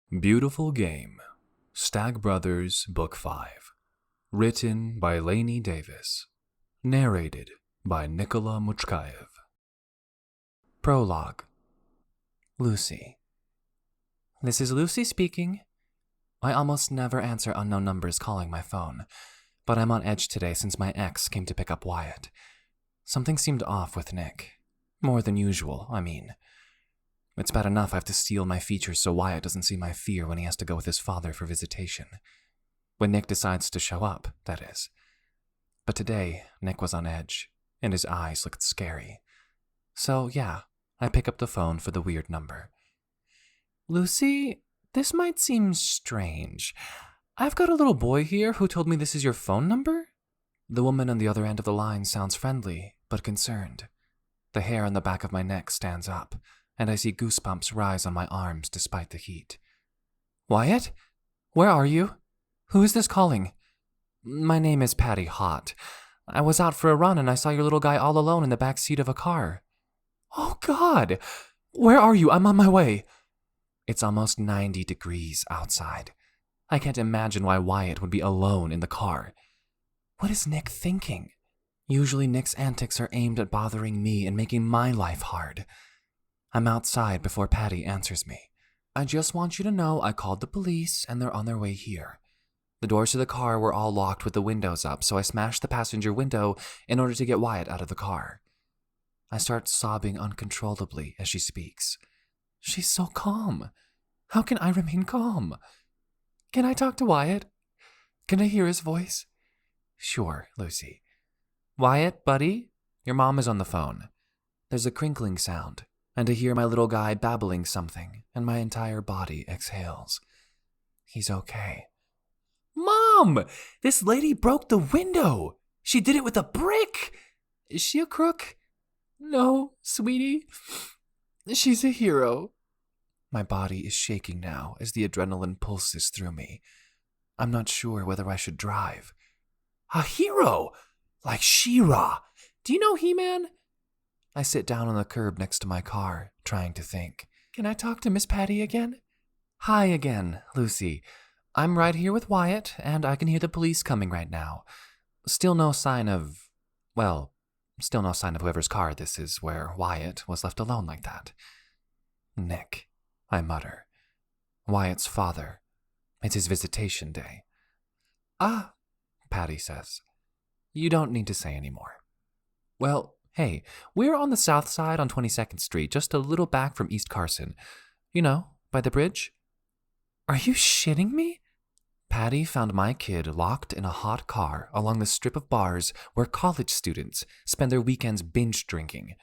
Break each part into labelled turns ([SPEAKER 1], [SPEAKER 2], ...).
[SPEAKER 1] Beautiful Game, Stag Brothers, Book 5. Written by Lainey Davis. Narrated by Nikola Muchkayev. Prologue. Lucy. This is Lucy speaking. I almost never answer unknown numbers calling my phone, but I'm on edge today since my ex came to pick up Wyatt. Something seemed off with Nick. More than usual, I mean. It's bad enough I have to steal my features so Wyatt doesn't see my fear when he has to go with his father for visitation. When Nick decides to show up, that is. But today, Nick was on edge, and his eyes looked scary. So, yeah, I pick up the phone for the weird number. Lucy, this might seem strange. I've got a little boy here who told me this is your phone number? The woman on the other end of the line sounds friendly, but concerned. The hair on the back of my neck stands up, and I see goosebumps rise on my arms despite the heat. Wyatt? Where are you? Who is this calling? My name is Patty Hott. I was out for a run and I saw your little guy all alone in the back seat of a car. Oh, God! Where are you? I'm on my way. It's almost 90 degrees outside. I can't imagine why Wyatt would be alone in the car. What is Nick thinking? Usually Nick's antics are aimed at bothering me and making my life hard. I'm outside before Patty answers me. I just want you to know I called the police and they're on their way here. The doors to the car were all locked with the windows up, so I smashed the passenger window in order to get Wyatt out of the car. I start sobbing uncontrollably as she speaks. She's so calm. How can I remain calm? Can I talk to Wyatt? Can I hear his voice? Sure, Lucy. Wyatt, buddy, your mom is on the phone. There's a crinkling sound, and I hear my little guy babbling something, and my entire body exhales. He's okay. Mom! This lady broke the window! She did it with a brick! Is she a crook? No, sweetie. She's a hero. My body is shaking now as the adrenaline pulses through me. I'm not sure whether I should drive. A hero? Like She-Ra. Do you know He-Man? I sit down on the curb next to my car, trying to think. Can I talk to Miss Patty again? Hi again, Lucy. I'm right here with Wyatt, and I can hear the police coming right now. Still no sign of whoever's car this is where Wyatt was left alone like that. Nick, I mutter. Wyatt's father. It's his visitation day. Ah, Patty says. You don't need to say any more. Well, hey, we're on the south side on 22nd Street, just a little back from East Carson. You know, by the bridge. Are you shitting me? Patty found my kid locked in a hot car along the strip of bars where college students spend their weekends binge drinking.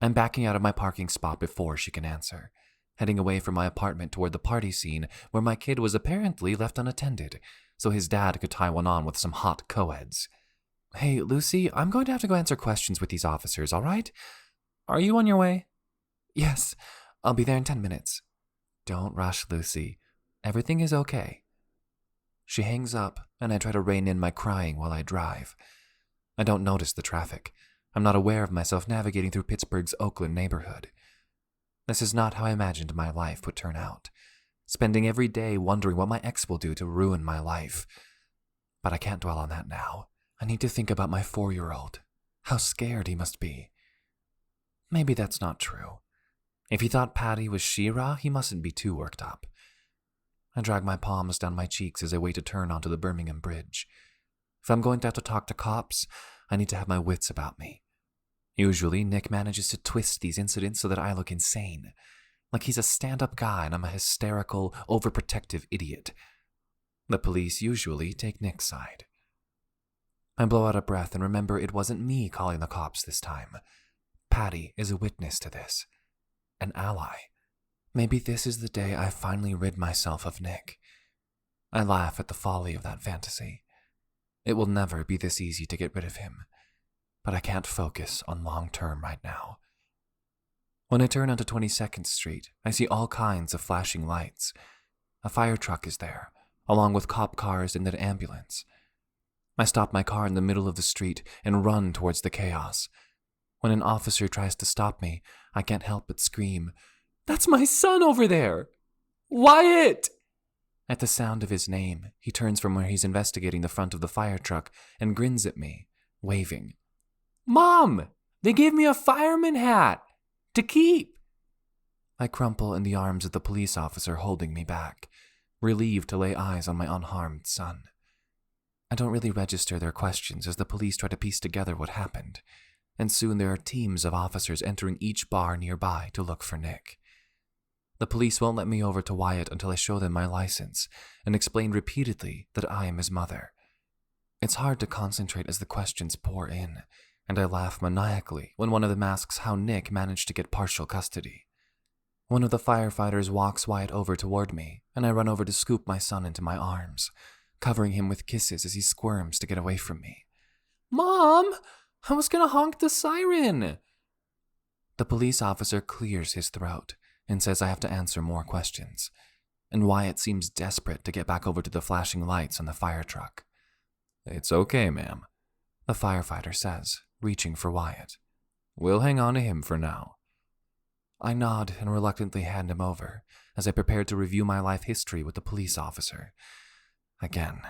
[SPEAKER 1] I'm backing out of my parking spot before she can answer, heading away from my apartment toward the party scene where my kid was apparently left unattended, so his dad could tie one on with some hot co-eds. Hey, Lucy, I'm going to have to go answer questions with these officers, all right? Are you on your way? Yes, I'll be there in 10 minutes. Don't rush, Lucy. Everything is okay. She hangs up, and I try to rein in my crying while I drive. I don't notice the traffic. I'm not aware of myself navigating through Pittsburgh's Oakland neighborhood. This is not how I imagined my life would turn out, spending every day wondering what my ex will do to ruin my life. But I can't dwell on that now. I need to think about my 4-year-old. How scared he must be. Maybe that's not true. If he thought Patty was She-Ra, he mustn't be too worked up. I drag my palms down my cheeks as I wait to turn onto the Birmingham Bridge. If I'm going to have to talk to cops, I need to have my wits about me. Usually, Nick manages to twist these incidents so that I look insane, like he's a stand-up guy and I'm a hysterical, overprotective idiot. The police usually take Nick's side. I blow out a breath and remember it wasn't me calling the cops this time. Patty is a witness to this. An ally. Maybe this is the day I finally rid myself of Nick. I laugh at the folly of that fantasy. It will never be this easy to get rid of him, but I can't focus on long-term right now. When I turn onto 22nd Street, I see all kinds of flashing lights. A fire truck is there, along with cop cars and an ambulance. I stop my car in the middle of the street and run towards the chaos. When an officer tries to stop me, I can't help but scream, "That's my son over there!" Wyatt! At the sound of his name, he turns from where he's investigating the front of the fire truck and grins at me, waving. Mom! They gave me a fireman hat! To keep! I crumple in the arms of the police officer holding me back, relieved to lay eyes on my unharmed son. I don't really register their questions as the police try to piece together what happened, and soon there are teams of officers entering each bar nearby to look for Nick. The police won't let me over to Wyatt until I show them my license and explain repeatedly that I am his mother. It's hard to concentrate as the questions pour in, and I laugh maniacally when one of them asks how Nick managed to get partial custody. One of the firefighters walks Wyatt over toward me, and I run over to scoop my son into my arms, covering him with kisses as he squirms to get away from me. Mom! I was gonna honk the siren! The police officer clears his throat and says I have to answer more questions, and Wyatt seems desperate to get back over to the flashing lights on the fire truck. It's okay, ma'am, the firefighter says, reaching for Wyatt. We'll hang on to him for now. I nod and reluctantly hand him over as I prepare to review my life history with the police officer. Again.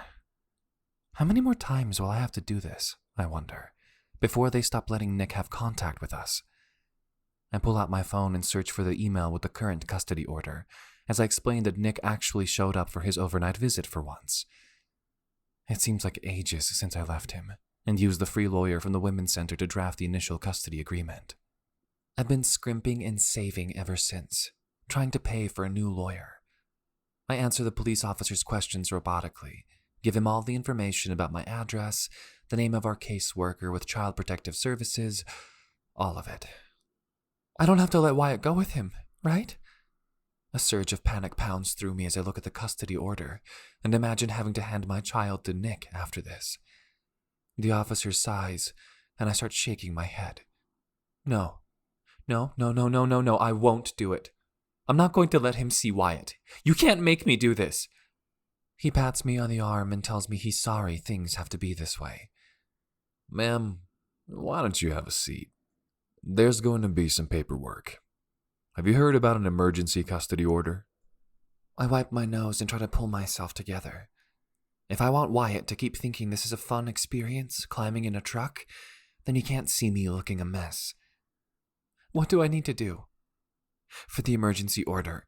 [SPEAKER 1] How many more times will I have to do this, I wonder, before they stop letting Nick have contact with us? I pull out my phone and search for the email with the current custody order, as I explain that Nick actually showed up for his overnight visit for once. It seems like ages since I left him, and used the free lawyer from the Women's Center to draft the initial custody agreement. I've been scrimping and saving ever since, trying to pay for a new lawyer. I answer the police officer's questions robotically, give him all the information about my address, the name of our caseworker with Child Protective Services, all of it. I don't have to let Wyatt go with him, right? A surge of panic pounds through me as I look at the custody order and imagine having to hand my child to Nick after this. The officer sighs, and I start shaking my head. No, I won't do it. I'm not going to let him see Wyatt. You can't make me do this. He pats me on the arm and tells me he's sorry things have to be this way. Ma'am, why don't you have a seat? There's going to be some paperwork. Have you heard about an emergency custody order? I wipe my nose and try to pull myself together. If I want Wyatt to keep thinking this is a fun experience, climbing in a truck, then he can't see me looking a mess. What do I need to do? For the emergency order.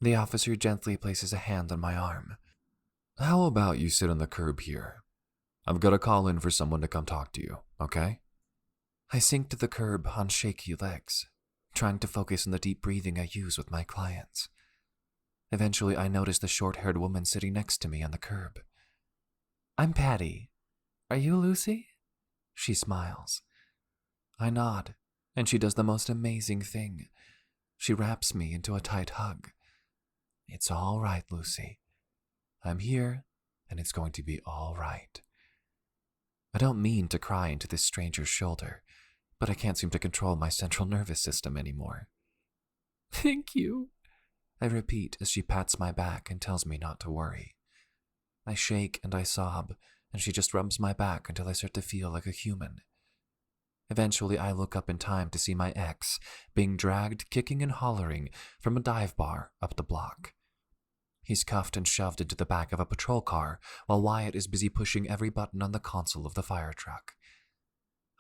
[SPEAKER 1] The officer gently places a hand on my arm. How about you sit on the curb here? I've got to call in for someone to come talk to you, okay? I sink to the curb on shaky legs, trying to focus on the deep breathing I use with my clients. Eventually, I notice the short-haired woman sitting next to me on the curb. I'm Patty. Are you Lucy? She smiles. I nod, and she does the most amazing thing. She wraps me into a tight hug. It's all right, Lucy. I'm here, and it's going to be all right. I don't mean to cry into this stranger's shoulder, but I can't seem to control my central nervous system anymore. Thank you, I repeat as she pats my back and tells me not to worry. I shake and I sob, and she just rubs my back until I start to feel like a human. Eventually, I look up in time to see my ex being dragged kicking and hollering from a dive bar up the block. He's cuffed and shoved into the back of a patrol car while Wyatt is busy pushing every button on the console of the fire truck.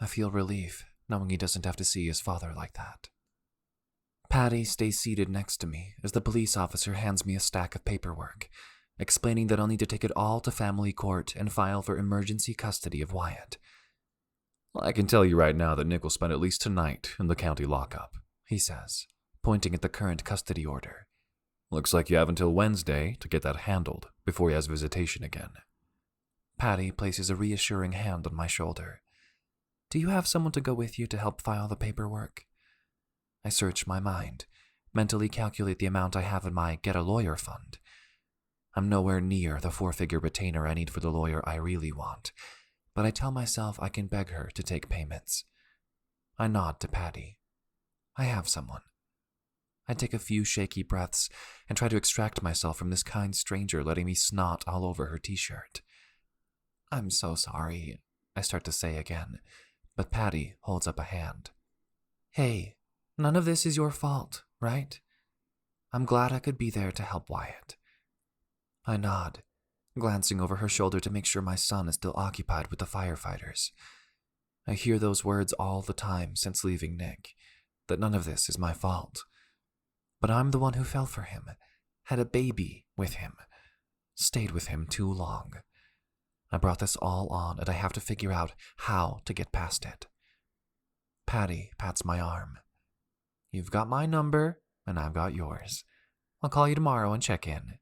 [SPEAKER 1] I feel relief, knowing he doesn't have to see his father like that. Patty stays seated next to me as the police officer hands me a stack of paperwork, explaining that I'll need to take it all to family court and file for emergency custody of Wyatt. I can tell you right now that Nick will spend at least tonight in the county lockup, he says, pointing at the current custody order. Looks like you have until Wednesday to get that handled before he has visitation again. Patty places a reassuring hand on my shoulder. Do you have someone to go with you to help file the paperwork? I search my mind, mentally calculate the amount I have in my Get a Lawyer fund. I'm nowhere near the 4-figure retainer I need for the lawyer I really want, but I tell myself I can beg her to take payments. I nod to Patty. I have someone. I take a few shaky breaths and try to extract myself from this kind stranger letting me snot all over her t-shirt. I'm so sorry, I start to say again, but Patty holds up a hand. Hey, none of this is your fault, right? I'm glad I could be there to help Wyatt. I nod, glancing over her shoulder to make sure my son is still occupied with the firefighters. I hear those words all the time since leaving Nick, that none of this is my fault. But I'm the one who fell for him, had a baby with him, stayed with him too long. I brought this all on, and I have to figure out how to get past it. Patty pats my arm. You've got my number, and I've got yours. I'll call you tomorrow and check in.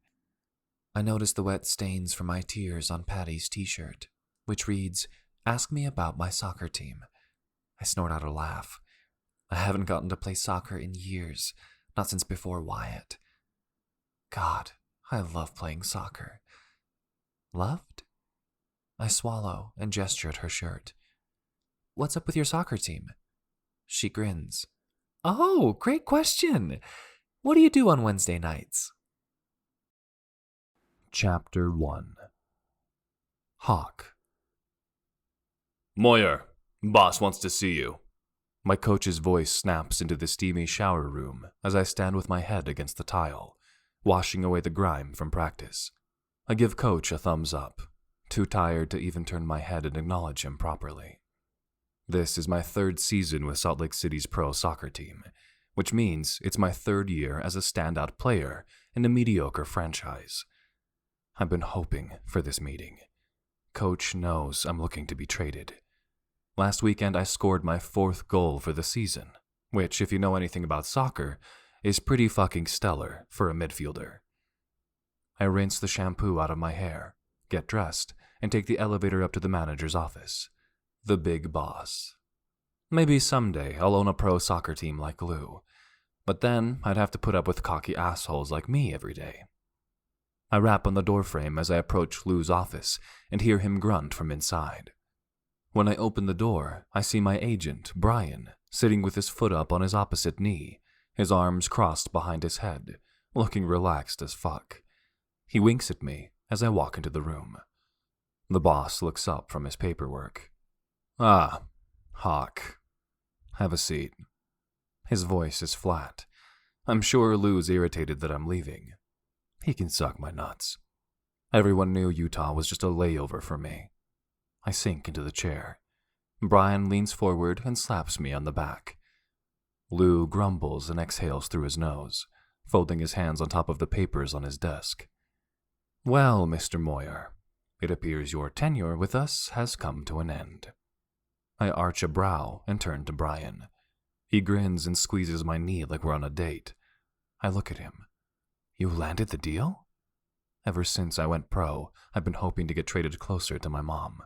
[SPEAKER 1] I notice the wet stains from my tears on Patty's t-shirt, which reads, "Ask me about my soccer team." I snort out a laugh. I haven't gotten to play soccer in years, not since before Wyatt. God, I love playing soccer. Loved? I swallow and gesture at her shirt. What's up with your soccer team? She grins. Oh, great question. What do you do on Wednesday nights? Chapter 1. Hawk.
[SPEAKER 2] Moyer, boss wants to see you. My coach's voice snaps into the steamy shower room as I stand with my head against the tile, washing away the grime from practice. I give coach a thumbs up, too tired to even turn my head and acknowledge him properly. This is my third season with Salt Lake City's pro soccer team, which means it's my third year as a standout player in a mediocre franchise. I've been hoping for this meeting. Coach knows I'm looking to be traded. Last weekend I scored my 4th goal for the season, which, if you know anything about soccer, is pretty fucking stellar for a midfielder. I rinse the shampoo out of my hair, get dressed, and take the elevator up to the manager's office. The big boss. Maybe someday I'll own a pro soccer team like Lou, but then I'd have to put up with cocky assholes like me every day. I rap on the doorframe as I approach Lou's office and hear him grunt from inside. When I open the door, I see my agent, Brian, sitting with his foot up on his opposite knee, his arms crossed behind his head, looking relaxed as fuck. He winks at me as I walk into the room. The boss looks up from his paperwork. Ah, Hawk. Have a seat. His voice is flat. I'm sure Lou's irritated that I'm leaving. He can suck my nuts. Everyone knew Utah was just a layover for me. I sink into the chair. Brian leans forward and slaps me on the back. Lou grumbles and exhales through his nose, folding his hands on top of the papers on his desk. Well, Mr. Moyer, it appears your tenure with us has come to an end. I arch a brow and turn to Brian. He grins and squeezes my knee like we're on a date. I look at him. You landed the deal? Ever since I went pro, I've been hoping to get traded closer to my mom.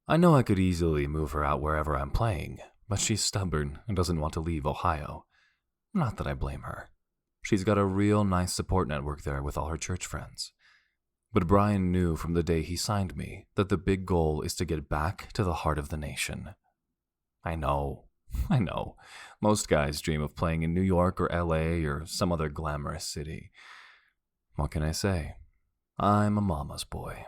[SPEAKER 2] I know I could easily move her out wherever I'm playing, but she's stubborn and doesn't want to leave Ohio. Not that I blame her. She's got a real nice support network there with all her church friends. But Brian knew from the day he signed me that the big goal is to get back to the heart of the nation. I know. Most guys dream of playing in New York or LA or some other glamorous city. What can I say? I'm a mama's boy.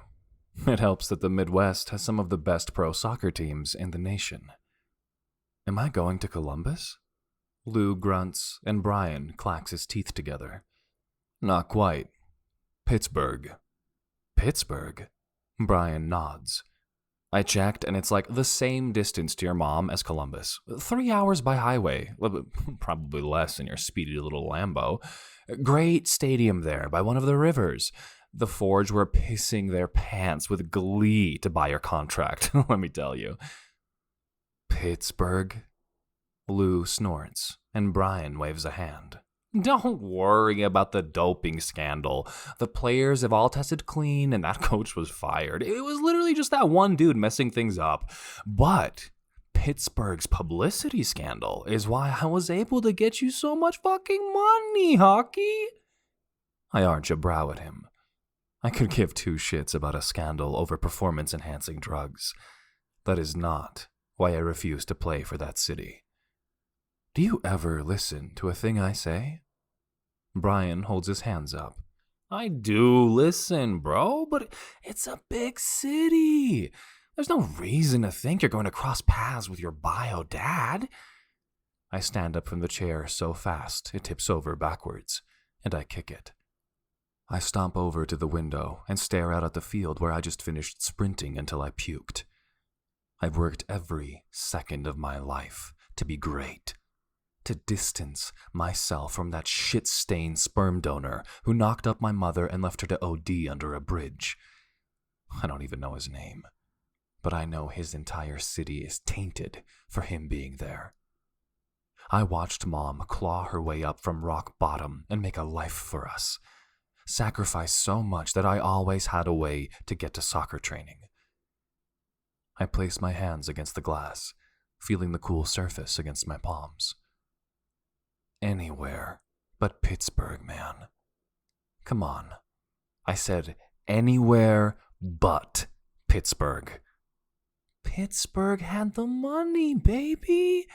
[SPEAKER 2] It helps that the Midwest has some of the best pro soccer teams in the nation. Am I going to Columbus? Lou grunts and Brian clacks his teeth together. Not quite. Pittsburgh. Pittsburgh? Brian nods. I checked, and it's like the same distance to your mom as Columbus. 3 hours by highway. Probably less in your speedy little Lambo. Great stadium there by one of the rivers. The Forge were pissing their pants with glee to buy your contract, let me tell you. Pittsburgh? Lou snorts, and Brian waves a hand. Don't worry about the doping scandal. The players have all tested clean, and that coach was fired. It was literally just that one dude messing things up. But Pittsburgh's publicity scandal is why I was able to get you so much fucking money, Hockey. I arch a brow at him. I could give two shits about a scandal over performance-enhancing drugs. That is not why I refuse to play for that city. Do you ever listen to a thing I say? Brian holds his hands up. I do listen, bro, but it's a big city. There's no reason to think you're going to cross paths with your bio dad. I stand up from the chair so fast it tips over backwards, and I kick it. I stomp over to the window and stare out at the field where I just finished sprinting until I puked. I've worked every second of my life to be great, to distance myself from that shit-stained sperm donor who knocked up my mother and left her to OD under a bridge. I don't even know his name, but I know his entire city is tainted for him being there. I watched Mom claw her way up from rock bottom and make a life for us, sacrifice so much that I always had a way to get to soccer training. I placed my hands against the glass, feeling the cool surface against my palms. Anywhere but Pittsburgh, man. Come on. I said anywhere but Pittsburgh. Pittsburgh had the money, baby.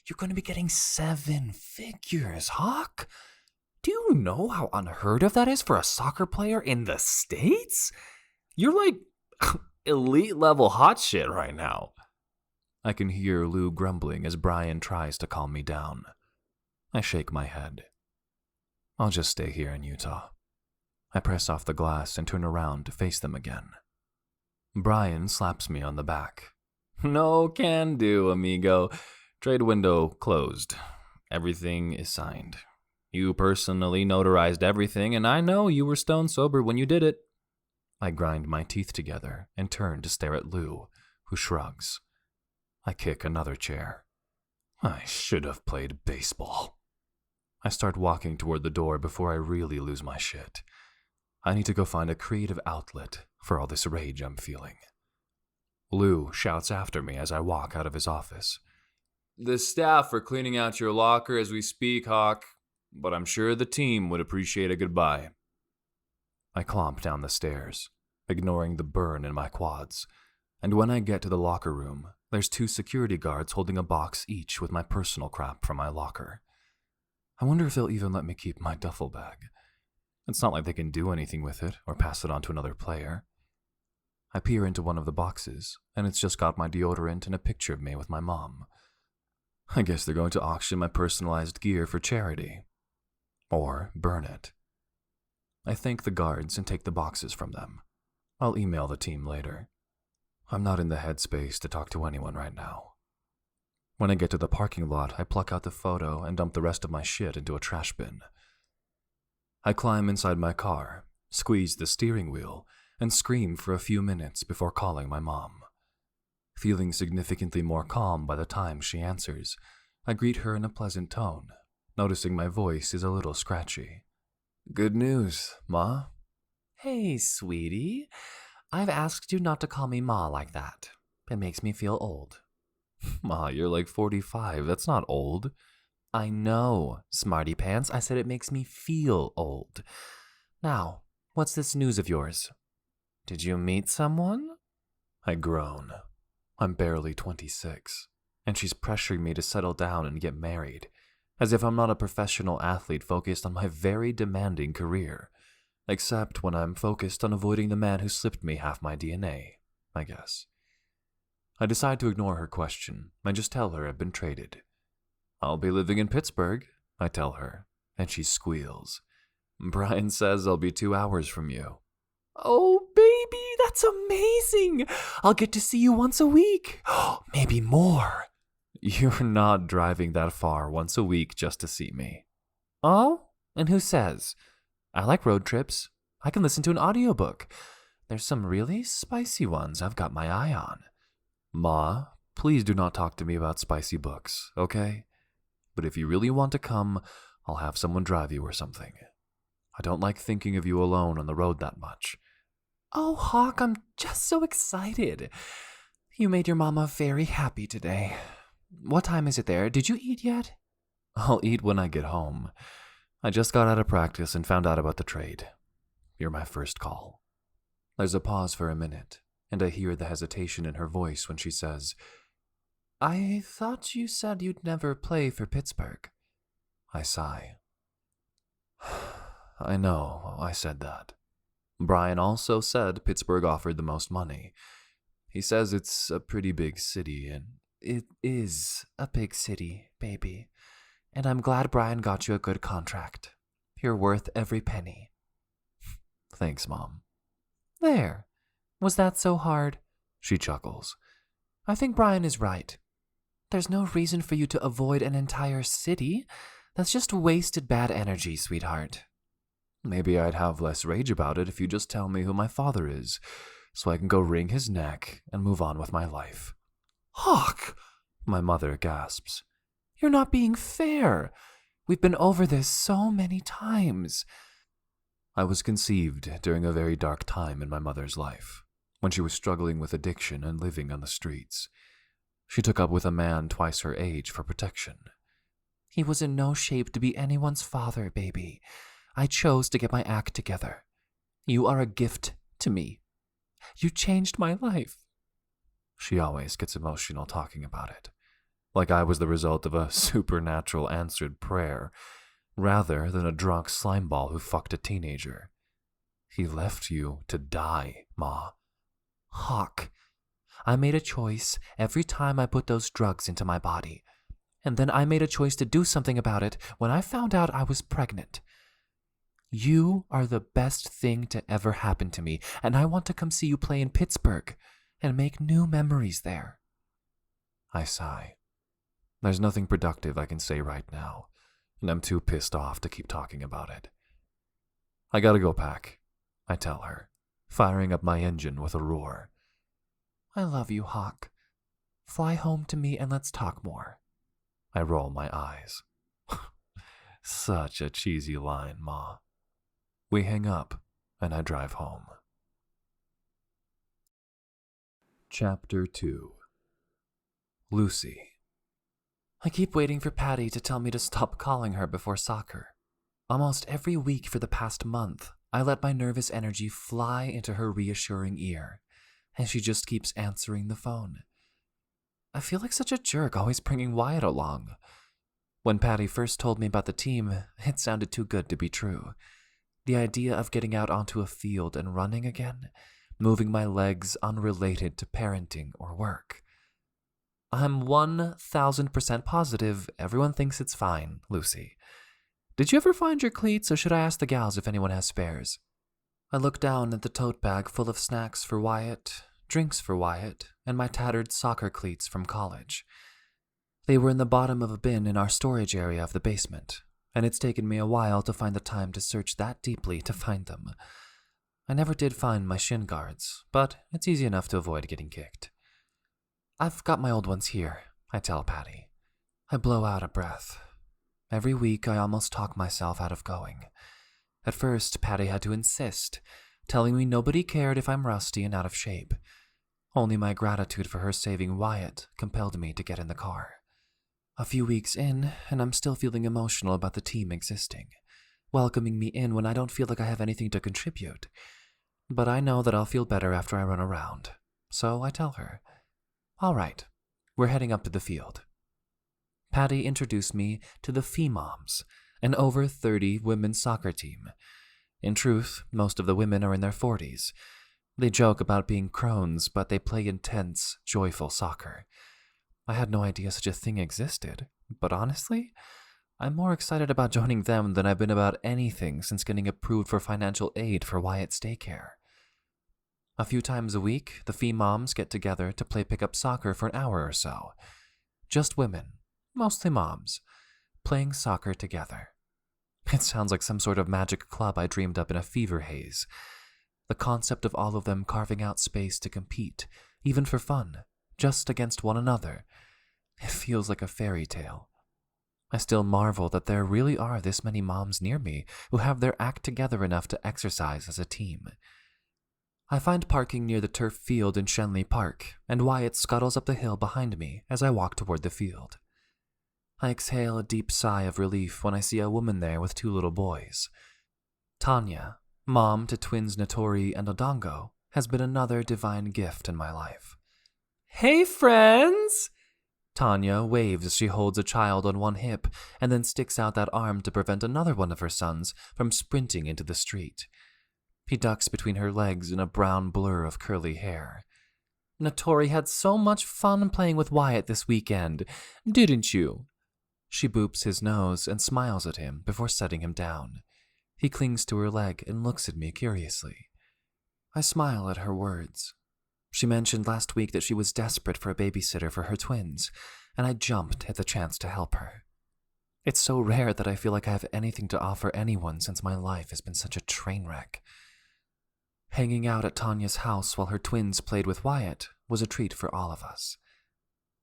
[SPEAKER 2] You're going to be getting 7 figures, Hawk. Do you know how unheard of that is for a soccer player in the States? You're like elite level hot shit right now. I can hear Lou grumbling as Brian tries to calm me down. I shake my head. I'll just stay here in Utah. I press off the glass and turn around to face them again. Brian slaps me on the back. No can do, amigo. Trade window closed. Everything is signed. You personally notarized everything, and I know you were stone sober when you did it. I grind my teeth together and turn to stare at Lou, who shrugs. I kick another chair. I should have played baseball. I start walking toward the door before I really lose my shit. I need to go find a creative outlet for all this rage I'm feeling. Lou shouts after me as I walk out of his office. The staff are cleaning out your locker as we speak, Hawk, but I'm sure the team would appreciate a goodbye. I clomp down the stairs, ignoring the burn in my quads, and when I get to the locker room, there's 2 security guards holding a box each with my personal crap from my locker. I wonder if they'll even let me keep my duffel bag. It's not like they can do anything with it or pass it on to another player. I peer into one of the boxes, and it's just got my deodorant and a picture of me with my mom. I guess they're going to auction my personalized gear for charity. Or burn it. I thank the guards and take the boxes from them. I'll email the team later. I'm not in the headspace to talk to anyone right now. When I get to the parking lot, I pluck out the photo and dump the rest of my shit into a trash bin. I climb inside my car, squeeze the steering wheel, and scream for a few minutes before calling my mom. Feeling significantly more calm by the time she answers, I greet her in a pleasant tone, noticing my voice is a little scratchy. Good news, Ma? Hey, sweetie. I've asked you not to call me Ma like that. It makes me feel old. Ma, you're like 45. That's not old. I know, smarty pants. I said it makes me feel old. Now, what's this news of yours? Did you meet someone? I groan. I'm barely 26, and she's pressuring me to settle down and get married, as if I'm not a professional athlete focused on my very demanding career, except when I'm focused on avoiding the man who slipped me half my DNA, I guess. I decide to ignore her question and just tell her I've been traded. I'll be living in Pittsburgh, I tell her, and she squeals. Brian says I'll be 2 hours from you. Oh, baby, that's amazing! I'll get to see you once a week. Maybe more. You're not driving that far once a week just to see me. Oh? And who says? I like road trips. I can listen to an audiobook. There's some really spicy ones I've got my eye on. Ma, please do not talk to me about spicy books, okay? But if you really want to come, I'll have someone drive you or something. I don't like thinking of you alone on the road that much. Oh, Hawk, I'm just so excited. You made your mama very happy today. What time is it there? Did you eat yet? I'll eat when I get home. I just got out of practice and found out about the trade. You're my first call. There's a pause for a minute, and I hear the hesitation in her voice when she says, I thought you said you'd never play for Pittsburgh. I sigh. I know, I said that. Brian also said Pittsburgh offered the most money. He says it's a pretty big city, and it is a big city, baby. And I'm glad Brian got you a good contract.
[SPEAKER 1] You're worth every penny.
[SPEAKER 2] Thanks, Mom.
[SPEAKER 1] There. Was that so hard?
[SPEAKER 2] She chuckles.
[SPEAKER 1] I think Brian is right. There's no reason for you to avoid an entire city. That's just wasted bad energy, sweetheart.
[SPEAKER 2] Maybe I'd have less rage about it if you just tell me who my father is, so I can go wring his neck and move on with my life.
[SPEAKER 1] Hawk!
[SPEAKER 2] My mother gasps.
[SPEAKER 1] You're not being fair. We've been over this so many times.
[SPEAKER 2] I was conceived during a very dark time in my mother's life, when she was struggling with addiction and living on the streets. She took up with a man twice her age for protection.
[SPEAKER 1] He was in no shape to be anyone's father, baby. I chose to get my act together. You are a gift to me. You changed my life.
[SPEAKER 2] She always gets emotional talking about it, like I was the result of a supernatural answered prayer, rather than a drunk slimeball who fucked a teenager. He left you to die, Ma.
[SPEAKER 1] Hawk, I made a choice every time I put those drugs into my body. And then I made a choice to do something about it when I found out I was pregnant. You are the best thing to ever happen to me, and I want to come see you play in Pittsburgh and make new memories there.
[SPEAKER 2] I sigh. There's nothing productive I can say right now, and I'm too pissed off to keep talking about it. I gotta go pack, I tell her, firing up my engine with a roar.
[SPEAKER 1] I love you, Hawk. Fly home to me and let's talk more.
[SPEAKER 2] I roll my eyes. Such a cheesy line, Ma. We hang up, and I drive home. Chapter 2. Lucy.
[SPEAKER 1] I keep waiting for Patty to tell me to stop calling her before soccer. Almost every week for the past month, I let my nervous energy fly into her reassuring ear, and she just keeps answering the phone. I feel like such a jerk always bringing Wyatt along. When Patty first told me about the team, it sounded too good to be true. The idea of getting out onto a field and running again, moving my legs unrelated to parenting or work. I'm 1,000% positive everyone thinks it's fine, Lucy. Did you ever find your cleats, or should I ask the gals if anyone has spares? I look down at the tote bag full of snacks for Wyatt, drinks for Wyatt, and my tattered soccer cleats from college. They were in the bottom of a bin in our storage area of the basement, and it's taken me a while to find the time to search that deeply to find them. I never did find my shin guards, but it's easy enough to avoid getting kicked. I've got my old ones here, I tell Patty. I blow out a breath. Every week I almost talk myself out of going. At first, Patty had to insist, telling me nobody cared if I'm rusty and out of shape. Only my gratitude for her saving Wyatt compelled me to get in the car. A few weeks in, and I'm still feeling emotional about the team existing, welcoming me in when I don't feel like I have anything to contribute. But I know that I'll feel better after I run around, so I tell her, all right, we're heading up to the field. Patty introduced me to the Femoms, an over 30 women's soccer team. In truth, most of the women are in their 40s. They joke about being crones, but they play intense, joyful soccer. I had no idea such a thing existed, but honestly, I'm more excited about joining them than I've been about anything since getting approved for financial aid for Wyatt's daycare. A few times a week, the Femoms get together to play pickup soccer for an hour or so. Just women, mostly moms, playing soccer together. It sounds like some sort of magic club I dreamed up in a fever haze. The concept of all of them carving out space to compete, even for fun, just against one another. It feels like a fairy tale. I still marvel that there really are this many moms near me who have their act together enough to exercise as a team. I find parking near the turf field in Shenley Park, and Wyatt scuttles up the hill behind me as I walk toward the field. I exhale a deep sigh of relief when I see a woman there with 2 little boys. Tanya, mom to twins Notori and Odongo, has been another divine gift in my life. Hey, friends! Tanya waves as she holds a child on one hip and then sticks out that arm to prevent another one of her sons from sprinting into the street. He ducks between her legs in a brown blur of curly hair. Notori had so much fun playing with Wyatt this weekend, didn't you? She boops his nose and smiles at him before setting him down. He clings to her leg and looks at me curiously. I smile at her words. She mentioned last week that she was desperate for a babysitter for her twins, and I jumped at the chance to help her. It's so rare that I feel like I have anything to offer anyone since my life has been such a train wreck. Hanging out at Tanya's house while her twins played with Wyatt was a treat for all of us.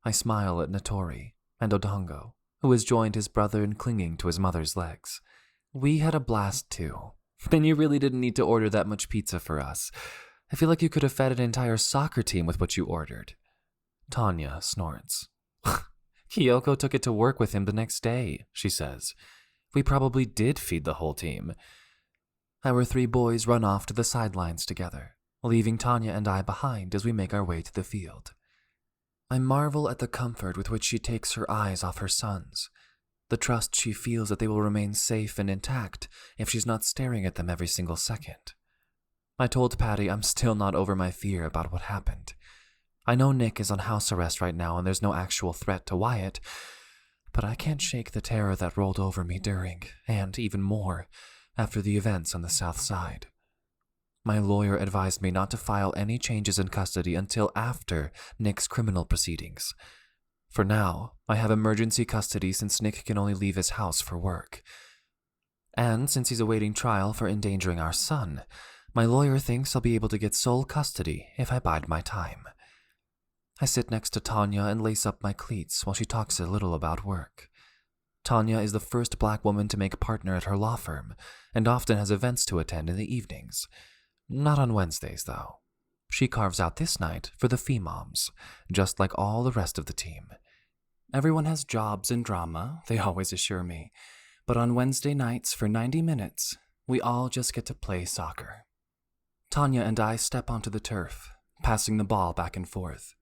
[SPEAKER 1] I smile at Notori and Odongo, who has joined his brother in clinging to his mother's legs. We had a blast too. Then you really didn't need to order that much pizza for us. I feel like you could have fed an entire soccer team with what you ordered. Tanya snorts. Kyoko took it to work with him the next day, she says. We probably did feed the whole team. Our 3 boys run off to the sidelines together, leaving Tanya and I behind as we make our way to the field. I marvel at the comfort with which she takes her eyes off her sons, the trust she feels that they will remain safe and intact if she's not staring at them every single second. I told Patty I'm still not over my fear about what happened. I know Nick is on house arrest right now and there's no actual threat to Wyatt, but I can't shake the terror that rolled over me during, and even more, after the events on the South Side. My lawyer advised me not to file any changes in custody until after Nick's criminal proceedings. For now, I have emergency custody since Nick can only leave his house for work. And since he's awaiting trial for endangering our son, my lawyer thinks I'll be able to get sole custody if I bide my time. I sit next to Tanya and lace up my cleats while she talks a little about work. Tanya is the first black woman to make partner at her law firm, and often has events to attend in the evenings. Not on Wednesdays, though. She carves out this night for the Femoms, just like all the rest of the team. Everyone has jobs and drama, they always assure me, but on Wednesday nights for 90 minutes, we all just get to play soccer. Tanya and I step onto the turf, passing the ball back and forth.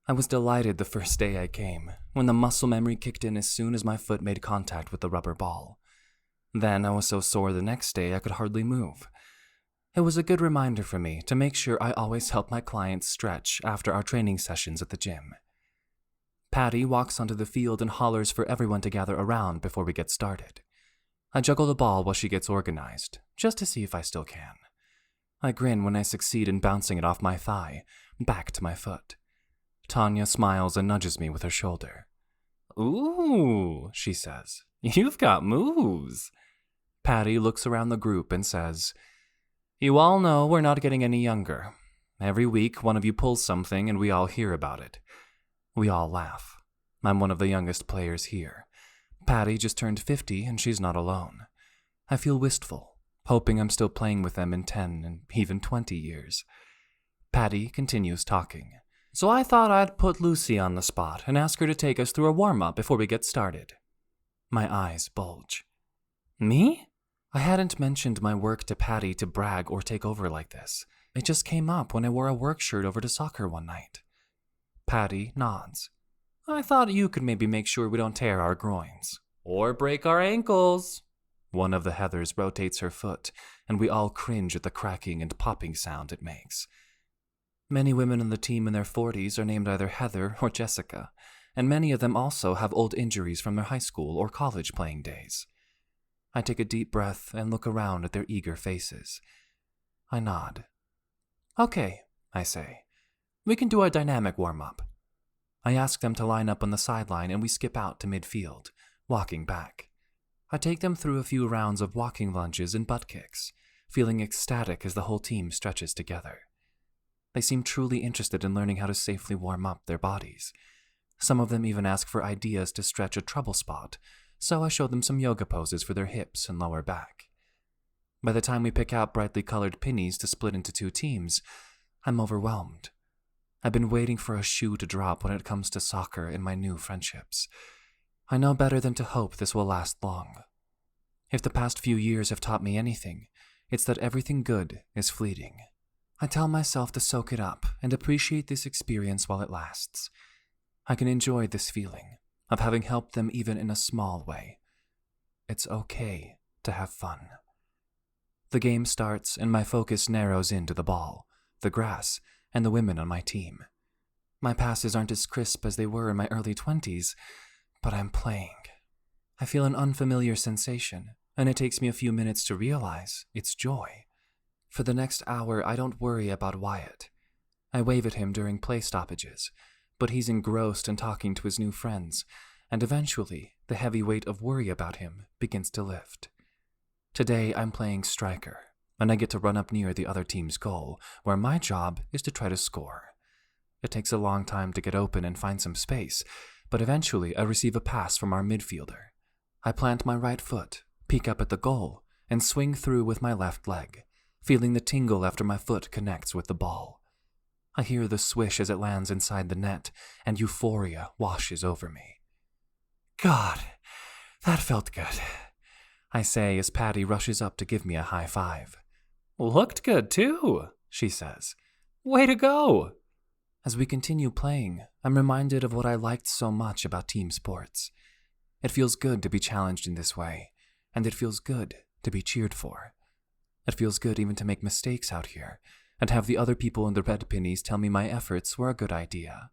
[SPEAKER 1] I was delighted the first day I came, when the muscle memory kicked in as soon as my foot made contact with the rubber ball. Then I was so sore the next day I could hardly move. It was a good reminder for me to make sure I always help my clients stretch after our training sessions at the gym. Patty walks onto the field and hollers for everyone to gather around before we get started. I juggle the ball while she gets organized, just to see if I still can. I grin when I succeed in bouncing it off my thigh, back to my foot. Tanya smiles and nudges me with her shoulder. "Ooh," she says, "you've got moves." Patty looks around the group and says, "You all know we're not getting any younger. Every week one of you pulls something and we all hear about it." We all laugh. I'm one of the youngest players here. Patty just turned 50 and she's not alone. I feel wistful, hoping I'm still playing with them in 10 and even 20 years. Patty continues talking. "So I thought I'd put Lucy on the spot and ask her to take us through a warm-up before we get started." My eyes bulge. "Me?" I hadn't mentioned my work to Patty to brag or take over like this. It just came up when I wore a work shirt over to soccer one night. Patty nods. "I thought you could maybe make sure we don't tear our groins. Or break our ankles." One of the Heathers rotates her foot, and we all cringe at the cracking and popping sound it makes. Many women on the team in their 40s are named either Heather or Jessica, and many of them also have old injuries from their high school or college playing days. I take a deep breath and look around at their eager faces. I nod. "Okay," I say. "We can do a dynamic warm-up." I ask them to line up on the sideline and we skip out to midfield, walking back. I take them through a few rounds of walking lunges and butt kicks, feeling ecstatic as the whole team stretches together. They seem truly interested in learning how to safely warm up their bodies. Some of them even ask for ideas to stretch a trouble spot, so I show them some yoga poses for their hips and lower back. By the time we pick out brightly colored pennies to split into 2 teams, I'm overwhelmed. I've been waiting for a shoe to drop when it comes to soccer and my new friendships. I know better than to hope this will last long. If the past few years have taught me anything, it's that everything good is fleeting. I tell myself to soak it up and appreciate this experience while it lasts. I can enjoy this feeling of having helped them even in a small way. It's okay to have fun. The game starts and my focus narrows into the ball, the grass, and the women on my team. My passes aren't as crisp as they were in my early 20s, but I'm playing. I feel an unfamiliar sensation, and it takes me a few minutes to realize it's joy. For the next hour, I don't worry about Wyatt. I wave at him during play stoppages, but he's engrossed in talking to his new friends, and eventually, the heavy weight of worry about him begins to lift. Today, I'm playing striker, and I get to run up near the other team's goal, where my job is to try to score. It takes a long time to get open and find some space, but eventually I receive a pass from our midfielder. I plant my right foot, peek up at the goal, and swing through with my left leg, feeling the tingle after my foot connects with the ball. I hear the swish as it lands inside the net, and euphoria washes over me. God, that felt good, I say as Patty rushes up to give me a high five. Looked good too, she says. Way to go! As we continue playing, I'm reminded of what I liked so much about team sports. It feels good to be challenged in this way, and it feels good to be cheered for. It feels good even to make mistakes out here, and have the other people in the red pennies tell me my efforts were a good idea.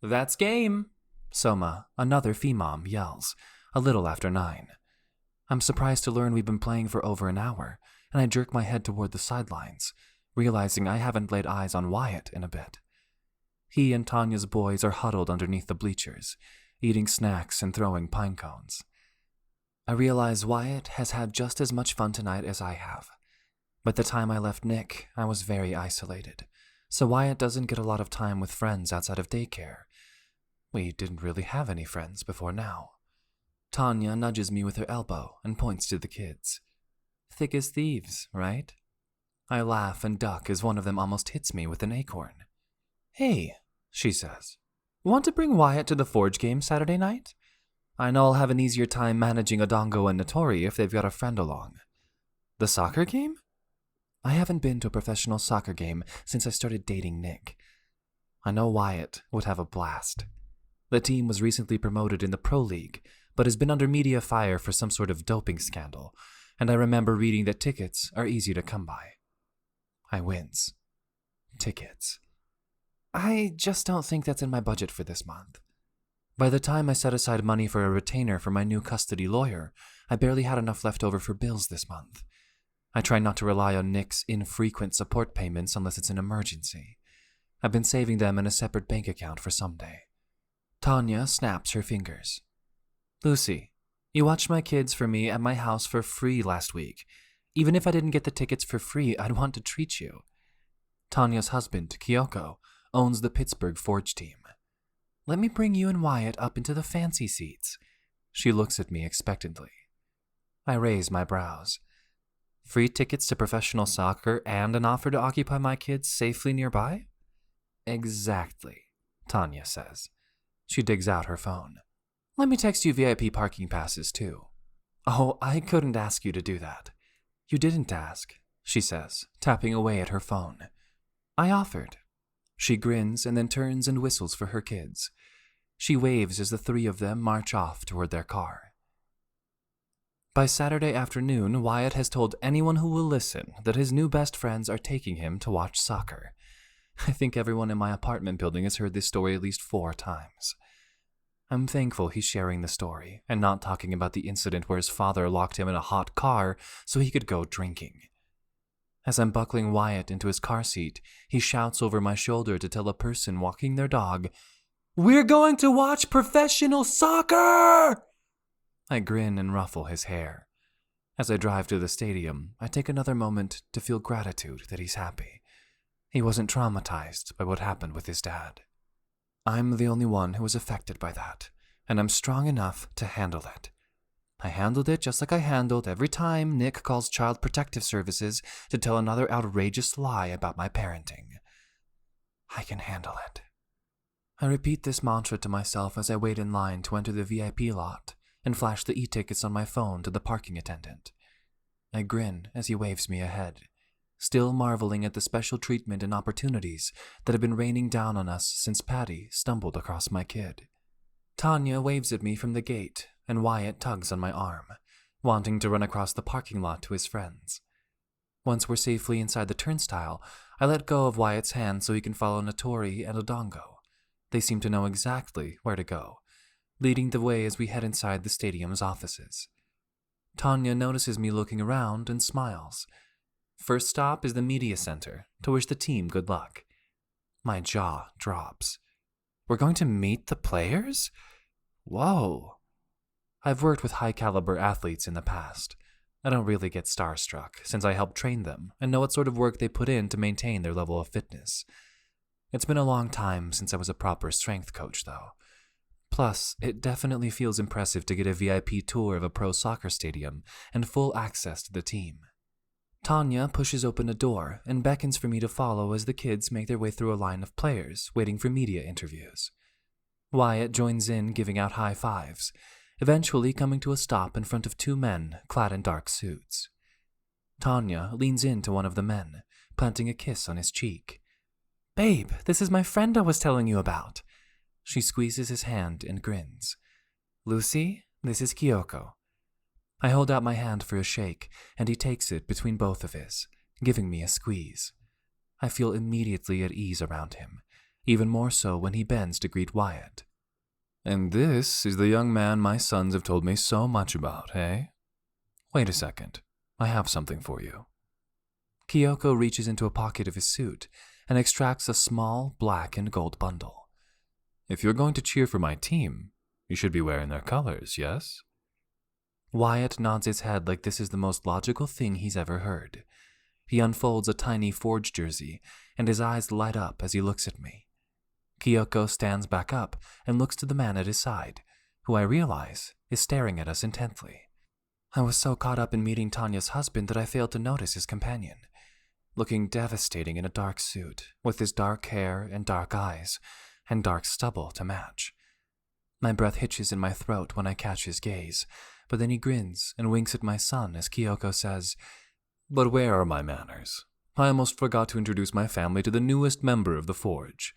[SPEAKER 1] That's game, Soma, another femom, yells, a little after 9. I'm surprised to learn we've been playing for over an hour, and I jerk my head toward the sidelines, realizing I haven't laid eyes on Wyatt in a bit. He and Tanya's boys are huddled underneath the bleachers, eating snacks and throwing pine cones. I realize Wyatt has had just as much fun tonight as I have. By the time I left Nick, I was very isolated, so Wyatt doesn't get a lot of time with friends outside of daycare. We didn't really have any friends before now. Tanya nudges me with her elbow and points to the kids. Thick as thieves, right? I laugh and duck as one of them almost hits me with an acorn. Hey, she says, want to bring Wyatt to the Forge game Saturday night? I know I'll have an easier time managing Odongo and Notori if they've got a friend along. The soccer game? I haven't been to a professional soccer game since I started dating Nick. I know Wyatt would have a blast. The team was recently promoted in the Pro League, but has been under media fire for some sort of doping scandal, and I remember reading that tickets are easy to come by. I wince. Tickets. I just don't think that's in my budget for this month. By the time I set aside money for a retainer for my new custody lawyer, I barely had enough left over for bills this month. I try not to rely on Nick's infrequent support payments unless it's an emergency. I've been saving them in a separate bank account for someday. Tanya snaps her fingers. Lucy, you watched my kids for me at my house for free last week. Even if I didn't get the tickets for free, I'd want to treat you. Tanya's husband, Kyoko, owns the Pittsburgh Forge team. Let me bring you and Wyatt up into the fancy seats. She looks at me expectantly. I raise my brows. Free tickets to professional soccer and an offer to occupy my kids safely nearby? Exactly, Tanya says. She digs out her phone. Let me text you VIP parking passes too. Oh, I couldn't ask you to do that. You didn't ask, she says, tapping away at her phone. I offered. She grins and then turns and whistles for her kids. She waves as the three of them march off toward their car. By Saturday afternoon, Wyatt has told anyone who will listen that his new best friends are taking him to watch soccer. I think everyone in my apartment building has heard this story at least 4 times. I'm thankful he's sharing the story and not talking about the incident where his father locked him in a hot car so he could go drinking. As I'm buckling Wyatt into his car seat, he shouts over my shoulder to tell a person walking their dog, "We're going to watch professional soccer!" I grin and ruffle his hair. As I drive to the stadium, I take another moment to feel gratitude that he's happy. He wasn't traumatized by what happened with his dad. I'm the only one who was affected by that, and I'm strong enough to handle it. I handled it just like I handled every time Nick calls Child Protective Services to tell another outrageous lie about my parenting. I can handle it. I repeat this mantra to myself as I wait in line to enter the VIP lot and flash the e-tickets on my phone to the parking attendant. I grin as he waves me ahead, still marveling at the special treatment and opportunities that have been raining down on us since Patty stumbled across my kid. Tanya waves at me from the gate, and Wyatt tugs on my arm, wanting to run across the parking lot to his friends. Once we're safely inside the turnstile, I let go of Wyatt's hand so he can follow Notori and Odongo. They seem to know exactly where to go, leading the way as we head inside the stadium's offices. Tanya notices me looking around and smiles. First stop is the media center, to wish the team good luck. My jaw drops. We're going to meet the players? Whoa. I've worked with high-caliber athletes in the past. I don't really get starstruck, since I help train them and know what sort of work they put in to maintain their level of fitness. It's been a long time since I was a proper strength coach, though. Plus, it definitely feels impressive to get a VIP tour of a pro soccer stadium and full access to the team. Tanya pushes open a door and beckons for me to follow as the kids make their way through a line of players waiting for media interviews. Wyatt joins in, giving out high fives, eventually coming to a stop in front of two men clad in dark suits. Tanya leans into one of the men, planting a kiss on his cheek. "Babe, this is my friend I was telling you about." She squeezes his hand and grins. "Lucy, this is Kyoko." I hold out my hand for a shake, and he takes it between both of his, giving me a squeeze. I feel immediately at ease around him, even more so when he bends to greet Wyatt.
[SPEAKER 2] "And this is the young man my sons have told me so much about, eh? Wait a second. I have something for you."
[SPEAKER 1] Kyoko reaches into a pocket of his suit and extracts a small black and gold bundle.
[SPEAKER 2] "If you're going to cheer for my team, you should be wearing their colors, yes?"
[SPEAKER 1] Wyatt nods his head like this is the most logical thing he's ever heard. He unfolds a tiny Forge jersey, and his eyes light up as he looks at me. Kyoko stands back up and looks to the man at his side, who I realize is staring at us intently. I was so caught up in meeting Tanya's husband that I failed to notice his companion, looking devastating in a dark suit, with his dark hair and dark eyes, and dark stubble to match. My breath hitches in my throat when I catch his gaze, but then he grins and winks at my son as Kyoko says,
[SPEAKER 2] "But where are my manners? I almost forgot to introduce my family to the newest member of the Forge.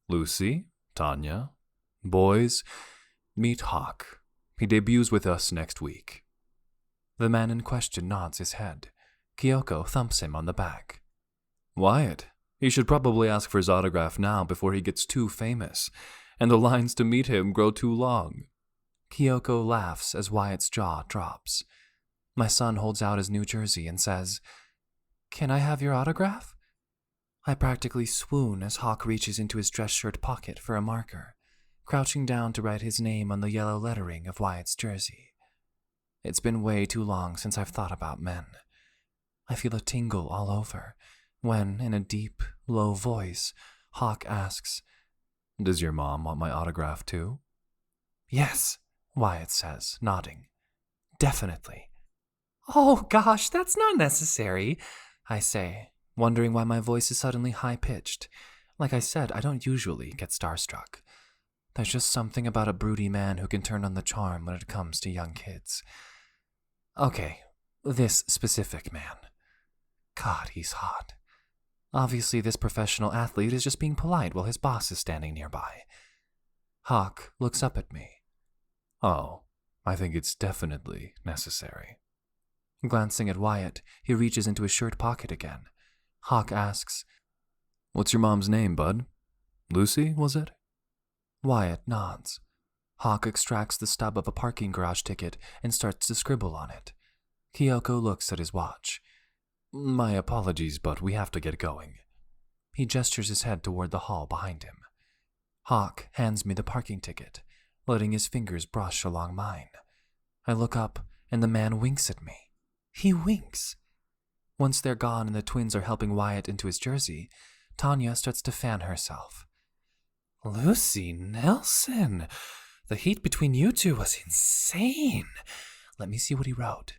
[SPEAKER 2] Lucy, Tanya, boys, meet Hawk. He debuts with us next week."
[SPEAKER 1] The man in question nods his head. Kyoko thumps him on the back.
[SPEAKER 2] "Wyatt, he should probably ask for his autograph now before he gets too famous, and the lines to meet him grow too long."
[SPEAKER 1] Kyoko laughs as Wyatt's jaw drops. My son holds out his new jersey and says, "Can I have your autograph?" I practically swoon as Hawk reaches into his dress shirt pocket for a marker, crouching down to write his name on the yellow lettering of Wyatt's jersey. It's been way too long since I've thought about men. I feel a tingle all over when, in a deep, low voice, Hawk asks,
[SPEAKER 2] "Does your mom want my autograph too?"
[SPEAKER 1] "Yes," Wyatt says, nodding. "Definitely." "Oh gosh, that's not necessary," I say, wondering why my voice is suddenly high-pitched. Like I said, I don't usually get starstruck. There's just something about a broody man who can turn on the charm when it comes to young kids. Okay, this specific man. God, he's hot. Obviously, this professional athlete is just being polite while his boss is standing nearby. Hawk looks up at me.
[SPEAKER 2] "Oh, I think it's definitely necessary."
[SPEAKER 1] Glancing at Wyatt, he reaches into his shirt pocket again. Hawk asks,
[SPEAKER 2] "What's your mom's name, bud? Lucy, was it?"
[SPEAKER 1] Wyatt nods. Hawk extracts the stub of a parking garage ticket and starts to scribble on it. Kyoko looks at his watch.
[SPEAKER 2] "My apologies, but we have to get going."
[SPEAKER 1] He gestures his head toward the hall behind him. Hawk hands me the parking ticket, letting his fingers brush along mine. I look up, and the man winks at me. He winks. Once they're gone and the twins are helping Wyatt into his jersey, Tanya starts to fan herself. "Lucy Nelson! The heat between you two was insane. Let me see what he wrote."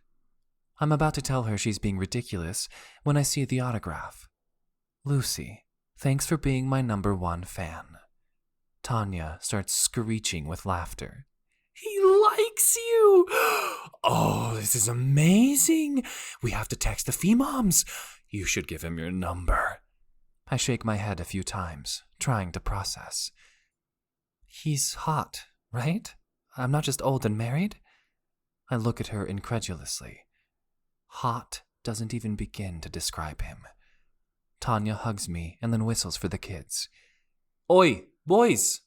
[SPEAKER 1] I'm about to tell her she's being ridiculous when I see the autograph. "Lucy, thanks for being my #1 fan." Tanya starts screeching with laughter. "He likes you! Oh, this is amazing! We have to text the Femoms. You should give him your number." I shake my head a few times, trying to process. He's hot, right? I'm not just old and married? I look at her incredulously. Hot doesn't even begin to describe him. Tanya hugs me and then whistles for the kids. "Oi, boys!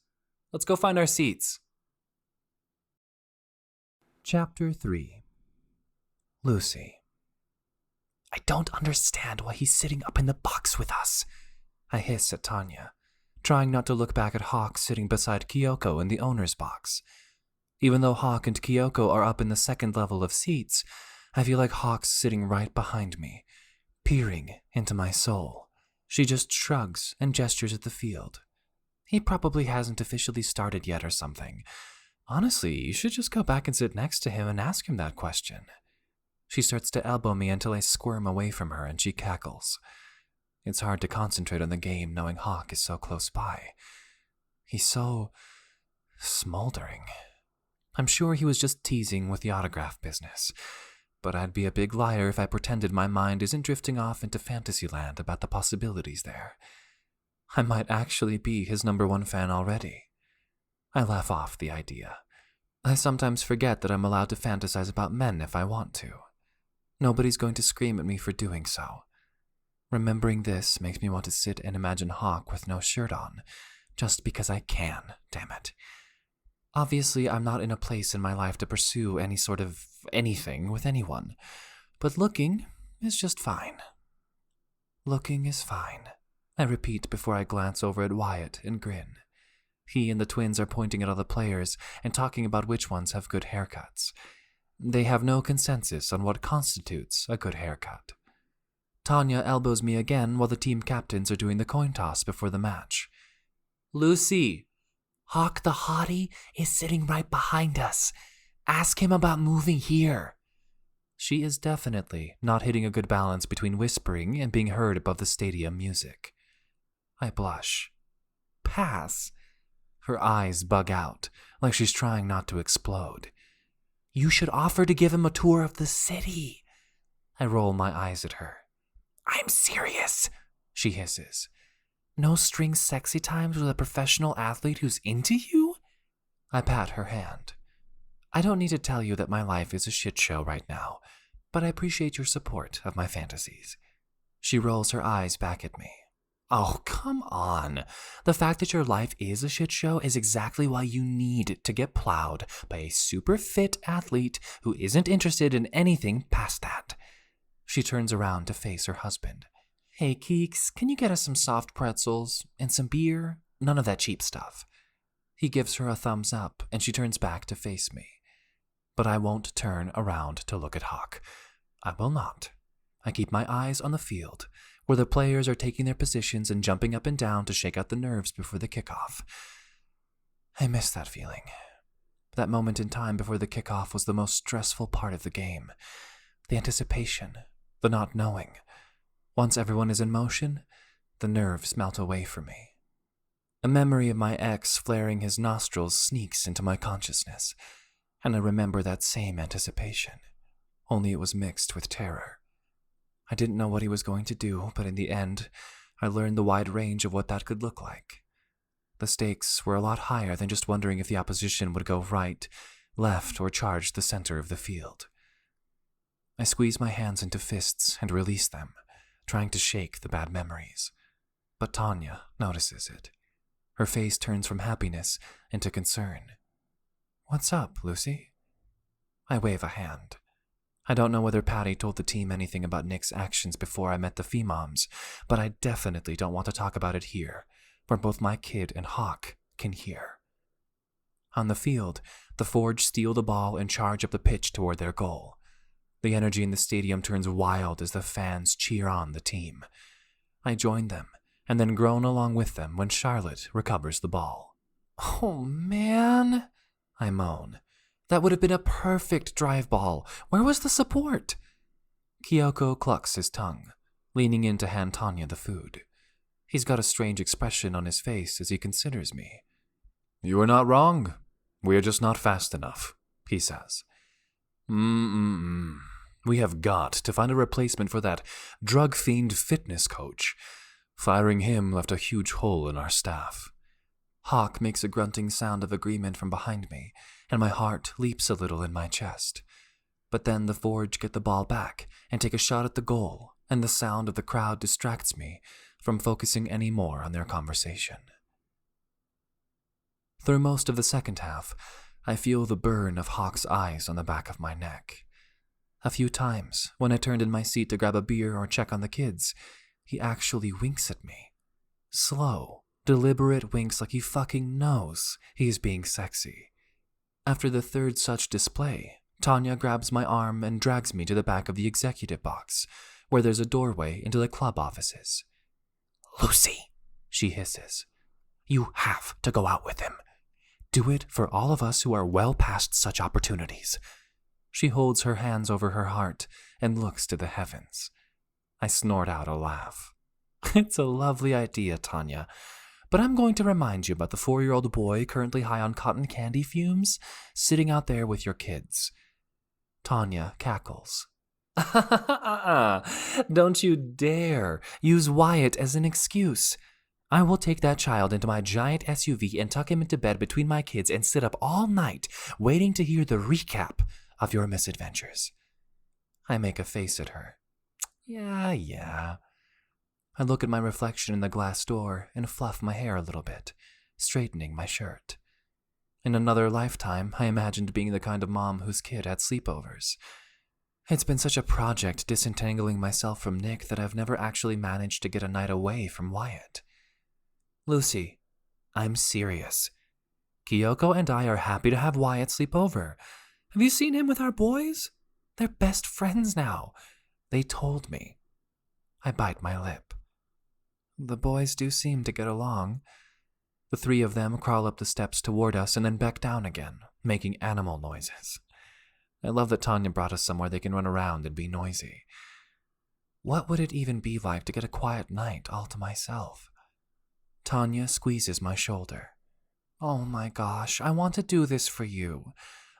[SPEAKER 1] Let's go find our seats." Chapter 3. Lucy. I don't understand why he's sitting up in the box with us, I hiss at Tanya, trying not to look back at Hawk sitting beside Kyoko in the owner's box. Even though Hawk and Kyoko are up in the second level of seats, I feel like Hawk's sitting right behind me, peering into my soul. She just shrugs and gestures at the field. He probably hasn't officially started yet or something. Honestly, you should just go back and sit next to him and ask him that question. She starts to elbow me until I squirm away from her and she cackles. It's hard to concentrate on the game knowing Hawk is so close by. He's so smoldering. I'm sure he was just teasing with the autograph business, but I'd be a big liar if I pretended my mind isn't drifting off into Fantasyland about the possibilities there. I might actually be his #1 fan already. I laugh off the idea. I sometimes forget that I'm allowed to fantasize about men if I want to. Nobody's going to scream at me for doing so. Remembering this makes me want to sit and imagine Hawk with no shirt on, just because I can, damn it. Obviously, I'm not in a place in my life to pursue any sort of anything with anyone, but looking is just fine. Looking is fine, I repeat before I glance over at Wyatt and grin. He and the twins are pointing at other players and talking about which ones have good haircuts. They have no consensus on what constitutes a good haircut. Tanya elbows me again while the team captains are doing the coin toss before the match. Lucy, Hawk the hottie is sitting right behind us. Ask him about moving here. She is definitely not hitting a good balance between whispering and being heard above the stadium music. I blush. Pass. Her eyes bug out, like she's trying not to explode. You should offer to give him a tour of the city. I roll my eyes at her. I'm serious, she hisses. No string sexy times with a professional athlete who's into you? I pat her hand. I don't need to tell you that my life is a shit show right now, but I appreciate your support of my fantasies. She rolls her eyes back at me. Oh, come on. The fact that your life is a shit show is exactly why you need to get plowed by a super fit athlete who isn't interested in anything past that. She turns around to face her husband. Hey, Keeks, can you get us some soft pretzels and some beer? None of that cheap stuff. He gives her a thumbs up, and she turns back to face me. But I won't turn around to look at Hawk. I will not. I keep my eyes on the field, where the players are taking their positions and jumping up and down to shake out the nerves before the kickoff. I miss that feeling. That moment in time before the kickoff was the most stressful part of the game. The anticipation, the not knowing. Once everyone is in motion, the nerves melt away from me. A memory of my ex flaring his nostrils sneaks into my consciousness, and I remember that same anticipation, only it was mixed with terror. I didn't know what he was going to do, but in the end, I learned the wide range of what that could look like. The stakes were a lot higher than just wondering if the opposition would go right, left, or charge the center of the field. I squeeze my hands into fists and release them, trying to shake the bad memories. But Tanya notices it. Her face turns from happiness into concern. What's up, Lucy? I wave a hand. I don't know whether Patty told the team anything about Nick's actions before I met the Femoms, but I definitely don't want to talk about it here, where both my kid and Hawk can hear. On the field, the Forge steal the ball and charge up the pitch toward their goal. The energy in the stadium turns wild as the fans cheer on the team. I join them, and then groan along with them when Charlotte recovers the ball. Oh, man, I moan. That would have been a perfect drive ball. Where was the support? Kyoko clucks his tongue, leaning in to hand Tanya the food. He's got a strange expression on his face as he considers me. You are not wrong. We are just not fast enough, he says. We have got to find a replacement for that drug-fiend fitness coach. Firing him left a huge hole in our staff. Hawk makes a grunting sound of agreement from behind me, and my heart leaps a little in my chest. But then the Forge get the ball back and take a shot at the goal, and the sound of the crowd distracts me from focusing any more on their conversation. Through most of the second half, I feel the burn of Hawk's eyes on the back of my neck. A few times, when I turned in my seat to grab a beer or check on the kids, he actually winks at me. Slow, deliberate winks like he fucking knows he's being sexy. After the third such display, Tanya grabs my arm and drags me to the back of the executive box, where there's a doorway into the club offices. "Lucy," she hisses, "you have to go out with him. Do it for all of us who are well past such opportunities." She holds her hands over her heart and looks to the heavens. I snort out a laugh. "It's a lovely idea, Tanya, but I'm going to remind you about the 4-year-old boy currently high on cotton candy fumes, sitting out there with your kids." Tanya cackles. "Don't you dare use Wyatt as an excuse. I will take that child into my giant SUV and tuck him into bed between my kids and sit up all night waiting to hear the recap of your misadventures." I make a face at her. Yeah. I look at my reflection in the glass door and fluff my hair a little bit, straightening my shirt. In another lifetime, I imagined being the kind of mom whose kid had sleepovers. It's been such a project disentangling myself from Nick that I've never actually managed to get a night away from Wyatt. "Lucy, I'm serious. Kyoko and I are happy to have Wyatt sleep over. Have you seen him with our boys? They're best friends now. They told me." I bite my lip. The boys do seem to get along. The 3 of them crawl up the steps toward us and then back down again, making animal noises. I love that Tanya brought us somewhere they can run around and be noisy. What would it even be like to get a quiet night all to myself? Tanya squeezes my shoulder. "Oh my gosh, I want to do this for you.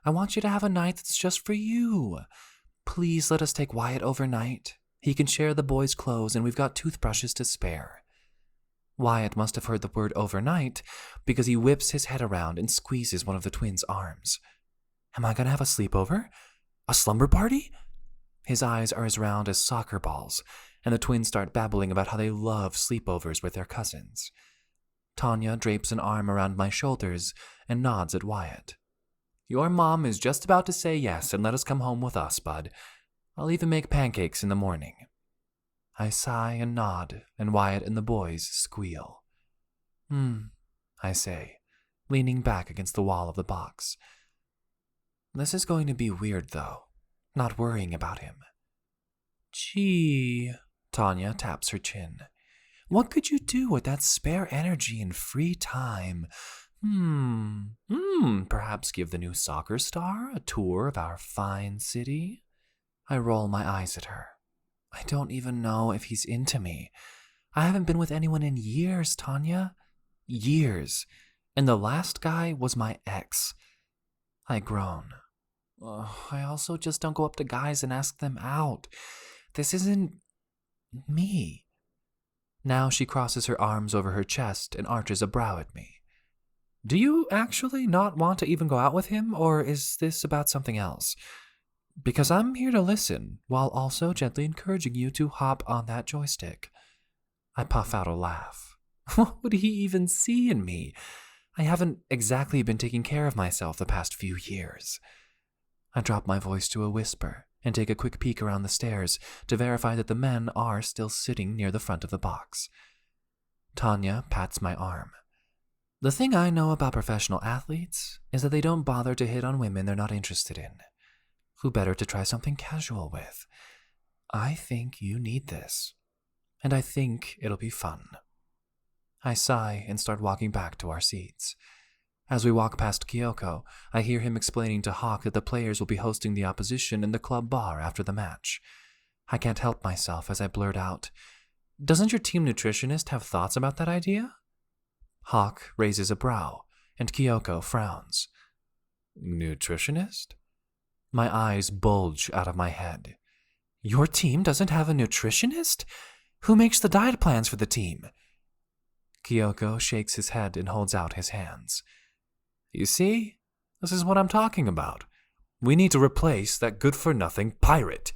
[SPEAKER 1] I want you to have a night that's just for you. Please let us take Wyatt overnight. He can share the boys' clothes and we've got toothbrushes to spare." Wyatt must have heard the word overnight because he whips his head around and squeezes one of the twins' arms. "Am I going to have a sleepover? A slumber party?" His eyes are as round as soccer balls, and the twins start babbling about how they love sleepovers with their cousins. Tanya drapes an arm around my shoulders and nods at Wyatt. "Your mom is just about to say yes and let us come home with us, bud. I'll even make pancakes in the morning." I sigh and nod, and Wyatt and the boys squeal. I say, leaning back against the wall of the box. This is going to be weird, though, not worrying about him. "Gee," Tanya taps her chin. "What could you do with that spare energy and free time? Perhaps give the new soccer star a tour of our fine city?" I roll my eyes at her. I don't even know if he's into me. I haven't been with anyone in years, Tanya. Years. And the last guy was my ex. I groan. I also just don't go up to guys and ask them out. This isn't me. Now she crosses her arms over her chest and arches a brow at me. "Do you actually not want to even go out with him, or is this about something else? Because I'm here to listen, while also gently encouraging you to hop on that joystick." I puff out a laugh. What would he even see in me? I haven't exactly been taking care of myself the past few years. I drop my voice to a whisper and take a quick peek around the stairs to verify that the men are still sitting near the front of the box. Tanya pats my arm. "The thing I know about professional athletes is that they don't bother to hit on women they're not interested in. Who better to try something casual with? I think you need this, and I think it'll be fun." I sigh and start walking back to our seats. As we walk past Kyoko, I hear him explaining to Hawk that the players will be hosting the opposition in the club bar after the match. I can't help myself as I blurt out, "Doesn't your team nutritionist have thoughts about that idea?" Hawk raises a brow, and Kyoko frowns. "Nutritionist?" My eyes bulge out of my head. "Your team doesn't have a nutritionist? Who makes the diet plans for the team?" Kyoko shakes his head and holds out his hands. "You see? This is what I'm talking about. We need to replace that good-for-nothing pirate."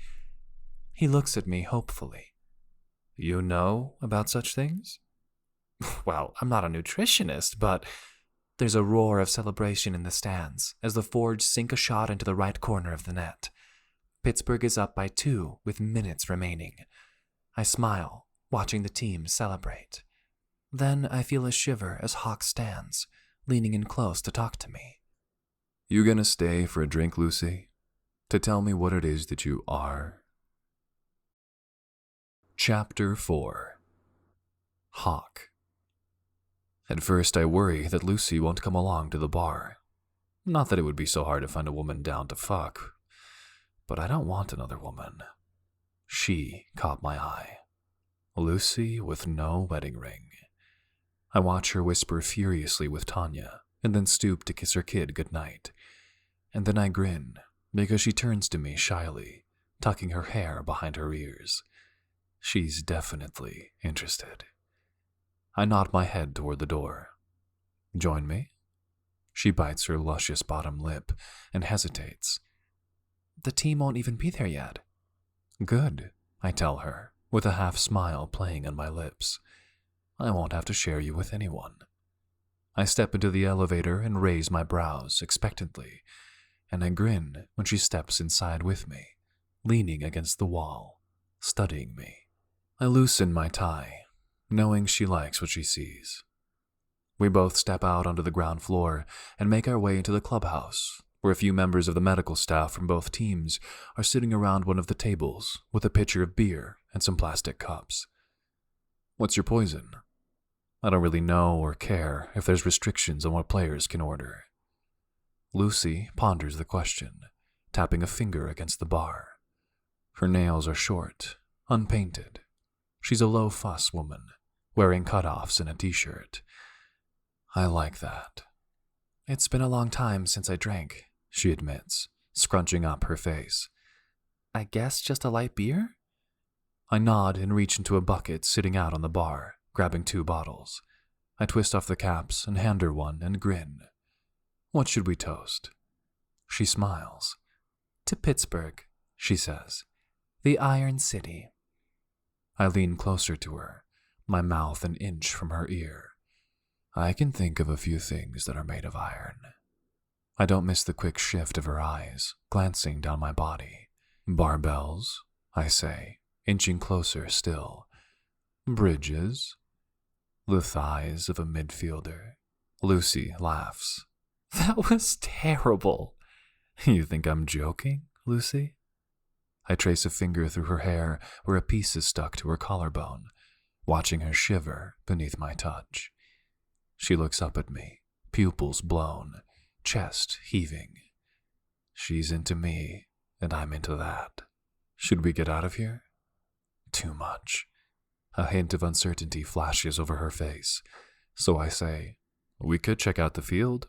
[SPEAKER 1] He looks at me hopefully. "You know about such things?" "Well, I'm not a nutritionist, but..." There's a roar of celebration in the stands as the Forge sink a shot into the right corner of the net. Pittsburgh is up by 2 with minutes remaining. I smile, watching the team celebrate. Then I feel a shiver as Hawk stands, leaning in close to talk to me.
[SPEAKER 2] You gonna stay for a drink, Lucy? To tell me what it is that you are? Chapter 4. Hawk. At first I worry that Lucy won't come along to the bar. Not that it would be so hard to find a woman down to fuck, but I don't want another woman. She caught my eye. Lucy with no wedding ring. I watch her whisper furiously with Tanya, and then stoop to kiss her kid goodnight. And then I grin, because she turns to me shyly, tucking her hair behind her ears. She's definitely interested. I nod my head toward the door. Join me? She bites her luscious bottom lip and hesitates.
[SPEAKER 1] The team won't even be there yet.
[SPEAKER 2] Good, I tell her, with a half smile playing on my lips. I won't have to share you with anyone. I step into the elevator and raise my brows expectantly, and I grin when she steps inside with me, leaning against the wall, studying me. I loosen my tie, knowing she likes what she sees. We both step out onto the ground floor and make our way into the clubhouse, where a few members of the medical staff from both teams are sitting around one of the tables with a pitcher of beer and some plastic cups. What's your poison? I don't really know or care if there's restrictions on what players can order. Lucy ponders the question, tapping a finger against the bar. Her nails are short, unpainted. She's a low-fuss woman, wearing cutoffs and a t-shirt. I like that.
[SPEAKER 1] It's been a long time since I drank, she admits, scrunching up her face. I guess just a light beer?
[SPEAKER 2] I nod and reach into a bucket sitting out on the bar, grabbing 2 bottles. I twist off the caps and hand her one and grin. What should we toast? She smiles.
[SPEAKER 1] To Pittsburgh, she says. The Iron City.
[SPEAKER 2] I lean closer to her, my mouth an inch from her ear. I can think of a few things that are made of iron. I don't miss the quick shift of her eyes, glancing down my body. Barbells, I say, inching closer still. Bridges. The thighs of a midfielder. Lucy laughs.
[SPEAKER 1] That was terrible.
[SPEAKER 2] You think I'm joking, Lucy? I trace a finger through her hair where a piece is stuck to her collarbone, watching her shiver beneath my touch. She looks up at me, pupils blown, chest heaving. She's into me, and I'm into that. Should we get out of here? Too much. A hint of uncertainty flashes over her face, so I say, we could check out the field.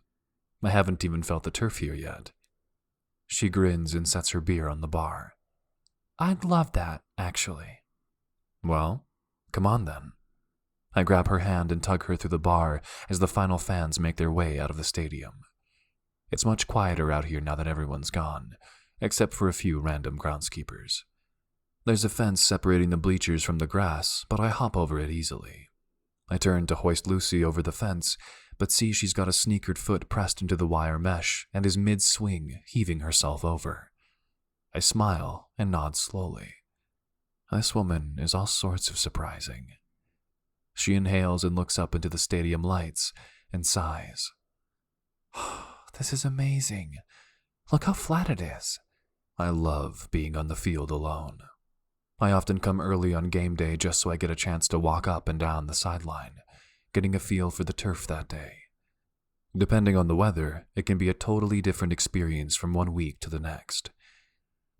[SPEAKER 2] I haven't even felt the turf here yet. She grins and sets her beer on the bar.
[SPEAKER 1] I'd love that, actually.
[SPEAKER 2] Well, come on then. I grab her hand and tug her through the bar as the final fans make their way out of the stadium. It's much quieter out here now that everyone's gone, except for a few random groundskeepers. There's a fence separating the bleachers from the grass, but I hop over it easily. I turn to hoist Lucy over the fence, but see she's got a sneakered foot pressed into the wire mesh and is mid-swing, heaving herself over. I smile and nod slowly. This woman is all sorts of surprising. She inhales and looks up into the stadium lights and sighs.
[SPEAKER 1] This is amazing. Look how flat it is.
[SPEAKER 2] I love being on the field alone. I often come early on game day just so I get a chance to walk up and down the sideline, getting a feel for the turf that day. Depending on the weather, it can be a totally different experience from one week to the next.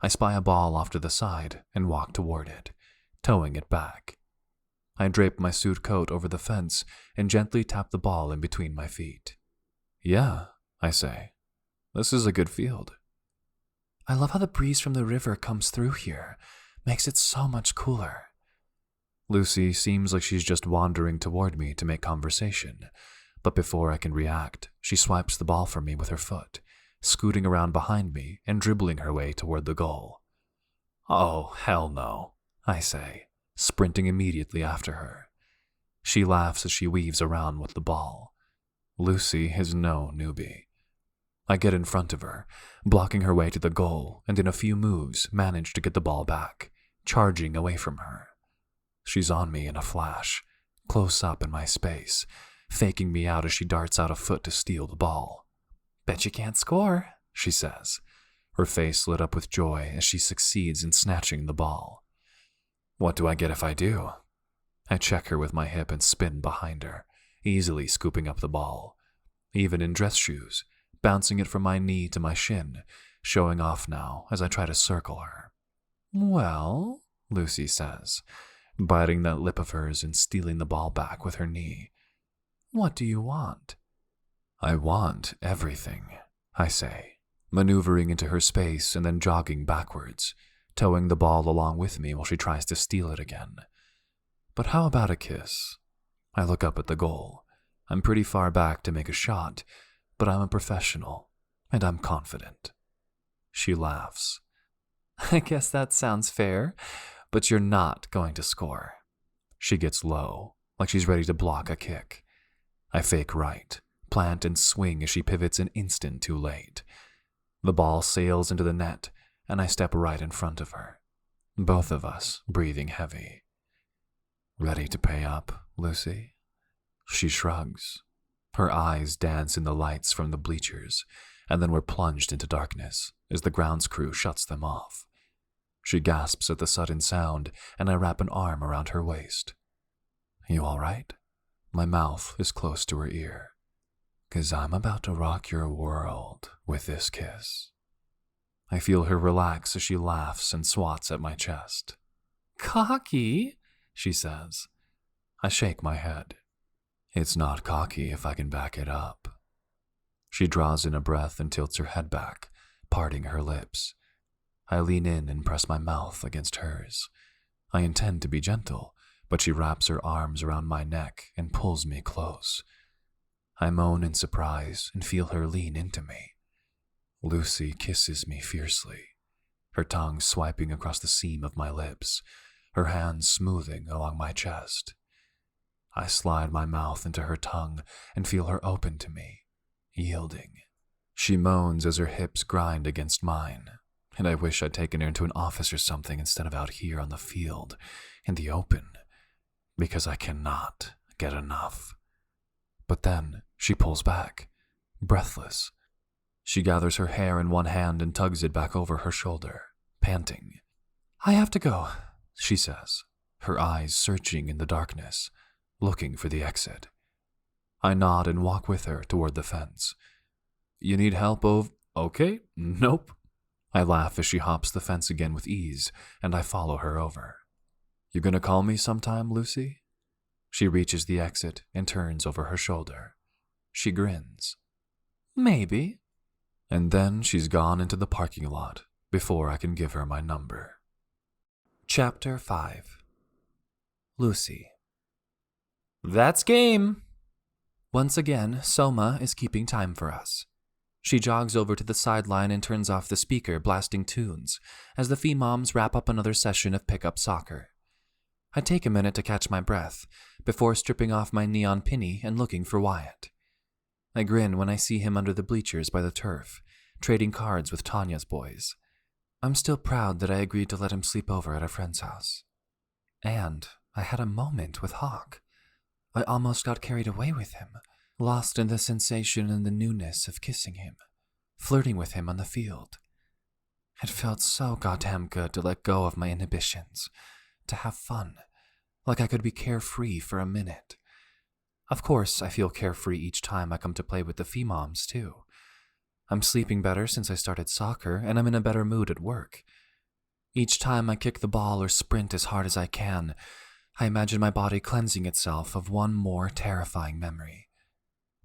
[SPEAKER 2] I spy a ball off to the side and walk toward it, towing it back. I drape my suit coat over the fence and gently tap the ball in between my feet. Yeah, I say. This is a good field.
[SPEAKER 1] I love how the breeze from the river comes through here. Makes it so much cooler.
[SPEAKER 2] Lucy seems like she's just wandering toward me to make conversation, but before I can react, she swipes the ball from me with her foot, scooting around behind me and dribbling her way toward the goal. Oh, hell no, I say, sprinting immediately after her. She laughs as she weaves around with the ball. Lucy is no newbie. I get in front of her, blocking her way to the goal, and in a few moves manage to get the ball back, charging away from her. She's on me in a flash, close up in my space, faking me out as she darts out a foot to steal the ball.
[SPEAKER 1] Bet you can't score,
[SPEAKER 2] she says, her face lit up with joy as she succeeds in snatching the ball. What do I get if I do? I check her with my hip and spin behind her, easily scooping up the ball. Even in dress shoes, bouncing it from my knee to my shin, showing off now as I try to circle her.
[SPEAKER 1] Well,
[SPEAKER 2] Lucy says, biting that lip of hers and stealing the ball back with her knee.
[SPEAKER 1] What do you want?
[SPEAKER 2] I want everything, I say, maneuvering into her space and then jogging backwards, towing the ball along with me while she tries to steal it again. But how about a kiss? I look up at the goal. I'm pretty far back to make a shot, but I'm a professional, and I'm confident. She laughs.
[SPEAKER 1] I guess that sounds fair, but you're not going to score.
[SPEAKER 2] She gets low, like she's ready to block a kick. I fake right, plant and swing as she pivots an instant too late. The ball sails into the net, and I step right in front of her, both of us breathing heavy. Ready to pay up, Lucy? She shrugs. Her eyes dance in the lights from the bleachers, and then we're plunged into darkness as the grounds crew shuts them off. She gasps at the sudden sound, and I wrap an arm around her waist. You all right? My mouth is close to her ear. 'Cause I'm about to rock your world with this kiss. I feel her relax as she laughs and swats at my chest.
[SPEAKER 1] Cocky,
[SPEAKER 2] she says. I shake my head. It's not cocky if I can back it up. She draws in a breath and tilts her head back, parting her lips. I lean in and press my mouth against hers. I intend to be gentle, but she wraps her arms around my neck and pulls me close. I moan in surprise and feel her lean into me. Lucy kisses me fiercely, her tongue swiping across the seam of my lips, her hands smoothing along my chest. I slide my mouth into her tongue and feel her open to me, yielding. She moans as her hips grind against mine, and I wish I'd taken her into an office or something instead of out here on the field, in the open, because I cannot get enough. But then she pulls back, breathless. She gathers her hair in one hand and tugs it back over her shoulder, panting.
[SPEAKER 1] I have to go,
[SPEAKER 2] she says, her eyes searching in the darkness, looking for the exit. I nod and walk with her toward the fence. You need help, Okay, nope. I laugh as she hops the fence again with ease, and I follow her over. You gonna call me sometime, Lucy? She reaches the exit and turns over her shoulder. She grins.
[SPEAKER 1] Maybe.
[SPEAKER 2] And then she's gone into the parking lot before I can give her my number.
[SPEAKER 1] Chapter 5. Lucy. That's game. Once again, Soma is keeping time for us. She jogs over to the sideline and turns off the speaker, blasting tunes, as the Femoms wrap up another session of pickup soccer. I take a minute to catch my breath, before stripping off my neon pinny and looking for Wyatt. I grin when I see him under the bleachers by the turf, trading cards with Tanya's boys. I'm still proud that I agreed to let him sleep over at a friend's house. And I had a moment with Hawk. I almost got carried away with him, lost in the sensation and the newness of kissing him, flirting with him on the field. It felt so goddamn good to let go of my inhibitions, to have fun, like I could be carefree for a minute. Of course, I feel carefree each time I come to play with the Femoms, too. I'm sleeping better since I started soccer, and I'm in a better mood at work. Each time I kick the ball or sprint as hard as I can, I imagine my body cleansing itself of one more terrifying memory.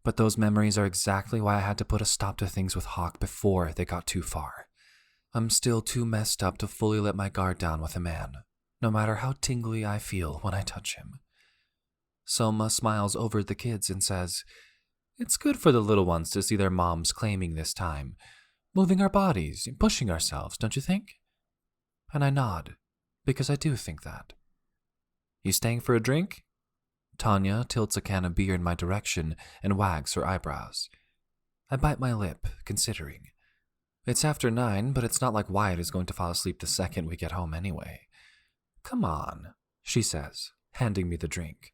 [SPEAKER 1] But those memories are exactly why I had to put a stop to things with Hawk before they got too far. I'm still too messed up to fully let my guard down with a man, no matter how tingly I feel when I touch him. Soma smiles over at the kids and says, "It's good for the little ones to see their moms claiming this time, moving our bodies, pushing ourselves, don't you think?" And I nod, because I do think that. You staying for a drink? Tanya tilts a can of beer in my direction and wags her eyebrows. I bite my lip, considering. It's after 9, but it's not like Wyatt is going to fall asleep the second we get home anyway. Come on, she says, handing me the drink.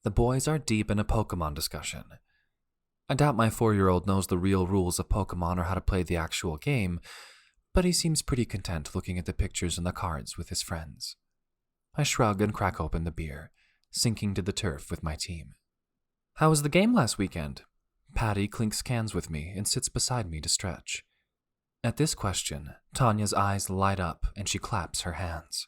[SPEAKER 1] The boys are deep in a Pokemon discussion. I doubt my 4-year-old knows the real rules of Pokemon or how to play the actual game, but he seems pretty content looking at the pictures and the cards with his friends. I shrug and crack open the beer, sinking to the turf with my team. How was the game last weekend? Patty clinks cans with me and sits beside me to stretch. At this question, Tanya's eyes light up and she claps her hands.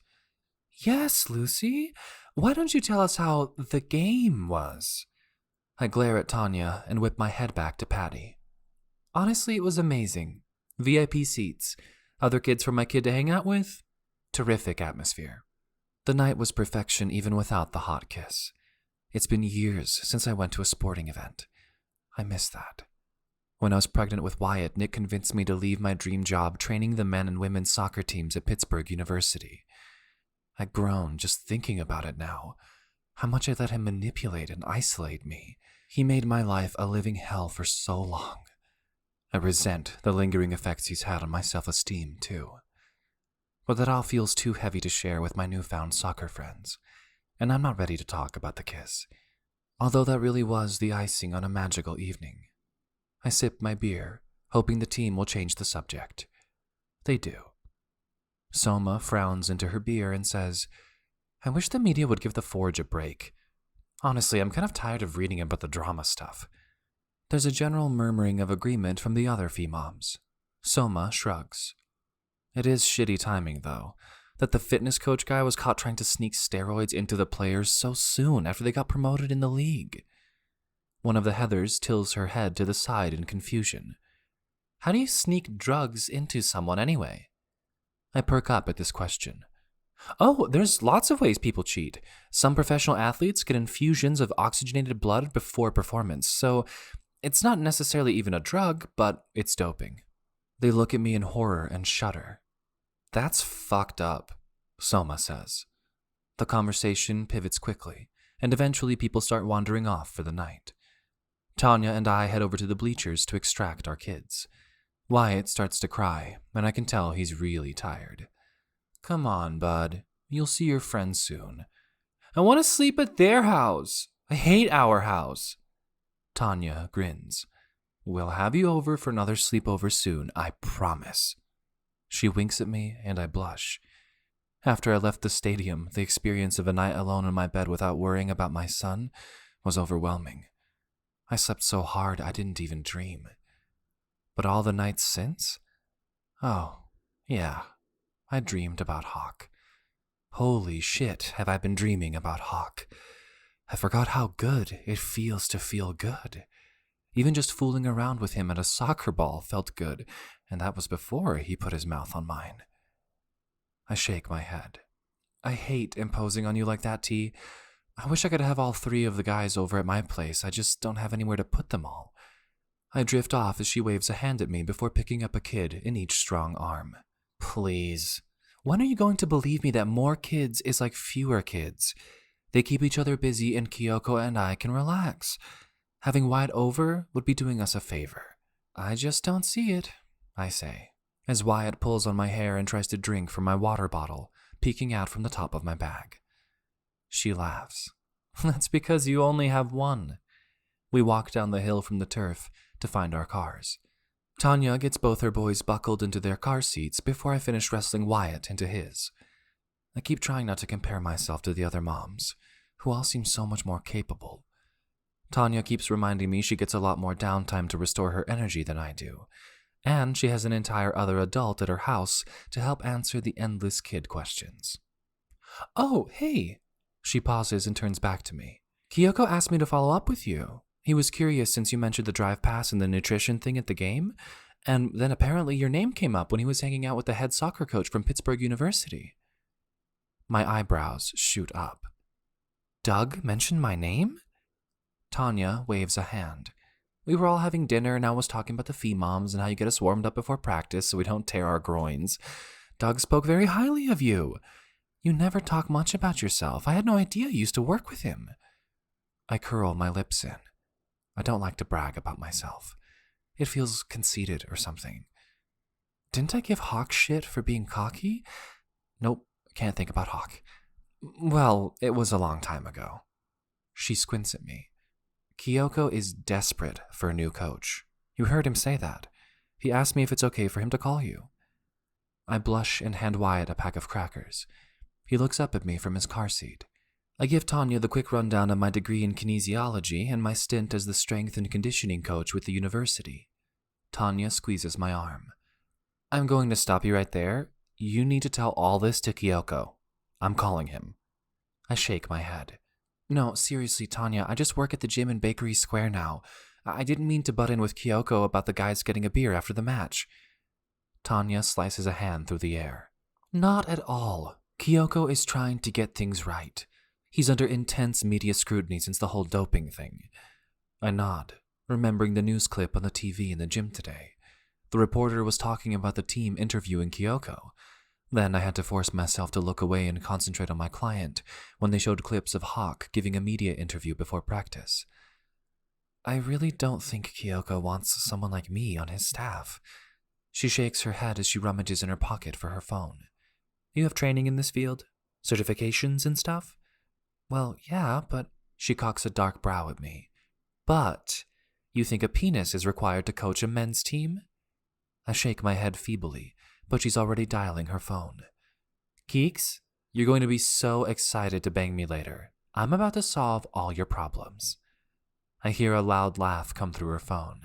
[SPEAKER 1] Yes, Lucy. Why don't you tell us how the game was? I glare at Tanya and whip my head back to Patty. Honestly, it was amazing. VIP seats. Other kids for my kid to hang out with? Terrific atmosphere. The night was perfection even without the hot kiss. It's been years since I went to a sporting event. I miss that. When I was pregnant with Wyatt, Nick convinced me to leave my dream job training the men and women's soccer teams at Pittsburgh University. I groan just thinking about it now. How much I let him manipulate and isolate me. He made my life a living hell for so long. I resent the lingering effects he's had on my self-esteem, too. But that all feels too heavy to share with my newfound soccer friends, and I'm not ready to talk about the kiss, although that really was the icing on a magical evening. I sip my beer, hoping the team will change the subject. They do. Soma frowns into her beer and says, I wish the media would give the Forge a break. Honestly, I'm kind of tired of reading about the drama stuff. There's a general murmuring of agreement from the other femmoms. Soma shrugs. It is shitty timing, though, that the fitness coach guy was caught trying to sneak steroids into the players so soon after they got promoted in the league. One of the Heathers tilts her head to the side in confusion. How do you sneak drugs into someone anyway? I perk up at this question. Oh, there's lots of ways people cheat. Some professional athletes get infusions of oxygenated blood before performance, so it's not necessarily even a drug, but it's doping. They look at me in horror and shudder. That's fucked up, Soma says. The conversation pivots quickly, and eventually people start wandering off for the night. Tanya and I head over to the bleachers to extract our kids. Wyatt starts to cry, and I can tell he's really tired. Come on, bud. You'll see your friends soon. I want to sleep at their house. I hate our house. Tanya grins. We'll have you over for another sleepover soon, I promise. She winks at me, and I blush. After I left the stadium, the experience of a night alone in my bed without worrying about my son was overwhelming. I slept so hard I didn't even dream. But all the nights since? Oh, yeah, I dreamed about Hawk. Holy shit, have I been dreaming about Hawk. I forgot how good it feels to feel good. Even just fooling around with him at a soccer ball felt good, and that was before he put his mouth on mine. I shake my head. I hate imposing on you like that, T. I wish I could have all 3 of the guys over at my place. I just don't have anywhere to put them all. I drift off as she waves a hand at me before picking up a kid in each strong arm. Please. When are you going to believe me that more kids is like fewer kids? They keep each other busy and Kyoko and I can relax. Having Wyatt over would be doing us a favor. I just don't see it, I say, as Wyatt pulls on my hair and tries to drink from my water bottle, peeking out from the top of my bag. She laughs. That's because you only have one. We walk down the hill from the turf to find our cars. Tanya gets both her boys buckled into their car seats before I finish wrestling Wyatt into his. I keep trying not to compare myself to the other moms, who all seem so much more capable. Tanya keeps reminding me she gets a lot more downtime to restore her energy than I do, and she has an entire other adult at her house to help answer the endless kid questions. Oh, hey! She pauses and turns back to me. Kyoko asked me to follow up with you. He was curious since you mentioned the drive pass and the nutrition thing at the game, and then apparently your name came up when he was hanging out with the head soccer coach from Pittsburgh University. My eyebrows shoot up. Doug mentioned my name? Tanya waves a hand. We were all having dinner and I was talking about the femmoms and how you get us warmed up before practice so we don't tear our groins. Doug spoke very highly of you. You never talk much about yourself. I had no idea you used to work with him. I curl my lips in. I don't like to brag about myself. It feels conceited or something. Didn't I give Hawk shit for being cocky? Nope, can't think about Hawk. Well, it was a long time ago. She squints at me. Kyoko is desperate for a new coach. You heard him say that. He asked me if it's okay for him to call you. I blush and hand Wyatt a pack of crackers. He looks up at me from his car seat. I give Tanya the quick rundown of my degree in kinesiology and my stint as the strength and conditioning coach with the university. Tanya squeezes my arm. I'm going to stop you right there. You need to tell all this to Kyoko. I'm calling him. I shake my head. No, seriously, Tanya, I just work at the gym in Bakery Square now. I didn't mean to butt in with Kyoko about the guys getting a beer after the match. Tanya slices a hand through the air. Not at all. Kyoko is trying to get things right. He's under intense media scrutiny since the whole doping thing. I nod, remembering the news clip on the TV in the gym today. The reporter was talking about the team interviewing Kyoko. Then I had to force myself to look away and concentrate on my client when they showed clips of Hawk giving a media interview before practice. I really don't think Kyoko wants someone like me on his staff. She shakes her head as she rummages in her pocket for her phone. You have training in this field? Certifications and stuff? Well, yeah, but she cocks a dark brow at me. But you think a penis is required to coach a men's team? I shake my head feebly, but she's already dialing her phone. Keeks, you're going to be so excited to bang me later. I'm about to solve all your problems. I hear a loud laugh come through her phone.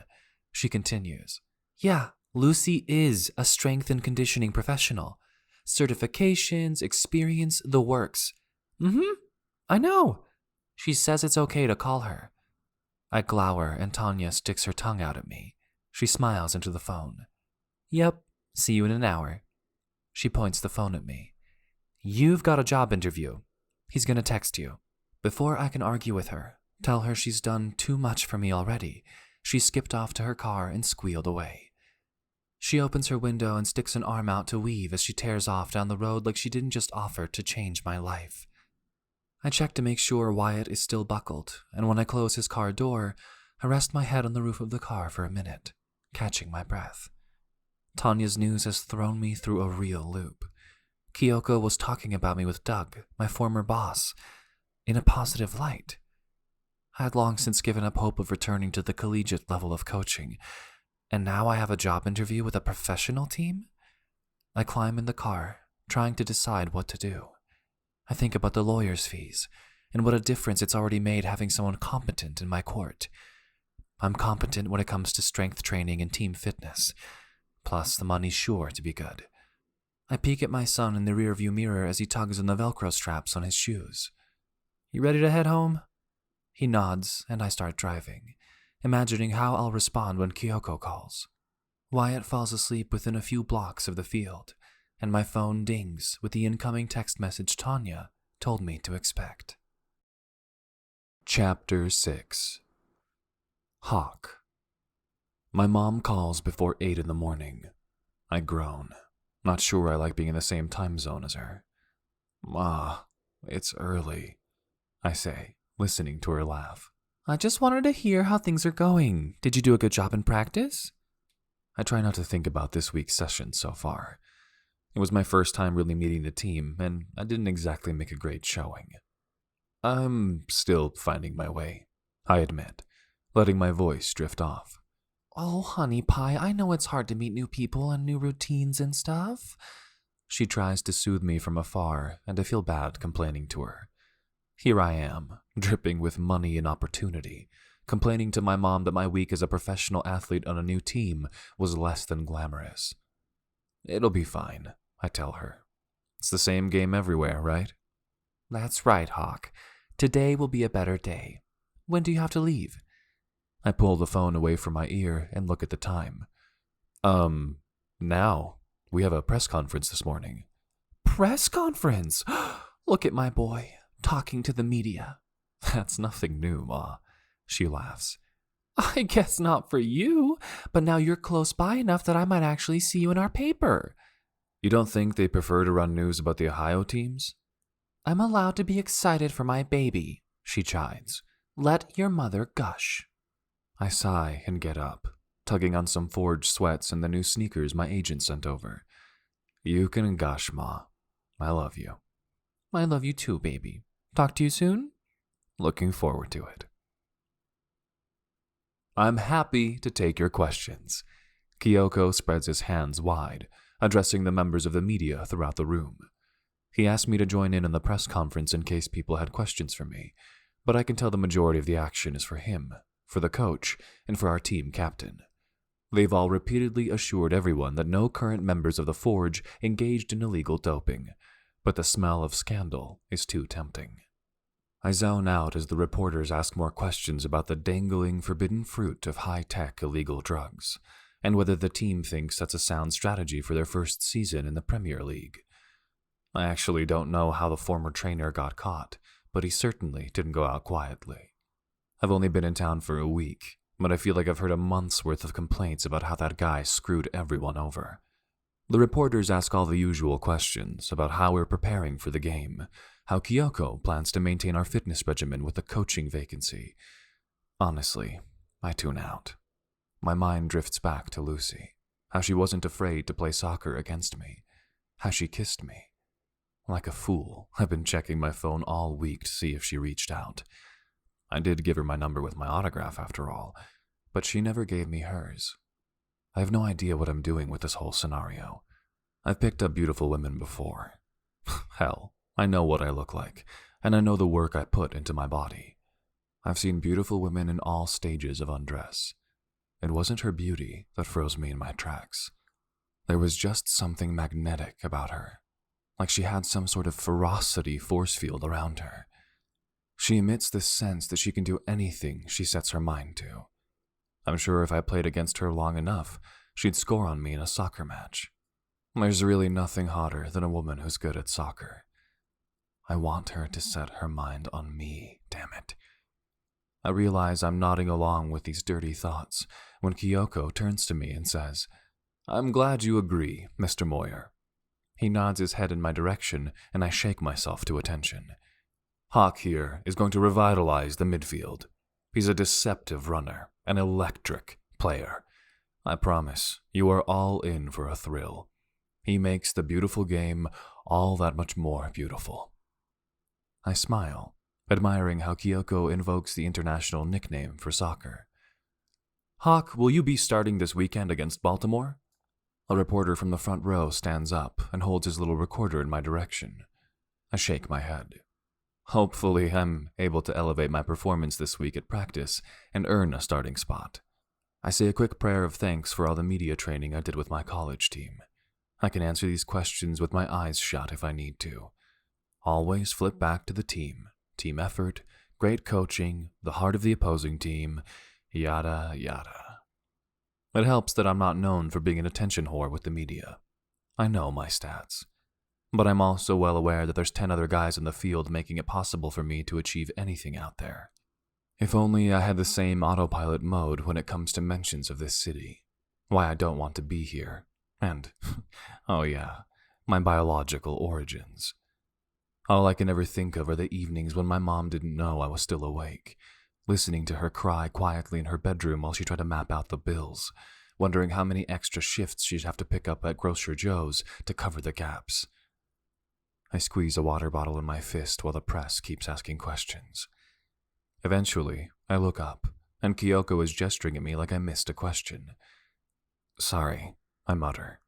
[SPEAKER 1] She continues. Yeah, Lucy is a strength and conditioning professional. Certifications, experience, the works. I know. She says it's okay to call her. I glower and Tanya sticks her tongue out at me. She smiles into the phone. Yep, see you in an hour. She points the phone at me. You've got a job interview. He's going to text you. Before I can argue with her, tell her she's done too much for me already, she skipped off to her car and squealed away. She opens her window and sticks an arm out to weave as she tears off down the road like she didn't just offer to change my life. I check to make sure Wyatt is still buckled, and when I close his car door, I rest my head on the roof of the car for a minute, catching my breath. Tanya's news has thrown me through a real loop. Kyoko was talking about me with Doug, my former boss, in a positive light. I had long since given up hope of returning to the collegiate level of coaching, and now I have a job interview with a professional team? I climb in the car, trying to decide what to do. I think about the lawyer's fees, and what a difference it's already made having someone competent in my court. I'm competent when it comes to strength training and team fitness, plus the money's sure to be good. I peek at my son in the rearview mirror as he tugs on the Velcro straps on his shoes. You ready to head home? He nods, and I start driving, imagining how I'll respond when Kyoko calls. Wyatt falls asleep within a few blocks of the field, and my phone dings with the incoming text message Tanya told me to expect.
[SPEAKER 2] Chapter 6. Hawk. My mom calls before 8 in the morning. I groan, not sure I like being in the same time zone as her. Ma, it's early, I say, listening to her laugh.
[SPEAKER 1] I just wanted to hear how things are going. Did you do a good job in practice?
[SPEAKER 2] I try not to think about this week's session so far. It was my first time really meeting the team, and I didn't exactly make a great showing. I'm still finding my way, I admit, letting my voice drift off.
[SPEAKER 1] Oh, honey pie, I know it's hard to meet new people and new routines and stuff.
[SPEAKER 2] She tries to soothe me from afar, and I feel bad complaining to her. Here I am, dripping with money and opportunity, complaining to my mom that my week as a professional athlete on a new team was less than glamorous. It'll be fine, I tell her. It's the same game everywhere, right?
[SPEAKER 1] That's right, Hawk. Today will be a better day. When do you have to leave?
[SPEAKER 2] I pull the phone away from my ear and look at the time. Now. We have a press conference this morning.
[SPEAKER 1] Press conference? Look at my boy, talking to the media.
[SPEAKER 2] That's nothing new, Ma. She laughs.
[SPEAKER 1] I guess not for you, but now you're close by enough that I might actually see you in our paper.
[SPEAKER 2] You don't think they prefer to run news about the Ohio teams?
[SPEAKER 1] I'm allowed to be excited for my baby, she chides. Let your mother gush.
[SPEAKER 2] I sigh and get up, tugging on some forged sweats and the new sneakers my agent sent over. You can gush, Ma. I love you.
[SPEAKER 1] I love you too, baby. Talk to you soon?
[SPEAKER 2] Looking forward to it. I'm happy to take your questions. Kyoko spreads his hands wide, addressing the members of the media throughout the room. He asked me to join in on the press conference in case people had questions for me, but I can tell the majority of the action is for him, for the coach, and for our team captain. They've all repeatedly assured everyone that no current members of the Forge engaged in illegal doping, but the smell of scandal is too tempting. I zone out as the reporters ask more questions about the dangling forbidden fruit of high-tech illegal drugs, and whether the team thinks that's a sound strategy for their first season in the Premier League. I actually don't know how the former trainer got caught, but he certainly didn't go out quietly. I've only been in town for a week, but I feel like I've heard a month's worth of complaints about how that guy screwed everyone over. The reporters ask all the usual questions about how we're preparing for the game, how Kyoko plans to maintain our fitness regimen with the coaching vacancy. Honestly, I tune out. My mind drifts back to Lucy, how she wasn't afraid to play soccer against me, how she kissed me. Like a fool, I've been checking my phone all week to see if she reached out. I did give her my number with my autograph after all, but she never gave me hers. I have no idea what I'm doing with this whole scenario. I've picked up beautiful women before. Hell, I know what I look like, and I know the work I put into my body. I've seen beautiful women in all stages of undress. It wasn't her beauty that froze me in my tracks. There was just something magnetic about her, like she had some sort of ferocity force field around her. She emits this sense that she can do anything she sets her mind to. I'm sure if I played against her long enough, she'd score on me in a soccer match. There's really nothing hotter than a woman who's good at soccer. I want her to set her mind on me, damn it. I realize I'm nodding along with these dirty thoughts when Kyoko turns to me and says, "I'm glad you agree, Mr. Moyer." He nods his head in my direction, and I shake myself to attention. Hawk here is going to revitalize the midfield. He's a deceptive runner, an electric player. I promise you are all in for a thrill. He makes the beautiful game all that much more beautiful. I smile, admiring how Kyoko invokes the international nickname for soccer. Hawk, will you be starting this weekend against Baltimore? A reporter from the front row stands up and holds his little recorder in my direction. I shake my head. Hopefully, I'm able to elevate my performance this week at practice and earn a starting spot. I say a quick prayer of thanks for all the media training I did with my college team. I can answer these questions with my eyes shut if I need to. Always flip back to the team effort, great coaching, the heart of the opposing team, yada yada. It helps that I'm not known for being an attention whore with the media. I know my stats. But I'm also well aware that there's 10 other guys in the field making it possible for me to achieve anything out there. If only I had the same autopilot mode when it comes to mentions of this city. Why I don't want to be here. And, oh yeah, my biological origins. All I can ever think of are the evenings when my mom didn't know I was still awake, listening to her cry quietly in her bedroom while she tried to map out the bills, wondering how many extra shifts she'd have to pick up at Grocer Joe's to cover the gaps. I squeeze a water bottle in my fist while the press keeps asking questions. Eventually, I look up, and Kyoko is gesturing at me like I missed a question. Sorry, I mutter.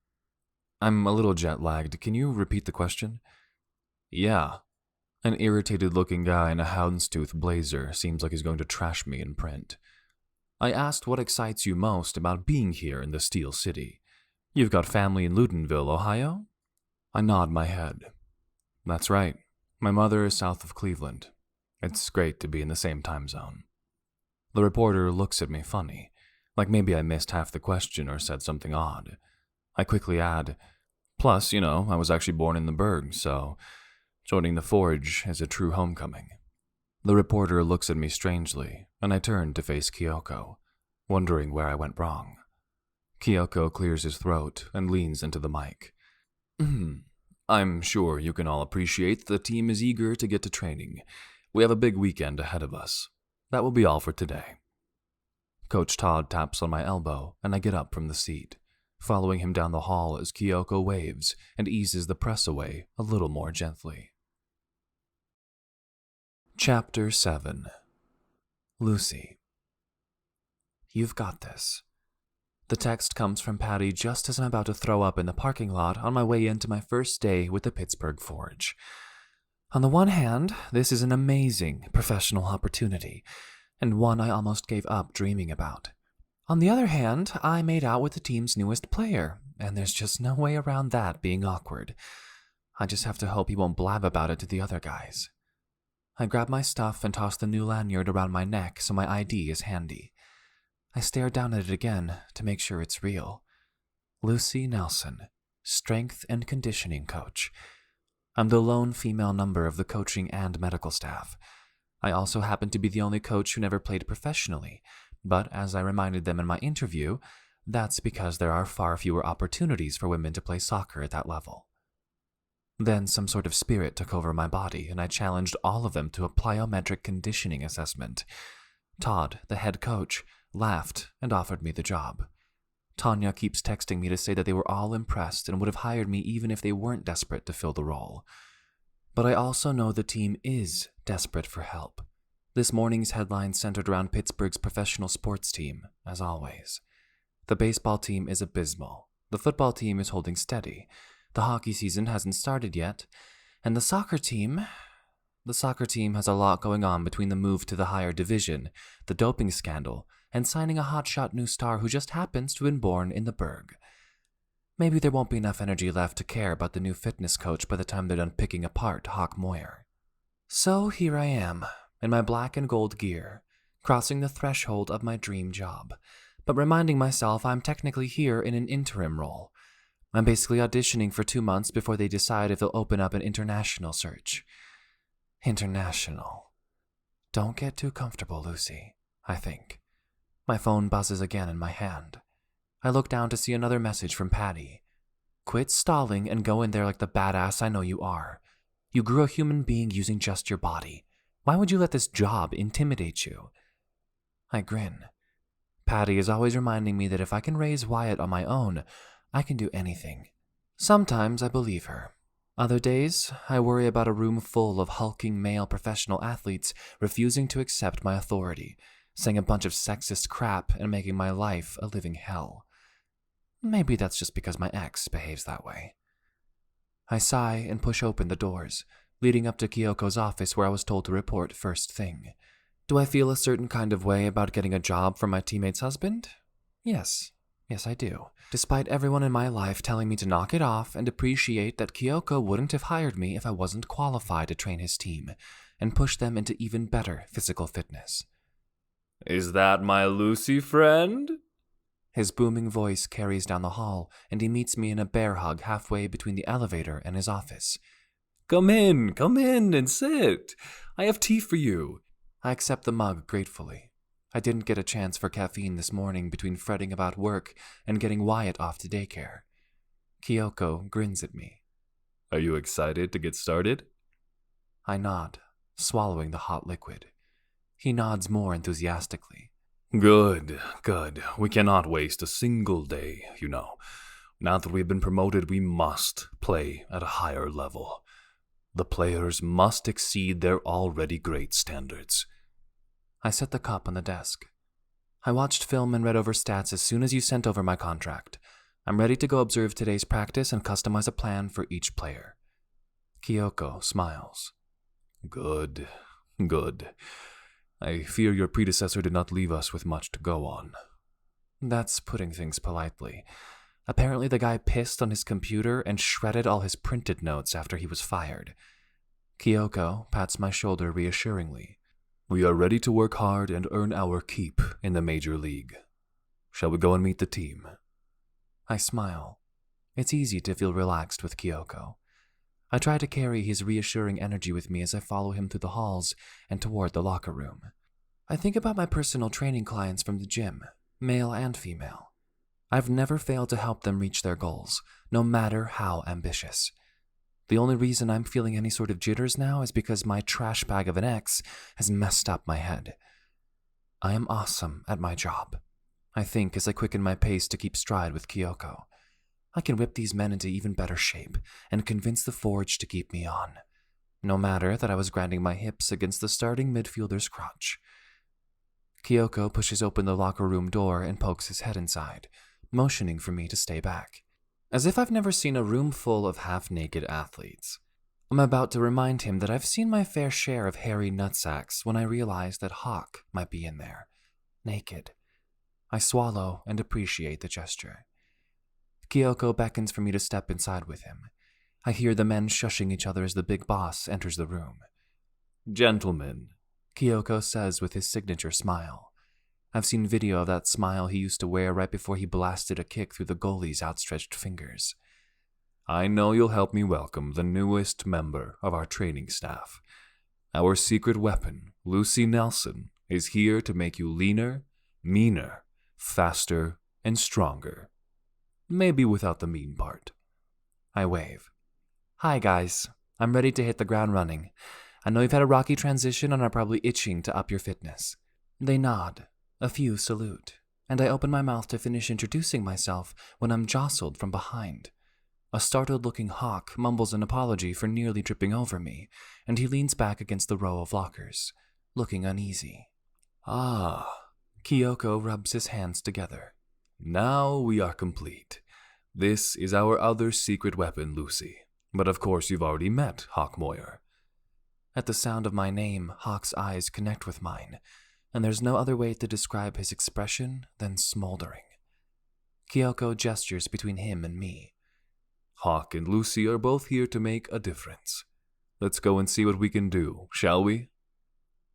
[SPEAKER 2] I'm a little jet-lagged. Can you repeat the question? Yeah. An irritated-looking guy in a houndstooth blazer seems like he's going to trash me in print. I asked what excites you most about being here in the Steel City. You've got family in Ludenville, Ohio? I nod my head. That's right. My mother is south of Cleveland. It's great to be in the same time zone. The reporter looks at me funny, like maybe I missed half the question or said something odd. I quickly add, plus, I was actually born in the Burgh, so joining the Forge is a true homecoming. The reporter looks at me strangely, and I turn to face Kyoko, wondering where I went wrong. Kyoko clears his throat and leans into the mic. I'm sure you can all appreciate the team is eager to get to training. We have a big weekend ahead of us. That will be all for today. Coach Todd taps on my elbow, and I get up from the seat, following him down the hall as Kyoko waves and eases the press away a little more gently. Chapter 7. Lucy. You've got this. The text comes from Patty just as I'm about to throw up in the parking lot on my way into my first day with the Pittsburgh Forge. On the one hand, this is an amazing professional opportunity, and one I almost gave up dreaming about. On the other hand, I made out with the team's newest player, and there's just no way around that being awkward. I just have to hope he won't blab about it to the other guys. I grab my stuff and toss the new lanyard around my neck so my ID is handy. I stare down at it again to make sure it's real. Lucy Nelson, strength and conditioning coach. I'm the lone female member of the coaching and medical staff. I also happen to be the only coach who never played professionally, but as I reminded them in my interview, that's because there are far fewer opportunities for women to play soccer at that level. Then some sort of spirit took over my body, and I challenged all of them to a plyometric conditioning assessment. Todd, the head coach, laughed and offered me the job. Tanya keeps texting me to say that they were all impressed and would have hired me even if they weren't desperate to fill the role. But I also know the team is desperate for help. This morning's headline centered around Pittsburgh's professional sports team, as always. The baseball team is abysmal. The football team is holding steady. The hockey season hasn't started yet. And the soccer team has a lot going on between the move to the higher division, the doping scandal, and signing a hotshot new star who just happens to have been born in the Burgh. Maybe there won't be enough energy left to care about the new fitness coach by the time they're done picking apart Hawk Moyer. So here I am, in my black and gold gear, crossing the threshold of my dream job, but reminding myself I'm technically here in an interim role. I'm basically auditioning for 2 months before they decide if they'll open up an international search. International. Don't get too comfortable, Lucy, I think. My phone buzzes again in my hand. I look down to see another message from Patty. Quit stalling and go in there like the badass I know you are. You grew a human being using just your body. Why would you let this job intimidate you? I grin. Patty is always reminding me that if I can raise Wyatt on my own, I can do anything. Sometimes I believe her. Other days, I worry about a room full of hulking male professional athletes refusing to accept my authority, saying a bunch of sexist crap and making my life a living hell. Maybe that's just because my ex behaves that way. I sigh and push open the doors, leading up to Kyoko's office where I was told to report first thing. Do I feel a certain kind of way about getting a job from my teammate's husband? Yes, I do. Despite everyone in my life telling me to knock it off and appreciate that Kyoko wouldn't have hired me if I wasn't qualified to train his team and push them into even better physical fitness. Is that my Lucy friend?
[SPEAKER 1] His booming voice carries down the hall, and he meets me in a bear hug halfway between the elevator and his office.
[SPEAKER 2] Come in and sit. I have tea for you.
[SPEAKER 1] I accept the mug gratefully. I didn't get a chance for caffeine this morning between fretting about work and getting Wyatt off to daycare. Kyoko grins at me.
[SPEAKER 2] Are you excited to get started?
[SPEAKER 1] I nod, swallowing the hot liquid. He nods more enthusiastically.
[SPEAKER 2] Good. We cannot waste a single day, you know. Now that we've been promoted, we must play at a higher level. The players must exceed their already great standards.
[SPEAKER 1] I set the cup on the desk. I watched film and read over stats as soon as you sent over my contract. I'm ready to go observe today's practice and customize a plan for each player. Kyoko smiles.
[SPEAKER 2] Good. I fear your predecessor did not leave us with much to go on.
[SPEAKER 1] That's putting things politely. Apparently the guy pissed on his computer and shredded all his printed notes after he was fired. Kyoko pats my shoulder reassuringly.
[SPEAKER 2] We are ready to work hard and earn our keep in the major league. Shall we go and meet the team?
[SPEAKER 1] I smile. It's easy to feel relaxed with Kyoko. I try to carry his reassuring energy with me as I follow him through the halls and toward the locker room. I think about my personal training clients from the gym, male and female. I've never failed to help them reach their goals, no matter how ambitious. The only reason I'm feeling any sort of jitters now is because my trash bag of an ex has messed up my head. I am awesome at my job, I think as I quicken my pace to keep stride with Kyoko. I can whip these men into even better shape and convince the Forge to keep me on. No matter that I was grinding my hips against the starting midfielder's crotch. Kyoko pushes open the locker room door and pokes his head inside, motioning for me to stay back, as if I've never seen a room full of half-naked athletes. I'm about to remind him that I've seen my fair share of hairy nutsacks when I realize that Hawk might be in there, naked. I swallow and appreciate the gesture. Kyoko beckons for me to step inside with him. I hear the men shushing each other as the big boss enters the room.
[SPEAKER 2] "Gentlemen,"
[SPEAKER 1] Kyoko says with his signature smile. I've seen video of that smile he used to wear right before he blasted a kick through the goalie's outstretched fingers.
[SPEAKER 2] "I know you'll help me welcome the newest member of our training staff. Our secret weapon, Lucy Nelson, is here to make you leaner, meaner, faster, and stronger. Maybe without the mean part."
[SPEAKER 1] I wave. Hi guys, I'm ready to hit the ground running. I know you've had a rocky transition and are probably itching to up your fitness. They nod, a few salute, and I open my mouth to finish introducing myself when I'm jostled from behind. A startled-looking Hawk mumbles an apology for nearly tripping over me, and he leans back against the row of lockers, looking uneasy. Kyoko rubs his hands together.
[SPEAKER 2] "Now we are complete. This is our other secret weapon, Lucy. But of course you've already met Hawk Moyer."
[SPEAKER 1] At the sound of my name, Hawk's eyes connect with mine, and there's no other way to describe his expression than smoldering. Kyoko gestures between him and me.
[SPEAKER 2] "Hawk and Lucy are both here to make a difference. Let's go and see what we can do, shall we?"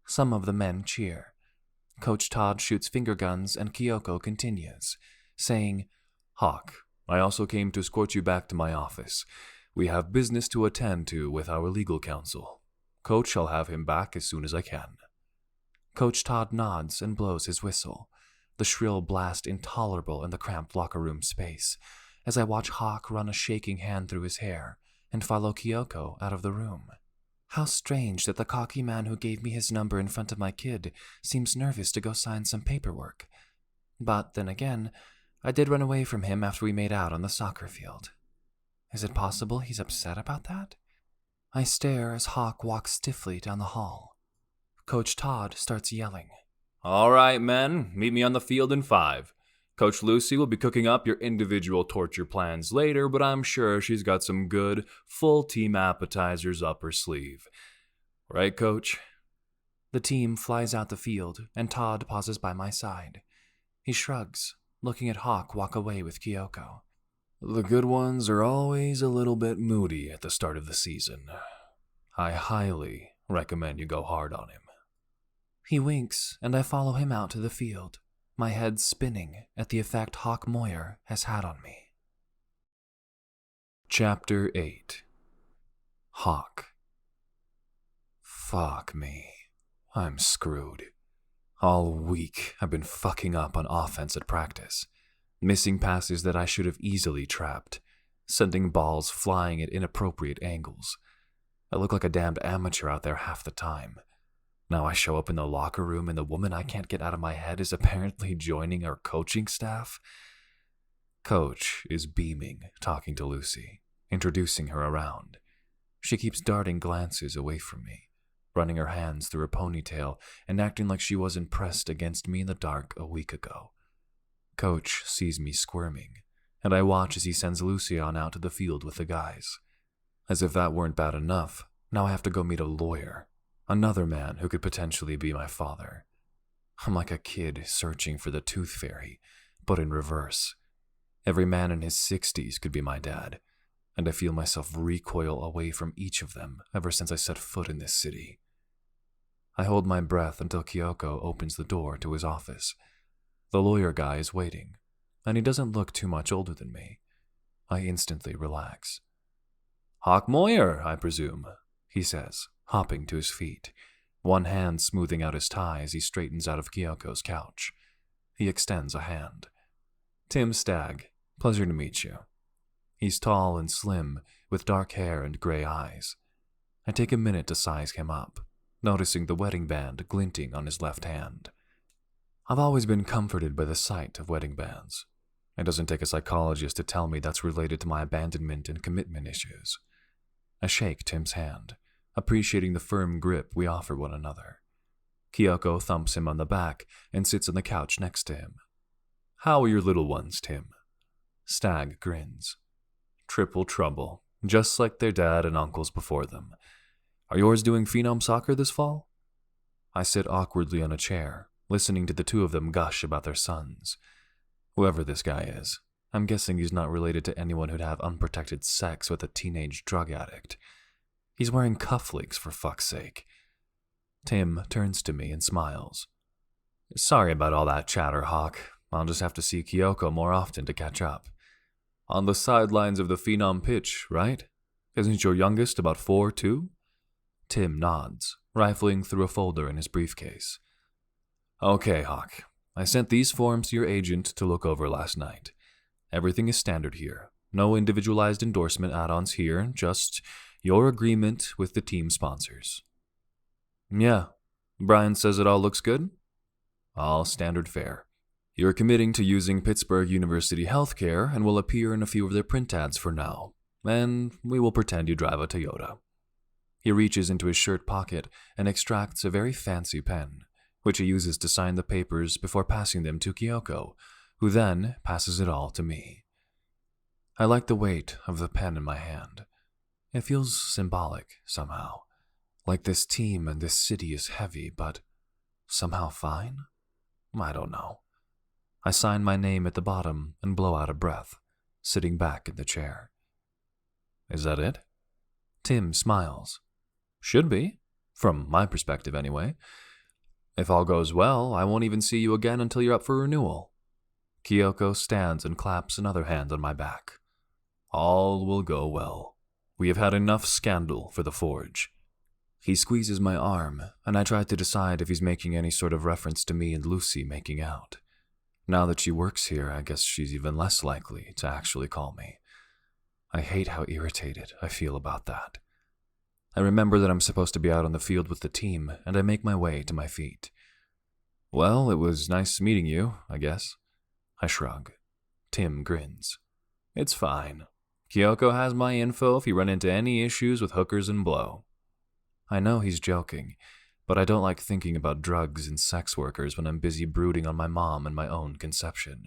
[SPEAKER 1] Some of the men cheer. Coach Todd shoots finger guns and Kyoko continues, saying,
[SPEAKER 2] "Hawk, I also came to escort you back to my office. We have business to attend to with our legal counsel. Coach, shall have him back as soon as I can."
[SPEAKER 1] Coach Todd nods and blows his whistle, the shrill blast intolerable in the cramped locker room space, as I watch Hawk run a shaking hand through his hair and follow Kyoko out of the room. How strange that the cocky man who gave me his number in front of my kid seems nervous to go sign some paperwork. But then again, I did run away from him after we made out on the soccer field. Is it possible he's upset about that? I stare as Hawk walks stiffly down the hall. Coach Todd starts yelling.
[SPEAKER 2] "All right, men, meet me on the field in 5. Coach Lucy will be cooking up your individual torture plans later, but I'm sure she's got some good, full-team appetizers up her sleeve. Right, Coach?"
[SPEAKER 1] The team flies out the field, and Todd pauses by my side. He shrugs, looking at Hawk walk away with Kyoko.
[SPEAKER 2] "The good ones are always a little bit moody at the start of the season. I highly recommend you go hard on him."
[SPEAKER 1] He winks, and I follow him out to the field, my head spinning at the effect Hawk Moyer has had on me.
[SPEAKER 2] Chapter 8. Hawk. Fuck me. I'm screwed. All week, I've been fucking up on offense at practice. Missing passes that I should have easily trapped. Sending balls flying at inappropriate angles. I look like a damned amateur out there half the time. Now I show up in the locker room and the woman I can't get out of my head is apparently joining our coaching staff. Coach is beaming, talking to Lucy, introducing her around. She keeps darting glances away from me, running her hands through her ponytail and acting like she wasn't pressed against me in the dark a week ago. Coach sees me squirming, and I watch as he sends Lucy on out to the field with the guys. As if that weren't bad enough, now I have to go meet a lawyer, another man who could potentially be my father. I'm like a kid searching for the tooth fairy, but in reverse. Every man in his 60s could be my dad, and I feel myself recoil away from each of them ever since I set foot in this city. I hold my breath until Kyoko opens the door to his office. The lawyer guy is waiting, and he doesn't look too much older than me. I instantly relax. "Hawk Moyer, I presume," he says, hopping to his feet, one hand smoothing out his tie as he straightens out of Kyoko's couch. He extends a hand. "Tim Stag, pleasure to meet you." He's tall and slim, with dark hair and gray eyes. I take a minute to size him up, noticing the wedding band glinting on his left hand. I've always been comforted by the sight of wedding bands. It doesn't take a psychologist to tell me that's related to my abandonment and commitment issues. I shake Tim's hand, appreciating the firm grip we offer one another. Kyoko thumps him on the back and sits on the couch next to him. "How are your little ones, Tim?" Stag grins. "Triple trouble, just like their dad and uncles before them. Are yours doing phenom soccer this fall?" I sit awkwardly on a chair, listening to the two of them gush about their sons. Whoever this guy is, I'm guessing he's not related to anyone who'd have unprotected sex with a teenage drug addict. He's wearing cufflinks, for fuck's sake. Tim turns to me and smiles. "Sorry about all that chatter, Hawk. I'll just have to see Kyoko more often to catch up. On the sidelines of the phenom pitch, right? Isn't your youngest about 4, too?" Tim nods, rifling through a folder in his briefcase. "Okay, Hawk. I sent these forms to your agent to look over last night. Everything is standard here. No individualized endorsement add-ons here, just your agreement with the team sponsors." "Yeah. Brian says it all looks good?" "All standard fare. You're committing to using Pittsburgh University Healthcare and will appear in a few of their print ads for now, and we will pretend you drive a Toyota." He reaches into his shirt pocket and extracts a very fancy pen, which he uses to sign the papers before passing them to Kyoko, who then passes it all to me. I like the weight of the pen in my hand. It feels symbolic, somehow. Like this team and this city is heavy, but somehow fine? I don't know. I sign my name at the bottom and blow out a breath, sitting back in the chair. "Is that it?" Tim smiles. "Should be, from my perspective anyway. If all goes well, I won't even see you again until you're up for renewal." Kyoko stands and claps another hand on my back. "All will go well. We have had enough scandal for the Forge." He squeezes my arm, and I try to decide if he's making any sort of reference to me and Lucy making out. Now that she works here, I guess she's even less likely to actually call me. I hate how irritated I feel about that. I remember that I'm supposed to be out on the field with the team, and I make my way to my feet. "Well, it was nice meeting you, I guess." I shrug. Tim grins. "It's fine. Kyoko has my info if you run into any issues with hookers and blow." I know he's joking, but I don't like thinking about drugs and sex workers when I'm busy brooding on my mom and my own conception.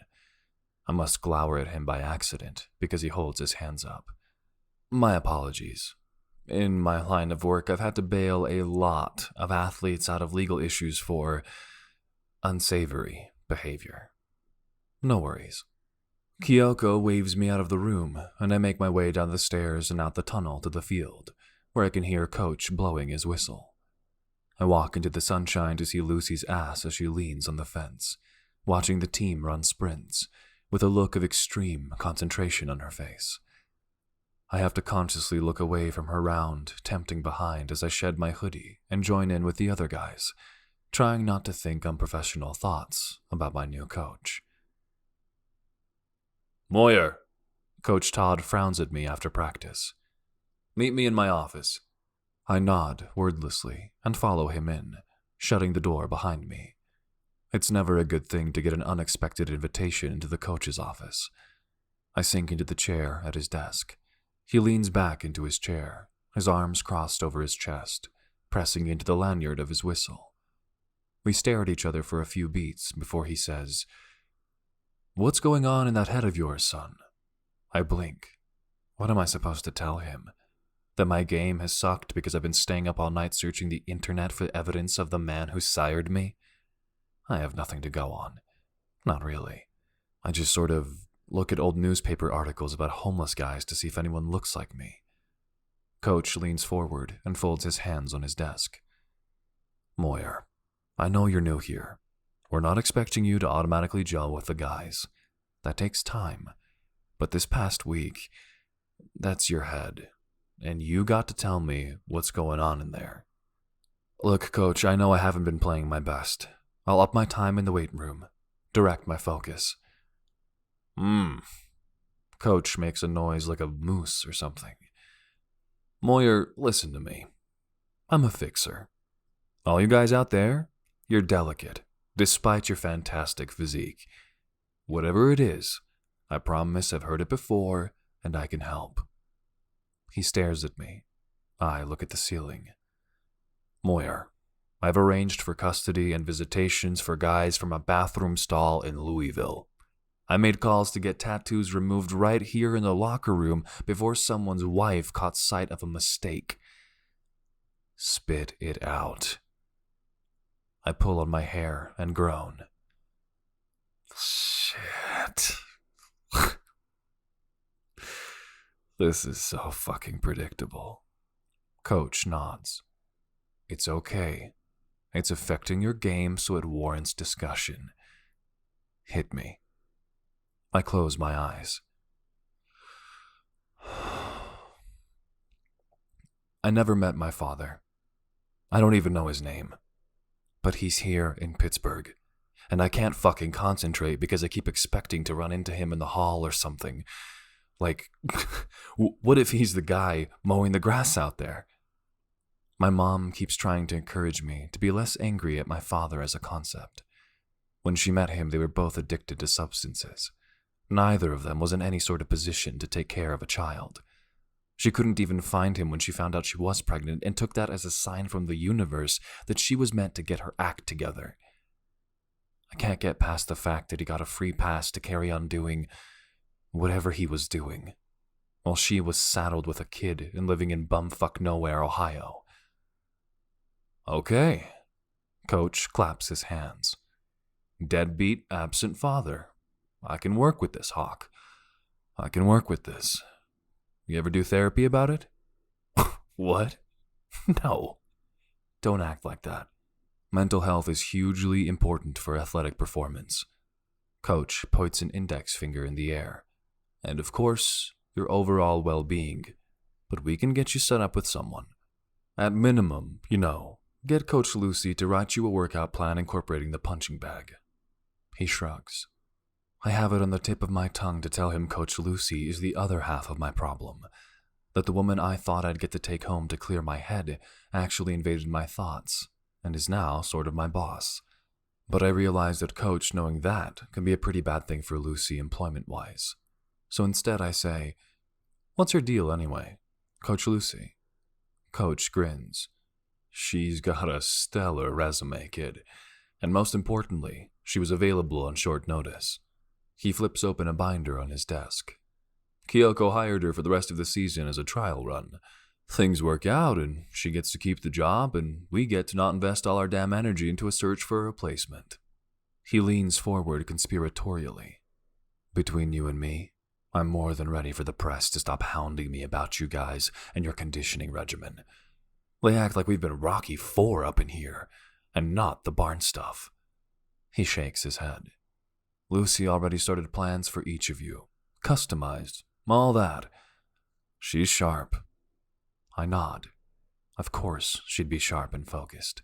[SPEAKER 2] I must glower at him by accident because he holds his hands up. My apologies. In my line of work, I've had to bail a lot of athletes out of legal issues for unsavory behavior. No worries. Kyoko waves me out of the room, and I make my way down the stairs and out the tunnel to the field, where I can hear Coach blowing his whistle. I walk into the sunshine to see Lucy's ass as she leans on the fence, watching the team run sprints, with a look of extreme concentration on her face. I have to consciously look away from her round, tempting behind as I shed my hoodie and join in with the other guys, trying not to think unprofessional thoughts about my new coach. "Moyer," Coach Todd frowns at me after practice. "Meet me in my office." I nod wordlessly and follow him in, shutting the door behind me. It's never a good thing to get an unexpected invitation into the coach's office. I sink into the chair at his desk. He leans back into his chair, his arms crossed over his chest, pressing into the lanyard of his whistle. We stare at each other for a few beats before he says, "What's going on in that head of yours, son?" I blink. What am I supposed to tell him? That my game has sucked because I've been staying up all night searching the internet for evidence of the man who sired me? I have nothing to go on. Not really. I just sort of look at old newspaper articles about homeless guys to see if anyone looks like me. Coach leans forward and folds his hands on his desk. "Moyer, I know you're new here. We're not expecting you to automatically gel with the guys. That takes time. But this past week, that's your head. And you got to tell me what's going on in there." "Look, Coach, I know I haven't been playing my best. I'll up my time in the weight room. Direct my focus." Coach makes a noise like a moose or something. "Moyer, listen to me. I'm a fixer. All you guys out there, you're delicate, despite your fantastic physique. Whatever it is, I promise I've heard it before and I can help. He stares at me. I look at the ceiling. Moyer, I've arranged for custody and visitations for guys from a bathroom stall in Louisville. I made calls to get tattoos removed right here in the locker room before someone's wife caught sight of a mistake. Spit it out. I pull on my hair and groan. Shit. This is so fucking predictable. Coach nods. It's okay. It's affecting your game, so it warrants discussion. Hit me. I close my eyes. I never met my father. I don't even know his name. But he's here in Pittsburgh, and I can't fucking concentrate because I keep expecting to run into him in the hall or something. Like, what if he's the guy mowing the grass out there? My mom keeps trying to encourage me to be less angry at my father as a concept. When she met him, they were both addicted to substances. Neither of them was in any sort of position to take care of a child. She couldn't even find him when she found out she was pregnant and took that as a sign from the universe that she was meant to get her act together. I can't get past the fact that he got a free pass to carry on doing whatever he was doing, while she was saddled with a kid and living in bumfuck nowhere, Ohio. Okay. Coach claps his hands. Deadbeat, absent father. I can work with this, Hawk. I can work with this. You ever do therapy about it? What? No. Don't act like that. Mental health is hugely important for athletic performance. Coach points an index finger in the air. And of course, your overall well-being. But we can get you set up with someone. At minimum, get Coach Lucy to write you a workout plan incorporating the punching bag. He shrugs. I have it on the tip of my tongue to tell him Coach Lucy is the other half of my problem. That the woman I thought I'd get to take home to clear my head actually invaded my thoughts and is now sort of my boss. But I realize that Coach knowing that can be a pretty bad thing for Lucy employment-wise. So instead I say, "What's her deal anyway, Coach Lucy?" Coach grins. She's got a stellar resume, kid. And most importantly, she was available on short notice. He flips open a binder on his desk. Kyoko hired her for the rest of the season as a trial run. Things work out, and she gets to keep the job, and we get to not invest all our damn energy into a search for a replacement. He leans forward conspiratorially. Between you and me, I'm more than ready for the press to stop hounding me about you guys and your conditioning regimen. They act like we've been Rocky IV up in here, and not the barn stuff. He shakes his head. Lucy already started plans for each of you. Customized. All that. She's sharp. I nod. Of course she'd be sharp and focused.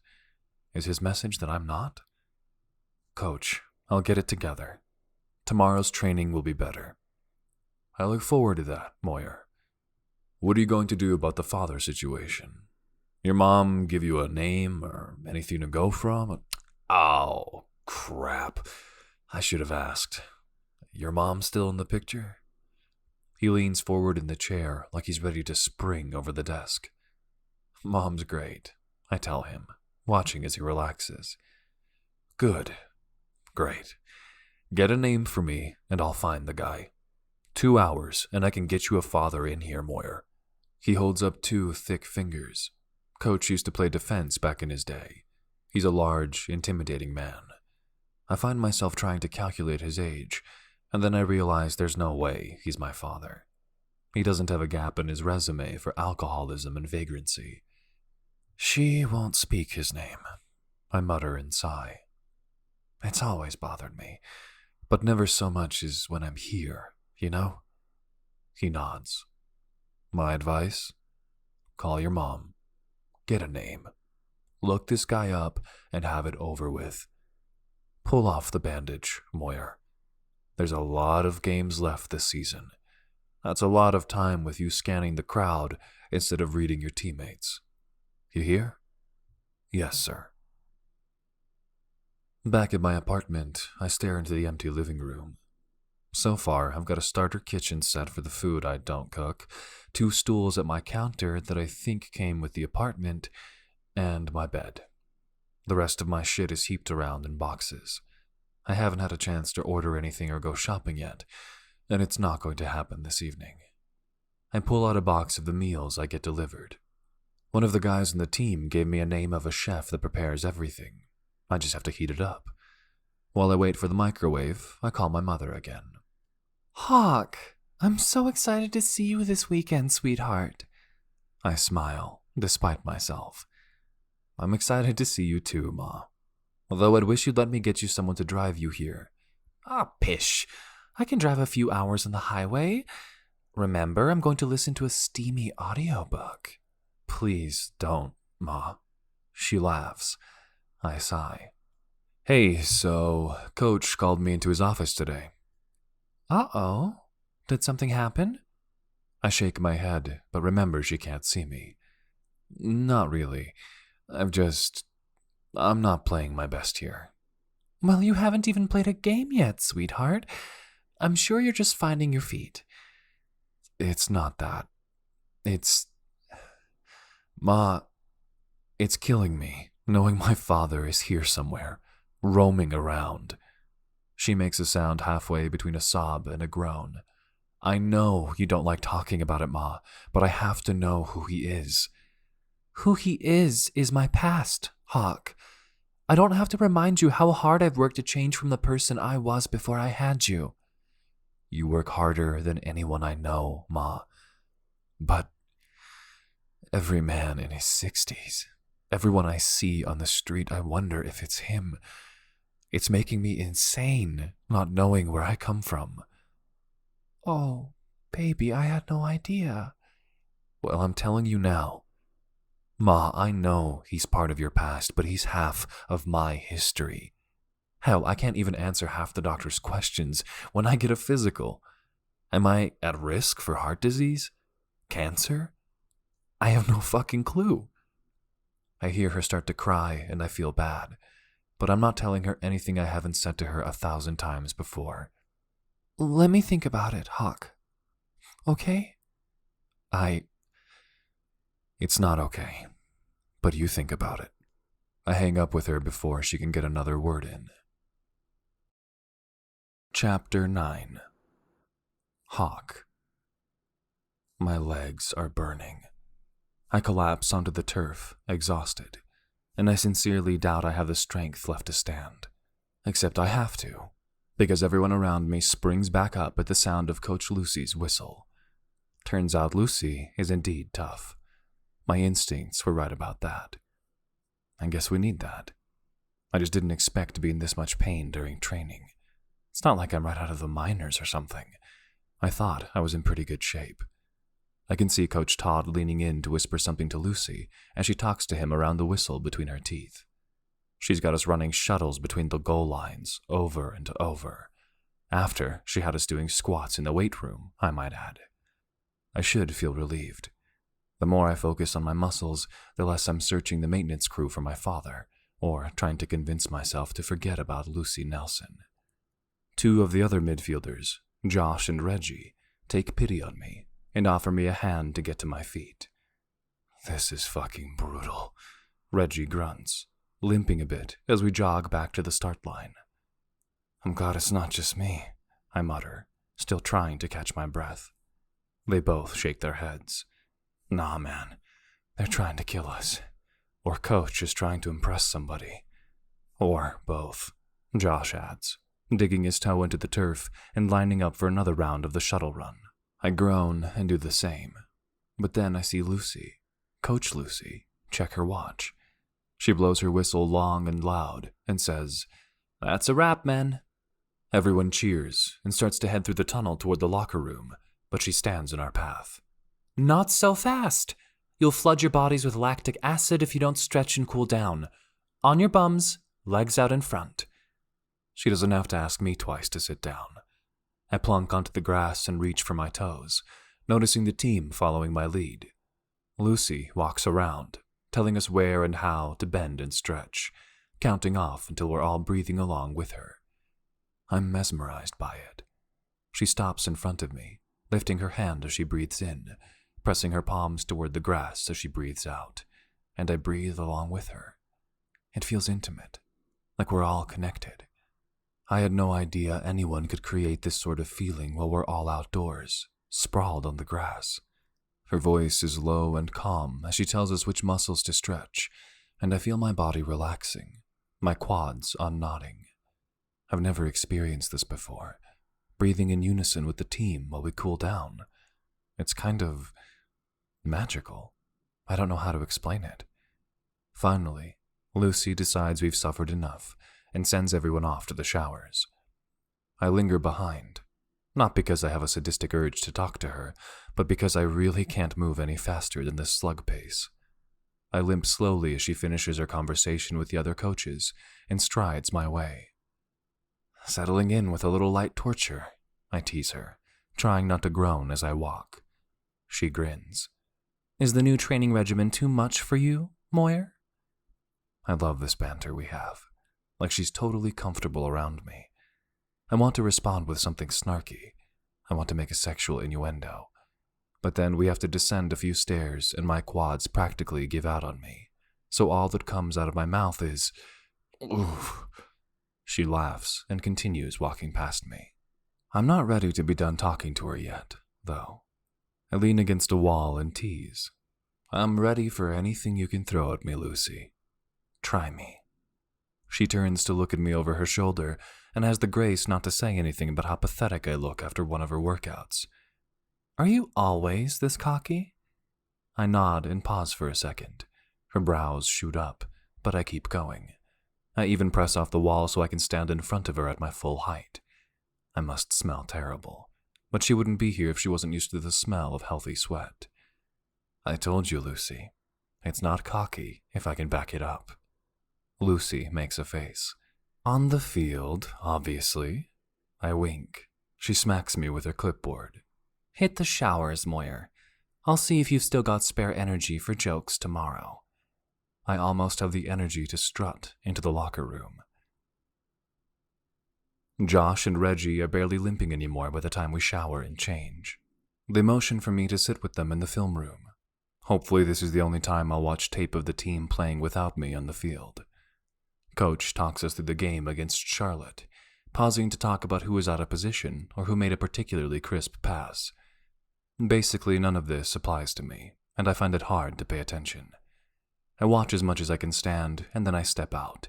[SPEAKER 2] Is his message that I'm not? Coach, I'll get it together. Tomorrow's training will be better. I look forward to that, Moyer. What are you going to do about the father situation? Your mom give you a name or anything to go from? Oh, crap. I should have asked. Your mom still in the picture? He leans forward in the chair like he's ready to spring over the desk. Mom's great, I tell him, watching as he relaxes. Good. Great. Get a name for me and I'll find the guy. 2 hours and I can get you a father in here, Moyer. He holds up 2 thick fingers. Coach used to play defense back in his day. He's a large, intimidating man. I find myself trying to calculate his age, and then I realize there's no way he's my father. He doesn't have a gap in his resume for alcoholism and vagrancy. She won't speak his name, I mutter and sigh. It's always bothered me, but never so much as when I'm here, you know? He nods. My advice? Call your mom. Get a name. Look this guy up and have it over with. Pull off the bandage, Moyer. There's a lot of games left this season. That's a lot of time with you scanning the crowd instead of reading your teammates. You hear? Yes, sir. Back at my apartment, I stare into the empty living room. So far, I've got a starter kitchen set for the food I don't cook, 2 stools at my counter that I think came with the apartment, and my bed. The rest of my shit is heaped around in boxes. I haven't had a chance to order anything or go shopping yet, and it's not going to happen this evening. I pull out a box of the meals I get delivered. One of the guys on the team gave me a name of a chef that prepares everything. I just have to heat it up. While I wait for the microwave, I call my mother again.
[SPEAKER 1] Hawk, I'm so excited to see you this weekend, sweetheart.
[SPEAKER 2] I smile, despite myself. I'm excited to see you too, Ma. Although I'd wish you'd let me get you someone to drive you here.
[SPEAKER 1] Pish. I can drive a few hours on the highway. Remember, I'm going to listen to a steamy audiobook.
[SPEAKER 2] Please don't, Ma. She laughs. I sigh. Hey, so Coach called me into his office today.
[SPEAKER 1] Uh-oh. Did something happen?
[SPEAKER 2] I shake my head, but remember she can't see me. Not really. I'm not playing my best here.
[SPEAKER 1] Well, you haven't even played a game yet, sweetheart. I'm sure you're just finding your feet.
[SPEAKER 2] It's not that. Ma, it's killing me, knowing my father is here somewhere, roaming around. She makes a sound halfway between a sob and a groan. I know you don't like talking about it, Ma, but I have to know who he is.
[SPEAKER 1] Who he is my past, Hawk. I don't have to remind you how hard I've worked to change from the person I was before I had you.
[SPEAKER 2] You work harder than anyone I know, Ma. But every man in his 60s, everyone I see on the street, I wonder if it's him. It's making me insane, not knowing where I come from.
[SPEAKER 1] Oh, baby, I had no idea.
[SPEAKER 2] Well, I'm telling you now. Ma, I know he's part of your past, but he's half of my history. Hell, I can't even answer half the doctor's questions when I get a physical. Am I at risk for heart disease? Cancer? I have no fucking clue. I hear her start to cry and I feel bad, but I'm not telling her anything I haven't said to her 1,000 times before.
[SPEAKER 1] Let me think about it, Hawk. Okay?
[SPEAKER 2] It's not okay, but you think about it. I hang up with her before she can get another word in. Chapter 9. Hawk. My legs are burning. I collapse onto the turf, exhausted, and I sincerely doubt I have the strength left to stand. Except I have to, because everyone around me springs back up at the sound of Coach Lucy's whistle. Turns out Lucy is indeed tough. My instincts were right about that. I guess we need that. I just didn't expect to be in this much pain during training. It's not like I'm right out of the minors or something. I thought I was in pretty good shape. I can see Coach Todd leaning in to whisper something to Lucy as she talks to him around the whistle between her teeth. She's got us running shuttles between the goal lines over and over. After, she had us doing squats in the weight room, I might add. I should feel relieved. The more I focus on my muscles, the less I'm searching the maintenance crew for my father, or trying to convince myself to forget about Lucy Nelson. 2 of the other midfielders, Josh and Reggie, take pity on me and offer me a hand to get to my feet. This is fucking brutal, Reggie grunts, limping a bit as we jog back to the start line. I'm glad it's not just me, I mutter, still trying to catch my breath. They both shake their heads. Nah, man, they're trying to kill us. Or Coach is trying to impress somebody. Or both, Josh adds, digging his toe into the turf and lining up for another round of the shuttle run. I groan and do the same. But then I see Lucy, Coach Lucy, check her watch. She blows her whistle long and loud and says, "That's a wrap, men." Everyone cheers and starts to head through the tunnel toward the locker room, but she stands in our path.
[SPEAKER 1] Not so fast. You'll flood your bodies with lactic acid if you don't stretch and cool down. On your bums, legs out in front.
[SPEAKER 2] She doesn't have to ask me twice to sit down. I plunk onto the grass and reach for my toes, noticing the team following my lead. Lucy walks around, telling us where and how to bend and stretch, counting off until we're all breathing along with her. I'm mesmerized by it. She stops in front of me, lifting her hand as she breathes in, pressing her palms toward the grass as she breathes out, and I breathe along with her. It feels intimate, like we're all connected. I had no idea anyone could create this sort of feeling while we're all outdoors, sprawled on the grass. Her voice is low and calm as she tells us which muscles to stretch, and I feel my body relaxing, my quads unknotting. I've never experienced this before, breathing in unison with the team while we cool down. It's kind of magical. I don't know how to explain it. Finally, Lucy decides we've suffered enough and sends everyone off to the showers. I linger behind, not because I have a sadistic urge to talk to her, but because I really can't move any faster than this slug pace. I limp slowly as she finishes her conversation with the other coaches and strides my way. Settling in with a little light torture, I tease her, trying not to groan as I walk. She grins.
[SPEAKER 1] Is the new training regimen too much for you, Moyer?
[SPEAKER 2] I love this banter we have, like she's totally comfortable around me. I want to respond with something snarky. I want to make a sexual innuendo. But then we have to descend a few stairs and my quads practically give out on me. So all that comes out of my mouth is, oof. She laughs and continues walking past me. I'm not ready to be done talking to her yet, though. I lean against a wall and tease. I'm ready for anything you can throw at me, Lucy. Try me. She turns to look at me over her shoulder and has the grace not to say anything about how pathetic I look after one of her workouts.
[SPEAKER 1] Are you always this cocky?
[SPEAKER 2] I nod and pause for a second. Her brows shoot up, but I keep going. I even press off the wall so I can stand in front of her at my full height. I must smell terrible, but she wouldn't be here if she wasn't used to the smell of healthy sweat. I told you, Lucy. It's not cocky if I can back it up. Lucy makes a face. On the field, obviously. I wink. She smacks me with her clipboard.
[SPEAKER 1] Hit the showers, Moyer. I'll see if you've still got spare energy for jokes tomorrow.
[SPEAKER 2] I almost have the energy to strut into the locker room. Josh and Reggie are barely limping anymore by the time we shower and change. They motion for me to sit with them in the film room. Hopefully this is the only time I'll watch tape of the team playing without me on the field. Coach talks us through the game against Charlotte, pausing to talk about who was out of position or who made a particularly crisp pass. Basically, none of this applies to me, and I find it hard to pay attention. I watch as much as I can stand, and then I step out,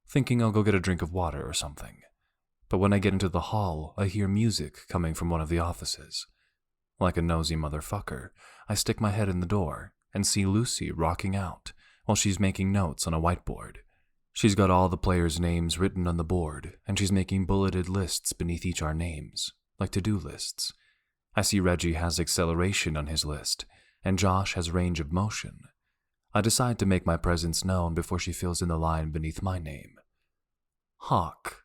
[SPEAKER 2] thinking I'll go get a drink of water or something. But when I get into the hall, I hear music coming from one of the offices. Like a nosy motherfucker, I stick my head in the door and see Lucy rocking out while she's making notes on a whiteboard. She's got all the players' names written on the board, and she's making bulleted lists beneath each our names, like to-do lists. I see Reggie has acceleration on his list, and Josh has range of motion. I decide to make my presence known before she fills in the line beneath my name. Hawk.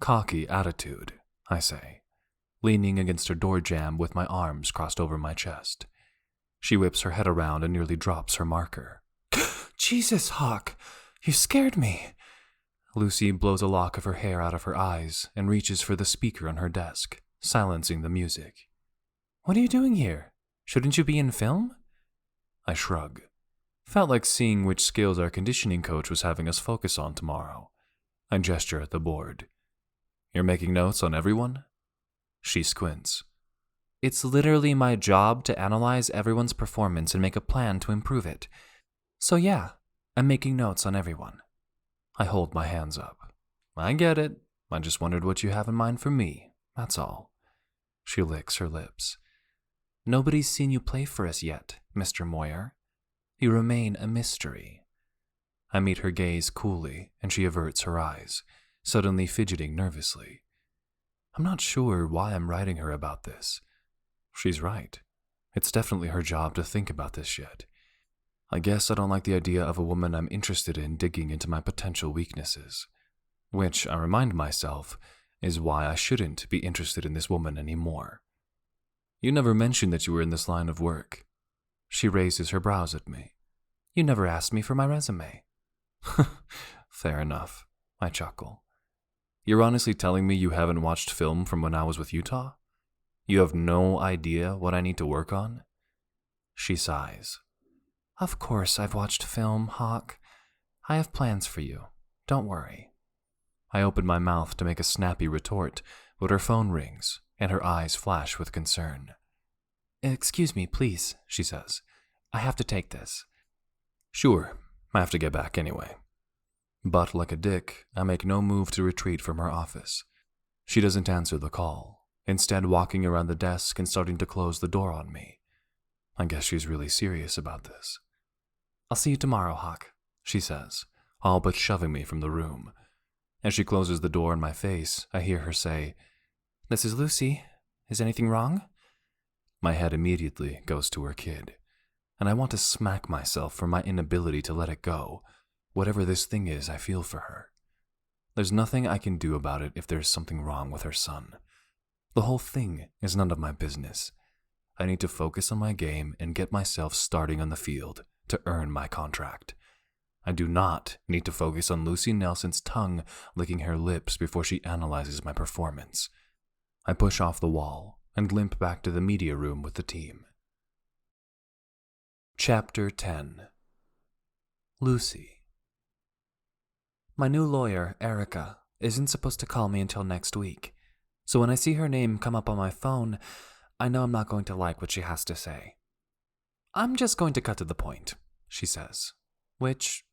[SPEAKER 2] Cocky attitude, I say, leaning against her door jamb with my arms crossed over my chest. She whips her head around and nearly drops her marker.
[SPEAKER 1] Jesus, Hawk, you scared me.
[SPEAKER 2] Lucy blows a lock of her hair out of her eyes and reaches for the speaker on her desk, silencing the music.
[SPEAKER 1] What are you doing here? Shouldn't you be in film?
[SPEAKER 2] I shrug. Felt like seeing which skills our conditioning coach was having us focus on tomorrow. I gesture at the board. You're making notes on everyone? She squints.
[SPEAKER 1] It's literally my job to analyze everyone's performance and make a plan to improve it. So yeah, I'm making notes on everyone.
[SPEAKER 2] I hold my hands up. I get it. I just wondered what you have in mind for me, that's all. She licks her lips.
[SPEAKER 1] Nobody's seen you play for us yet, Mr. Moyer. You remain a mystery.
[SPEAKER 2] I meet her gaze coolly, and she averts her eyes, suddenly fidgeting nervously. I'm not sure why I'm writing her about this. She's right. It's definitely her job to think about this shit. I guess I don't like the idea of a woman I'm interested in digging into my potential weaknesses, which, I remind myself, is why I shouldn't be interested in this woman anymore. You never mentioned that you were in this line of work. She raises her brows at me.
[SPEAKER 1] You never asked me for my resume.
[SPEAKER 2] Fair enough, I chuckle. You're honestly telling me you haven't watched film from when I was with Utah? You have no idea what I need to work on? She sighs.
[SPEAKER 1] Of course I've watched film, Hawk. I have plans for you. Don't worry.
[SPEAKER 2] I open my mouth to make a snappy retort, but her phone rings, and her eyes flash with concern.
[SPEAKER 1] Excuse me, please, she says. I have to take this.
[SPEAKER 2] Sure, I have to get back anyway. But like a dick, I make no move to retreat from her office. She doesn't answer the call, instead walking around the desk and starting to close the door on me. I guess she's really serious about this.
[SPEAKER 1] I'll see you tomorrow, Hawk, she says,
[SPEAKER 2] all but shoving me from the room. As she closes the door in my face, I hear her say,
[SPEAKER 1] This is Lucy. Is anything wrong?
[SPEAKER 2] My head immediately goes to her kid, and I want to smack myself for my inability to let it go, whatever this thing is I feel for her. There's nothing I can do about it if there's something wrong with her son. The whole thing is none of my business. I need to focus on my game and get myself starting on the field to earn my contract. I do not need to focus on Lucy Nelson's tongue licking her lips before she analyzes my performance. I push off the wall and limp back to the media room with the team. Chapter 10. Lucy.
[SPEAKER 1] My new lawyer, Erica, isn't supposed to call me until next week, so when I see her name come up on my phone, I know I'm not going to like what she has to say. I'm just going to cut to the point, she says, which,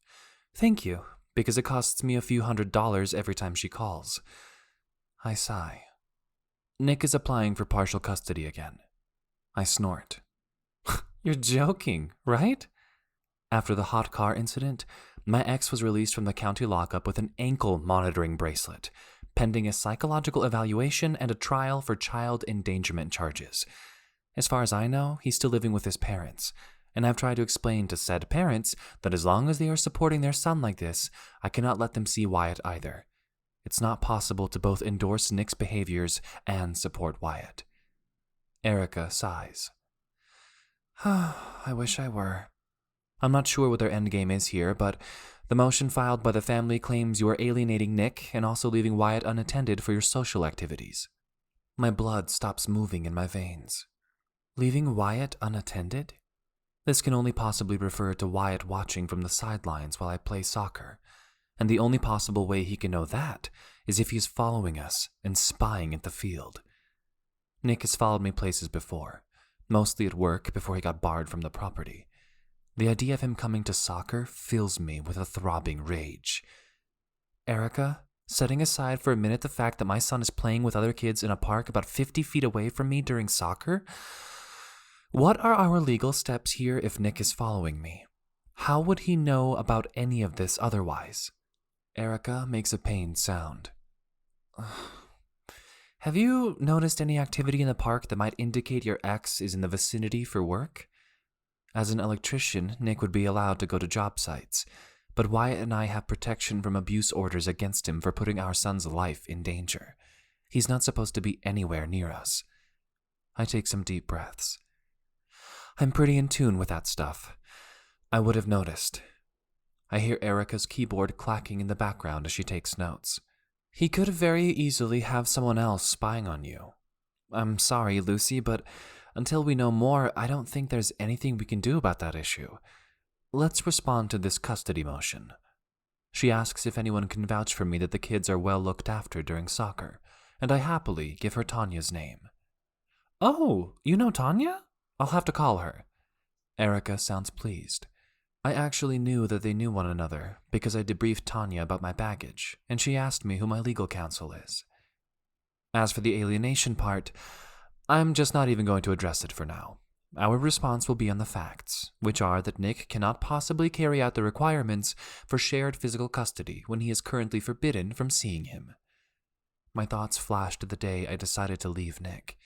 [SPEAKER 1] thank you, because it costs me a few $100s every time she calls. I sigh. Nick is applying for partial custody again. I snort. You're joking, right? After the hot car incident, my ex was released from the county lockup with an ankle monitoring bracelet, pending a psychological evaluation and a trial for child endangerment charges. As far as I know, he's still living with his parents, and I've tried to explain to said parents that as long as they are supporting their son like this, I cannot let them see Wyatt either. It's not possible to both endorse Nick's behaviors and support Wyatt. Erica sighs. I wish I were. I'm not sure what their endgame is here, but the motion filed by the family claims you are alienating Nick and also leaving Wyatt unattended for your social activities. My blood stops moving in my veins. Leaving Wyatt unattended? This can only possibly refer to Wyatt watching from the sidelines while I play soccer, and the only possible way he can know that is if he is following us and spying at the field. Nick has followed me places before, mostly at work before he got barred from the property. The idea of him coming to soccer fills me with a throbbing rage. Erica, setting aside for a minute the fact that my son is playing with other kids in a park about 50 feet away from me during soccer, what are our legal steps here if Nick is following me? How would he know about any of this otherwise? Erica makes a pained sound. Have you noticed any activity in the park that might indicate your ex is in the vicinity for work? As an electrician, Nick would be allowed to go to job sites, but Wyatt and I have protection from abuse orders against him for putting our son's life in danger. He's not supposed to be anywhere near us. I take some deep breaths. I'm pretty in tune with that stuff. I would have noticed. I hear Erica's keyboard clacking in the background as she takes notes. He could very easily have someone else spying on you. I'm sorry, Lucy, but until we know more, I don't think there's anything we can do about that issue. Let's respond to this custody motion. She asks if anyone can vouch for me that the kids are well looked after during soccer, and I happily give her Tanya's name. Oh, you know Tanya? I'll have to call her. Erica sounds pleased. I actually knew that they knew one another because I debriefed Tanya about my baggage, and she asked me who my legal counsel is. As for the alienation part, I'm just not even going to address it for now. Our response will be on the facts, which are that Nick cannot possibly carry out the requirements for shared physical custody when he is currently forbidden from seeing him. My thoughts flashed to the day I decided to leave Nick,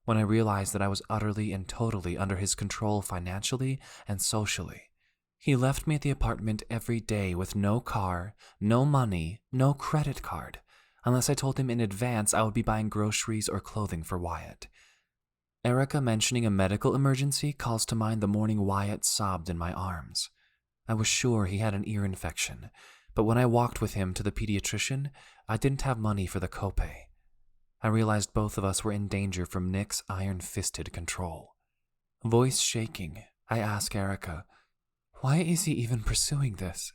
[SPEAKER 1] when I realized that I was utterly and totally under his control financially and socially. He left me at the apartment every day with no car, no money, no credit card, unless I told him in advance I would be buying groceries or clothing for Wyatt. Erica mentioning a medical emergency calls to mind the morning Wyatt sobbed in my arms. I was sure he had an ear infection, but when I walked with him to the pediatrician, I didn't have money for the copay. I realized both of us were in danger from Nick's iron-fisted control. Voice shaking, I asked Erica, "Why is he even pursuing this?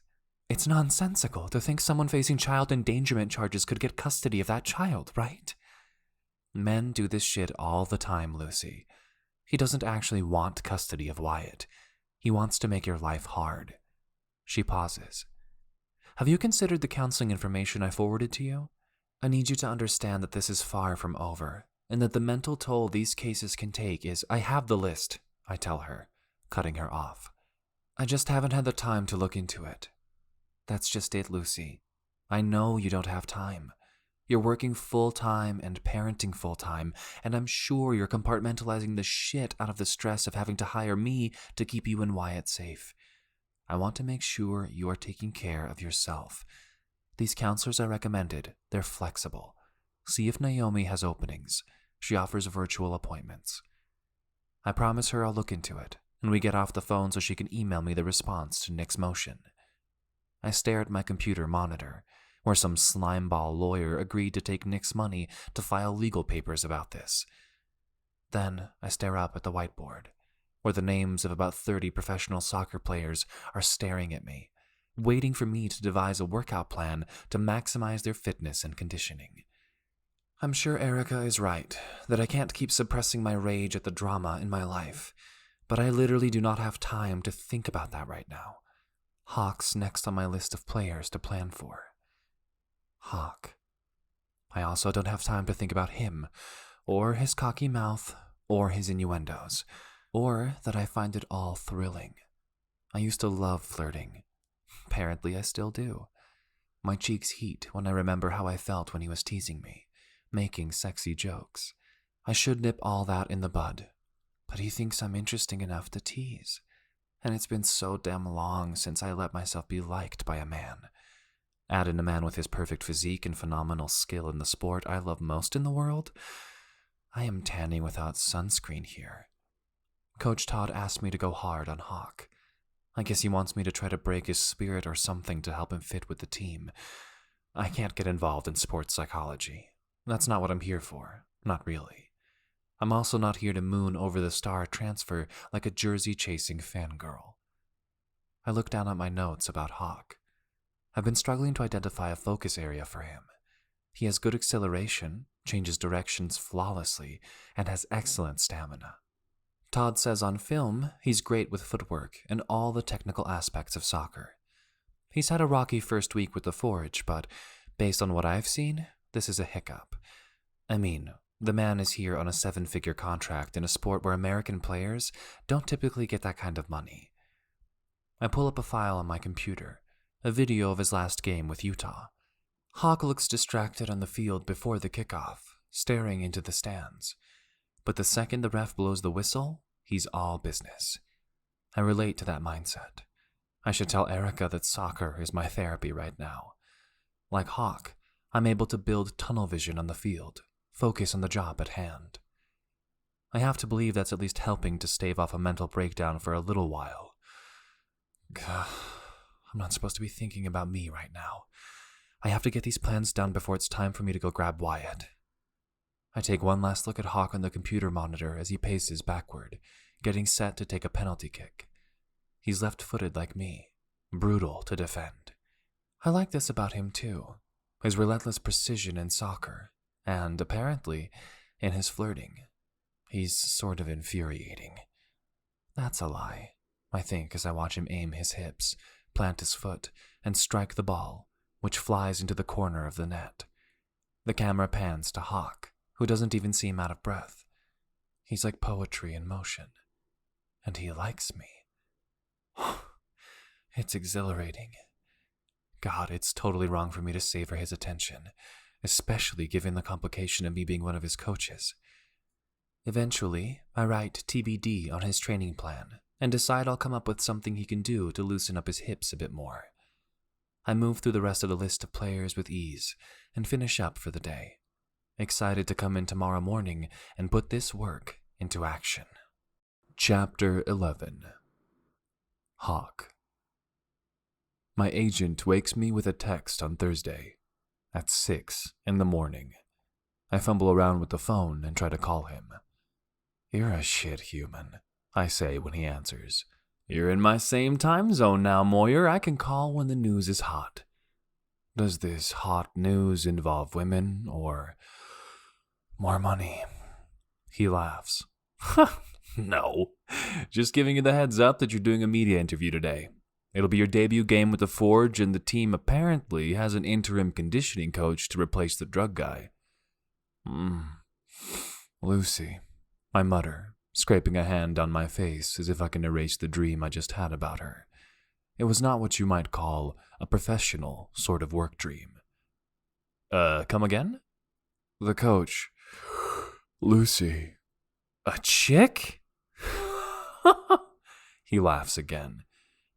[SPEAKER 1] It's nonsensical to think someone facing child endangerment charges could get custody of that child, right?" "Men do this shit all the time, Lucy. He doesn't actually want custody of Wyatt. He wants to make your life hard." She pauses. "Have you considered the counseling information I forwarded to you? I need you to understand that this is far from over, and that the mental toll these cases can take is—" "I have the list," I tell her, cutting her off. "I just haven't had the time to look into it." "That's just it, Lucy. I know you don't have time. You're working full-time and parenting full-time, and I'm sure you're compartmentalizing the shit out of the stress of having to hire me to keep you and Wyatt safe. I want to make sure you are taking care of yourself. These counselors I recommended, they're flexible. See if Naomi has openings. She offers virtual appointments." I promise her I'll look into it, and we get off the phone so she can email me the response to Nick's motion. I stare at my computer monitor, where some slimeball lawyer agreed to take Nick's money to file legal papers about this. Then I stare up at the whiteboard, where the names of about 30 professional soccer players are staring at me, waiting for me to devise a workout plan to maximize their fitness and conditioning. I'm sure Erica is right, that I can't keep suppressing my rage at the drama in my life, but I literally do not have time to think about that right now. Hawk's next on my list of players to plan for. Hawk. I also don't have time to think about him, or his cocky mouth, or his innuendos, or that I find it all thrilling. I used to love flirting. Apparently I still do. My cheeks heat when I remember how I felt when he was teasing me, making sexy jokes. I should nip all that in the bud, but he thinks I'm interesting enough to tease, and it's been so damn long since I let myself be liked by a man. Add in a man with his perfect physique and phenomenal skill in the sport I love most in the world. I am tanning without sunscreen here. Coach Todd asked me to go hard on Hawk. I guess he wants me to try to break his spirit or something to help him fit with the team. I can't get involved in sports psychology. That's not what I'm here for. Not really. I'm also not here to moon over the star transfer like a jersey-chasing fangirl. I look down at my notes about Hawk. I've been struggling to identify a focus area for him. He has good acceleration, changes directions flawlessly, and has excellent stamina. Todd says on film he's great with footwork and all the technical aspects of soccer. He's had a rocky first week with the Forge, but based on what I've seen, this is a hiccup. I mean, the man is here on a 7-figure contract in a sport where American players don't typically get that kind of money. I pull up a file on my computer, a video of his last game with Utah. Hawk looks distracted on the field before the kickoff, staring into the stands. But the second the ref blows the whistle, he's all business. I relate to that mindset. I should tell Erica that soccer is my therapy right now. Like Hawk, I'm able to build tunnel vision on the field, focus on the job at hand. I have to believe that's at least helping to stave off a mental breakdown for a little while. Gah, I'm not supposed to be thinking about me right now. I have to get these plans done before it's time for me to go grab Wyatt. I take one last look at Hawk on the computer monitor as he paces backward, getting set to take a penalty kick. He's left-footed like me, brutal to defend. I like this about him too, his relentless precision in soccer, and, apparently, in his flirting. He's sort of infuriating. That's a lie, I think, as I watch him aim his hips, plant his foot, and strike the ball, which flies into the corner of the net. The camera pans to Hawk, who doesn't even seem out of breath. He's like poetry in motion. And he likes me. It's exhilarating. God, it's totally wrong for me to savor his attention, especially given the complication of me being one of his coaches. Eventually, I write TBD on his training plan and decide I'll come up with something he can do to loosen up his hips a bit more. I move through the rest of the list of players with ease and finish up for the day, excited to come in tomorrow morning and put this work into action. Chapter 11. Hawk.
[SPEAKER 2] My agent wakes me with a text on Thursday at 6 in the morning. I fumble around with the phone and try to call him. "You're a shit human," I say when he answers. "You're in my same time zone now, Moyer. I can call when the news is hot." Does this hot news involve women or more money? He laughs. "No, just giving you the heads up that you're doing a media interview today. It'll be your debut game with the Forge, and the team apparently has an interim conditioning coach to replace the drug guy." Lucy, I mutter, scraping a hand on my face as if I can erase the dream I just had about her. It was not what you might call a professional sort of work dream. Come again? The coach. Lucy. A chick? He laughs again.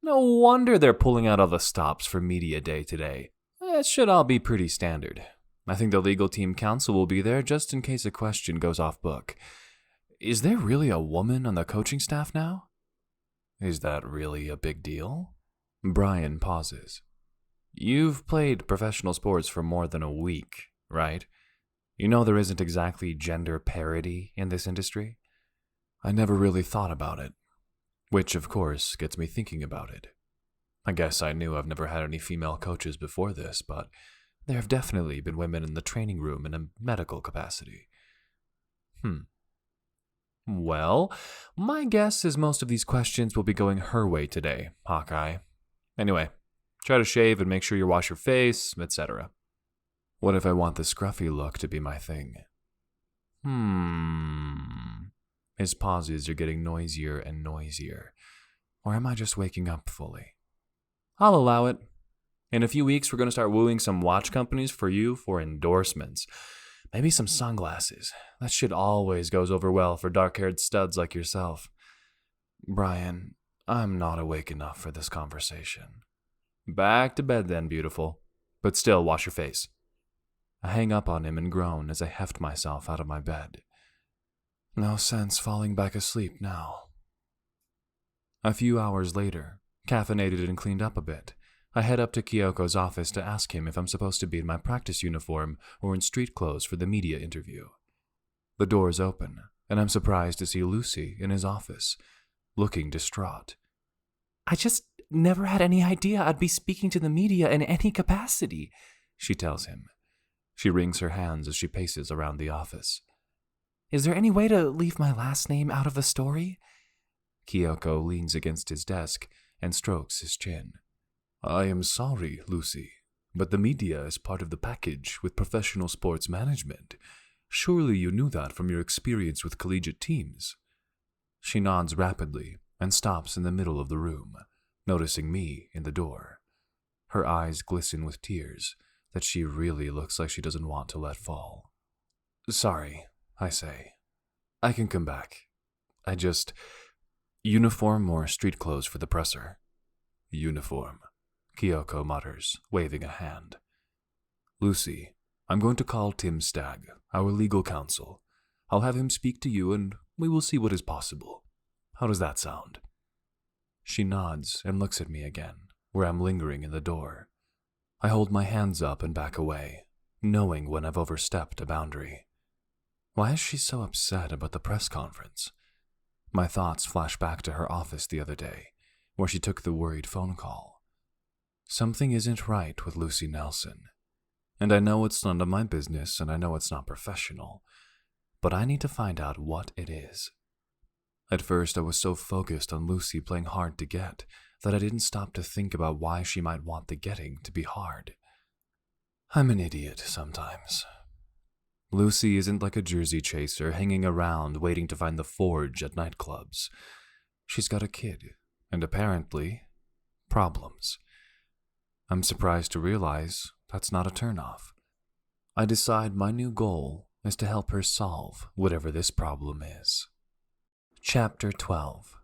[SPEAKER 2] No wonder they're pulling out all the stops for media day today. It should all be pretty standard. I think the legal team counsel will be there just in case a question goes off book. Is there really a woman on the coaching staff now? Is that really a big deal? Brian pauses. You've played professional sports for more than a week, right? You know there isn't exactly gender parity in this industry? I never really thought about it, which of course gets me thinking about it. I guess I knew I've never had any female coaches before this, but there have definitely been women in the training room in a medical capacity. Well, my guess is most of these questions will be going her way today, Hawkeye. Anyway, try to shave and make sure you wash your face, etc. What if I want the scruffy look to be my thing? His pauses are getting noisier and noisier. Or am I just waking up fully? I'll allow it. In a few weeks, we're going to start wooing some watch companies for you for endorsements. Maybe some sunglasses. That shit always goes over well for dark-haired studs like yourself. Brian, I'm not awake enough for this conversation. Back to bed then, beautiful. But still, wash your face. I hang up on him and groan as I heft myself out of my bed. No sense falling back asleep now. A few hours later, caffeinated and cleaned up a bit, I head up to Kyoko's office to ask him if I'm supposed to be in my practice uniform or in street clothes for the media interview. The doors open, and I'm surprised to see Lucy in his office, looking distraught. I just never had any idea I'd be speaking to the media in any capacity, she tells him. She wrings her hands as she paces around the office. Is there any way to leave my last name out of the story? Kyoko leans against his desk and strokes his chin. I am sorry, Lucy, but the media is part of the package with professional sports management. Surely you knew that from your experience with collegiate teams. She nods rapidly and stops in the middle of the room, noticing me in the door. Her eyes glisten with tears that she really looks like she doesn't want to let fall. Sorry, I say. I can come back. Uniform or street clothes for the presser? Uniform, Kyoko mutters, waving a hand. Lucy, I'm going to call Tim Stag, our legal counsel. I'll have him speak to you and we will see what is possible. How does that sound? She nods and looks at me again, where I'm lingering in the door. I hold my hands up and back away, knowing when I've overstepped a boundary. Why is she so upset about the press conference? My thoughts flash back to her office the other day, where she took the worried phone call. Something isn't right with Lucy Nelson. And I know it's none of my business and I know it's not professional, but I need to find out what it is. At first, I was so focused on Lucy playing hard to get that I didn't stop to think about why she might want the getting to be hard. I'm an idiot sometimes. Lucy isn't like a jersey chaser hanging around waiting to find the Forge at nightclubs. She's got a kid, and apparently, problems. I'm surprised to realize that's not a turnoff. I decide my new goal is to help her solve whatever this problem is. Chapter 12.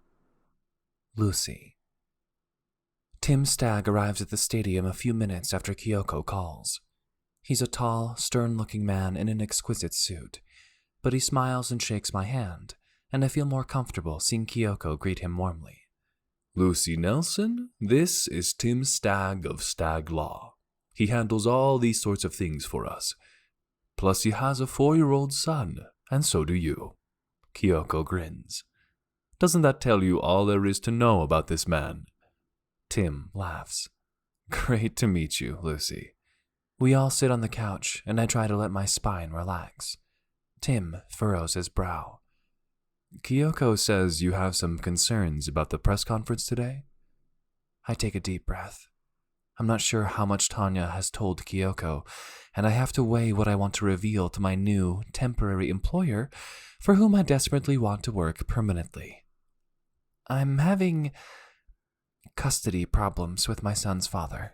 [SPEAKER 2] Lucy. Tim Stag arrives at the stadium a few minutes after Kyoko calls. He's a tall, stern-looking man in an exquisite suit, but he smiles and shakes my hand, and I feel more comfortable seeing Kyoko greet him warmly. Lucy Nelson, this is Tim Stag of Stag Law. He handles all these sorts of things for us. Plus he has a 4-year-old son, and so do you. Kyoko grins. Doesn't that tell you all there is to know about this man? Tim laughs. Great to meet you, Lucy.
[SPEAKER 1] We all sit on the couch, and I try to let my spine relax. Tim furrows his brow.
[SPEAKER 2] Kyoko says you have some concerns about the press conference today?
[SPEAKER 1] I take a deep breath. I'm not sure how much Tanya has told Kyoko, and I have to weigh what I want to reveal to my new, temporary employer, for whom I desperately want to work permanently. I'm having custody problems with my son's father,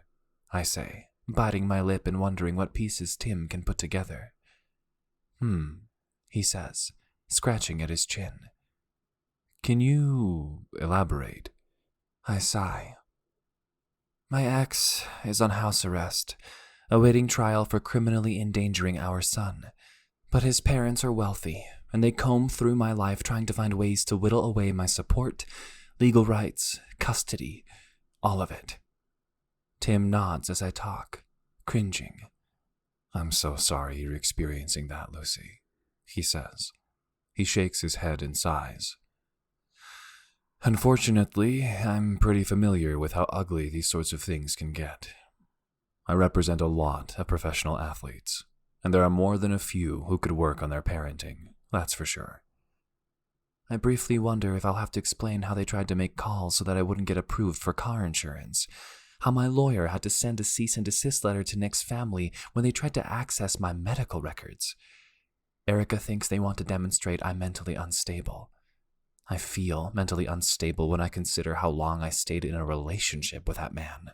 [SPEAKER 1] I say, biting my lip and wondering what pieces Tim can put together. He says, scratching at his chin.
[SPEAKER 2] Can you elaborate?
[SPEAKER 1] I sigh. My ex is on house arrest, awaiting trial for criminally endangering our son. But his parents are wealthy, and they comb through my life trying to find ways to whittle away my support, legal rights, custody, all of it. Tim nods as I talk, cringing.
[SPEAKER 2] I'm so sorry you're experiencing that, Lucy, he says. He shakes his head and sighs. Unfortunately, I'm pretty familiar with how ugly these sorts of things can get. I represent a lot of professional athletes, and there are more than a few who could work on their parenting, that's for sure.
[SPEAKER 1] I briefly wonder if I'll have to explain how they tried to make calls so that I wouldn't get approved for car insurance, how my lawyer had to send a cease and desist letter to Nick's family when they tried to access my medical records. Erica thinks they want to demonstrate I'm mentally unstable. I feel mentally unstable when I consider how long I stayed in a relationship with that man.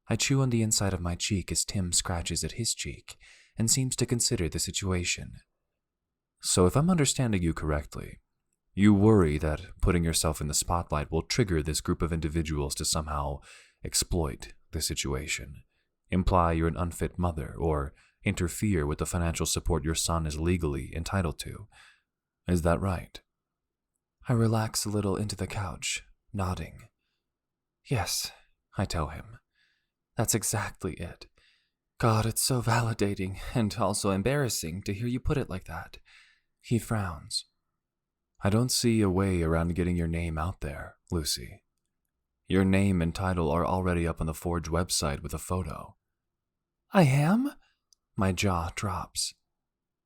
[SPEAKER 1] I chew on the inside of my cheek as Tim scratches at his cheek and seems to consider the situation.
[SPEAKER 2] So if I'm understanding you correctly, you worry that putting yourself in the spotlight will trigger this group of individuals to somehow exploit the situation, imply you're an unfit mother, or interfere with the financial support your son is legally entitled to. Is that right?
[SPEAKER 1] I relax a little into the couch, nodding. Yes, I tell him. That's exactly it. God, it's so validating and also embarrassing to hear you put it like that. He frowns.
[SPEAKER 2] I don't see a way around getting your name out there, Lucy. Your name and title are already up on the Forge website with a photo.
[SPEAKER 1] I am? My jaw drops.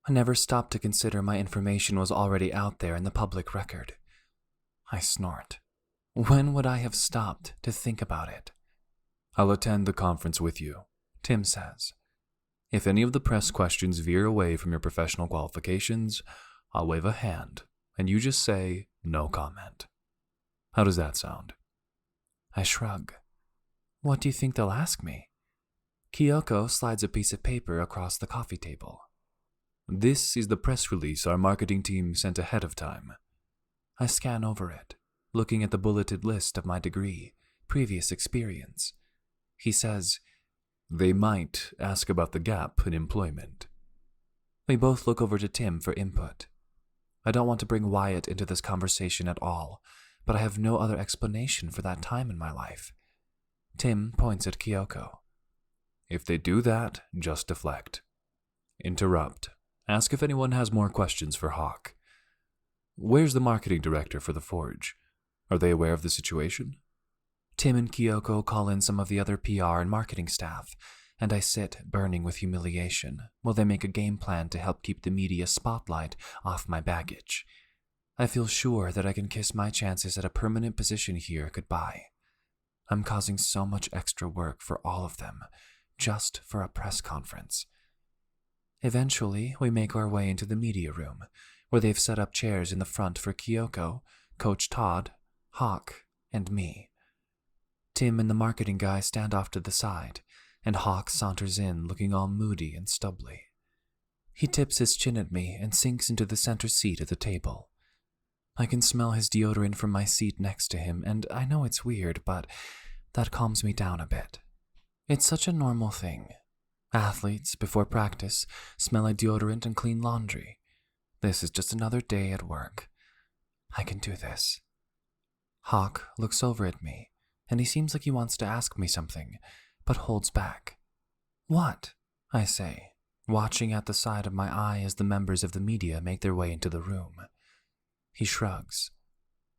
[SPEAKER 1] I never stopped to consider my information was already out there in the public record. I snort. When would I have stopped to think about it?
[SPEAKER 2] I'll attend the conference with you, Tim says. If any of the press questions veer away from your professional qualifications, I'll wave a hand, and you just say no comment. How does that sound?
[SPEAKER 1] I shrug. What do you think they'll ask me? Kyoko slides a piece of paper across the coffee table.
[SPEAKER 2] This is the press release our marketing team sent ahead of time.
[SPEAKER 1] I scan over it, looking at the bulleted list of my degree, previous experience. He says,
[SPEAKER 2] they might ask about the gap in employment.
[SPEAKER 1] We both look over to Tim for input. I don't want to bring Wyatt into this conversation at all, but I have no other explanation for that time in my life. Tim points at Kyoko.
[SPEAKER 2] If they do that, just deflect. Interrupt. Ask if anyone has more questions for Hawk. Where's the marketing director for the Forge? Are they aware of the situation?
[SPEAKER 1] Tim and Kyoko call in some of the other PR and marketing staff, and I sit burning with humiliation while they make a game plan to help keep the media spotlight off my baggage. I feel sure that I can kiss my chances at a permanent position here goodbye. I'm causing so much extra work for all of them, just for a press conference. Eventually, we make our way into the media room, where they've set up chairs in the front for Kyoko, Coach Todd, Hawk, and me. Tim and the marketing guy stand off to the side, and Hawk saunters in looking all moody and stubbly. He tips his chin at me and sinks into the center seat at the table. I can smell his deodorant from my seat next to him, and I know it's weird, but that calms me down a bit. It's such a normal thing. Athletes, before practice, smell like deodorant and clean laundry. This is just another day at work. I can do this. Hawk looks over at me, and he seems like he wants to ask me something, but holds back. What? I say, watching at the side of my eye as the members of the media make their way into the room. He shrugs.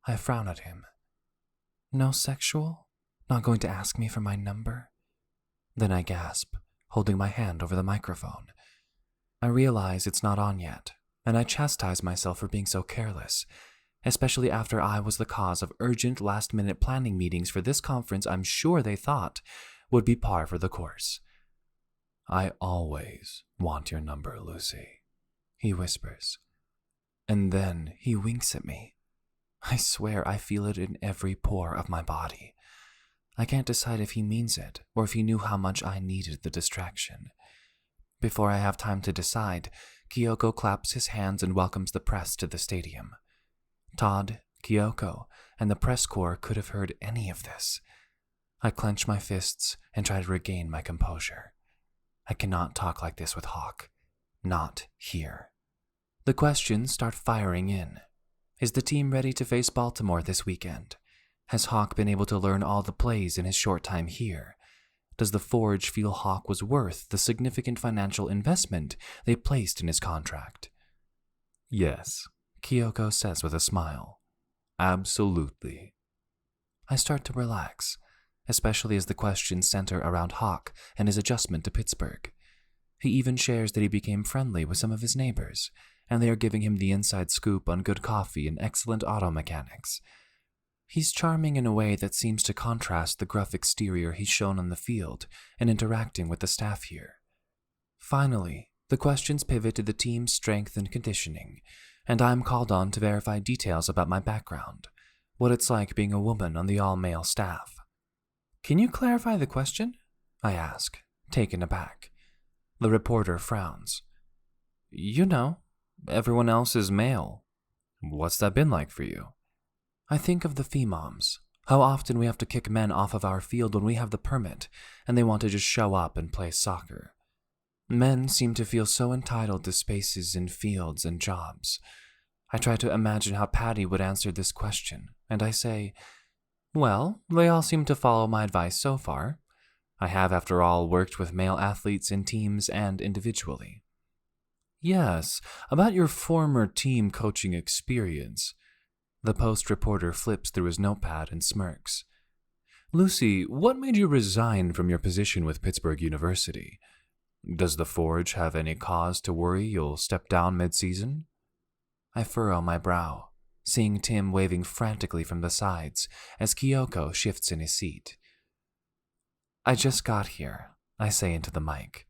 [SPEAKER 1] I frown at him. No sexual? Not going to ask me for my number? Then I gasp, holding my hand over the microphone. I realize it's not on yet, and I chastise myself for being so careless, especially after I was the cause of urgent last-minute planning meetings for this conference I'm sure they thought would be par for the course. I always want your number, Lucy, he whispers. And then he winks at me. I swear I feel it in every pore of my body. I can't decide if he means it or if he knew how much I needed the distraction. Before I have time to decide, Kyoko claps his hands and welcomes the press to the stadium. Todd, Kyoko, and the press corps could have heard any of this. I clench my fists and try to regain my composure. I cannot talk like this with Hawk. Not here. The questions start firing in. Is the team ready to face Baltimore this weekend? Has Hawk been able to learn all the plays in his short time here? Does the Forge feel Hawk was worth the significant financial investment they placed in his contract?
[SPEAKER 2] Yes,
[SPEAKER 1] Kyoko says with a smile.
[SPEAKER 2] Absolutely.
[SPEAKER 1] I start to relax, especially as the questions center around Hawk and his adjustment to Pittsburgh. He even shares that he became friendly with some of his neighbors, and they are giving him the inside scoop on good coffee and excellent auto mechanics. He's charming in a way that seems to contrast the gruff exterior he's shown on the field and interacting with the staff here. Finally, the questions pivot to the team's strength and conditioning, and I'm called on to verify details about my background, what it's like being a woman on the all-male staff. Can you clarify the question? I ask, taken aback. The reporter frowns. You know, everyone else is male. What's that been like for you? I think of the femmoms, how often we have to kick men off of our field when we have the permit, and they want to just show up and play soccer. Men seem to feel so entitled to spaces in fields and jobs. I try to imagine how Patty would answer this question, and I say, well, they all seem to follow my advice so far. I have, after all, worked with male athletes in teams and individually. Yes, about your former team coaching experience. The Post reporter flips through his notepad and smirks. Lucy, what made you resign from your position with Pittsburgh University? Does the Forge have any cause to worry you'll step down mid-season? I furrow my brow, seeing Tim waving frantically from the sides as Kyoko shifts in his seat. I just got here, I say into the mic.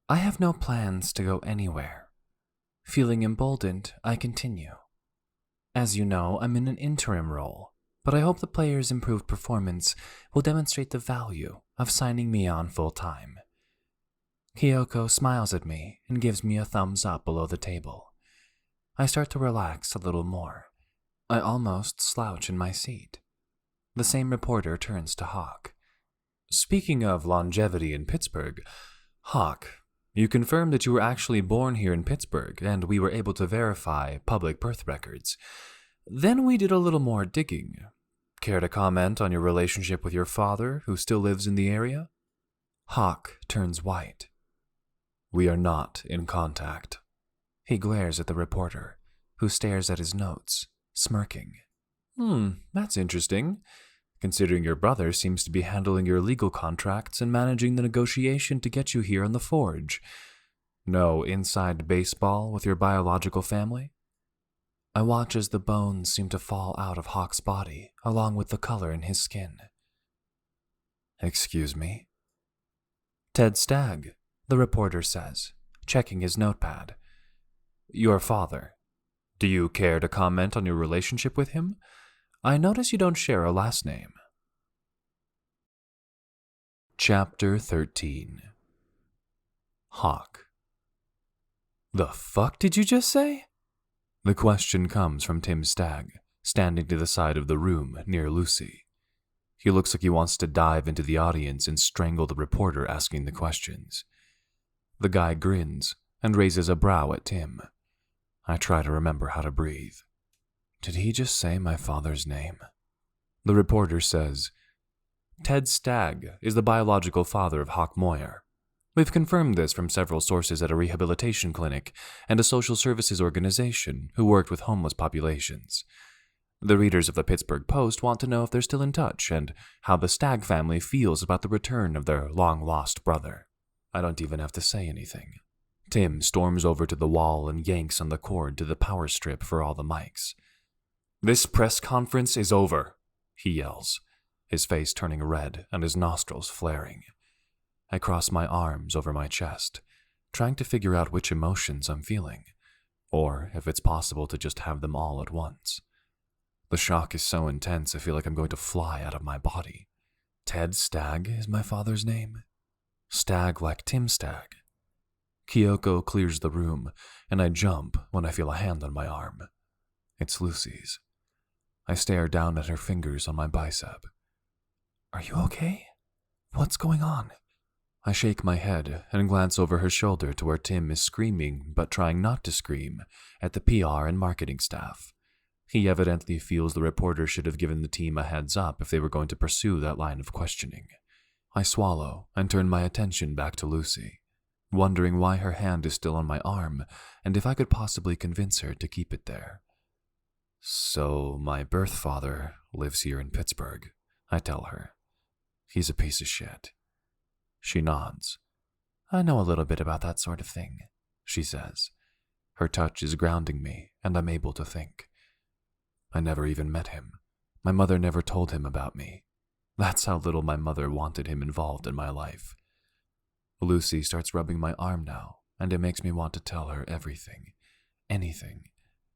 [SPEAKER 1] I have no plans to go anywhere. Feeling emboldened, I continue. As you know, I'm in an interim role, but I hope the players' improved performance will demonstrate the value of signing me on full-time. Kyoko smiles at me and gives me a thumbs up below the table. I start to relax a little more. I almost slouch in my seat. The same reporter turns to Hawk. Speaking of longevity in Pittsburgh, Hawk, you confirmed that you were actually born here in Pittsburgh, and we were able to verify public birth records. Then we did a little more digging. Care to comment on your relationship with your father, who still lives in the area? Hawk turns white. We are not in contact. He glares at the reporter, who stares at his notes, smirking. That's interesting, considering your brother seems to be handling your legal contracts and managing the negotiation to get you here on the Forge. No inside baseball with your biological family? I watch as the bones seem to fall out of Hawk's body, along with the color in his skin. Excuse me? Ted Stag, the reporter says, checking his notepad. Your father. Do you care to comment on your relationship with him? I notice you don't share a last name. Chapter 13. Hawk. The fuck did you just say? The question comes from Tim Stag, standing to the side of the room near Lucy. He looks like he wants to dive into the audience and strangle the reporter asking the questions. The guy grins and raises a brow at Tim. I try to remember how to breathe. Did he just say my father's name?
[SPEAKER 2] The reporter says, Ted Stag is the biological father of Hawk Moyer. We've confirmed this from several sources at a rehabilitation clinic and a social services organization who worked with homeless populations. The readers of the Pittsburgh Post want to know if they're still in touch and how the Stag family feels about the return of their long-lost brother. I don't even have to say anything. Tim storms over to the wall and yanks on the cord to the power strip for all the mics. This press conference is over, he yells, his face turning red and his nostrils flaring. I cross my arms over my chest, trying to figure out which emotions I'm feeling, or if it's possible to just have them all at once. The shock is so intense I feel like I'm going to fly out of my body. Ted Stag is my father's name? Stag like Tim Stag. Kyoko clears the room, and I jump when I feel a hand on my arm. It's Lucy's. I stare down at her fingers on my bicep. Are you okay? What's going on? I shake my head and glance over her shoulder to where Tim is screaming, but trying not to scream, at the PR and marketing staff. He evidently feels the reporter should have given the team a heads up if they were going to pursue that line of questioning. I swallow and turn my attention back to Lucy, wondering why her hand is still on my arm and if I could possibly convince her to keep it there. So my birth father lives here in Pittsburgh, I tell her. He's a piece of shit. She nods. I know a little bit about that sort of thing, she says. Her touch is grounding me, and I'm able to think. I never even met him. My mother never told him about me. That's how little my mother wanted him involved in my life. Lucy starts rubbing my arm now, and it makes me want to tell her everything, anything,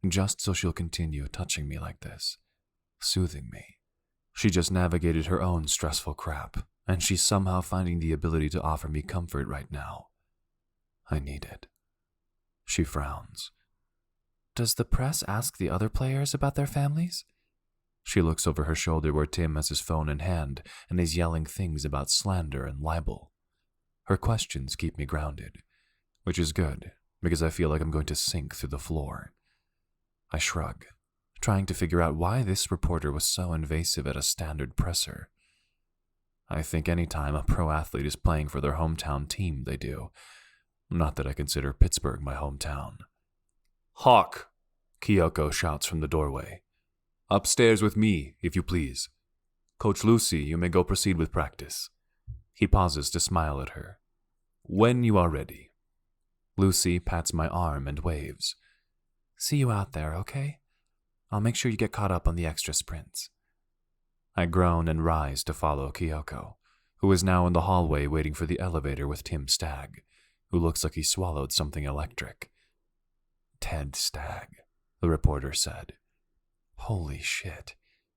[SPEAKER 2] just so she'll continue touching me like this, soothing me. She just navigated her own stressful crap, and she's somehow finding the ability to offer me comfort right now. I need it. She frowns. Does the press ask the other players about their families? She looks over her shoulder where Tim has his phone in hand and is yelling things about slander and libel. Her questions keep me grounded, which is good because I feel like I'm going to sink through the floor. I shrug, trying to figure out why this reporter was so invasive at a standard presser. I think any time a pro athlete is playing for their hometown team, they do. Not that I consider Pittsburgh my hometown. Hawk, Kyoko shouts from the doorway. Upstairs with me, if you please. Coach Lucy, you may go proceed with practice. He pauses to smile at her. When you are ready. Lucy pats my arm and waves. See you out there, okay? I'll make sure you get caught up on the extra sprints. I groan and rise to follow Kyoko, who is now in the hallway waiting for the elevator with Tim Stag, who looks like he swallowed something electric. Ted Stag, the reporter said. Holy shit,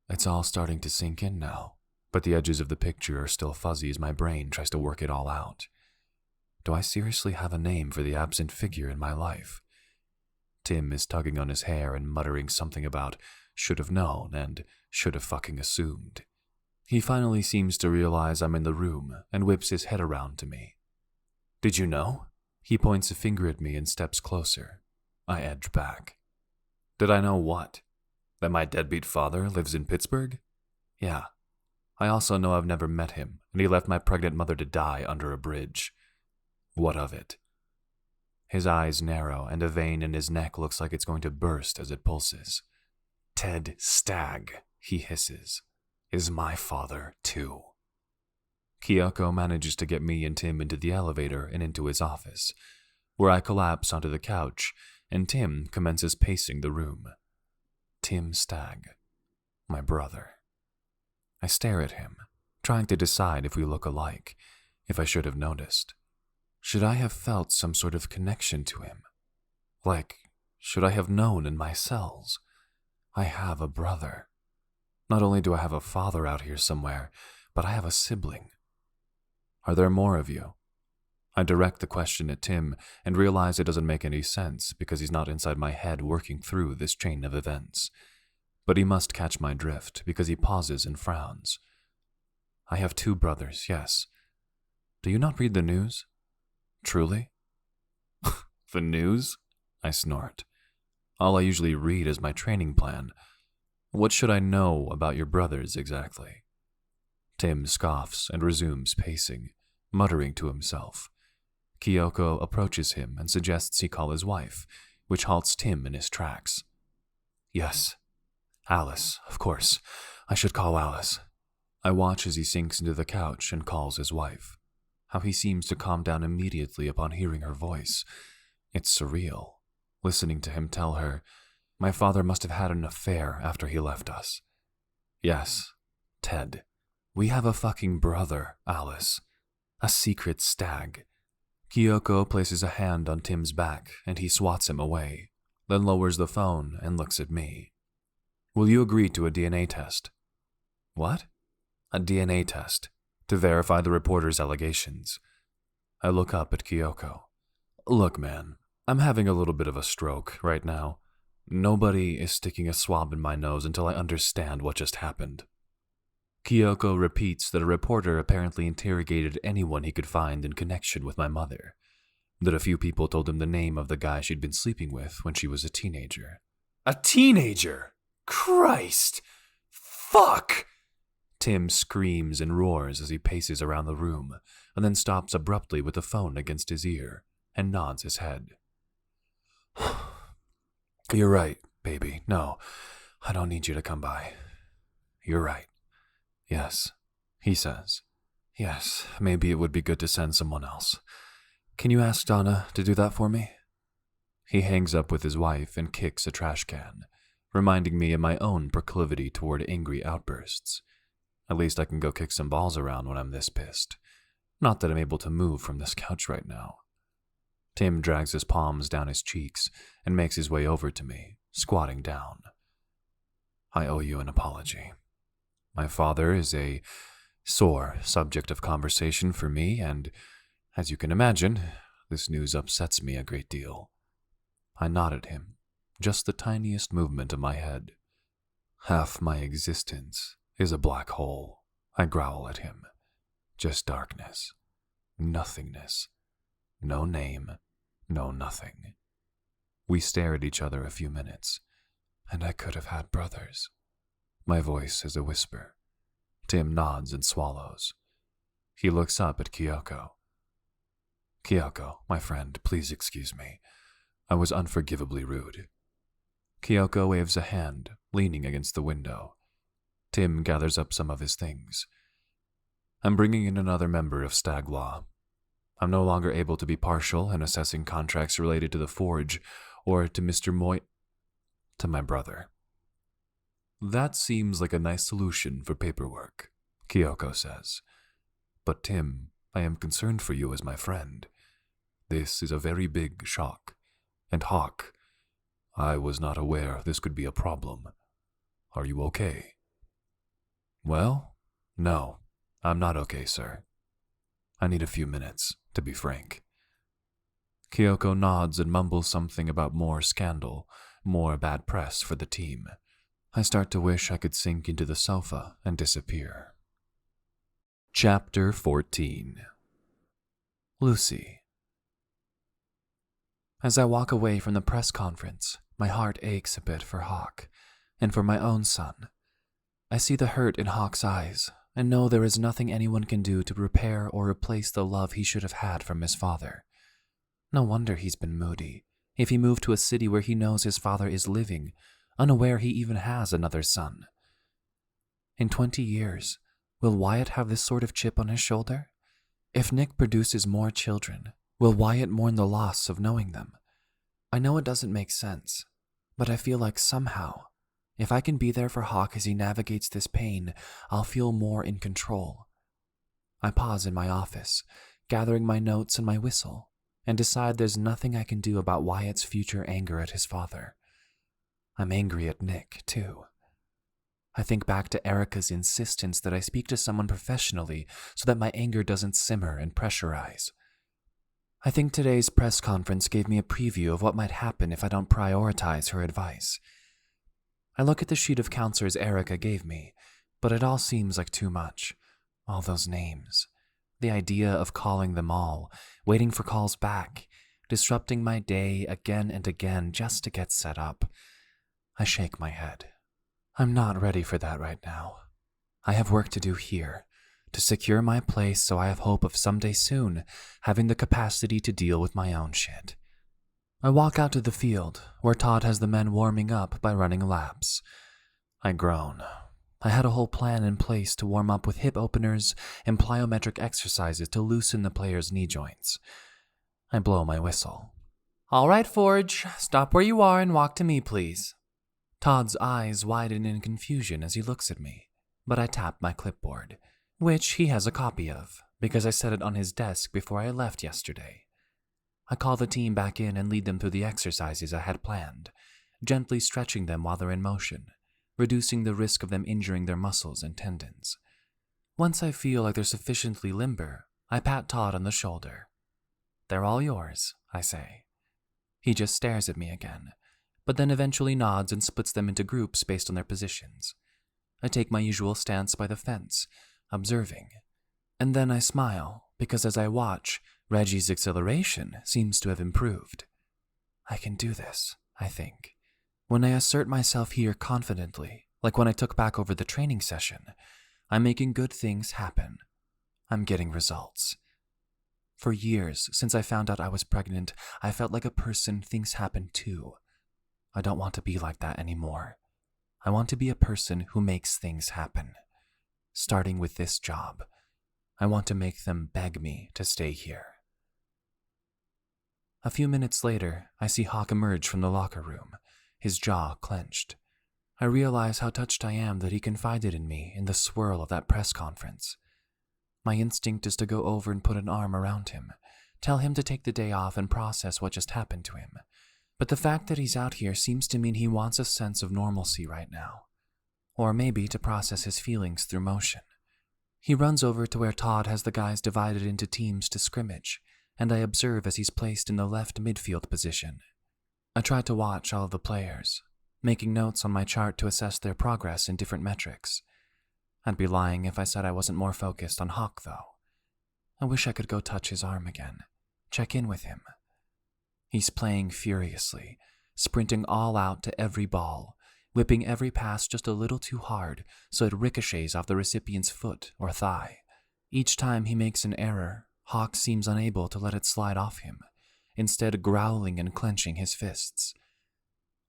[SPEAKER 2] it's all starting to sink in now, but the edges of the picture are still fuzzy as my brain tries to work it all out. Do I seriously have a name for the absent figure in my life? Tim is tugging on his hair and muttering something about should have known and should have fucking assumed. He finally seems to realize I'm in the room and whips his head around to me. Did you know? He points a finger at me and steps closer. I edge back. Did I know what? That my deadbeat father lives in Pittsburgh? Yeah. I also know I've never met him, and he left my pregnant mother to die under a bridge. What of it? His eyes narrow, and a vein in his neck looks like it's going to burst as it pulses. Ted Stag, he hisses, is my father, too. Kyoko manages to get me and Tim into the elevator and into his office, where I collapse onto the couch, and Tim commences pacing the room. Tim Stag, my brother. I stare at him, trying to decide if we look alike, if I should have noticed. Should I have felt some sort of connection to him? Like, should I have known in my cells? I have a brother. Not only do I have a father out here somewhere, but I have a sibling. Are there more of you? I direct the question at Tim and realize it doesn't make any sense because he's not inside my head working through this chain of events. But he must catch my drift because he pauses and frowns. I have 2 brothers, yes. Do you not read the news? Truly? The news? I snort. All I usually read is my training plan. What should I know about your brothers exactly? Tim scoffs and resumes pacing, muttering to himself. Kyoko approaches him and suggests he call his wife, which halts Tim in his tracks. Yes, Alice, of course. I should call Alice. I watch as he sinks into the couch and calls his wife. How he seems to calm down immediately upon hearing her voice. It's surreal, listening to him tell her, my father must have had an affair after he left us. Yes, Ted. We have a fucking brother, Alice. A secret stag. Kyoko places a hand on Tim's back and he swats him away, then lowers the phone and looks at me. Will you agree to a DNA test? What? A DNA test, to verify the reporter's allegations. I look up at Kyoko. Look, man, I'm having a little bit of a stroke right now. Nobody is sticking a swab in my nose until I understand what just happened. Kyoko repeats that a reporter apparently interrogated anyone he could find in connection with my mother, that a few people told him the name of the guy she'd been sleeping with when she was a teenager. A teenager? Christ! Fuck! Tim screams and roars as he paces around the room, and then stops abruptly with the phone against his ear and nods his head. You're right, baby. No, I don't need you to come by. You're right. Yes, he says. Yes, maybe it would be good to send someone else. Can you ask Donna to do that for me? He hangs up with his wife and kicks a trash can, reminding me of my own proclivity toward angry outbursts. At least I can go kick some balls around when I'm this pissed. Not that I'm able to move from this couch right now. Tim drags his palms down his cheeks and makes his way over to me, squatting down. I owe you an apology. My father is a sore subject of conversation for me, and, as you can imagine, this news upsets me a great deal. I nod at him, just the tiniest movement of my head. Half my existence is a black hole, I growl at him. Just darkness. Nothingness. No name. No nothing. We stare at each other a few minutes, and I could have had brothers. My voice is a whisper. Tim nods and swallows. He looks up at Kyoko. Kyoko, my friend, please excuse me. I was unforgivably rude. Kyoko waves a hand, leaning against the window. Tim gathers up some of his things. I'm bringing in another member of Stag Law. I'm no longer able to be partial in assessing contracts related to the forge or to Mr. Moyer, to my brother. That seems like a nice solution for paperwork, Kyoko says. But Tim, I am concerned for you as my friend. This is a very big shock. And Hawk, I was not aware this could be a problem. Are you okay? Well, no, I'm not okay, sir. I need a few minutes, to be frank. Kyoko nods and mumbles something about more scandal, more bad press for the team. I start to wish I could sink into the sofa and disappear. Chapter 14. Lucy. As I walk away from the press conference, my heart aches a bit for Hawk, and for my own son. I see the hurt in Hawk's eyes, and know there is nothing anyone can do to repair or replace the love he should have had from his father. No wonder he's been moody, if he moved to a city where he knows his father is living, unaware he even has another son. In 20 years, will Wyatt have this sort of chip on his shoulder? If Nick produces more children, will Wyatt mourn the loss of knowing them? I know it doesn't make sense, but I feel like somehow, if I can be there for Hawk as he navigates this pain, I'll feel more in control. I pause in my office, gathering my notes and my whistle, and decide there's nothing I can do about Wyatt's future anger at his father. I'm angry at Nick, too. I think back to Erica's insistence that I speak to someone professionally so that my anger doesn't simmer and pressurize. I think today's press conference gave me a preview of what might happen if I don't prioritize her advice. I look at the sheet of counselors Erica gave me, but it all seems like too much. All those names. The idea of calling them all, waiting for calls back, disrupting my day again and again just to get set up. I shake my head.
[SPEAKER 1] I'm not ready for that right now. I have work to do here, to secure my place so I have hope of someday soon having the capacity to deal with my own shit. I walk out to the field, where Todd has the men warming up by running laps. I groan. I had a whole plan in place to warm up with hip openers and plyometric exercises to loosen the players' knee joints. I blow my whistle. All right, Forge, stop where you are and walk to me, please. Todd's eyes widen in confusion as he looks at me, but I tap my clipboard, which he has a copy of, because I set it on his desk before I left yesterday. I call the team back in and lead them through the exercises I had planned, gently stretching them while they're in motion, reducing the risk of them injuring their muscles and tendons. Once I feel like they're sufficiently limber, I pat Todd on the shoulder. They're all yours, I say. He just stares at me again, but then eventually nods and splits them into groups based on their positions. I take my usual stance by the fence, observing, and then I smile because as I watch, Reggie's acceleration seems to have improved. I can do this, I think. When I assert myself here confidently, like when I took back over the training session, I'm making good things happen. I'm getting results. For years, since I found out I was pregnant, I felt like a person things happen to. I don't want to be like that anymore. I want to be a person who makes things happen. Starting with this job, I want to make them beg me to stay here. A few minutes later, I see Hawk emerge from the locker room, his jaw clenched. I realize how touched I am that he confided in me in the swirl of that press conference. My instinct is to go over and put an arm around him, tell him to take the day off and process what just happened to him. But the fact that he's out here seems to mean he wants a sense of normalcy right now. Or maybe to process his feelings through motion. He runs over to where Todd has the guys divided into teams to scrimmage, and I observe as he's placed in the left midfield position. I try to watch all of the players, making notes on my chart to assess their progress in different metrics. I'd be lying if I said I wasn't more focused on Hawk, though. I wish I could go touch his arm again, check in with him. He's playing furiously, sprinting all out to every ball, whipping every pass just a little too hard so it ricochets off the recipient's foot or thigh. Each time he makes an error, Hawk seems unable to let it slide off him, instead growling and clenching his fists.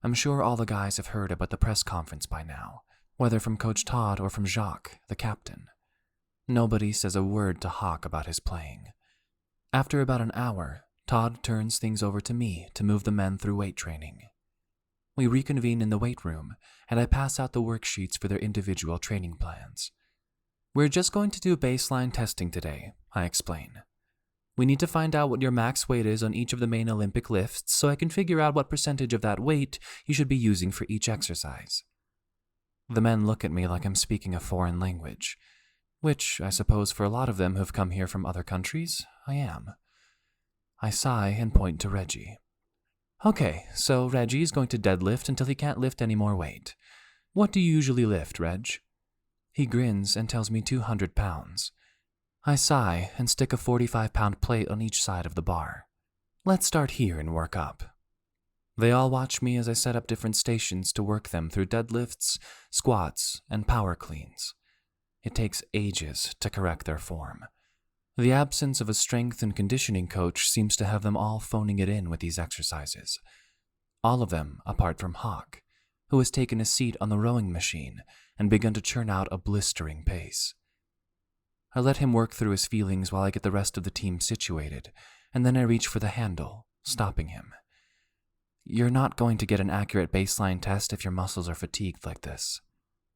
[SPEAKER 1] I'm sure all the guys have heard about the press conference by now, whether from Coach Todd or from Jacques, the captain. Nobody says a word to Hawk about his playing. After about an hour, Todd turns things over to me to move the men through weight training. We reconvene in the weight room, and I pass out the worksheets for their individual training plans. We're just going to do baseline testing today, I explain. We need to find out what your max weight is on each of the main Olympic lifts so I can figure out what percentage of that weight you should be using for each exercise. The men look at me like I'm speaking a foreign language, which I suppose for a lot of them who've come here from other countries, I am. I sigh and point to Reggie. Okay, so Reggie's going to deadlift until he can't lift any more weight. What do you usually lift, Reg? He grins and tells me 200 pounds. I sigh and stick a 45-pound plate on each side of the bar. Let's start here and work up. They all watch me as I set up different stations to work them through deadlifts, squats, and power cleans. It takes ages to correct their form. The absence of a strength and conditioning coach seems to have them all phoning it in with these exercises. All of them apart from Hawk, who has taken a seat on the rowing machine and begun to churn out a blistering pace. I let him work through his feelings while I get the rest of the team situated, and then I reach for the handle, stopping him. You're not going to get an accurate baseline test if your muscles are fatigued like this.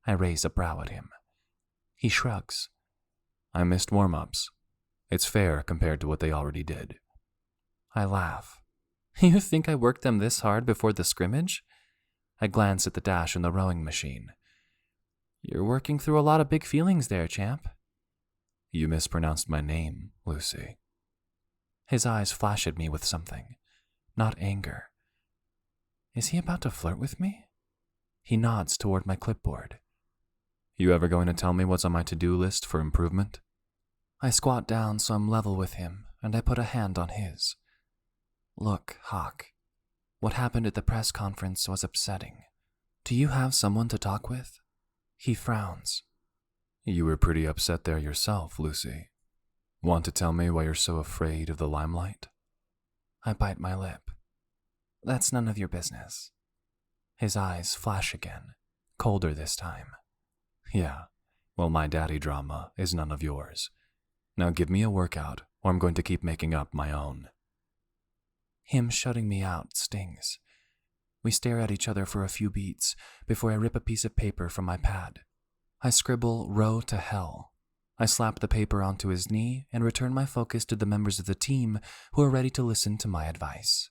[SPEAKER 1] I raise a brow at him. He shrugs.
[SPEAKER 2] I missed warm-ups. It's fair compared to what they already did.
[SPEAKER 1] I laugh. You think I worked them this hard before the scrimmage? I glance at the dash in the rowing machine. You're working through a lot of big feelings there, champ.
[SPEAKER 2] You mispronounced my name, Lucy.
[SPEAKER 1] His eyes flash at me with something, not anger. Is he about to flirt with me? He nods toward my clipboard.
[SPEAKER 2] You ever going to tell me what's on my to-do list for improvement?
[SPEAKER 1] I squat down so I'm level with him, and I put a hand on his. Look, Hawk, what happened at the press conference was upsetting. Do you have someone to talk with? He frowns.
[SPEAKER 2] You were pretty upset there yourself, Lucy. Want to tell me why you're so afraid of the limelight?
[SPEAKER 1] I bite my lip. That's none of your business. His eyes flash again, colder this time.
[SPEAKER 2] Yeah, well, my daddy drama is none of yours. Now give me a workout, or I'm going to keep making up my own.
[SPEAKER 1] Him shutting me out stings. We stare at each other for a few beats before I rip a piece of paper from my pad. I scribble "row to hell." I slap the paper onto his knee and return my focus to the members of the team who are ready to listen to my advice.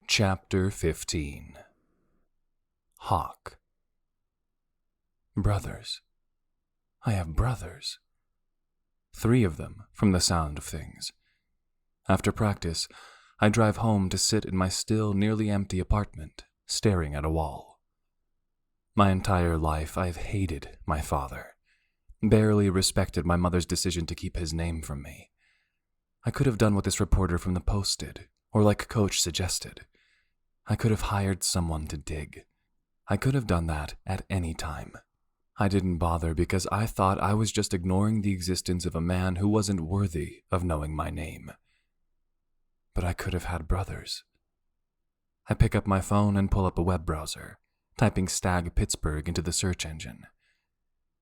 [SPEAKER 2] Chapter 15. Hawk.
[SPEAKER 1] Brothers. I have brothers. 3 of them, from the sound of things. After practice, I drive home to sit in my still nearly empty apartment, staring at a wall. My entire life I've hated my father, barely respected my mother's decision to keep his name from me. I could have done what this reporter from the Post did, or like Coach suggested. I could have hired someone to dig. I could have done that at any time. I didn't bother because I thought I was just ignoring the existence of a man who wasn't worthy of knowing my name. But I could have had brothers. I pick up my phone and pull up a web browser, typing Stag Pittsburgh into the search engine.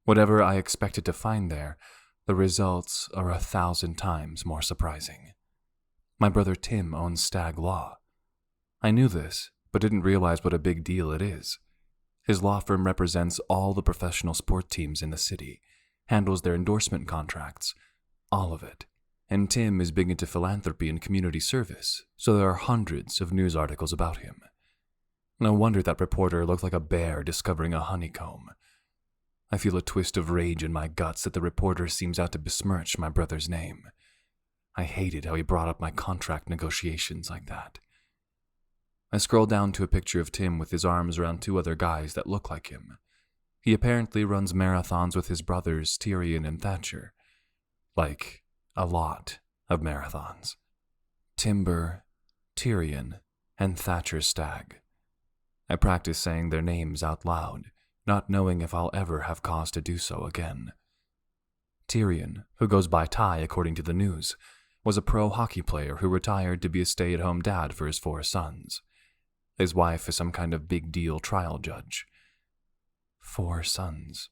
[SPEAKER 1] Whatever I expected to find there, the results are 1,000 times more surprising. My brother Tim owns Stag Law. I knew this, but didn't realize what a big deal it is. His law firm represents all the professional sport teams in the city, handles their endorsement contracts, all of it. And Tim is big into philanthropy and community service, so there are hundreds of news articles about him. No wonder that reporter looked like a bear discovering a honeycomb. I feel a twist of rage in my guts that the reporter seems out to besmirch my brother's name. I hated how he brought up my contract negotiations like that. I scroll down to a picture of Tim with his arms around 2 other guys that look like him. He apparently runs marathons with his brothers Tyrion and Thatcher. Like, a lot of marathons. Timber, Tyrion, and Thatcher Stag. I practice saying their names out loud, not knowing if I'll ever have cause to do so again. Tyrion, who goes by Ty according to the news, was a pro hockey player who retired to be a stay-at-home dad for his 4 sons. His wife is some kind of big deal trial judge. 4 sons.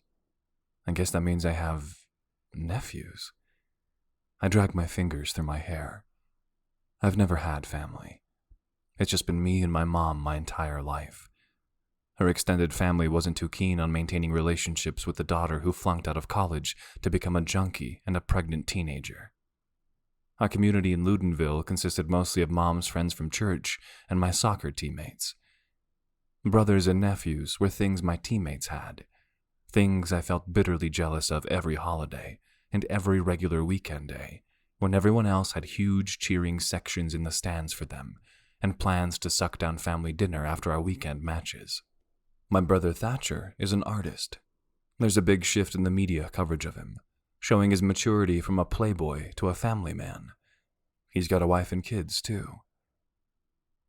[SPEAKER 1] I guess that means I have nephews. I drag my fingers through my hair. I've never had family. It's just been me and my mom my entire life. Her extended family wasn't too keen on maintaining relationships with the daughter who flunked out of college to become a junkie and a pregnant teenager. Our community in Ludenville consisted mostly of mom's friends from church and my soccer teammates. Brothers and nephews were things my teammates had, things I felt bitterly jealous of every holiday and every regular weekend day, when everyone else had huge cheering sections in the stands for them and plans to suck down family dinner after our weekend matches. My brother Thatcher is an artist. There's a big shift in the media coverage of him, showing his maturity from a playboy to a family man. He's got a wife and kids, too.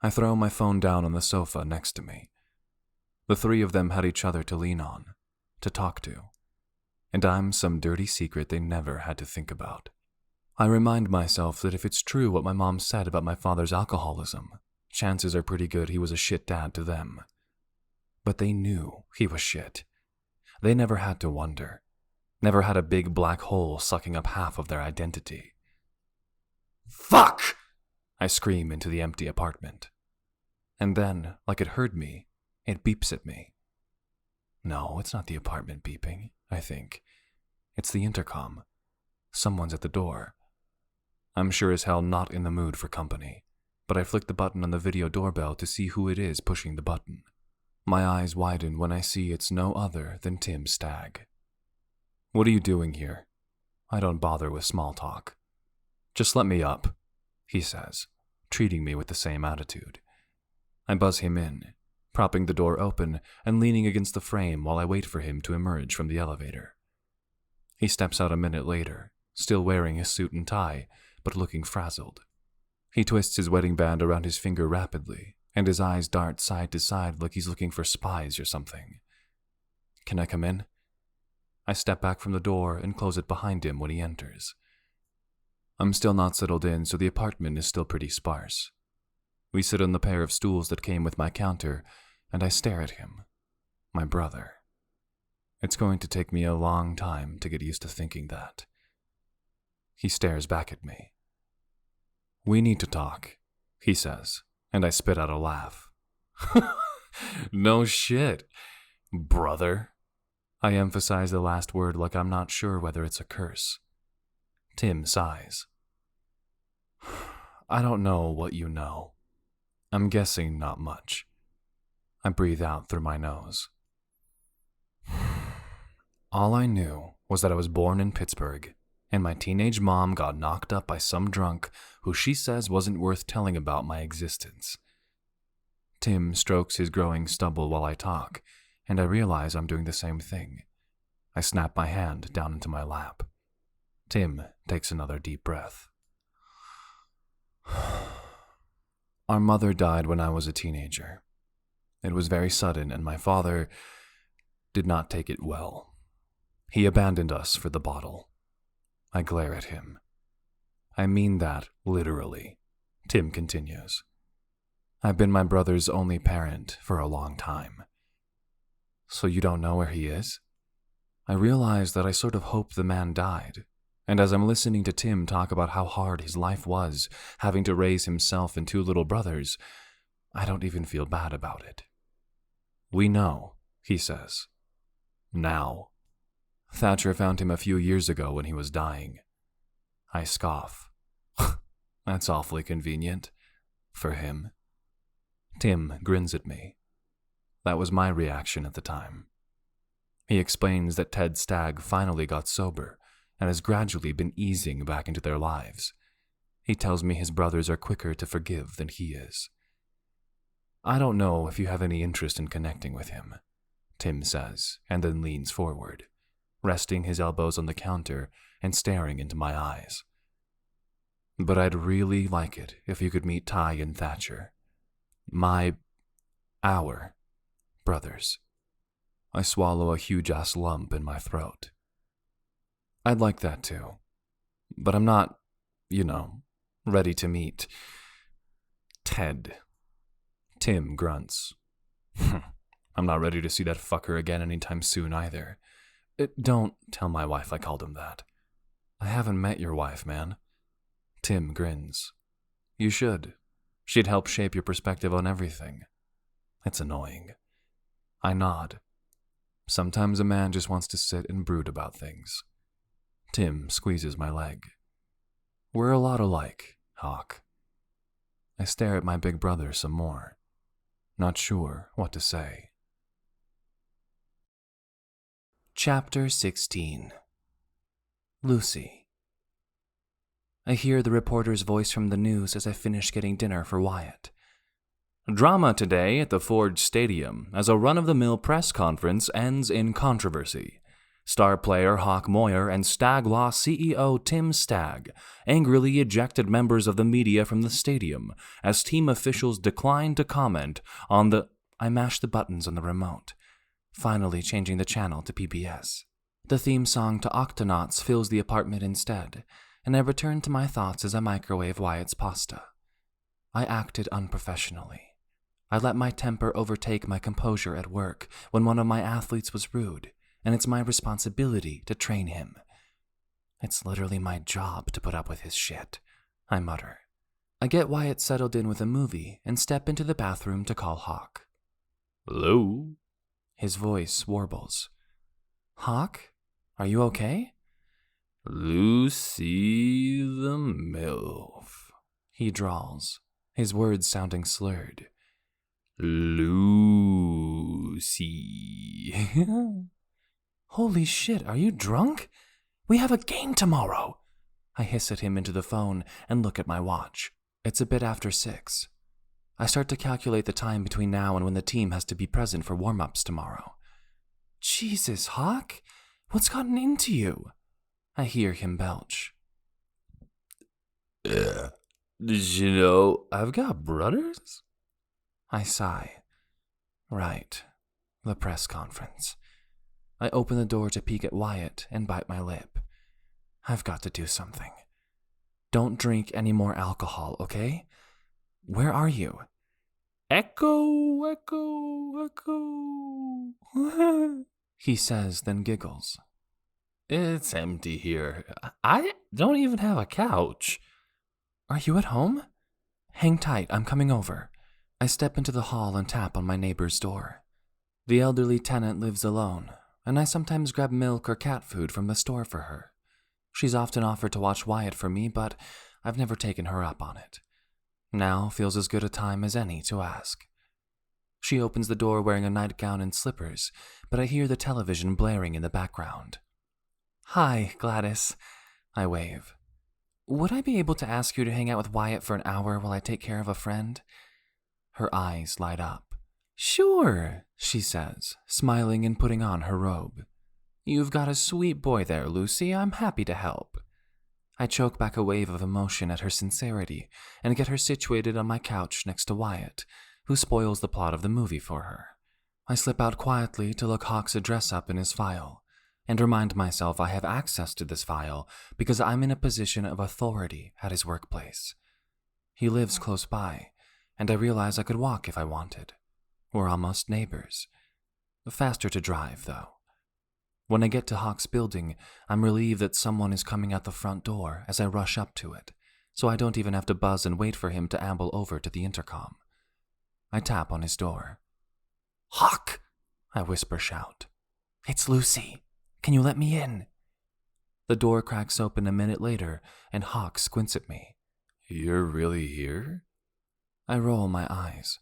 [SPEAKER 1] I throw my phone down on the sofa next to me. The 3 of them had each other to lean on, to talk to, and I'm some dirty secret they never had to think about. I remind myself that if it's true what my mom said about my father's alcoholism, chances are pretty good he was a shit dad to them. But they knew he was shit. They never had to wonder. Never had a big black hole sucking up half of their identity. Fuck! I scream into the empty apartment. And then, like it heard me, it beeps at me. No, it's not the apartment beeping, I think. It's the intercom. Someone's at the door. I'm sure as hell not in the mood for company, but I flick the button on the video doorbell to see who it is pushing the button. My eyes widen when I see it's no other than Tim Stag. What are you doing here? I don't bother with small talk. Just let me up, he says, treating me with the same attitude. I buzz him in, propping the door open and leaning against the frame while I wait for him to emerge from the elevator. He steps out a minute later, still wearing his suit and tie, but looking frazzled. He twists his wedding band around his finger rapidly, and his eyes dart side to side like he's looking for spies or something.
[SPEAKER 2] Can I come in? I step back from the door and close it behind him when he enters. I'm still not settled in, so the apartment is still pretty sparse. We sit on the pair of stools that came with my counter, and I stare at him, my brother. It's going to take me a long time to get used to thinking that. He stares back at me. We need to talk, he says, and I spit out a laugh. No shit, brother. I emphasize the last word like I'm not sure whether it's a curse. Tim sighs. I don't know what you know. I'm guessing not much. I breathe out through my nose. All I knew was that I was born in Pittsburgh, and my teenage mom got knocked up by some drunk who she says wasn't worth telling about my existence. Tim strokes his growing stubble while I talk, and I realize I'm doing the same thing. I snap my hand down into my lap. Tim takes another deep breath. Our mother died when I was a teenager. It was very sudden, and my father did not take it well. He abandoned us for the bottle. I glare at him. I mean that literally, Tim continues. I've been my brother's only parent for a long time. So you don't know where he is? I realize that I sort of hope the man died, and as I'm listening to Tim talk about how hard his life was, having to raise himself and 2 little brothers, I don't even feel bad about it. We know, he says. Now. Thatcher found him a few years ago when he was dying. I scoff. That's awfully convenient. For him. Tim grins at me. That was my reaction at the time. He explains that Ted Stag finally got sober and has gradually been easing back into their lives. He tells me his brothers are quicker to forgive than he is. I don't know if you have any interest in connecting with him, Tim says, and then leans forward, resting his elbows on the counter and staring into my eyes. But I'd really like it if you could meet Ty and Thatcher. Our brothers. I swallow a huge-ass lump in my throat. I'd like that too. But I'm not, ready to meet Ted. Tim grunts. I'm not ready to see that fucker again anytime soon either. Don't tell my wife I called him that. I haven't met your wife, man. Tim grins. You should. She'd help shape your perspective on everything. It's annoying. I nod. Sometimes a man just wants to sit and brood about things. Tim squeezes my leg. We're a lot alike, Hawk. I stare at my big brother some more, not sure what to say.
[SPEAKER 1] Chapter 16. Lucy. I hear the reporter's voice from the news as I finish getting dinner for Wyatt. Drama today at the Ford Stadium as a run-of-the-mill press conference ends in controversy. Star player Hawk Moyer and Stag Law CEO Tim Stag angrily ejected members of the media from the stadium as team officials declined to comment on the... I mashed the buttons on the remote, finally changing the channel to PBS. The theme song to Octonauts fills the apartment instead, and I return to my thoughts as I microwave Wyatt's pasta. I acted unprofessionally. I let my temper overtake my composure at work when one of my athletes was rude, and it's my responsibility to train him. It's literally my job to put up with his shit, I mutter. I get Wyatt settled in with a movie and step into the bathroom to call Hawk.
[SPEAKER 2] Hello?
[SPEAKER 1] His voice warbles. Hawk, are you okay?
[SPEAKER 2] Lucy the MILF,
[SPEAKER 1] he drawls, his words sounding slurred.
[SPEAKER 2] Lucy.
[SPEAKER 1] Holy shit, are you drunk? We have a game tomorrow. I hiss at him into the phone and look at my watch. It's a bit after 6. I start to calculate the time between now and when the team has to be present for warm-ups tomorrow. Jesus, Hawk, what's gotten into you? I hear him belch.
[SPEAKER 2] Did you know I've got brothers?
[SPEAKER 1] I sigh. Right, the press conference. I open the door to peek at Wyatt and bite my lip. I've got to do something. Don't drink any more alcohol, okay? Where are you? Echo, echo, echo. He says, then giggles. It's empty here. I don't even have a couch. Are you at home? Hang tight, I'm coming over. I step into the hall and tap on my neighbor's door. The elderly tenant lives alone, and I sometimes grab milk or cat food from the store for her. She's often offered to watch Wyatt for me, but I've never taken her up on it. Now feels as good a time as any to ask. She opens the door wearing a nightgown and slippers, but I hear the television blaring in the background. Hi, Gladys. I wave. Would I be able to ask you to hang out with Wyatt for an hour while I take care of a friend? Her eyes light up. Sure, she says, smiling and putting on her robe. You've got a sweet boy there, Lucy. I'm happy to help. I choke back a wave of emotion at her sincerity and get her situated on my couch next to Wyatt, who spoils the plot of the movie for her. I slip out quietly to look Hawk's address up in his file, and remind myself I have access to this file because I'm in a position of authority at his workplace. He lives close by, and I realize I could walk if I wanted. We're almost neighbors. Faster to drive, though. When I get to Hawk's building, I'm relieved that someone is coming out the front door as I rush up to it, so I don't even have to buzz and wait for him to amble over to the intercom. I tap on his door. Hawk! I whisper-shout. It's Lucy. Can you let me in? The door cracks open a minute later, and Hawk squints at me.
[SPEAKER 2] You're really here?
[SPEAKER 1] I roll my eyes.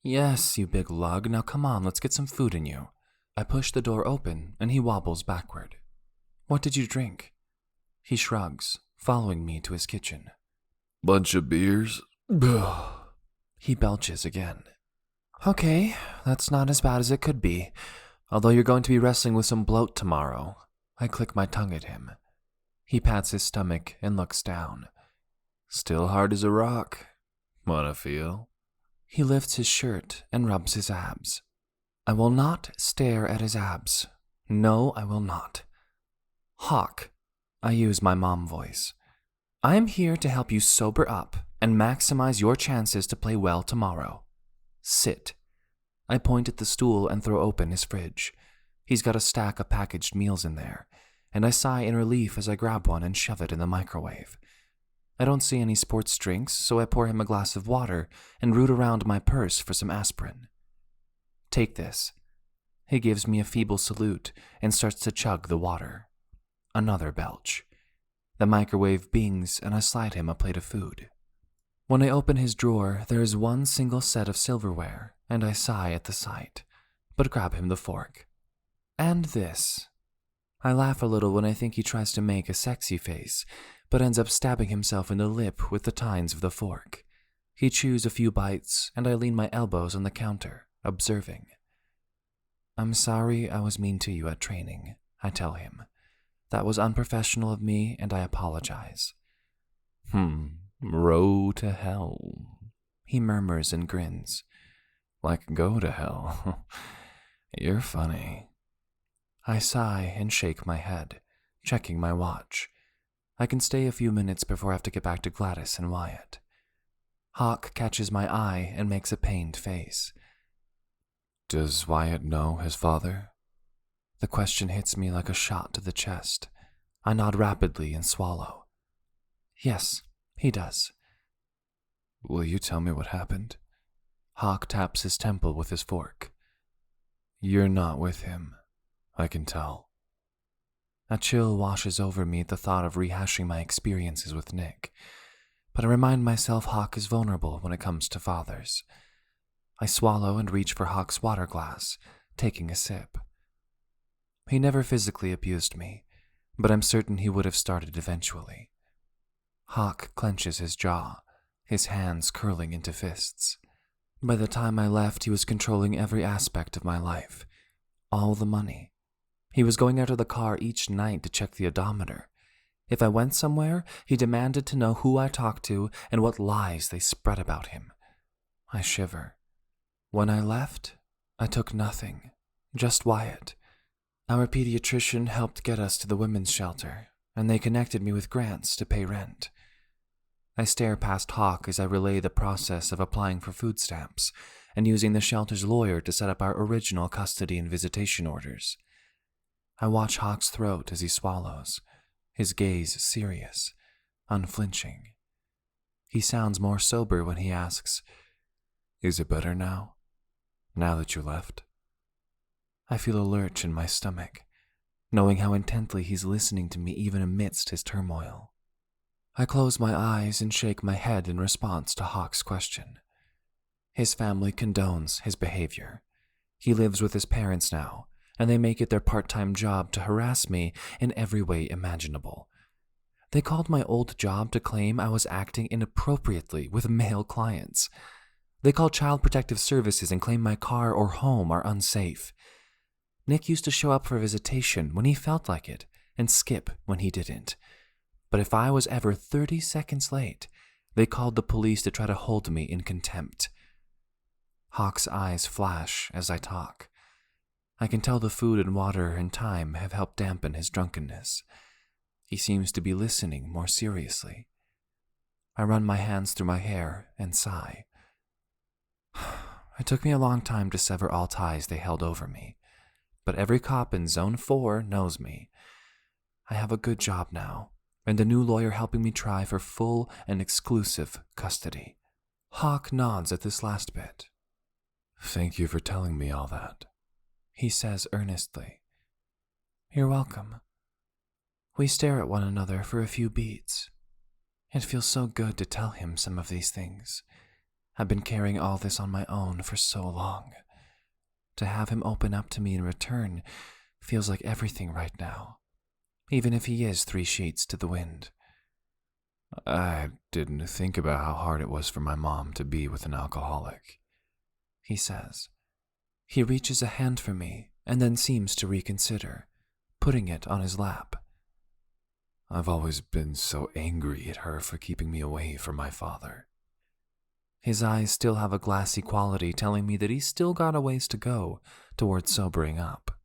[SPEAKER 1] Yes, you big lug. Now come on, let's get some food in you. I push the door open, and he wobbles backward. What did you drink? He shrugs, following me to his kitchen.
[SPEAKER 2] Bunch of beers?
[SPEAKER 1] He belches again. Okay, that's not as bad as it could be, although you're going to be wrestling with some bloat tomorrow. I click my tongue at him. He pats his stomach and looks down.
[SPEAKER 2] Still hard as a rock. Wanna feel?
[SPEAKER 1] He lifts his shirt and rubs his abs. I will not stare at his abs. No, I will not. Hawk, I use my mom voice. I am here to help you sober up and maximize your chances to play well tomorrow. Sit. I point at the stool and throw open his fridge. He's got a stack of packaged meals in there, and I sigh in relief as I grab one and shove it in the microwave. I don't see any sports drinks, so I pour him a glass of water and root around my purse for some aspirin. Take this. He gives me a feeble salute and starts to chug the water. Another belch. The microwave bings and I slide him a plate of food. When I open his drawer, there is one single set of silverware, and I sigh at the sight, but grab him the fork. And this. I laugh a little when I think he tries to make a sexy face, but ends up stabbing himself in the lip with the tines of the fork. He chews a few bites, and I lean my elbows on the counter, observing. I'm sorry I was mean to you at training, I tell him. That was unprofessional of me, and I apologize.
[SPEAKER 2] Row to hell,
[SPEAKER 1] he murmurs and grins.
[SPEAKER 2] Like go to hell. You're funny.
[SPEAKER 1] I sigh and shake my head, checking my watch. I can stay a few minutes before I have to get back to Gladys and Wyatt. Hawk catches my eye and makes a pained face.
[SPEAKER 2] Does Wyatt know his father?
[SPEAKER 1] The question hits me like a shot to the chest. I nod rapidly and swallow. Yes, he does.
[SPEAKER 2] Will you tell me what happened?
[SPEAKER 1] Hawk taps his temple with his fork.
[SPEAKER 2] You're not with him, I can tell.
[SPEAKER 1] A chill washes over me at the thought of rehashing my experiences with Nick, but I remind myself Hawk is vulnerable when it comes to fathers. I swallow and reach for Hawk's water glass, taking a sip. He never physically abused me, but I'm certain he would have started eventually. Hawk clenches his jaw, his hands curling into fists. By the time I left, he was controlling every aspect of my life. All the money. He was going out of the car each night to check the odometer. If I went somewhere, he demanded to know who I talked to and what lies they spread about him. I shiver. When I left, I took nothing, just Wyatt. Our pediatrician helped get us to the women's shelter, and they connected me with grants to pay rent. I stare past Hawk as I relay the process of applying for food stamps and using the shelter's lawyer to set up our original custody and visitation orders. I watch Hawk's throat as he swallows, his gaze serious, unflinching. He sounds more sober when he asks, "Is it better now that you left?" I feel a lurch in my stomach, knowing how intently he's listening to me even amidst his turmoil. I close my eyes and shake my head in response to Hawk's question. His family condones his behavior. He lives with his parents now, and they make it their part-time job to harass me in every way imaginable. They called my old job to claim I was acting inappropriately with male clients. They call Child Protective Services and claim my car or home are unsafe. Nick used to show up for visitation when he felt like it and skip when he didn't. But if I was ever 30 seconds late, they called the police to try to hold me in contempt. Hawk's eyes flash as I talk. I can tell the food and water and time have helped dampen his drunkenness. He seems to be listening more seriously. I run my hands through my hair and sigh. It took me a long time to sever all ties they held over me, but every cop in Zone 4 knows me. I have a good job now, and a new lawyer helping me try for full and exclusive custody. Hawk nods at this last bit.
[SPEAKER 2] "Thank you for telling me all that,"
[SPEAKER 1] he says earnestly. "You're welcome." We stare at one another for a few beats. It feels so good to tell him some of these things. I've been carrying all this on my own for so long. To have him open up to me in return feels like everything right now, even if he is 3 sheets to the wind.
[SPEAKER 2] "I didn't think about how hard it was for my mom to be with an alcoholic,"
[SPEAKER 1] he says. He reaches a hand for me and then seems to reconsider, putting it on his lap.
[SPEAKER 2] "I've always been so angry at her for keeping me away from my father."
[SPEAKER 1] His eyes still have a glassy quality, telling me that he's still got a ways to go towards sobering up.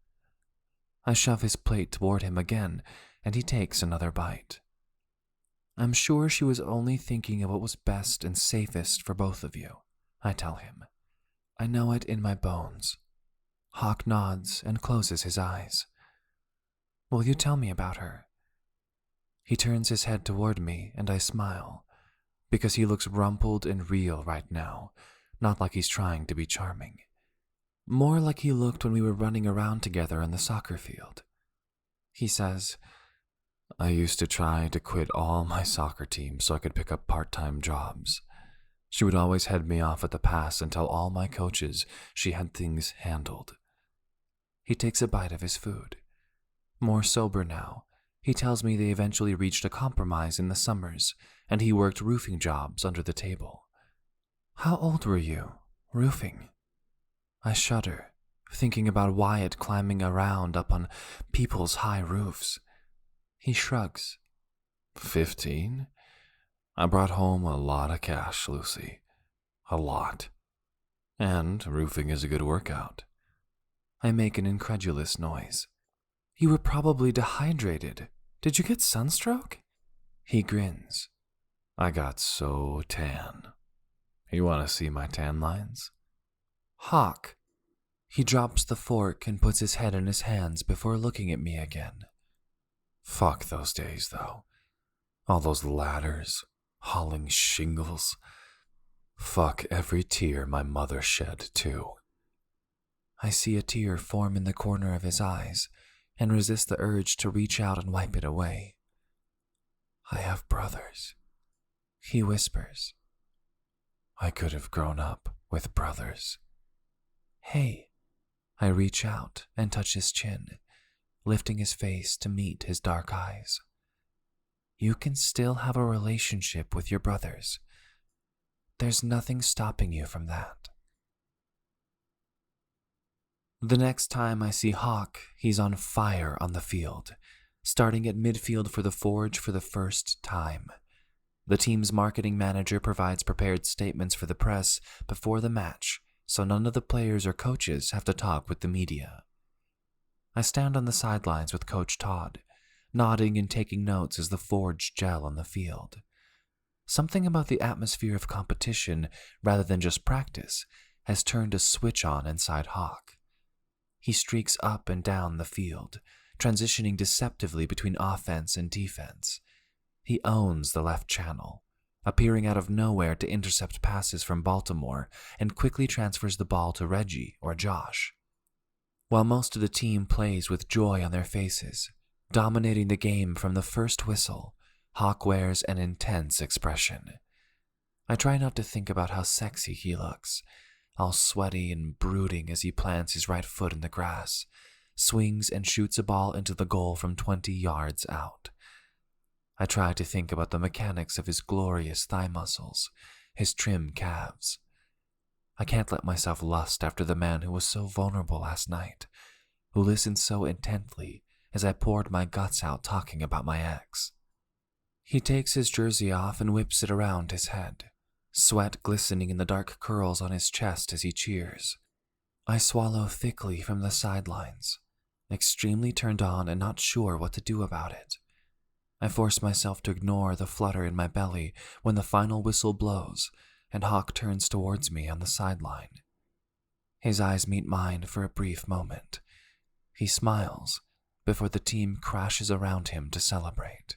[SPEAKER 1] I shove his plate toward him again, and he takes another bite. "I'm sure she was only thinking of what was best and safest for both of you," I tell him. "I know it in my bones." Hawk nods and closes his eyes. "Will you tell me about her?" He turns his head toward me, and I smile, because he looks rumpled and real right now, not like he's trying to be charming. More like he looked when we were running around together on the soccer field. He says,
[SPEAKER 2] "I used to try to quit all my soccer teams so I could pick up part-time jobs. She would always head me off at the pass and tell all my coaches she had things handled." He takes a bite of his food. More sober now, he tells me they eventually reached a compromise in the summers, and he worked roofing jobs under the table. "How old were you, roofing?" I shudder, thinking about Wyatt climbing around up on people's high roofs. He shrugs. 15? I brought home a lot of cash, Lucy. A lot. And roofing is a good workout."
[SPEAKER 1] I make an incredulous noise. "You were probably dehydrated. Did you get sunstroke?" He grins.
[SPEAKER 2] "I got so tan. You want to see my tan lines?"
[SPEAKER 1] "Hawk." He drops the fork and puts his head in his hands before looking at me again.
[SPEAKER 2] Fuck those days, though. All those ladders, hauling shingles. Fuck every tear my mother shed, too.
[SPEAKER 1] I see a tear form in the corner of his eyes and resist the urge to reach out and wipe it away. "I have brothers," he whispers.
[SPEAKER 2] I could have grown up with brothers.
[SPEAKER 1] "Hey." I reach out and touch his chin, lifting his face to meet his dark eyes. "You can still have a relationship with your brothers. There's nothing stopping you from that." The next time I see Hawk, he's on fire on the field, starting at midfield for the Forge for the first time. The team's marketing manager provides prepared statements for the press before the match, so none of the players or coaches have to talk with the media. I stand on the sidelines with Coach Todd, nodding and taking notes as the forge gel on the field. Something about the atmosphere of competition, rather than just practice, has turned a switch on inside Hawk. He streaks up and down the field, transitioning deceptively between offense and defense. He owns the left channel, appearing out of nowhere to intercept passes from Baltimore and quickly transfers the ball to Reggie or Josh. While most of the team plays with joy on their faces, dominating the game from the first whistle, Hawk wears an intense expression. I try not to think about how sexy he looks, all sweaty and brooding as he plants his right foot in the grass, swings and shoots a ball into the goal from 20 yards out. I try to think about the mechanics of his glorious thigh muscles, his trim calves. I can't let myself lust after the man who was so vulnerable last night, who listened so intently as I poured my guts out talking about my ex. He takes his jersey off and whips it around his head, sweat glistening in the dark curls on his chest as he cheers. I swallow thickly from the sidelines, extremely turned on and not sure what to do about it. I force myself to ignore the flutter in my belly when the final whistle blows and Hawk turns towards me on the sideline. His eyes meet mine for a brief moment. He smiles before the team crashes around him to celebrate.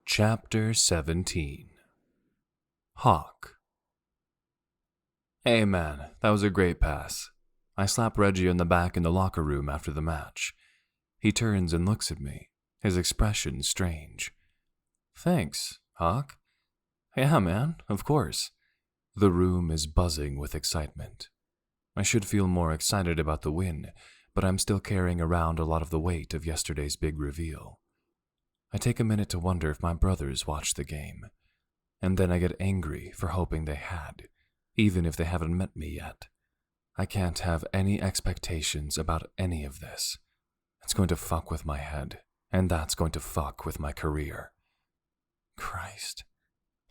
[SPEAKER 2] Chapter 17. Hawk. Hey man, that was a great pass. I slap Reggie on the back in the locker room after the match. He turns and looks at me, his expression strange. Thanks, Hawk. Yeah, man, of course. The room is buzzing with excitement. I should feel more excited about the win, but I'm still carrying around a lot of the weight of yesterday's big reveal. I take a minute to wonder if my brothers watched the game, and then I get angry for hoping they had, even if they haven't met me yet. I can't have any expectations about any of this. It's going to fuck with my head, and that's going to fuck with my career. Christ,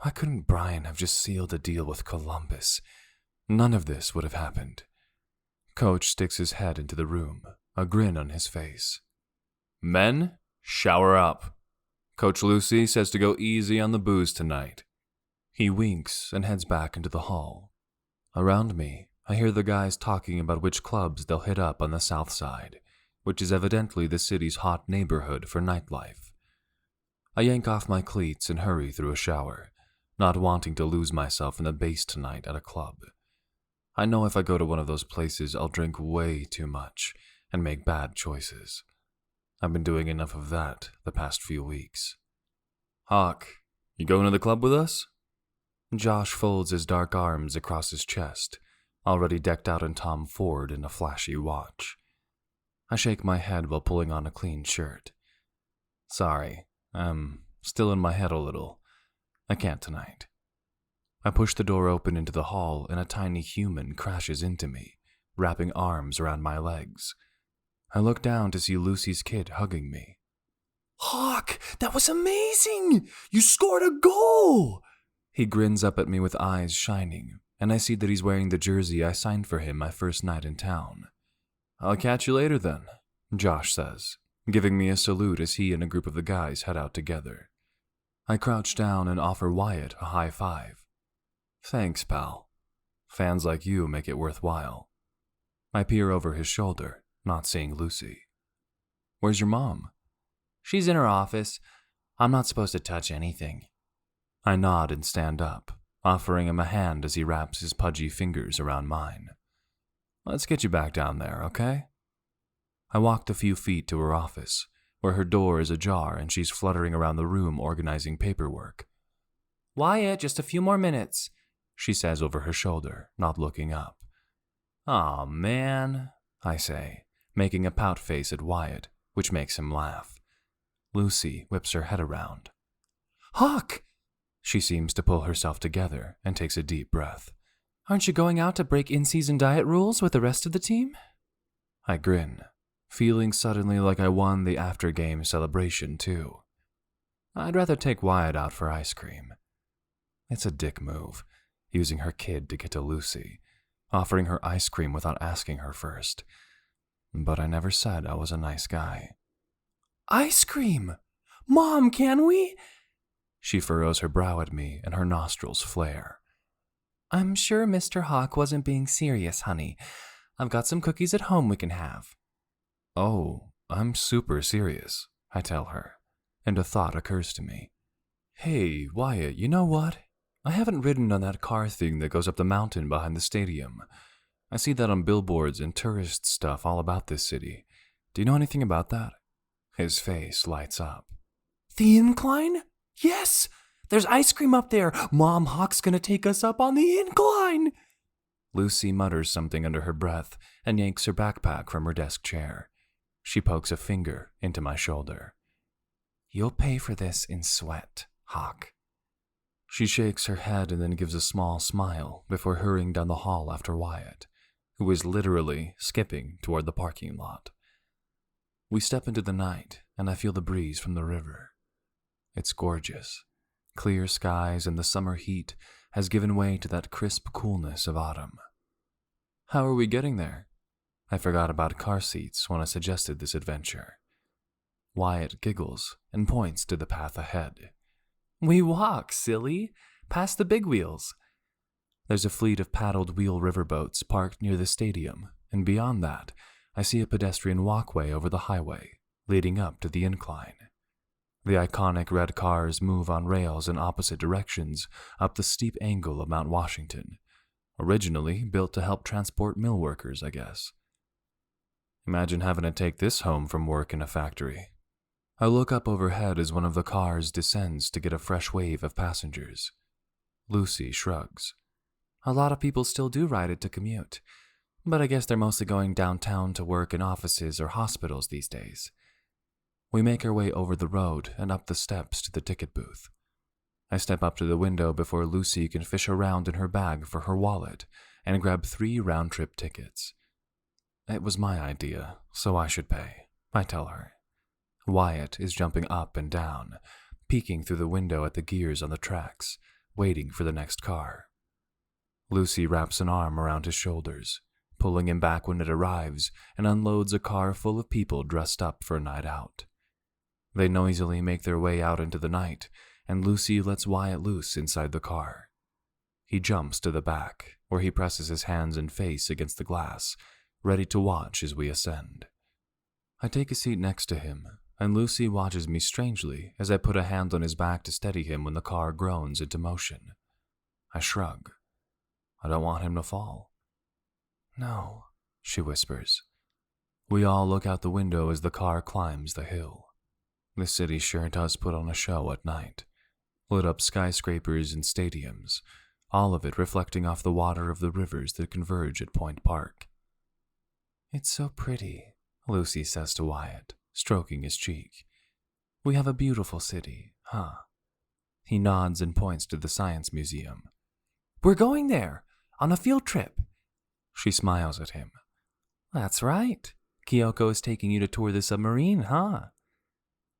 [SPEAKER 2] why couldn't Brian have just sealed a deal with Columbus? None of this would have happened. Coach sticks his head into the room, a grin on his face. Men, shower up. Coach Lucy says to go easy on the booze tonight. He winks and heads back into the hall. Around me, I hear the guys talking about which clubs they'll hit up on the south side, which is evidently the city's hot neighborhood for nightlife. I yank off my cleats and hurry through a shower, not wanting to lose myself in the base tonight at a club. I know if I go to one of those places, I'll drink way too much and make bad choices. I've been doing enough of that the past few weeks. Hawk, you going to the club with us? Josh folds his dark arms across his chest, already decked out in Tom Ford and a flashy watch. I shake my head while pulling on a clean shirt. Sorry, I'm still in my head a little. I can't tonight. I push the door open into the hall and a tiny human crashes into me, wrapping arms around my legs. I look down to see Lucy's kid hugging me. Hawk, that was amazing! You scored a goal! He grins up at me with eyes shining, and I see that he's wearing the jersey I signed for him my first night in town. I'll catch you later then, Josh says, giving me a salute as he and a group of the guys head out together. I crouch down and offer Wyatt a high five. Thanks, pal. Fans like you make it worthwhile. I peer over his shoulder, not seeing Lucy. Where's your mom? She's in her office. I'm not supposed to touch anything. I nod and stand up, offering him a hand as he wraps his pudgy fingers around mine. Let's get you back down there, okay? I walked a few feet to her office, where her door is ajar and she's fluttering around the room organizing paperwork. Wyatt, just a few more minutes, she says over her shoulder, not looking up. Aw, man, I say, making a pout face at Wyatt, which makes him laugh. Lucy whips her head around. Hawk! She seems to pull herself together and takes a deep breath. Aren't you going out to break in-season diet rules with the rest of the team? I grin, feeling suddenly like I won the after-game celebration too. I'd rather take Wyatt out for ice cream. It's a dick move, using her kid to get to Lucy, offering her ice cream without asking her first. But I never said I was a nice guy.
[SPEAKER 1] Ice cream! Mom, can we?
[SPEAKER 2] She furrows her brow at me and her nostrils flare.
[SPEAKER 1] I'm sure Mr. Hawk wasn't being serious, honey. I've got some cookies at home we can have.
[SPEAKER 2] Oh, I'm super serious, I tell her, and a thought occurs to me. Hey, Wyatt, you know what? I haven't ridden on that car thing that goes up the mountain behind the stadium. I see that on billboards and tourist stuff all about this city. Do you know anything about that? His face lights up.
[SPEAKER 1] The incline? Yes! There's ice cream up there! Mom Hawk's gonna take us up on the incline!
[SPEAKER 2] Lucy mutters something under her breath and yanks her backpack from her desk chair. She pokes a finger into my shoulder.
[SPEAKER 1] You'll pay for this in sweat, Hawk.
[SPEAKER 2] She shakes her head and then gives a small smile before hurrying down the hall after Wyatt, who is literally skipping toward the parking lot. We step into the night, and I feel the breeze from the river. It's gorgeous. Clear skies and the summer heat has given way to that crisp coolness of autumn. How are we getting there? I forgot about car seats when I suggested this adventure. Wyatt giggles and points to the path ahead.
[SPEAKER 1] We walk, silly. Past the big wheels.
[SPEAKER 2] There's a fleet of paddled wheel riverboats parked near the stadium, and beyond that, I see a pedestrian walkway over the highway, leading up to the incline. The iconic red cars move on rails in opposite directions up the steep angle of Mount Washington, originally built to help transport mill workers, I guess. Imagine having to take this home from work in a factory. I look up overhead as one of the cars descends to get a fresh wave of passengers. Lucy shrugs.
[SPEAKER 1] A lot of people still do ride it to commute, but I guess they're mostly going downtown to work in offices or hospitals these days.
[SPEAKER 2] We make our way over the road and up the steps to the ticket booth. I step up to the window before Lucy can fish around in her bag for her wallet and grab 3 round-trip tickets. It was my idea, so I should pay, I tell her. Wyatt is jumping up and down, peeking through the window at the gears on the tracks, waiting for the next car. Lucy wraps an arm around his shoulders, pulling him back when it arrives, and unloads a car full of people dressed up for a night out. They noisily make their way out into the night, and Lucy lets Wyatt loose inside the car. He jumps to the back, where he presses his hands and face against the glass, ready to watch as we ascend. I take a seat next to him, and Lucy watches me strangely as I put a hand on his back to steady him when the car groans into motion. I shrug. I don't want him to fall.
[SPEAKER 1] No,
[SPEAKER 2] she whispers. We all look out the window as the car climbs the hill. The city sure does put on a show at night. Lit up skyscrapers and stadiums, all of it reflecting off the water of the rivers that converge at Point Park.
[SPEAKER 1] It's so pretty, Lucy says to Wyatt, stroking his cheek. We have a beautiful city, huh?
[SPEAKER 2] He nods and points to the Science Museum.
[SPEAKER 1] We're going there, on a field trip.
[SPEAKER 2] She smiles at him.
[SPEAKER 1] That's right. Kyoko is taking you to tour the submarine, huh?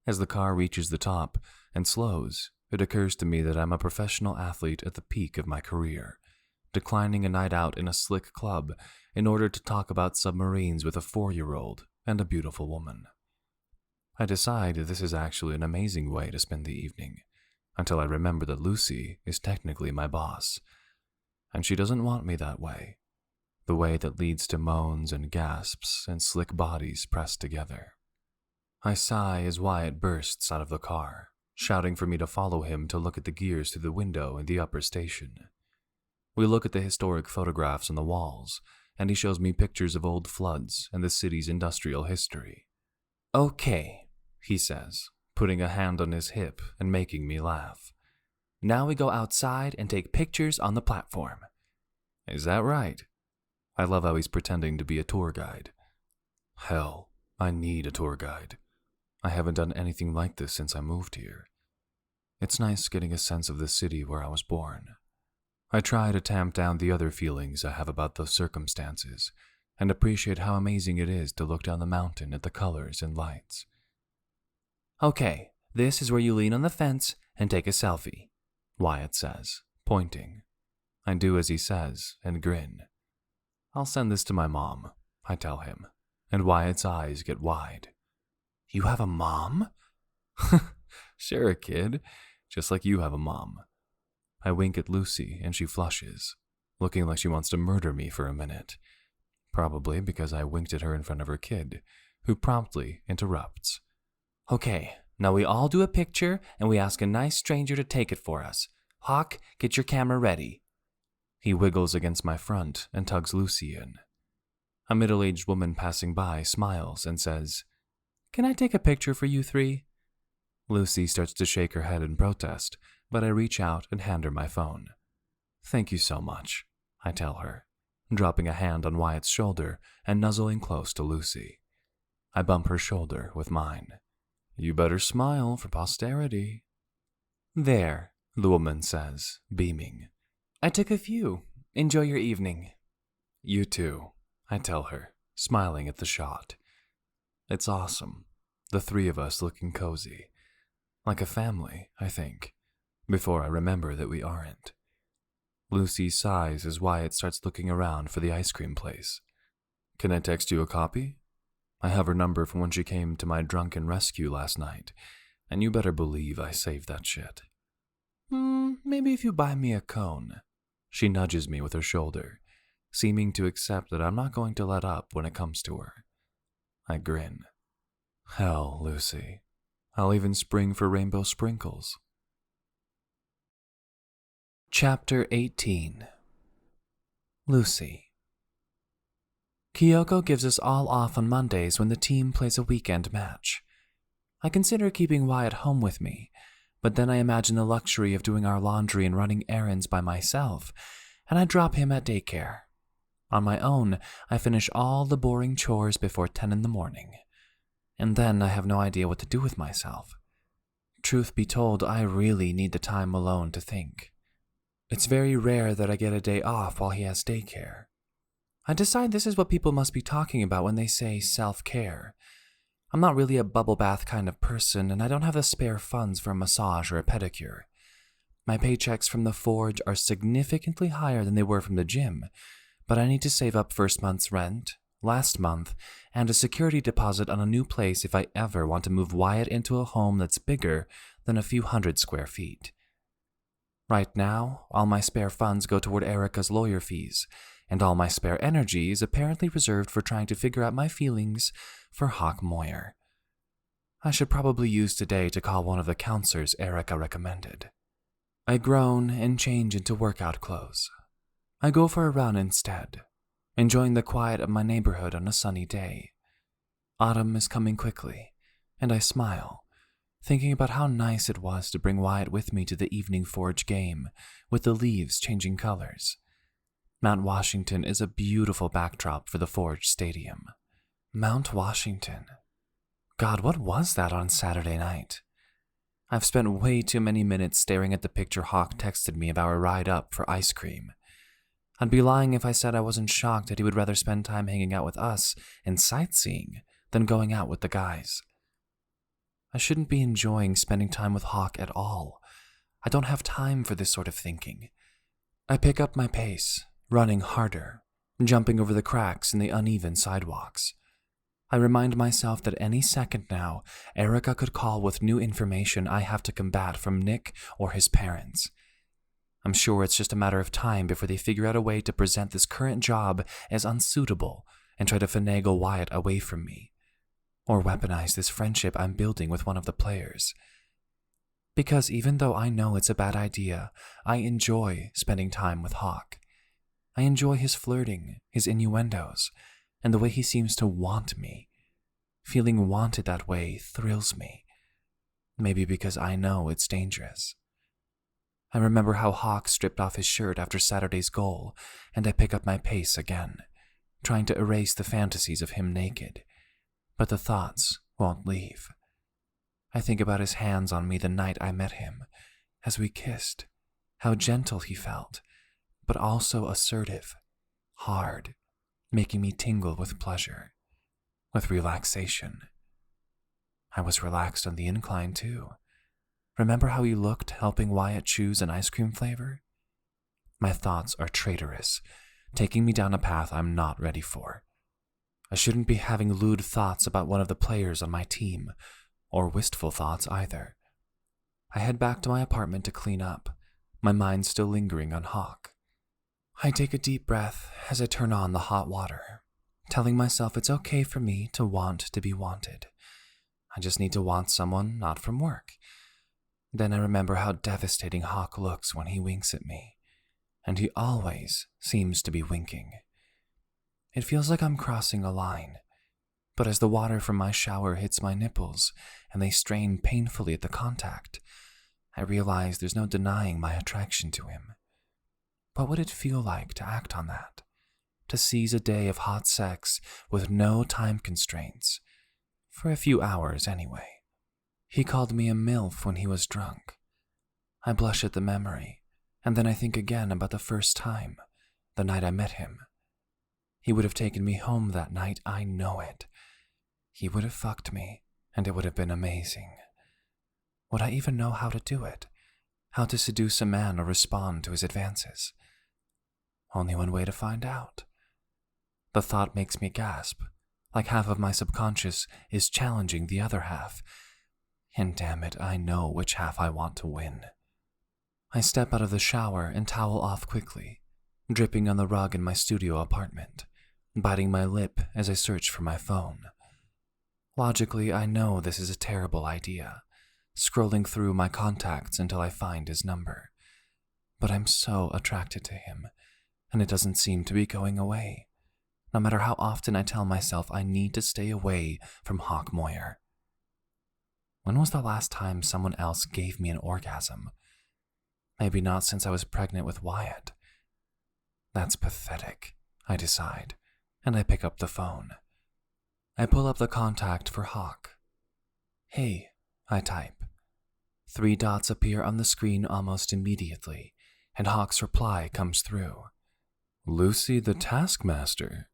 [SPEAKER 2] As the car reaches the top and slows, it occurs to me that I'm a professional athlete at the peak of my career, declining a night out in a slick club in order to talk about submarines with a 4-year-old and a beautiful woman. I decide that this is actually an amazing way to spend the evening, until I remember that Lucy is technically my boss, and she doesn't want me that way, the way that leads to moans and gasps and slick bodies pressed together. I sigh as Wyatt bursts out of the car, shouting for me to follow him to look at the gears through the window in the upper station. We look at the historic photographs on the walls, and he shows me pictures of old floods and the city's industrial history.
[SPEAKER 1] Okay, he says, putting a hand on his hip and making me laugh. Now we go outside and take pictures on the platform.
[SPEAKER 2] Is that right? I love how he's pretending to be a tour guide. Hell, I need a tour guide. I haven't done anything like this since I moved here. It's nice getting a sense of the city where I was born. I try to tamp down the other feelings I have about those circumstances and appreciate how amazing it is to look down the mountain at the colors and lights.
[SPEAKER 1] Okay, this is where you lean on the fence and take a selfie, Wyatt says, pointing.
[SPEAKER 2] I do as he says and grin. I'll send this to my mom, I tell him, and Wyatt's eyes get wide.
[SPEAKER 1] You have a mom?
[SPEAKER 2] Sure, kid, just like you have a mom. I wink at Lucy and she flushes, looking like she wants to murder me for a minute. Probably because I winked at her in front of her kid, who promptly interrupts.
[SPEAKER 1] Okay, now we all do a picture and we ask a nice stranger to take it for us. Hawk, get your camera ready.
[SPEAKER 2] He wiggles against my front and tugs Lucy in. A middle-aged woman passing by smiles and says,
[SPEAKER 1] Can I take a picture for you three?
[SPEAKER 2] Lucy starts to shake her head in protest, but I reach out and hand her my phone. Thank you so much, I tell her, dropping a hand on Wyatt's shoulder and nuzzling close to Lucy. I bump her shoulder with mine. You better smile for posterity.
[SPEAKER 1] There,
[SPEAKER 2] the woman says, beaming.
[SPEAKER 1] I took a few. Enjoy your evening.
[SPEAKER 2] You too, I tell her, smiling at the shot. It's awesome, the three of us looking cozy. Like a family, I think, before I remember that we aren't. Lucy sighs as Wyatt starts looking around for the ice cream place. Can I text you a copy? I have her number from when she came to my drunken rescue last night, and you better believe I saved that shit.
[SPEAKER 1] Maybe if you buy me a cone.
[SPEAKER 2] She nudges me with her shoulder, seeming to accept that I'm not going to let up when it comes to her. I grin. Hell, Lucy. I'll even spring for rainbow sprinkles.
[SPEAKER 1] Chapter 18. Lucy. Kyoko gives us all off on Mondays when the team plays a weekend match. I consider keeping Wyatt home with me, but then I imagine the luxury of doing our laundry and running errands by myself, and I drop him at daycare. On my own, I finish all the boring chores before 10 in the morning. And then I have no idea what to do with myself. Truth be told, I really need the time alone to think. It's very rare that I get a day off while he has daycare. I decide this is what people must be talking about when they say self-care. I'm not really a bubble bath kind of person, and I don't have the spare funds for a massage or a pedicure. My paychecks from the forge are significantly higher than they were from the gym, but I need to save up first month's rent, last month, and a security deposit on a new place if I ever want to move Wyatt into a home that's bigger than a few 100 square feet. Right now, all my spare funds go toward Erica's lawyer fees, and all my spare energy is apparently reserved for trying to figure out my feelings for Hawk Moyer. I should probably use today to call one of the counselors Erica recommended. I groan and change into workout clothes. I go for a run instead, enjoying the quiet of my neighborhood on a sunny day. Autumn is coming quickly, and I smile, thinking about how nice it was to bring Wyatt with me to the evening forge game, with the leaves changing colors. Mount Washington is a beautiful backdrop for the forge stadium. Mount Washington. God, what was that on Saturday night? I've spent way too many minutes staring at the picture Hawk texted me of our ride up for ice cream. I'd be lying if I said I wasn't shocked that he would rather spend time hanging out with us and sightseeing than going out with the guys. I shouldn't be enjoying spending time with Hawk at all. I don't have time for this sort of thinking. I pick up my pace, running harder, jumping over the cracks in the uneven sidewalks. I remind myself that any second now, Erica could call with new information I have to combat from Nick or his parents. I'm sure it's just a matter of time before they figure out a way to present this current job as unsuitable and try to finagle Wyatt away from me, or weaponize this friendship I'm building with one of the players. Because even though I know it's a bad idea, I enjoy spending time with Hawk. I enjoy his flirting, his innuendos, and the way he seems to want me. Feeling wanted that way thrills me. Maybe because I know it's dangerous. I remember how Hawk stripped off his shirt after Saturday's goal, and I pick up my pace again, trying to erase the fantasies of him naked. But the thoughts won't leave. I think about his hands on me the night I met him, as we kissed, how gentle he felt, but also assertive, hard, making me tingle with pleasure, with relaxation. I was relaxed on the incline too. Remember how he looked helping Wyatt choose an ice cream flavor? My thoughts are traitorous, taking me down a path I'm not ready for. I shouldn't be having lewd thoughts about one of the players on my team, or wistful thoughts either. I head back to my apartment to clean up, my mind still lingering on Hawk. I take a deep breath as I turn on the hot water, telling myself it's okay for me to want to be wanted. I just need to want someone not from work. Then I remember how devastating Hawk looks when he winks at me, and he always seems to be winking. It feels like I'm crossing a line, but as the water from my shower hits my nipples and they strain painfully at the contact, I realize there's no denying my attraction to him. What would it feel like to act on that? To seize a day of hot sex with no time constraints? For a few hours, anyway. He called me a MILF when he was drunk. I blush at the memory, and then I think again about the first time, the night I met him. He would have taken me home that night, I know it. He would have fucked me, and it would have been amazing. Would I even know how to do it? How to seduce a man or respond to his advances? Only one way to find out. The thought makes me gasp, like half of my subconscious is challenging the other half. And damn it, I know which half I want to win. I step out of the shower and towel off quickly, dripping on the rug in my studio apartment, biting my lip as I search for my phone. Logically, I know this is a terrible idea, scrolling through my contacts until I find his number. But I'm so attracted to him, and it doesn't seem to be going away, no matter how often I tell myself I need to stay away from Hawk Moyer. When was the last time someone else gave me an orgasm? Maybe not since I was pregnant with Wyatt. That's pathetic, I decide, and I pick up the phone. I pull up the contact for Hawk. Hey, I type. 3 dots appear on the screen almost immediately, and Hawk's reply comes through. Lucy the Taskmaster.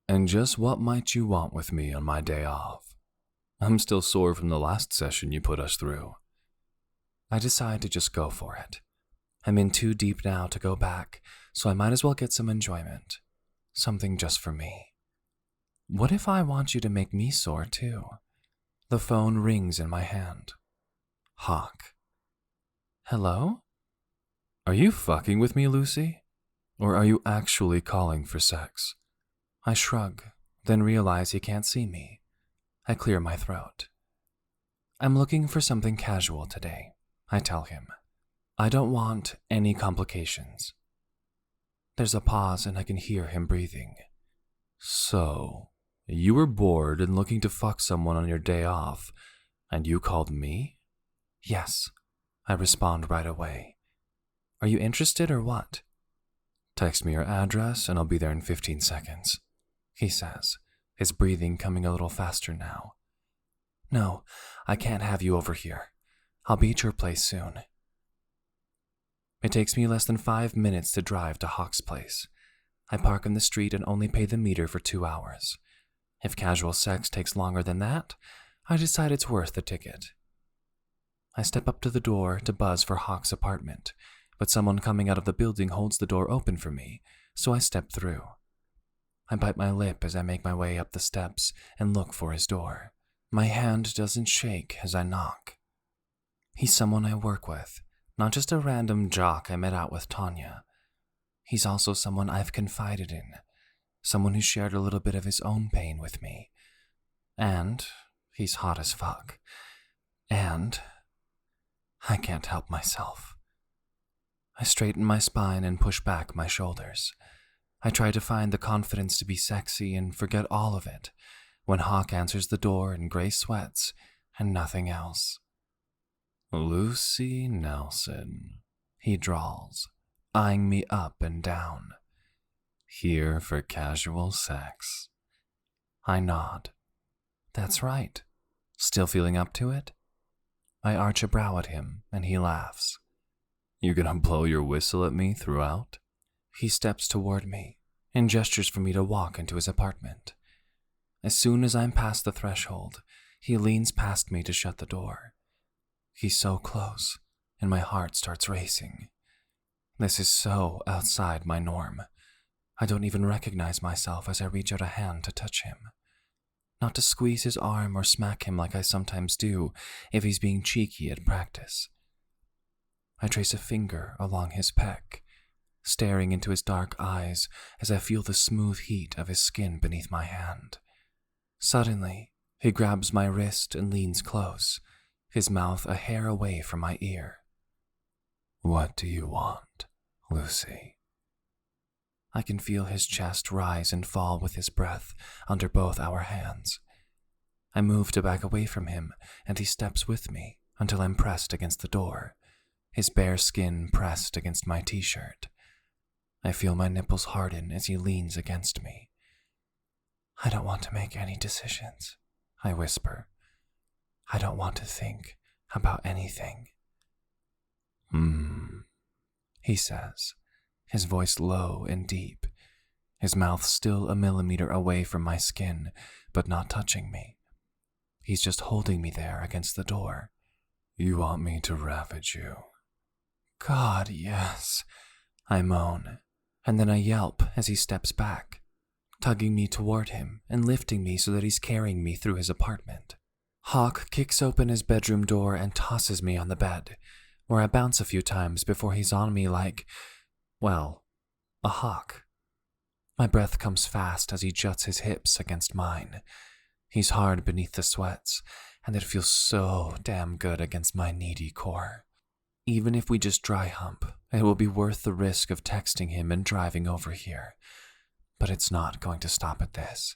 [SPEAKER 1] And just what might you want with me on my day off? I'm still sore from the last session you put us through. I decide to just go for it. I'm in too deep now to go back, so I might as well get some enjoyment. Something just for me. What if I want you to make me sore too? The phone rings in my hand. Hawk. Hello? Are you fucking with me, Lucy? Or are you actually calling for sex? I shrug, then realize he can't see me. I clear my throat. I'm looking for something casual today, I tell him. I don't want any complications. There's a pause and I can hear him breathing. So, you were bored and looking to fuck someone on your day off, and you called me? Yes, I respond right away. Are you interested or what? Text me your address and I'll be there in 15 seconds, he says, his breathing coming a little faster now. No, I can't have you over here. I'll be at your place soon. It takes me less than 5 minutes to drive to Hawk's place. I park on the street and only pay the meter for 2 hours. If casual sex takes longer than that, I decide it's worth the ticket. I step up to the door to buzz for Hawk's apartment, but someone coming out of the building holds the door open for me, so I step through. I bite my lip as I make my way up the steps and look for his door. My hand doesn't shake as I knock. He's someone I work with, not just a random jock I met out with Tanya. He's also someone I've confided in, someone who shared a little bit of his own pain with me. And he's hot as fuck. And I can't help myself. I straighten my spine and push back my shoulders. I try to find the confidence to be sexy and forget all of it when Hawk answers the door in gray sweats and nothing else. Lucy Nelson, he drawls, eyeing me up and down. Here for casual sex. I nod. That's right. Still feeling up to it? I arch a brow at him and he laughs. You gonna blow your whistle at me throughout? He steps toward me and gestures for me to walk into his apartment. As soon as I'm past the threshold, he leans past me to shut the door. He's so close, and my heart starts racing. This is so outside my norm. I don't even recognize myself as I reach out a hand to touch him. Not to squeeze his arm or smack him like I sometimes do if he's being cheeky at practice. I trace a finger along his pec, staring into his dark eyes as I feel the smooth heat of his skin beneath my hand. Suddenly, he grabs my wrist and leans close, his mouth a hair away from my ear. "What do you want, Lucy?" I can feel his chest rise and fall with his breath under both our hands. I move to back away from him, and he steps with me until I'm pressed against the door, his bare skin pressed against my t-shirt. I feel my nipples harden as he leans against me. "I don't want to make any decisions," I whisper. "I don't want to think about anything." He says, his voice low and deep, his mouth still a millimeter away from my skin, but not touching me. He's just holding me there against the door. "You want me to ravage you?" "God, yes," I moan, and then I yelp as he steps back, tugging me toward him and lifting me so that he's carrying me through his apartment. Hawk kicks open his bedroom door and tosses me on the bed, where I bounce a few times before he's on me like, well, a hawk. My breath comes fast as he juts his hips against mine. He's hard beneath the sweats, and it feels so damn good against my needy core. Even if we just dry hump, it will be worth the risk of texting him and driving over here. But it's not going to stop at this.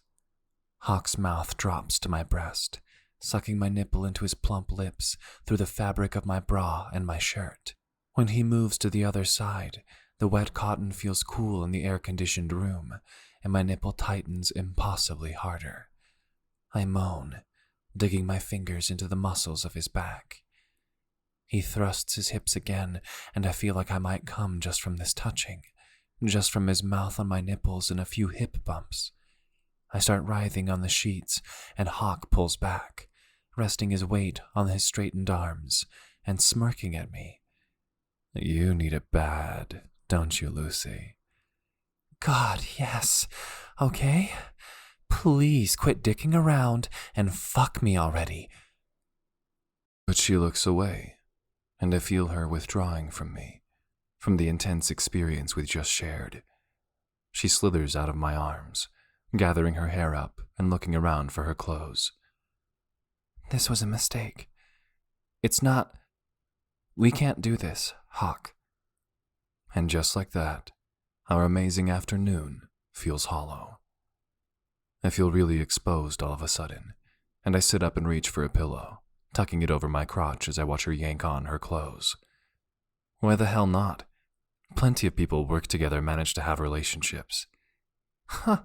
[SPEAKER 1] Hawk's mouth drops to my breast, sucking my nipple into his plump lips through the fabric of my bra and my shirt. When he moves to the other side, the wet cotton feels cool in the air-conditioned room, and my nipple tightens impossibly harder. I moan, digging my fingers into the muscles of his back. He thrusts his hips again, and I feel like I might come just from this touching, just from his mouth on my nipples and a few hip bumps. I start writhing on the sheets, and Hawk pulls back, resting his weight on his straightened arms and smirking at me. "You need it bad, don't you, Lucy?" "God, yes. Okay? Please quit dicking around and fuck me already."
[SPEAKER 2] But she looks away, and I feel her withdrawing from me, from the intense experience we just shared. She slithers out of my arms, gathering her hair up and looking around for her clothes.
[SPEAKER 1] "This was a mistake. It's not... We can't do this, Hawk."
[SPEAKER 2] And just like that, our amazing afternoon feels hollow. I feel really exposed all of a sudden, and I sit up and reach for a pillow, tucking it over my crotch as I watch her yank on her clothes. Why the hell not? Plenty of people work together manage to have relationships.
[SPEAKER 1] Huh.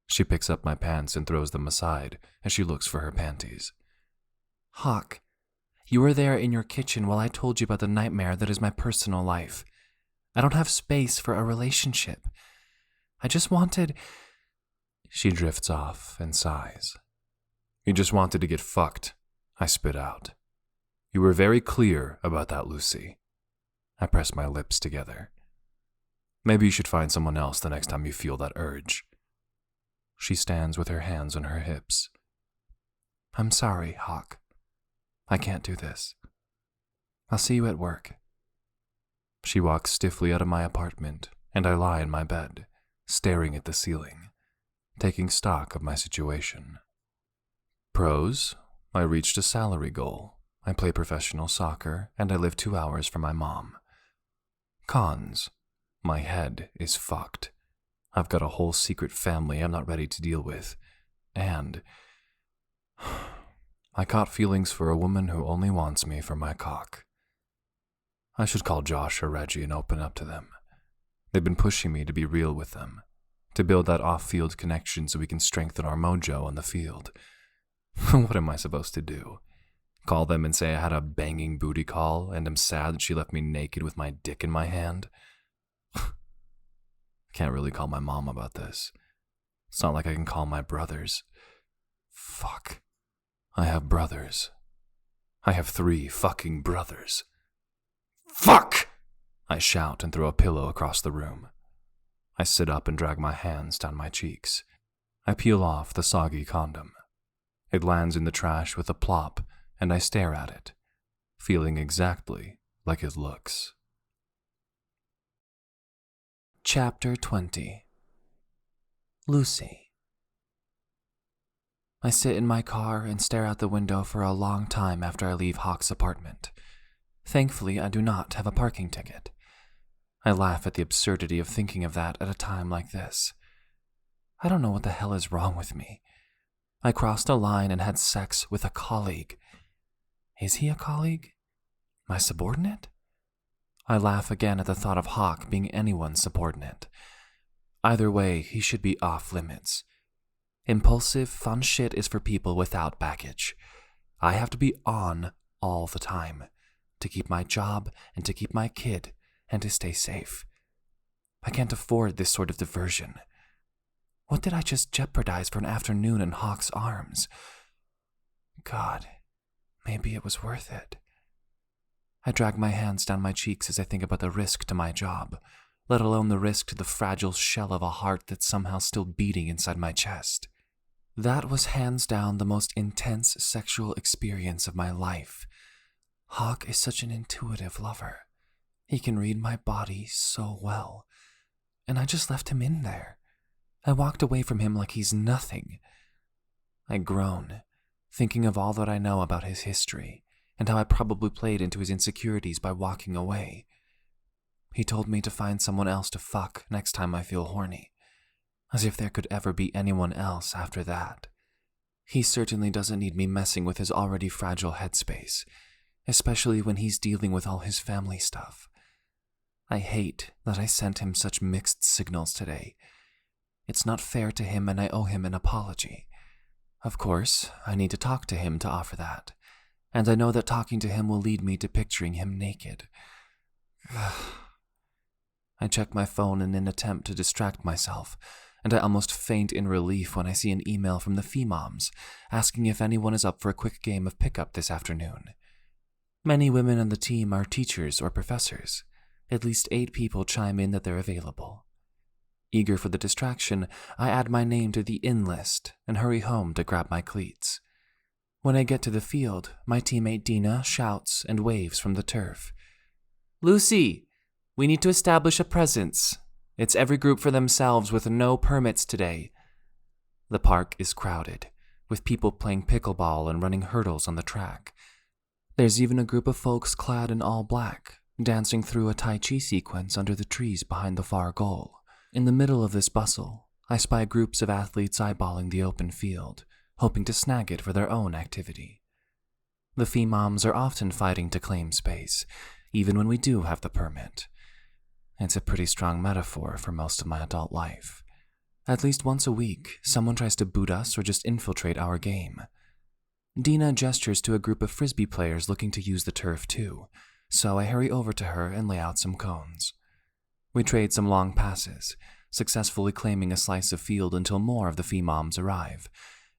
[SPEAKER 2] She picks up my pants and throws them aside as she looks for her panties.
[SPEAKER 1] "Hawk, you were there in your kitchen while I told you about the nightmare that is my personal life. I don't have space for a relationship. I just wanted..."
[SPEAKER 2] She drifts off and sighs. "You just wanted to get fucked," I spit out. "You were very clear about that, Lucy." I press my lips together. "Maybe you should find someone else the next time you feel that urge." She stands with her hands on her hips.
[SPEAKER 1] "I'm sorry, Hawk. I can't do this. I'll see you at work."
[SPEAKER 2] She walks stiffly out of my apartment, and I lie in my bed, staring at the ceiling, taking stock of my situation. Pros: I reached a salary goal. I play professional soccer, and I live 2 hours from my mom. Cons: my head is fucked. I've got a whole secret family I'm not ready to deal with, and I caught feelings for a woman who only wants me for my cock. I should call Josh or Reggie and open up to them. They've been pushing me to be real with them, to build that off-field connection so we can strengthen our mojo on the field. What am I supposed to do? Call them and say I had a banging booty call and am sad that she left me naked with my dick in my hand? Can't really call my mom about this. It's not like I can call my brothers. Fuck. I have brothers. I have 3 fucking brothers. Fuck! I shout and throw a pillow across the room. I sit up and drag my hands down my cheeks. I peel off the soggy condom. It lands in the trash with a plop, and I stare at it, feeling exactly like it looks.
[SPEAKER 1] Chapter 20. Lucy. I sit in my car and stare out the window for a long time after I leave Hawk's apartment. Thankfully, I do not have a parking ticket. I laugh at the absurdity of thinking of that at a time like this. I don't know what the hell is wrong with me. I crossed a line and had sex with a colleague. Is he a colleague? My subordinate? I laugh again at the thought of Hawk being anyone's subordinate. Either way, he should be off limits. Impulsive, fun shit is for people without baggage. I have to be on all the time, to keep my job and to keep my kid and to stay safe. I can't afford this sort of diversion. What did I just jeopardize for an afternoon in Hawk's arms? God, maybe it was worth it. I drag my hands down my cheeks as I think about the risk to my job, let alone the risk to the fragile shell of a heart that's somehow still beating inside my chest. That was hands down the most intense sexual experience of my life. Hawk is such an intuitive lover. He can read my body so well. And I just left him in there. I walked away from him like he's nothing. I groan, thinking of all that I know about his history, and how I probably played into his insecurities by walking away. He told me to find someone else to fuck next time I feel horny, as if there could ever be anyone else after that. He certainly doesn't need me messing with his already fragile headspace, especially when he's dealing with all his family stuff. I hate that I sent him such mixed signals today. It's not fair to him and I owe him an apology. Of course, I need to talk to him to offer that. And I know that talking to him will lead me to picturing him naked. I check my phone in an attempt to distract myself, and I almost faint in relief when I see an email from the Femoms asking if anyone is up for a quick game of pickup this afternoon. Many women on the team are teachers or professors. At least 8 people chime in that they're available. Eager for the distraction, I add my name to the in list and hurry home to grab my cleats. When I get to the field, my teammate Dina shouts and waves from the turf. "Lucy, we need to establish a presence. It's every group for themselves with no permits today." The park is crowded, with people playing pickleball and running hurdles on the track. There's even a group of folks clad in all black, dancing through a Tai Chi sequence under the trees behind the far goal. In the middle of this bustle, I spy groups of athletes eyeballing the open field, hoping to snag it for their own activity. The Femoms are often fighting to claim space, even when we do have the permit. It's a pretty strong metaphor for most of my adult life. At least once a week, someone tries to boot us or just infiltrate our game. Dina gestures to a group of frisbee players looking to use the turf too, so I hurry over to her and lay out some cones. We trade some long passes, successfully claiming a slice of field until more of the Femoms arrive,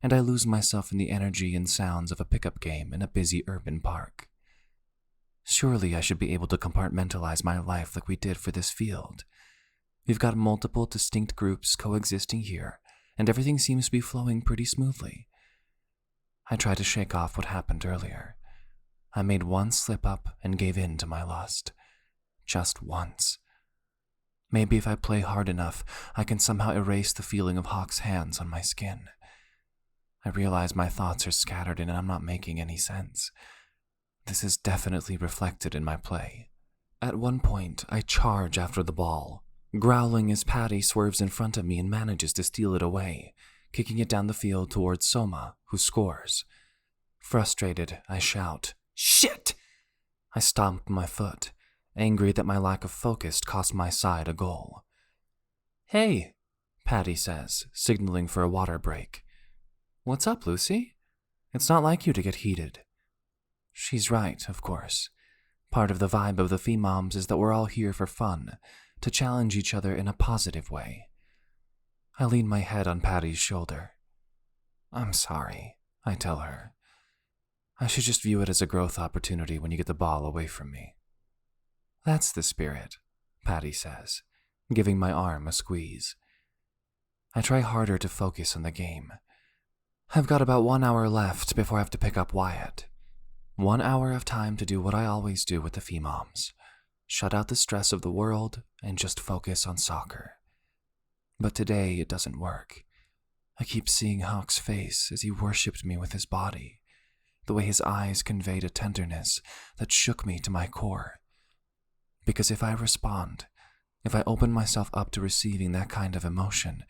[SPEAKER 1] and I lose myself in the energy and sounds of a pickup game in a busy urban park. Surely I should be able to compartmentalize my life like we did for this field. We've got multiple distinct groups coexisting here, and everything seems to be flowing pretty smoothly. I try to shake off what happened earlier. I made one slip up and gave in to my lust. Just once. Maybe if I play hard enough, I can somehow erase the feeling of Hawk's hands on my skin. I realize my thoughts are scattered and I'm not making any sense. This is definitely reflected in my play. At one point, I charge after the ball, growling as Patty swerves in front of me and manages to steal it away, kicking it down the field towards Soma, who scores. Frustrated, I shout, "Shit!" I stomp my foot, angry that my lack of focus cost my side a goal. "Hey," Patty says, signaling for a water break. "What's up, Lucy? It's not like you to get heated." She's right, of course. Part of the vibe of the Femoms is that we're all here for fun, to challenge each other in a positive way. I lean my head on Patty's shoulder. "I'm sorry," I tell her. "I should just view it as a growth opportunity when you get the ball away from me." "That's the spirit," Patty says. giving my arm a squeeze. I try harder to focus on the game. I've got about 1 hour left before I have to pick up Wyatt. 1 hour of time to do what I always do with the Femoms. Shut out the stress of the world and just focus on soccer. But today it doesn't work. I keep seeing Hawk's face as he worshipped me with his body, the way his eyes conveyed a tenderness that shook me to my core. Because if I respond, if I open myself up to receiving that kind of emotion,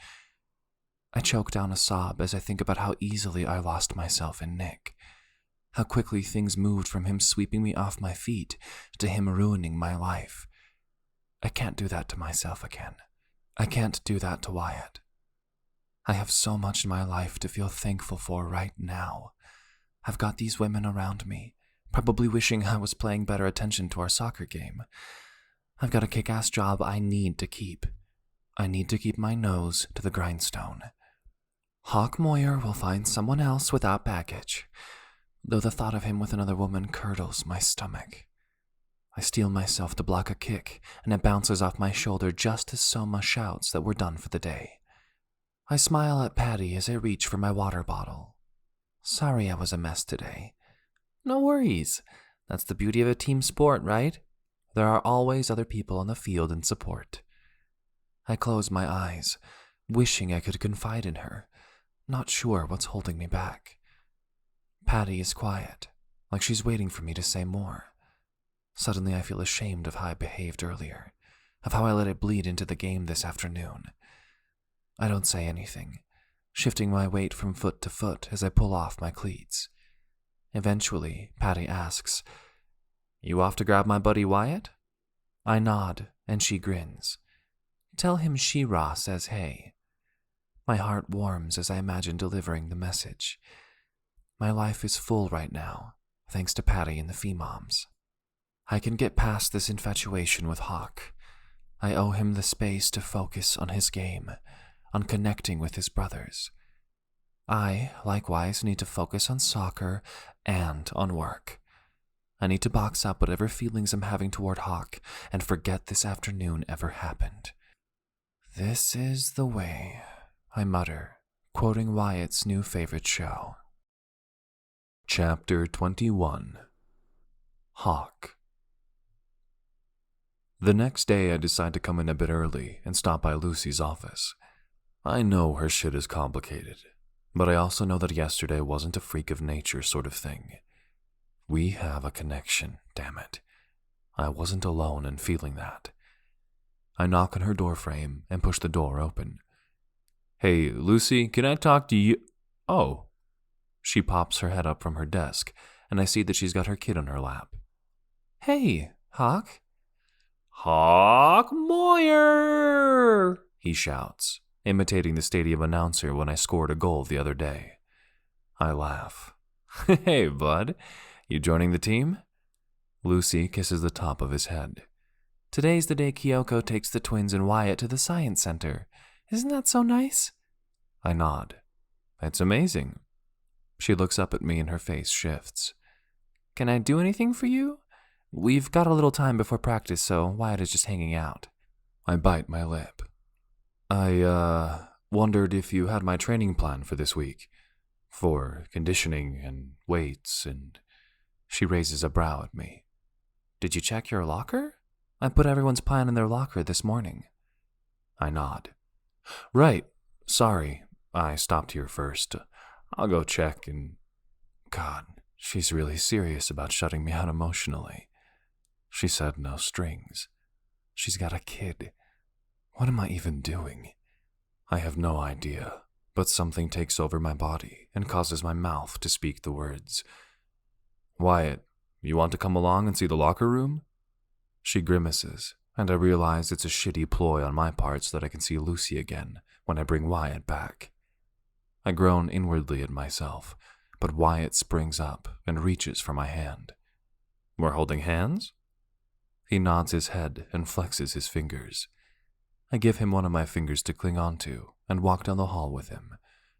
[SPEAKER 1] I choke down a sob as I think about how easily I lost myself in Nick, how quickly things moved from him sweeping me off my feet to him ruining my life. I can't do that to myself again. I can't do that to Wyatt. I have so much in my life to feel thankful for right now. I've got these women around me, probably wishing I was paying better attention to our soccer game. I've got a kick-ass job I need to keep. I need to keep my nose to the grindstone. Hawk Moyer will find someone else without baggage, though the thought of him with another woman curdles my stomach. I steel myself to block a kick, and it bounces off my shoulder just as Soma shouts that we're done for the day. I smile at Patty as I reach for my water bottle. Sorry I was a mess today. No worries. That's the beauty of a team sport, right? There are always other people on the field in support. I close my eyes, wishing I could confide in her, not sure what's holding me back. Patty is quiet, like she's waiting for me to say more. Suddenly I feel ashamed of how I behaved earlier, of how I let it bleed into the game this afternoon. I don't say anything, shifting my weight from foot to foot as I pull off my cleats. Eventually, Patty asks, "You off to grab my buddy Wyatt?" I nod, and she grins. "Tell him She-Ra says hey." My heart warms as I imagine delivering the message. My life is full right now, thanks to Patty and the Femoms. I can get past this infatuation with Hawk. I owe him the space to focus on his game, on connecting with his brothers. I, likewise, need to focus on soccer and on work. I need to box up whatever feelings I'm having toward Hawk and forget this afternoon ever happened. This is the way, I mutter, quoting Wyatt's new favorite show.
[SPEAKER 2] Chapter 21. Hawk. The next day I decide to come in a bit early and stop by Lucy's office. I know her shit is complicated, but I also know that yesterday wasn't a freak of nature sort of thing. We have a connection, damn it. I wasn't alone in feeling that. I knock on her doorframe and push the door open. "Hey, Lucy, can I talk to you?" "Oh." She pops her head up from her desk, and I see that she's got her kid on her lap.
[SPEAKER 1] "Hey, Hawk."
[SPEAKER 2] "Hawk Moyer!" he shouts, imitating the stadium announcer when I scored a goal the other day. I laugh. "Hey, bud, you joining the team?" Lucy kisses the top of his head.
[SPEAKER 1] "Today's the day Kyoko takes the twins and Wyatt to the science center. Isn't that so nice?"
[SPEAKER 2] I nod. "It's amazing." She looks up at me and her face shifts.
[SPEAKER 1] "Can I do anything for you? We've got a little time before practice, so Wyatt is just hanging out."
[SPEAKER 2] I bite my lip. I wondered if you had my training plan for this week. For conditioning and weights and... She raises a brow at me.
[SPEAKER 1] "Did you check your locker? I put everyone's plan in their locker this morning."
[SPEAKER 2] I nod. "Right. Sorry. I stopped here first. I'll go check and... God, she's really serious about shutting me out emotionally. She said no strings. She's got a kid. What am I even doing? I have no idea, but something takes over my body and causes my mouth to speak the words. "Wyatt, you want to come along and see the locker room?" She grimaces, and I realize it's a shitty ploy on my part so that I can see Lucy again when I bring Wyatt back. I groan inwardly at myself, but Wyatt springs up and reaches for my hand. "We're holding hands?" He nods his head and flexes his fingers. I give him one of my fingers to cling onto and walk down the hall with him,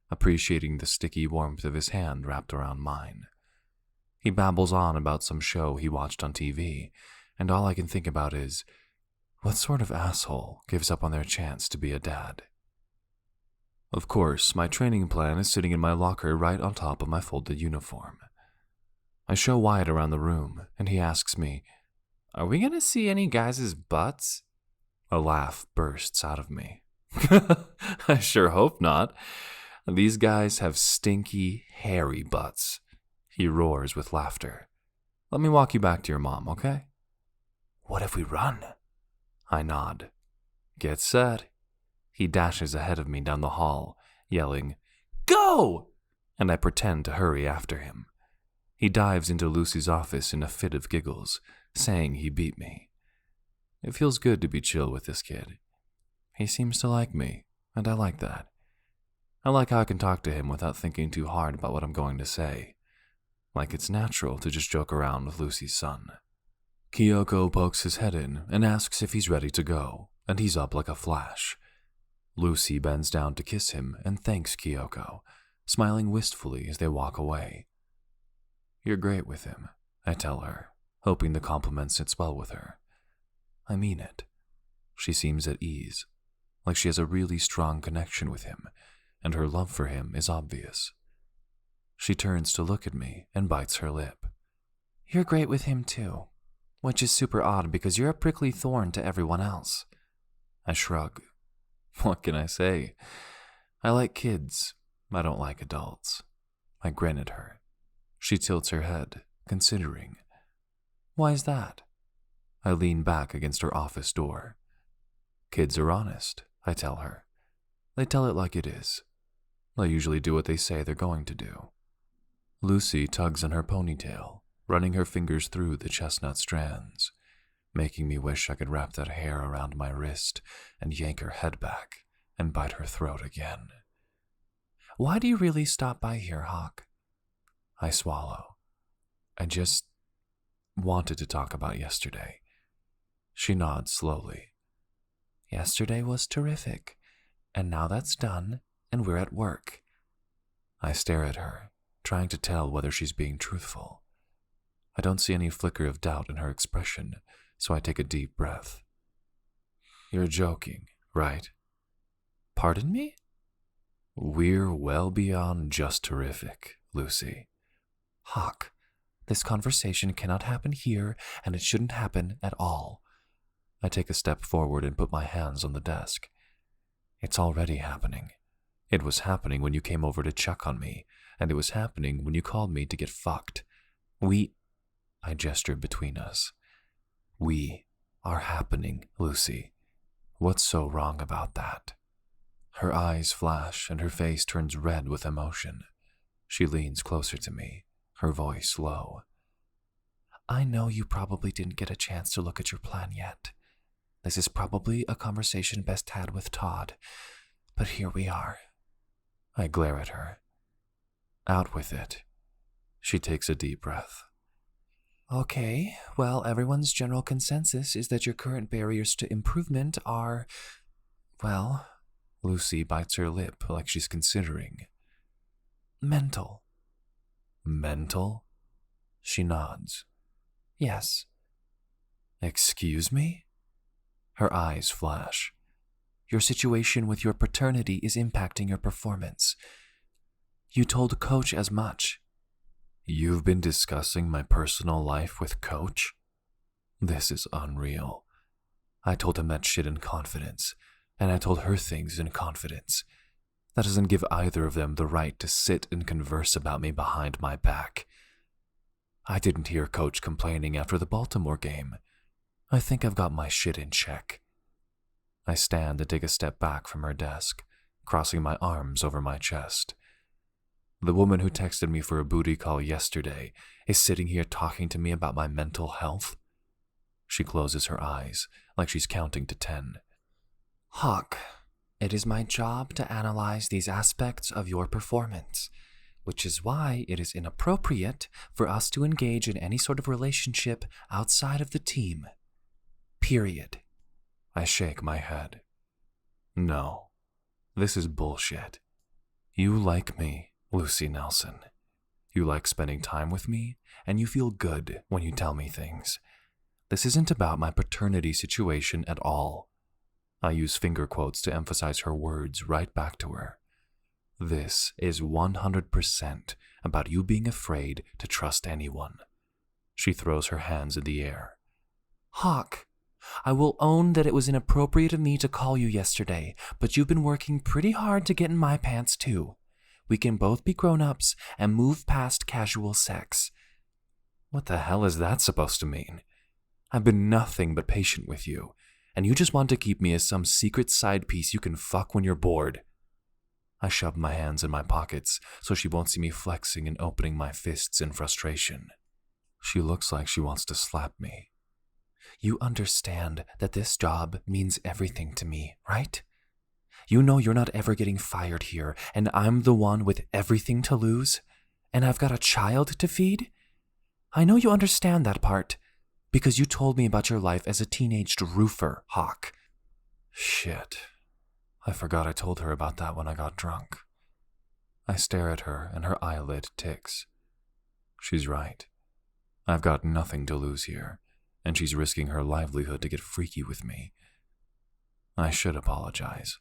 [SPEAKER 2] appreciating the sticky warmth of his hand wrapped around mine. He babbles on about some show he watched on TV, and all I can think about is, What sort of asshole gives up on their chance to be a dad? Of course, my training plan is sitting in my locker right on top of my folded uniform. I show Wyatt around the room, and he asks me, "Are we gonna see any guys' butts?" A laugh bursts out of me. I sure hope not. These guys have stinky, hairy butts. He roars with laughter. Let me walk you back to your mom, okay? What if we run? I nod. Get set. He dashes ahead of me down the hall, yelling, "Go!" And I pretend to hurry after him. He dives into Lucy's office in a fit of giggles, saying he beat me. It feels good to be chill with this kid. He seems to like me, and I like that. I like how I can talk to him without thinking too hard about what I'm going to say. Like it's natural to just joke around with Lucy's son. Kyoko pokes his head in and asks if he's ready to go, and he's up like a flash. Lucy bends down to kiss him and thanks Kyoko, smiling wistfully as they walk away. You're great with him, I tell her, hoping the compliment sits well with her. I mean it. She seems at ease, like she has a really strong connection with him, and her love for him is obvious. She turns to look at me and bites her lip. You're great with him too, which is super odd because you're a prickly thorn to everyone else. I shrug. What can I say? I like kids. I don't like adults. I grin at her. She tilts her head, considering. Why is that? I lean back against her office door. Kids are honest, I tell her. They tell it like it is. They usually do what they say they're going to do. Lucy tugs on her ponytail, running her fingers through the chestnut strands, making me wish I could wrap that hair around my wrist and yank her head back and bite her throat again. Why do you really stop by here, Hawk? I swallow. I just wanted to talk about yesterday. She nods slowly. Yesterday was terrific, and now that's done, and we're at work. I stare at her, trying to tell whether she's being truthful. I don't see any flicker of doubt in her expression, so I take a deep breath. You're joking, right? Pardon me? We're well beyond just terrific, Lucy. Hawk, this conversation cannot happen here, and it shouldn't happen at all. I take a step forward and put my hands on the desk. It's already happening. It was happening when you came over to check on me, and it was happening when you called me to get fucked. I gestured between us. We are happening, Lucy. What's so wrong about that? Her eyes flash and her face turns red with emotion. She leans closer to me, her voice low. I know you probably didn't get a chance to look at your plan yet. This is probably a conversation best had with Todd, but here we are. I glare at her. Out with it. She takes a deep breath. Okay, well, everyone's general consensus is that your current barriers to improvement are, well, Lucy bites her lip like she's considering. Mental. Mental? She nods. Yes. Excuse me? Her eyes flash. Your situation with your paternity is impacting your performance. You told Coach as much. You've been discussing my personal life with Coach? This is unreal. I told him that shit in confidence, and I told her things in confidence. That doesn't give either of them the right to sit and converse about me behind my back. I didn't hear Coach complaining after the Baltimore game. I think I've got my shit in check. I stand and take a step back from her desk, crossing my arms over my chest. The woman who texted me for a booty call yesterday is sitting here talking to me about my mental health. She closes her eyes, like she's counting to 10. Hawk, it is my job to analyze these aspects of your performance, which is why it is inappropriate for us to engage in any sort of relationship outside of the team. Period. I shake my head. No, this is bullshit. You like me, Lucy Nelson. You like spending time with me, and you feel good when you tell me things. This isn't about my paternity situation at all. I use finger quotes to emphasize her words right back to her. This is 100% about you being afraid to trust anyone. She throws her hands in the air.
[SPEAKER 1] Hawk, I will own that it was inappropriate of me to call you yesterday, but you've been working pretty hard to get in my pants too. We can both be grown-ups and move past casual sex.
[SPEAKER 2] What the hell is that supposed to mean? I've been nothing but patient with you, and you just want to keep me as some secret side piece you can fuck when you're bored. I shove my hands in my pockets so she won't see me flexing and opening my fists in frustration. She looks like she wants to slap me.
[SPEAKER 1] You understand that this job means everything to me, right? You know you're not ever getting fired here, and I'm the one with everything to lose, and I've got a child to feed? I know you understand that part, because you told me about your life as a teenaged roofer, Hawk.
[SPEAKER 2] Shit. I forgot I told her about that when I got drunk. I stare at her and her eyelid ticks. She's right. I've got nothing to lose here, and she's risking her livelihood to get freaky with me. I should apologize,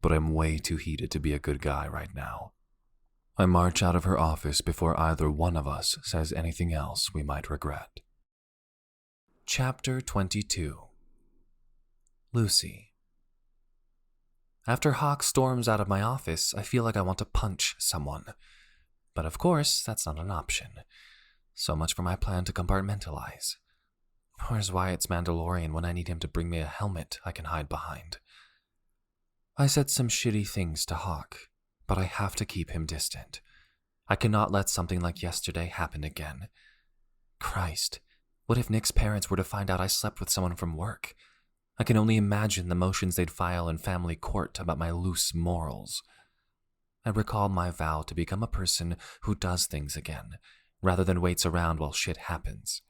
[SPEAKER 2] but I'm way too heated to be a good guy right now. I march out of her office before either one of us says anything else we might regret.
[SPEAKER 1] Chapter 22. Lucy. After Hawk storms out of my office, I feel like I want to punch someone. But of course, that's not an option. So much for my plan to compartmentalize. Where's Wyatt's Mandalorian when I need him to bring me a helmet I can hide behind? I said some shitty things to Hawk, but I have to keep him distant. I cannot let something like yesterday happen again. Christ, what if Nick's parents were to find out I slept with someone from work? I can only imagine the motions they'd file in family court about my loose morals. I recall my vow to become a person who does things again, rather than waits around while shit happens.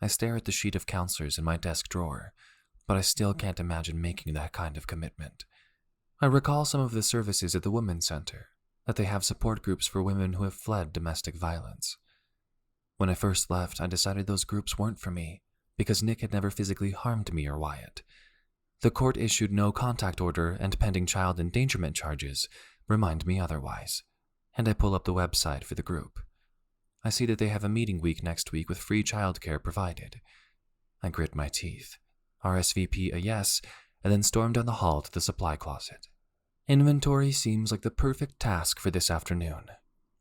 [SPEAKER 1] I stare at the sheet of counselors in my desk drawer, but I still can't imagine making that kind of commitment. I recall some of the services at the Women's Center, that they have support groups for women who have fled domestic violence. When I first left, I decided those groups weren't for me, because Nick had never physically harmed me or Wyatt. The court issued no contact order and pending child endangerment charges remind me otherwise, and I pull up the website for the group. I see that they have a meeting week next week with free childcare provided. I grit my teeth, RSVP a yes, and then storm down the hall to the supply closet. Inventory seems like the perfect task for this afternoon.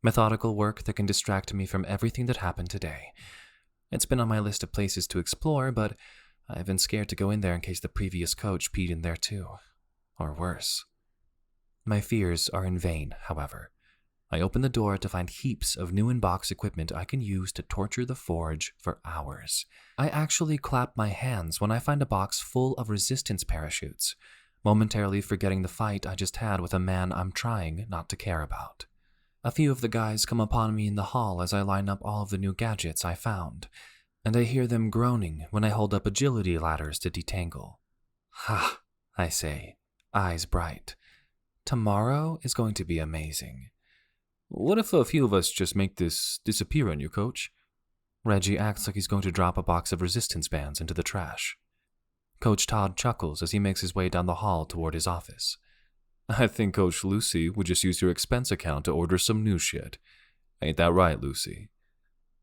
[SPEAKER 1] Methodical work that can distract me from everything that happened today. It's been on my list of places to explore, but I've been scared to go in there in case the previous coach peed in there too. Or worse. My fears are in vain, however. I open the door to find heaps of new in-box equipment I can use to torture the forge for hours. I actually clap my hands when I find a box full of resistance parachutes, momentarily forgetting the fight I just had with a man I'm trying not to care about. A few of the guys come upon me in the hall as I line up all of the new gadgets I found, and I hear them groaning when I hold up agility ladders to detangle. Ha, I say, eyes bright. Tomorrow is going to be amazing.
[SPEAKER 2] What if a few of us just make this disappear on you, Coach?
[SPEAKER 1] Reggie acts like he's going to drop a box of resistance bands into the trash. Coach Todd chuckles as he makes his way down the hall toward his office.
[SPEAKER 2] I think Coach Lucy would just use your expense account to order some new shit. Ain't that right, Lucy?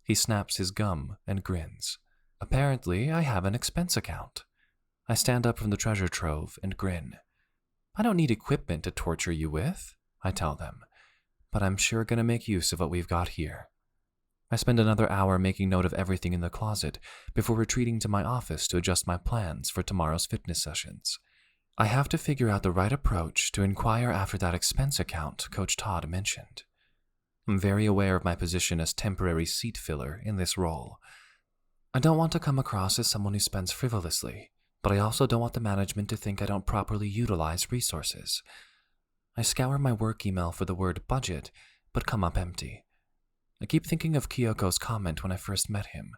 [SPEAKER 1] He snaps his gum and grins. Apparently, I have an expense account. I stand up from the treasure trove and grin. I don't need equipment to torture you with, I tell them, but I'm sure gonna make use of what we've got here. I spend another hour making note of everything in the closet before retreating to my office to adjust my plans for tomorrow's fitness sessions. I have to figure out the right approach to inquire after that expense account Coach Todd mentioned. I'm very aware of my position as temporary seat filler in this role. I don't want to come across as someone who spends frivolously, but I also don't want the management to think I don't properly utilize resources. I scour my work email for the word budget, but come up empty. I keep thinking of Kyoko's comment when I first met him,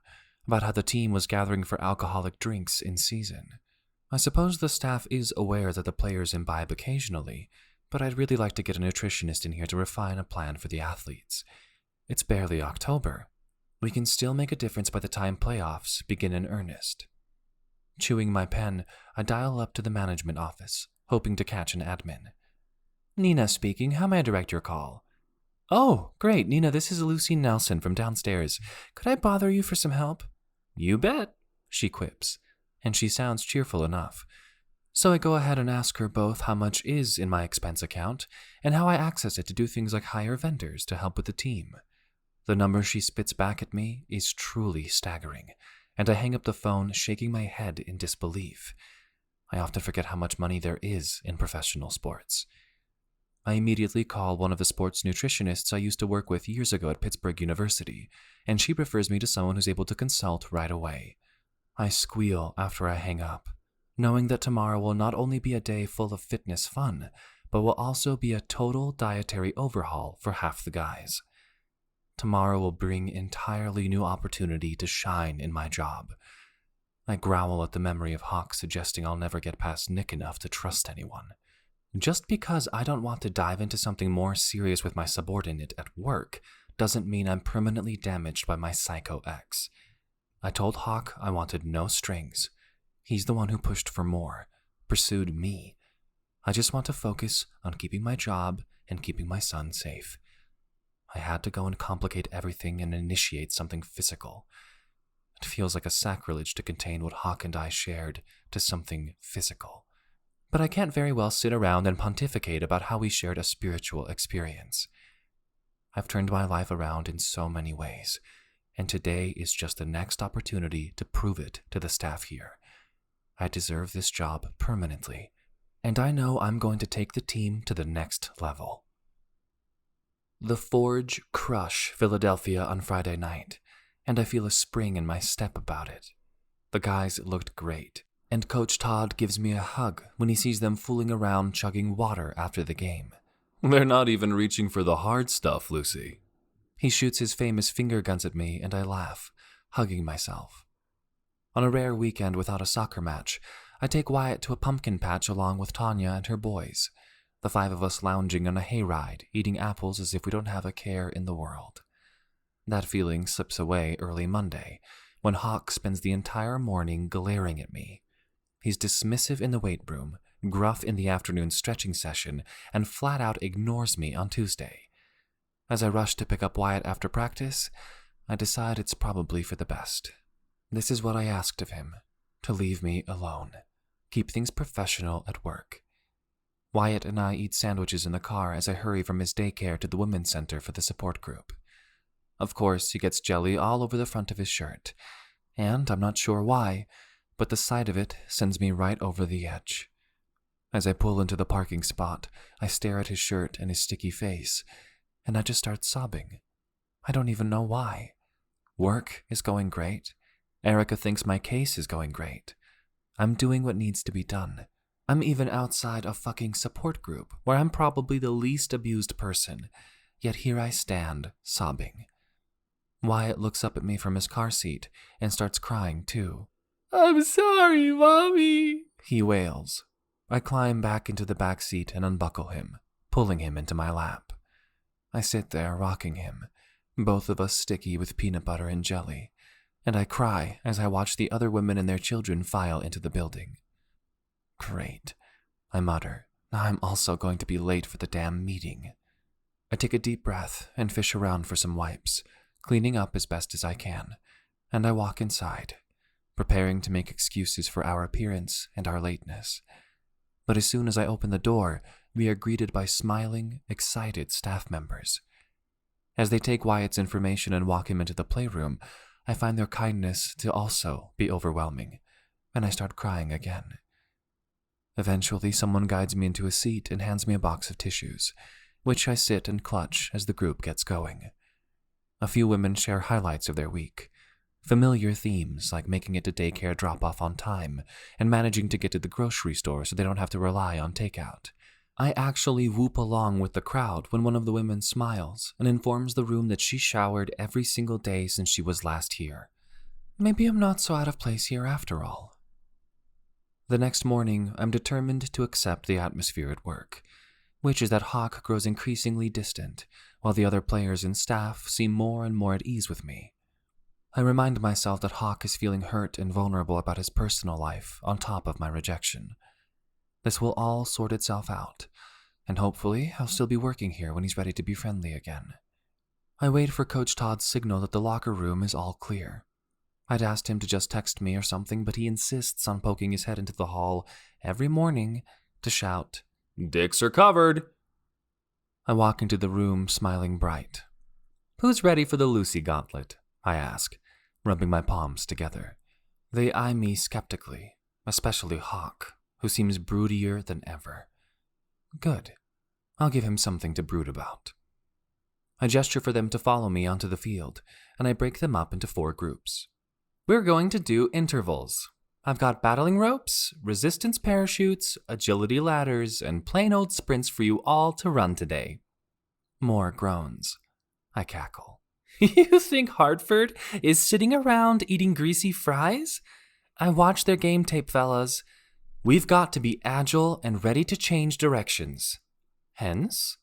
[SPEAKER 1] about how the team was gathering for alcoholic drinks in season. I suppose the staff is aware that the players imbibe occasionally, but I'd really like to get a nutritionist in here to refine a plan for the athletes. It's barely October. We can still make a difference by the time playoffs begin in earnest. Chewing my pen, I dial up to the management office, hoping to catch an admin. Nina speaking, how may I direct your call? Oh, great, Nina, this is Lucy Nelson from downstairs. Could I bother you for some help? You bet, she quips, and she sounds cheerful enough. So I go ahead and ask her both how much is in my expense account and how I access it to do things like hire vendors to help with the team. The number she spits back at me is truly staggering, and I hang up the phone shaking my head in disbelief. I often forget how much money there is in professional sports. I immediately call one of the sports nutritionists I used to work with years ago at Pittsburgh University, and she refers me to someone who's able to consult right away. I squeal after I hang up, knowing that tomorrow will not only be a day full of fitness fun, but will also be a total dietary overhaul for half the guys. Tomorrow will bring entirely new opportunity to shine in my job. I growl at the memory of Hawk suggesting I'll never get past Nick enough to trust anyone. Just because I don't want to dive into something more serious with my subordinate at work doesn't mean I'm permanently damaged by my psycho ex. I told Hawk I wanted no strings. He's the one who pushed for more, pursued me. I just want to focus on keeping my job and keeping my son safe. I had to go and complicate everything and initiate something physical. It feels like a sacrilege to contain what Hawk and I shared to something physical. But I can't very well sit around and pontificate about how we shared a spiritual experience. I've turned my life around in so many ways, and today is just the next opportunity to prove it to the staff here. I deserve this job permanently, and I know I'm going to take the team to the next level. The Forge crush Philadelphia on Friday night, and I feel a spring in my step about it. The guys looked great, and Coach Todd gives me a hug when he sees them fooling around chugging water after the game.
[SPEAKER 2] They're not even reaching for the hard stuff, Lucy.
[SPEAKER 1] He shoots his famous finger guns at me, and I laugh, hugging myself. On a rare weekend without a soccer match, I take Wyatt to a pumpkin patch along with Tanya and her boys, the 5 of us lounging on a hayride, eating apples as if we don't have a care in the world. That feeling slips away early Monday, when Hawk spends the entire morning glaring at me. He's dismissive in the weight room, gruff in the afternoon stretching session, and flat out ignores me on Tuesday. As I rush to pick up Wyatt after practice, I decide it's probably for the best. This is what I asked of him, to leave me alone, keep things professional at work. Wyatt and I eat sandwiches in the car as I hurry from his daycare to the women's center for the support group. Of course, he gets jelly all over the front of his shirt, and I'm not sure why, but the sight of it sends me right over the edge. As I pull into the parking spot, I stare at his shirt and his sticky face, and I just start sobbing. I don't even know why. Work is going great. Erica thinks my case is going great. I'm doing what needs to be done. I'm even outside a fucking support group where I'm probably the least abused person, yet here I stand, sobbing. Wyatt looks up at me from his car seat and starts crying too. "I'm sorry, Mommy," he wails. I climb back into the back seat and unbuckle him, pulling him into my lap. I sit there rocking him, both of us sticky with peanut butter and jelly, and I cry as I watch the other women and their children file into the building. Great, I mutter. Now I'm also going to be late for the damn meeting. I take a deep breath and fish around for some wipes, cleaning up as best as I can, and I walk inside, preparing to make excuses for our appearance and our lateness. But as soon as I open the door, we are greeted by smiling, excited staff members. As they take Wyatt's information and walk him into the playroom, I find their kindness to also be overwhelming, and I start crying again. Eventually, someone guides me into a seat and hands me a box of tissues, which I sit and clutch as the group gets going. A few women share highlights of their week, familiar themes like making it to daycare drop-off on time and managing to get to the grocery store so they don't have to rely on takeout. I actually whoop along with the crowd when one of the women smiles and informs the room that she showered every single day since she was last here. Maybe I'm not so out of place here after all. The next morning, I'm determined to accept the atmosphere at work, which is that Hawk grows increasingly distant, while the other players and staff seem more and more at ease with me. I remind myself that Hawk is feeling hurt and vulnerable about his personal life on top of my rejection. This will all sort itself out, and hopefully I'll still be working here when he's ready to be friendly again. I wait for Coach Todd's signal that the locker room is all clear. I'd asked him to just text me or something, but he insists on poking his head into the hall every morning to shout, "Dicks are covered!" I walk into the room smiling bright. "Who's ready for the Lucy gauntlet?" I ask, rubbing my palms together. They eye me skeptically, especially Hawk, who seems broodier than ever. Good. I'll give him something to brood about. I gesture for them to follow me onto the field, and I break them up into 4 groups. We're going to do intervals. I've got battling ropes, resistance parachutes, agility ladders, and plain old sprints for you all to run today. More groans. I cackle. You think Hartford is sitting around eating greasy fries? I watched their game tape, fellas. We've got to be agile and ready to change directions. Hence,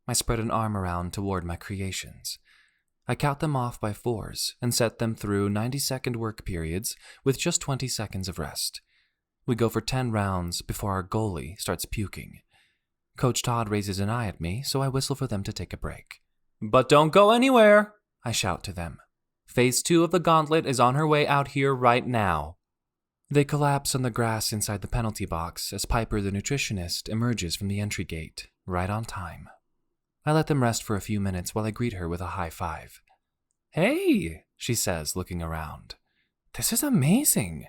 [SPEAKER 1] I spread an arm around toward my creations. I count them off by 4s and set them through 90-second work periods with just 20 seconds of rest. We go for 10 rounds before our goalie starts puking. Coach Todd raises an eye at me, so I whistle for them to take a break. But don't go anywhere, I shout to them. Phase 2 of the gauntlet is on her way out here right now. They collapse on the grass inside the penalty box as Piper the nutritionist emerges from the entry gate, right on time. I let them rest for a few minutes while I greet her with a high five. Hey, she says, looking around. This is amazing.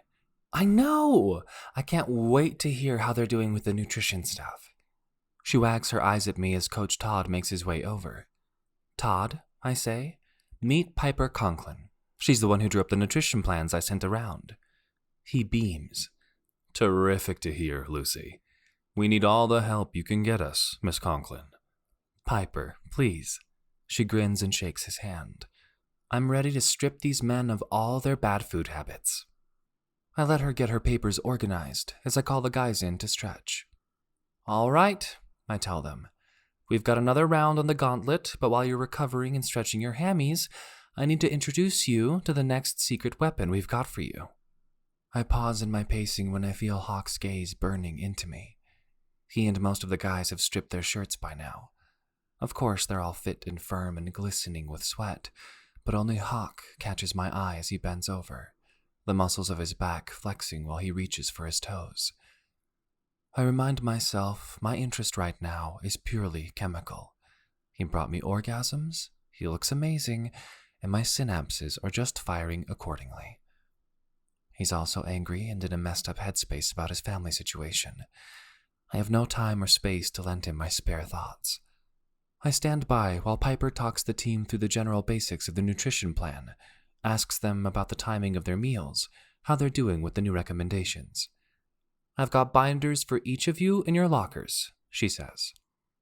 [SPEAKER 1] I know. I can't wait to hear how they're doing with the nutrition stuff. She wags her eyes at me as Coach Todd makes his way over. Todd, I say, meet Piper Conklin. She's the one who drew up the nutrition plans I sent around. He beams.
[SPEAKER 2] Terrific to hear, Lucy. We need all the help you can get us, Miss Conklin.
[SPEAKER 1] Piper, please. She grins and shakes his hand. I'm ready to strip these men of all their bad food habits. I let her get her papers organized as I call the guys in to stretch. All right, I tell them. We've got another round on the gauntlet, but while you're recovering and stretching your hammies, I need to introduce you to the next secret weapon we've got for you. I pause in my pacing when I feel Hawk's gaze burning into me. He and most of the guys have stripped their shirts by now. Of course, they're all fit and firm and glistening with sweat, but only Hawk catches my eye as he bends over, the muscles of his back flexing while he reaches for his toes. I remind myself my interest right now is purely chemical. He brought me orgasms, he looks amazing, and my synapses are just firing accordingly. He's also angry and in a messed up headspace about his family situation. I have no time or space to lend him my spare thoughts. I stand by while Piper talks the team through the general basics of the nutrition plan, asks them about the timing of their meals, how they're doing with the new recommendations. I've got binders for each of you in your lockers, she says.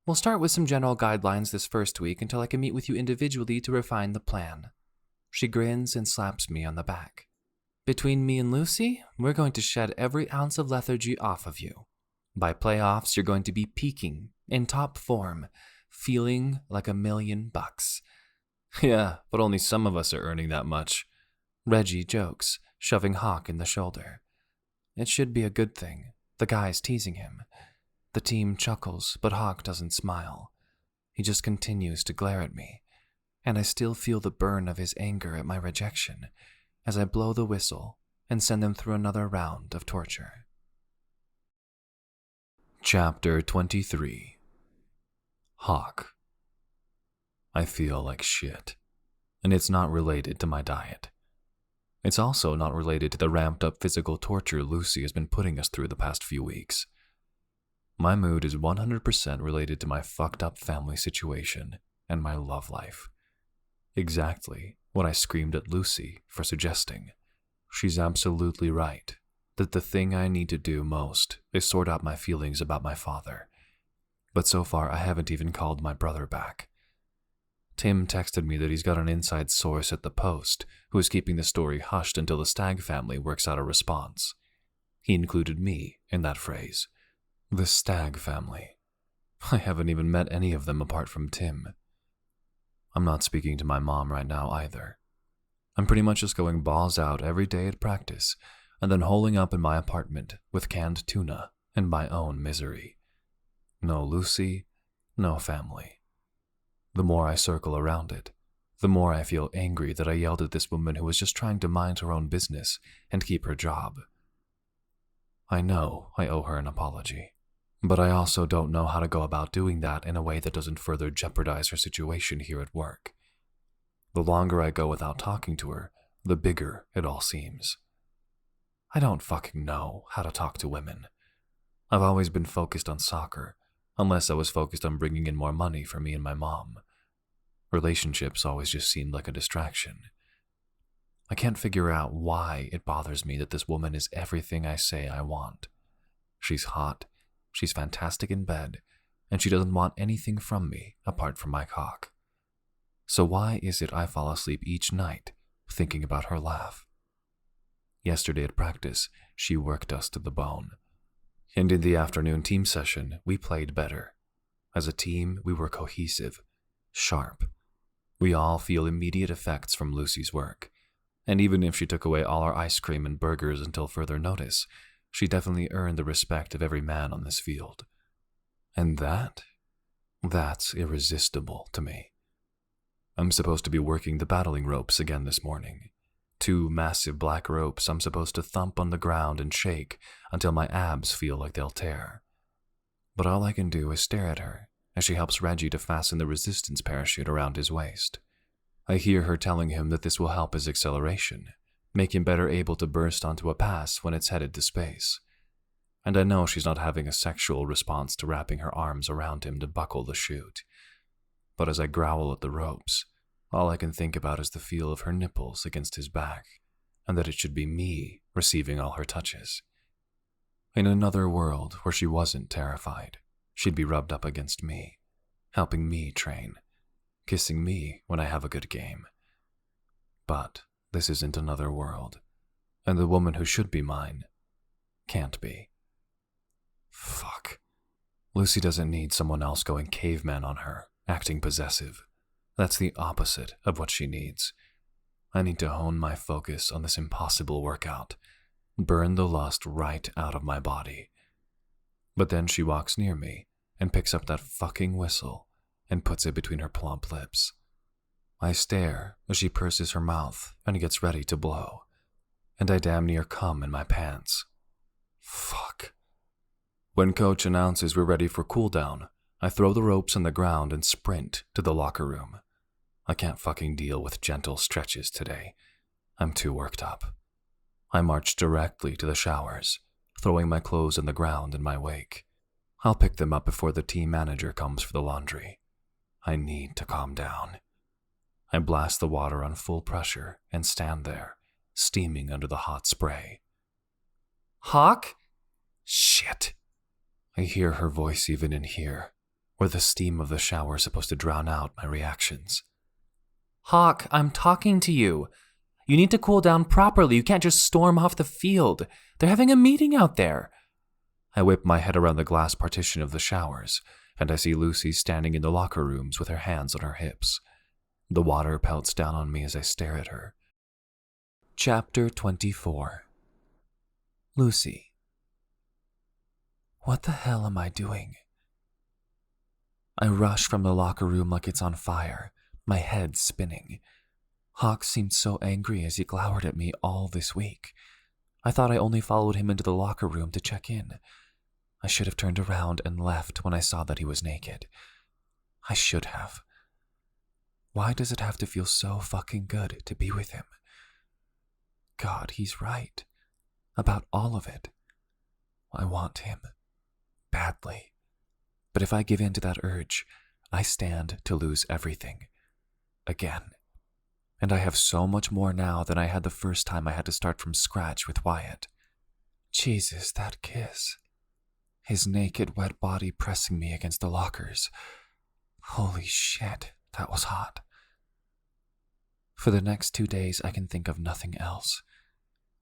[SPEAKER 1] We'll start with some general guidelines this first week until I can meet with you individually to refine the plan. She grins and slaps me on the back. Between me and Lucy, we're going to shed every ounce of lethargy off of you. By playoffs, you're going to be peaking, in top form, feeling like $1 million.
[SPEAKER 2] Yeah, but only some of us are earning that much.
[SPEAKER 1] Reggie jokes, shoving Hawk in the shoulder. It should be a good thing. The guy's teasing him. The team chuckles, but Hawk doesn't smile. He just continues to glare at me, and I still feel the burn of his anger at my rejection as I blow the whistle and send them through another round of torture.
[SPEAKER 2] Chapter 23. Hawk. I feel like shit, and it's not related to my diet. It's also not related to the ramped-up physical torture Lucy has been putting us through the past few weeks. My mood is 100% related to my fucked-up family situation and my love life. Exactly what I screamed at Lucy for suggesting. She's absolutely right that the thing I need to do most is sort out my feelings about my father. But so far, I haven't even called my brother back. Tim texted me that he's got an inside source at the Post who is keeping the story hushed until the Stag family works out a response. He included me in that phrase. The Stag family. I haven't even met any of them apart from Tim. I'm not speaking to my mom right now either. I'm pretty much just going balls out every day at practice and then holing up in my apartment with canned tuna and my own misery. No Lucy, no family. The more I circle around it, the more I feel angry that I yelled at this woman who was just trying to mind her own business and keep her job. I know I owe her an apology, but I also don't know how to go about doing that in a way that doesn't further jeopardize her situation here at work. The longer I go without talking to her, the bigger it all seems. I don't fucking know how to talk to women. I've always been focused on soccer, unless I was focused on bringing in more money for me and my mom. Relationships always just seemed like a distraction. I can't figure out why it bothers me that this woman is everything I say I want. She's hot, she's fantastic in bed, and she doesn't want anything from me apart from my cock. So why is it I fall asleep each night thinking about her laugh? Yesterday at practice, she worked us to the bone. And in the afternoon team session, we played better. As a team, we were cohesive, sharp. We all feel immediate effects from Lucy's work. And even if she took away all our ice cream and burgers until further notice, she definitely earned the respect of every man on this field. And that's irresistible to me. I'm supposed to be working the battling ropes again this morning. 2 massive black ropes I'm supposed to thump on the ground and shake until my abs feel like they'll tear. But all I can do is stare at her as she helps Reggie to fasten the resistance parachute around his waist. I hear her telling him that this will help his acceleration, make him better able to burst onto a pass when it's headed to space. And I know she's not having a sexual response to wrapping her arms around him to buckle the chute. But as I growl at the ropes, all I can think about is the feel of her nipples against his back, and that it should be me receiving all her touches. In another world where she wasn't terrified, she'd be rubbed up against me, helping me train, kissing me when I have a good game. But this isn't another world, and the woman who should be mine can't be. Fuck. Lucy doesn't need someone else going caveman on her, acting possessive. That's the opposite of what she needs. I need to hone my focus on this impossible workout, burn the lust right out of my body. But then she walks near me and picks up that fucking whistle and puts it between her plump lips. I stare as she purses her mouth and gets ready to blow, and I damn near come in my pants. Fuck. When coach announces we're ready for cooldown, I throw the ropes on the ground and sprint to the locker room. I can't fucking deal with gentle stretches today. I'm too worked up. I march directly to the showers, throwing my clothes on the ground in my wake. I'll pick them up before the team manager comes for the laundry. I need to calm down. I blast the water on full pressure and stand there, steaming under the hot spray. Hawk? Shit. I hear her voice even in here, where the steam of the shower is supposed to drown out my reactions. Hawk, I'm talking to you. You need to cool down properly. You can't just storm off the field. They're having a meeting out there. I whip my head around the glass partition of the showers, and I see Lucy standing in the locker rooms with her hands on her hips. The water pelts down on me as I stare at her. Chapter 24. Lucy. What the hell am I doing? I rush from the locker room like it's on fire, my head spinning. Hawk seemed so angry as he glowered at me all this week. I thought I only followed him into the locker room to check in. I should have turned around and left when I saw that he was naked. I should have. Why does it have to feel so fucking good to be with him? God, he's right. About all of it. I want him. Badly. But if I give in to that urge, I stand to lose everything. Again. And I have so much more now than I had the first time I had to start from scratch with Wyatt. Jesus, that kiss. His naked, wet body pressing me against the lockers. Holy shit, that was hot. For the next 2 days, I can think of nothing else.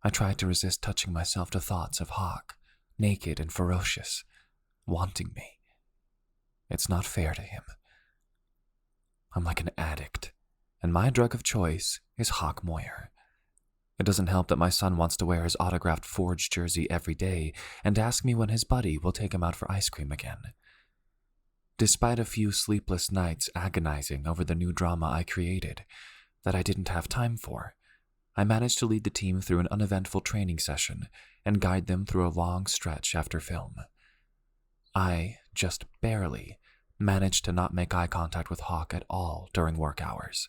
[SPEAKER 2] I tried to resist touching myself to thoughts of Hawk, naked and ferocious, wanting me. It's not fair to him. I'm like an addict,
[SPEAKER 1] and my drug of choice is Hawk Moyer. It doesn't help that my son wants to wear his autographed Forge jersey every day and ask me when his buddy will take him out for ice cream again. Despite a few sleepless nights agonizing over the new drama I created that I didn't have time for, I managed to lead the team through an uneventful training session and guide them through a long stretch after film. I, just barely, managed to not make eye contact with Hawk at all during work hours.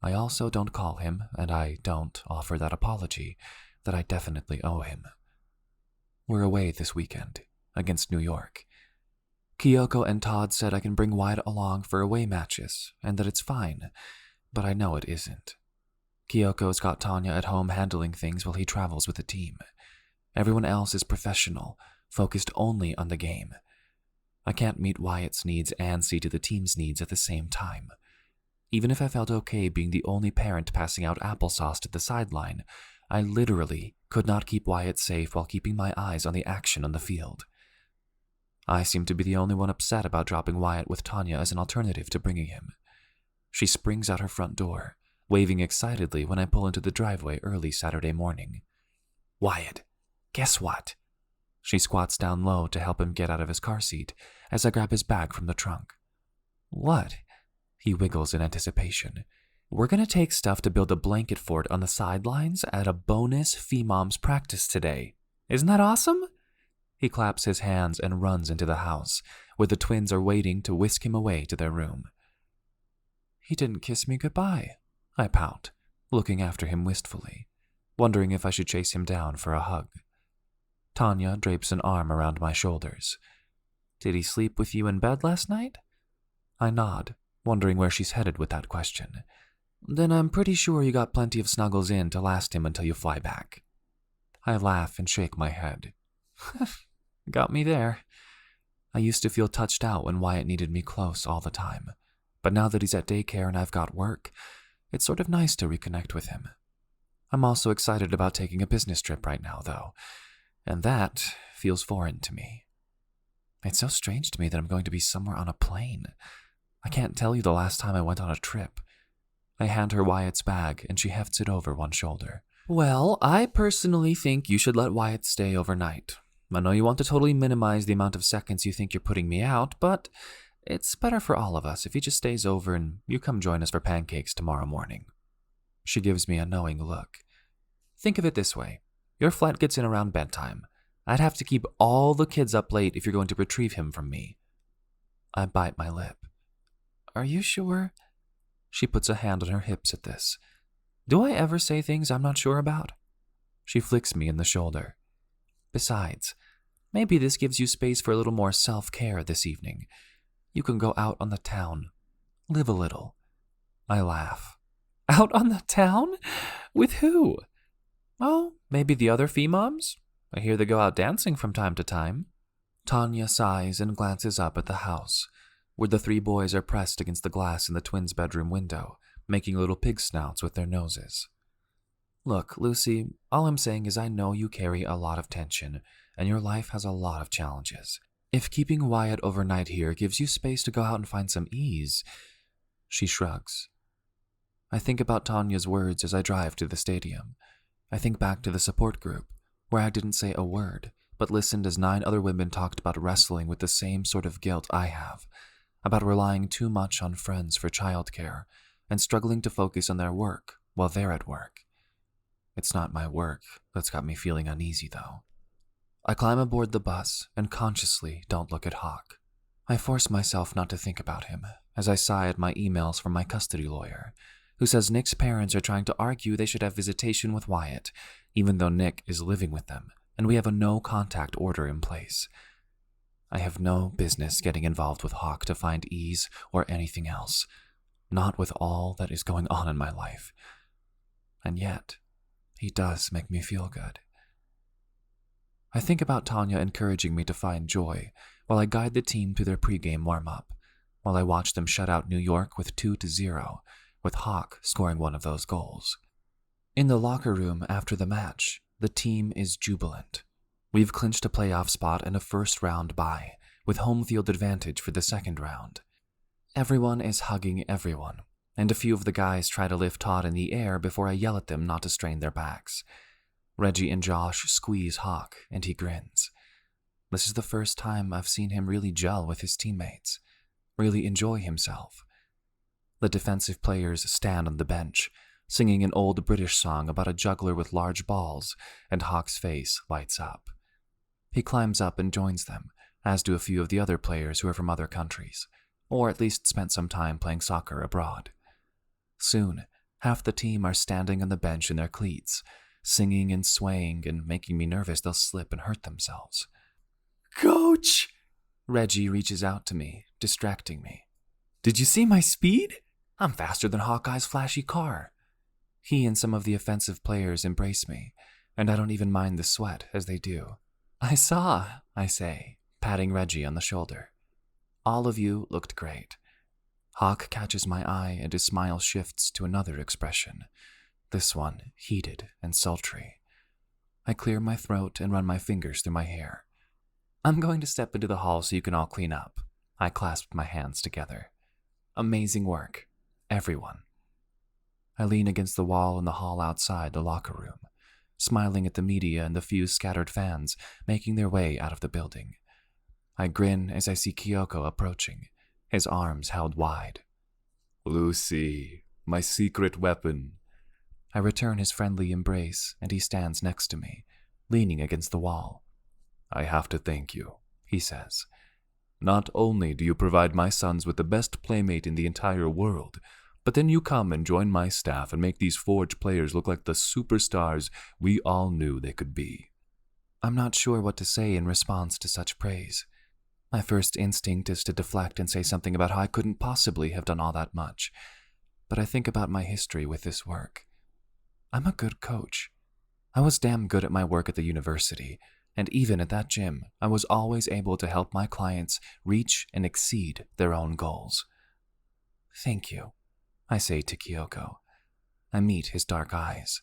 [SPEAKER 1] I also don't call him, and I don't offer that apology that I definitely owe him. We're away this weekend, against New York. Kyoko and Todd said I can bring Wyatt along for away matches, and that it's fine, but I know it isn't. Kyoko's got Tanya at home handling things while he travels with the team. Everyone else is professional, focused only on the game. I can't meet Wyatt's needs and see to the team's needs at the same time. Even if I felt okay being the only parent passing out applesauce to the sideline, I literally could not keep Wyatt safe while keeping my eyes on the action on the field. I seem to be the only one upset about dropping Wyatt with Tanya as an alternative to bringing him. She springs out her front door, waving excitedly when I pull into the driveway early Saturday morning. "Wyatt, guess what?" She squats down low to help him get out of his car seat as I grab his bag from the trunk. "What?" He wiggles in anticipation. "We're gonna take stuff to build a blanket fort on the sidelines at a bonus FEMOMS practice today. Isn't that awesome?" He claps his hands and runs into the house, where the twins are waiting to whisk him away to their room. "He didn't kiss me goodbye," I pout, looking after him wistfully, wondering if I should chase him down for a hug. Tanya drapes an arm around my shoulders. "Did he sleep with you in bed last night?" I nod, wondering where she's headed with that question. "Then I'm pretty sure you got plenty of snuggles in to last him until you fly back." I laugh and shake my head. Got me there. I used to feel touched out when Wyatt needed me close all the time, but now that he's at daycare and I've got work, it's sort of nice to reconnect with him. I'm also excited about taking a business trip right now, though, and that feels foreign to me. It's so strange to me that I'm going to be somewhere on a plane. I can't tell you the last time I went on a trip. I hand her Wyatt's bag, and she hefts it over one shoulder. "Well, I personally think you should let Wyatt stay overnight. I know you want to totally minimize the amount of seconds you think you're putting me out, but it's better for all of us if he just stays over and you come join us for pancakes tomorrow morning." She gives me a knowing look. "Think of it this way. Your flight gets in around bedtime. I'd have to keep all the kids up late if you're going to retrieve him from me." I bite my lip. "Are you sure?" She puts a hand on her hips at this. "Do I ever say things I'm not sure about?" She flicks me in the shoulder. "Besides, maybe this gives you space for a little more self-care this evening. You can go out on the town. Live a little." I laugh. "Out on the town? With who?" "Oh, maybe the other FEMOMs. I hear they go out dancing from time to time." Tanya sighs and glances up at the house, where the three boys are pressed against the glass in the twins' bedroom window, making little pig snouts with their noses. "Look, Lucy, all I'm saying is I know you carry a lot of tension, and your life has a lot of challenges. If keeping Wyatt overnight here gives you space to go out and find some ease..." She shrugs. I think about Tanya's words as I drive to the stadium. I think back to the support group, where I didn't say a word, but listened as 9 other women talked about wrestling with the same sort of guilt I have, about relying too much on friends for childcare, and struggling to focus on their work while they're at work. It's not my work that's got me feeling uneasy, though. I climb aboard the bus and consciously don't look at Hawk. I force myself not to think about him as I sigh at my emails from my custody lawyer, who says Nick's parents are trying to argue they should have visitation with Wyatt, even though Nick is living with them, and we have a no-contact order in place. I have no business getting involved with Hawk to find ease or anything else, not with all that is going on in my life. And yet, he does make me feel good. I think about Tanya encouraging me to find joy while I guide the team to their pregame warm-up, while I watch them shut out New York with 2-0, with Hawk scoring one of those goals. In the locker room after the match, the team is jubilant. We've clinched a playoff spot and a first-round bye, with home field advantage for the second round. Everyone is hugging everyone, and a few of the guys try to lift Todd in the air before I yell at them not to strain their backs. Reggie and Josh squeeze Hawk, and he grins. This is the first time I've seen him really gel with his teammates, really enjoy himself. The defensive players stand on the bench, singing an old British song about a juggler with large balls, and Hawk's face lights up. He climbs up and joins them, as do a few of the other players who are from other countries, or at least spent some time playing soccer abroad. Soon, half the team are standing on the bench in their cleats, singing and swaying and making me nervous they'll slip and hurt themselves. Coach! Reggie reaches out to me, distracting me. Did you see my speed? I'm faster than Hawkeye's flashy car. He and some of the offensive players embrace me, and I don't even mind the sweat as they do. I saw, I say, patting Reggie on the shoulder. All of you looked great. Hawk catches my eye and his smile shifts to another expression, this one heated and sultry. I clear my throat and run my fingers through my hair. I'm going to step into the hall so you can all clean up. I clasped my hands together. Amazing work, everyone. I lean against the wall in the hall outside the locker room, smiling at the media and the few scattered fans making their way out of the building. I grin as I see Kyoko approaching, his arms held wide.
[SPEAKER 2] Lucy, my secret weapon.
[SPEAKER 1] I return his friendly embrace, and he stands next to me, leaning against the wall.
[SPEAKER 2] I have to thank you, he says. Not only do you provide my sons with the best playmate in the entire world, but then you come and join my staff and make these Forge players look like the superstars we all knew they could be.
[SPEAKER 1] I'm not sure what to say in response to such praise. My first instinct is to deflect and say something about how I couldn't possibly have done all that much. But I think about my history with this work. I'm a good coach. I was damn good at my work at the university, and even at that gym, I was always able to help my clients reach and exceed their own goals. Thank you, I say to Kyoko. I meet his dark eyes.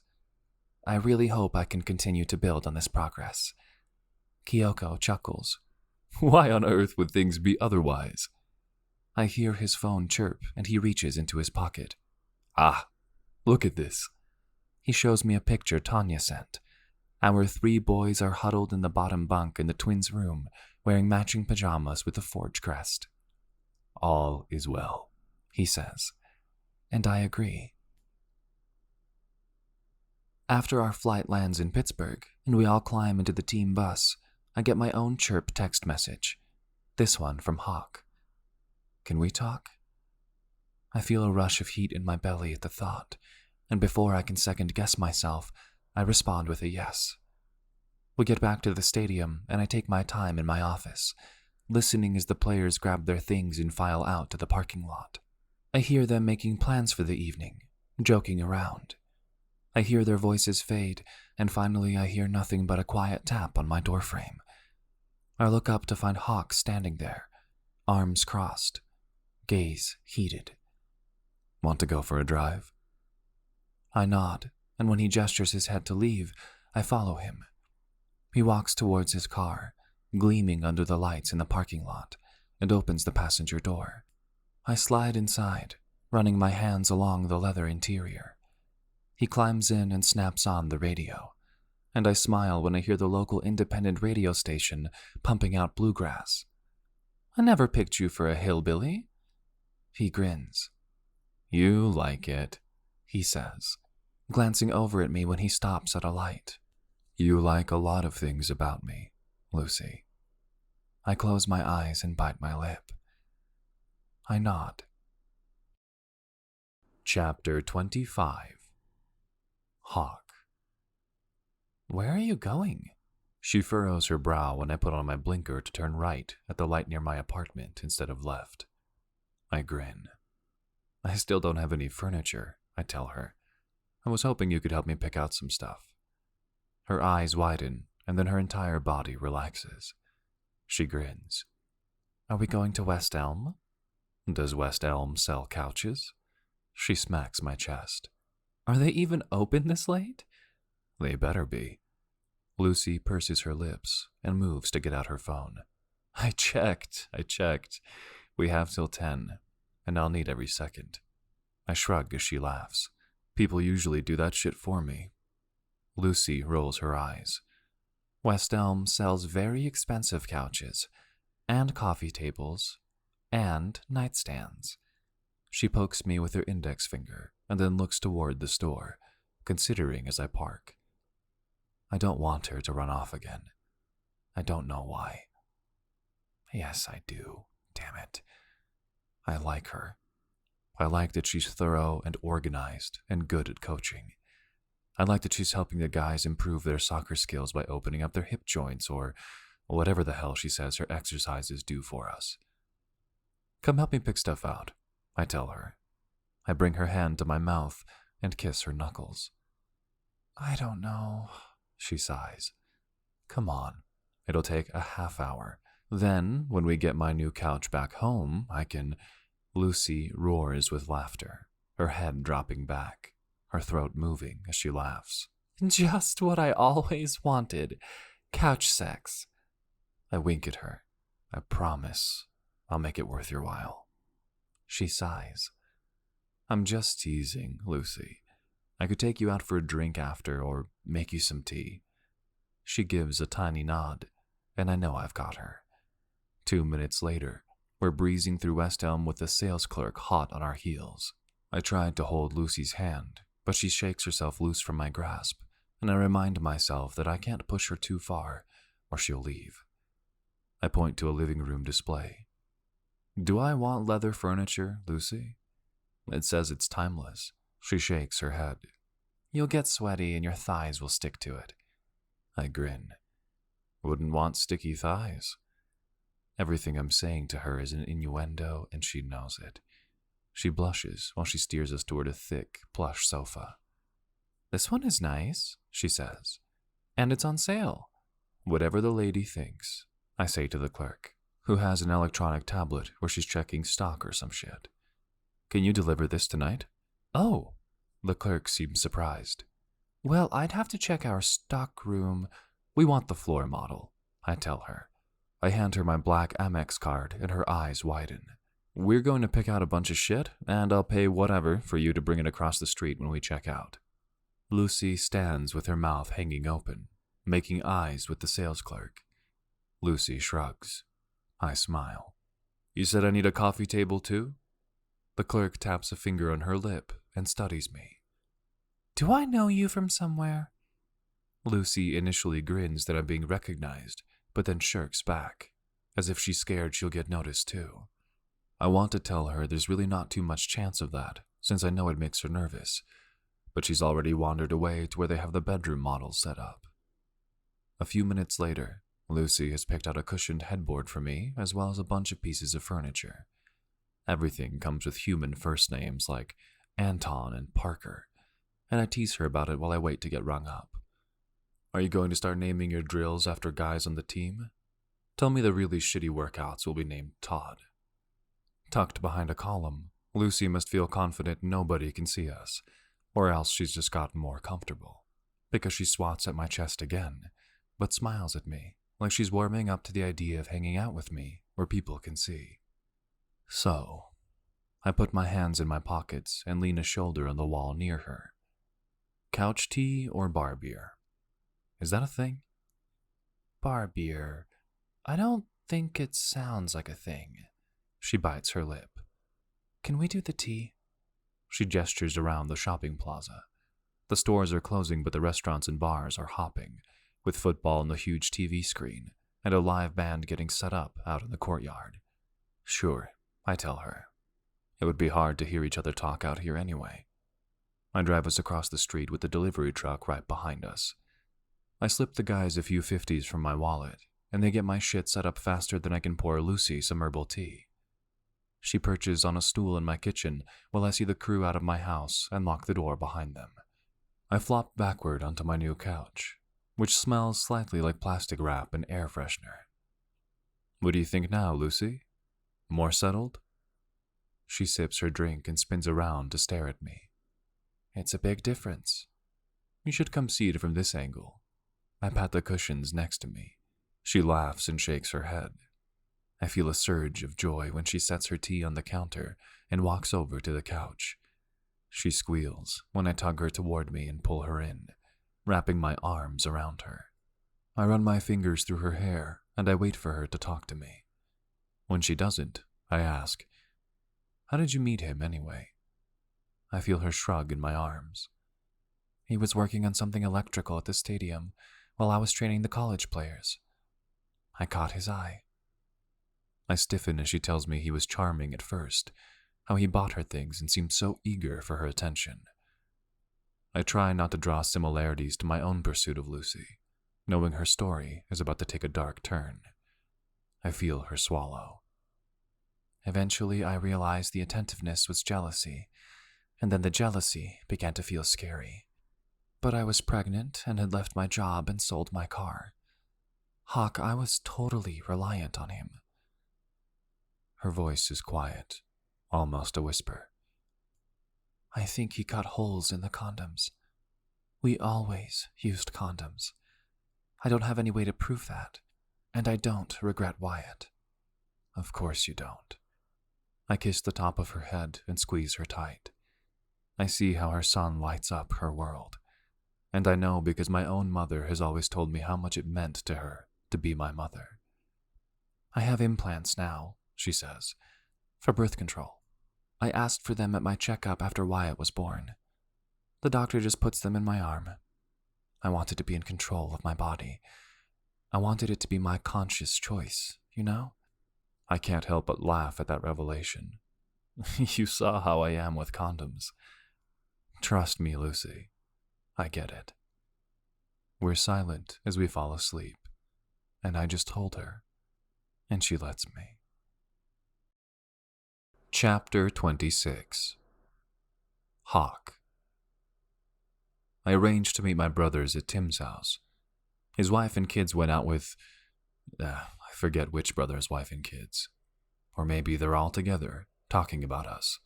[SPEAKER 1] I really hope I can continue to build on this progress. Kyoko chuckles.
[SPEAKER 2] Why on earth would things be otherwise?
[SPEAKER 1] I hear his phone chirp, and he reaches into his pocket.
[SPEAKER 2] Ah, look at this.
[SPEAKER 1] He shows me a picture Tanya sent. Our 3 boys are huddled in the bottom bunk in the twins' room, wearing matching pajamas with the Forge crest.
[SPEAKER 2] All is well,
[SPEAKER 1] he says, and I agree. After our flight lands in Pittsburgh, and we all climb into the team bus, I get my own chirp text message, this one from Hawk. Can we talk? I feel a rush of heat in my belly at the thought, and before I can second-guess myself, I respond with a yes. We get back to the stadium, and I take my time in my office, listening as the players grab their things and file out to the parking lot. I hear them making plans for the evening, joking around. I hear their voices fade, and finally I hear nothing but a quiet tap on my doorframe. I look up to find Hawk standing there, arms crossed, gaze heated.
[SPEAKER 2] Want to go for a drive?
[SPEAKER 1] I nod, and when he gestures his head to leave, I follow him. He walks towards his car, gleaming under the lights in the parking lot, and opens the passenger door. I slide inside, running my hands along the leather interior. He climbs in and snaps on the radio, and I smile when I hear the local independent radio station pumping out bluegrass. I never picked you for a hillbilly. He grins.
[SPEAKER 2] You like it,
[SPEAKER 1] he says, glancing over at me when he stops at a light.
[SPEAKER 2] You like a lot of things about me, Lucy.
[SPEAKER 1] I close my eyes and bite my lip. I nod.
[SPEAKER 2] Chapter 25. Hawk.
[SPEAKER 1] Where are you going?
[SPEAKER 2] She furrows her brow when I put on my blinker to turn right at the light near my apartment instead of left. I grin. I still don't have any furniture, I tell her. I was hoping you could help me pick out some stuff. Her eyes widen, and then her entire body relaxes. She grins.
[SPEAKER 1] Are we going to West Elm?
[SPEAKER 2] Does West Elm sell couches? She smacks my chest.
[SPEAKER 1] Are they even open this late?
[SPEAKER 2] They better be. Lucy purses her lips and moves to get out her phone. I checked. We have till 10, and I'll need every second. I shrug as she laughs. People usually do that shit for me. Lucy rolls her eyes.
[SPEAKER 1] West Elm sells very expensive couches, and coffee tables, and nightstands. She pokes me with her index finger and then looks toward the store, considering as I park. I don't want her to run off again. I don't know why. Yes, I do. Damn it. I like her. I like that she's thorough and organized and good at coaching. I like that she's helping the guys improve their soccer skills by opening up their hip joints or whatever the hell she says her exercises do for us. Come help me pick stuff out, I tell her. I bring her hand to my mouth and kiss her knuckles. I don't know, she sighs. Come on, it'll take a half hour. Then, when we get my new couch back home, I can... Lucy roars with laughter, her head dropping back, her throat moving as she laughs. Just what I always wanted. Couch sex. I wink at her. I promise I'll make it worth your while. She sighs. I'm just teasing, Lucy. I could take you out for a drink after or make you some tea. She gives a tiny nod, and I know I've got her. 2 minutes later, we're breezing through West Elm with the sales clerk hot on our heels. I tried to hold Lucy's hand, but she shakes herself loose from my grasp, and I remind myself that I can't push her too far, or she'll leave. I point to a living room display. Do I want leather furniture, Lucy? It says it's timeless. She shakes her head. You'll get sweaty and your thighs will stick to it. I grin. Wouldn't want sticky thighs. Everything I'm saying to her is an innuendo, and she knows it. She blushes while she steers us toward a thick, plush sofa. This one is nice, she says. And it's on sale. Whatever the lady thinks, I say to the clerk, who has an electronic tablet where she's checking stock or some shit. Can you deliver this tonight? Oh, the clerk seems surprised. Well, I'd have to check our stock room. We want the floor model, I tell her. I hand her my black Amex card and her eyes widen. We're going to pick out a bunch of shit, and I'll pay whatever for you to bring it across the street when we check out. Lucy stands with her mouth hanging open, making eyes with the sales clerk. Lucy shrugs. I smile. You said I need a coffee table too? The clerk taps a finger on her lip and studies me. Do I know you from somewhere? Lucy initially grins that I'm being recognized, but then shirks back, as if she's scared she'll get noticed too. I want to tell her there's really not too much chance of that, since I know it makes her nervous, but she's already wandered away to where they have the bedroom models set up. A few minutes later, Lucy has picked out a cushioned headboard for me, as well as a bunch of pieces of furniture. Everything comes with human first names like Anton and Parker, and I tease her about it while I wait to get rung up. Are you going to start naming your drills after guys on the team? Tell me the really shitty workouts will be named Todd. Tucked behind a column, Lucy must feel confident nobody can see us, or else she's just gotten more comfortable, because she swats at my chest again, but smiles at me, like she's warming up to the idea of hanging out with me where people can see. So, I put my hands in my pockets and lean a shoulder on the wall near her. Couch tea or bar beer? Is that a thing? Bar beer. I don't think it sounds like a thing. She bites her lip. Can we do the tea? She gestures around the shopping plaza. The stores are closing, but the restaurants and bars are hopping, with football on the huge TV screen and a live band getting set up out in the courtyard. Sure, I tell her. It would be hard to hear each other talk out here anyway. I drive us across the street with the delivery truck right behind us. I slip the guys a few 50s from my wallet, and they get my shit set up faster than I can pour Lucy some herbal tea. She perches on a stool in my kitchen while I see the crew out of my house and lock the door behind them. I flop backward onto my new couch, which smells slightly like plastic wrap and air freshener. What do you think now, Lucy? More settled? She sips her drink and spins around to stare at me. It's a big difference. You should come see it from this angle. I pat the cushions next to me. She laughs and shakes her head. I feel a surge of joy when she sets her tea on the counter and walks over to the couch.
[SPEAKER 2] she squeals when I tug her toward me and pull her in, wrapping my arms around her. I run my fingers through her hair and I wait for her to talk to me. When she doesn't, I ask, "How did you meet him anyway?" I feel her shrug in my arms.
[SPEAKER 1] He was working on something electrical at the stadium while I was training the college players. I caught his eye.
[SPEAKER 2] I stiffen as she tells me he was charming at first, how he bought her things and seemed so eager for her attention. I try not to draw similarities to my own pursuit of Lucy, knowing her story is about to take a dark turn. I feel her swallow.
[SPEAKER 1] Eventually, I realized the attentiveness was jealousy, and then the jealousy began to feel scary. But I was pregnant and had left my job and sold my car. Hawk, I was totally reliant on him.
[SPEAKER 2] Her voice is quiet, almost a whisper.
[SPEAKER 1] I think he cut holes in the condoms. We always used condoms. I don't have any way to prove that, and I don't regret Wyatt.
[SPEAKER 2] Of course you don't. I kiss the top of her head and squeeze her tight. I see how her son lights up her world, and I know because my own mother has always told me how much it meant to her to be my mother.
[SPEAKER 1] I have implants now, she says, for birth control. I asked for them at my checkup after Wyatt was born. The doctor just puts them in my arm. I wanted to be in control of my body. I wanted it to be my conscious choice, you know?
[SPEAKER 2] I can't help but laugh at that revelation. You saw how I am with condoms. Trust me, Lucy. I get it. We're silent as we fall asleep, and I just hold her, and she lets me. Chapter 26. Hawk. I arranged to meet my brothers at Tim's house. His wife and kids went out with... I forget which brother's wife and kids. Or maybe they're all together, talking about us.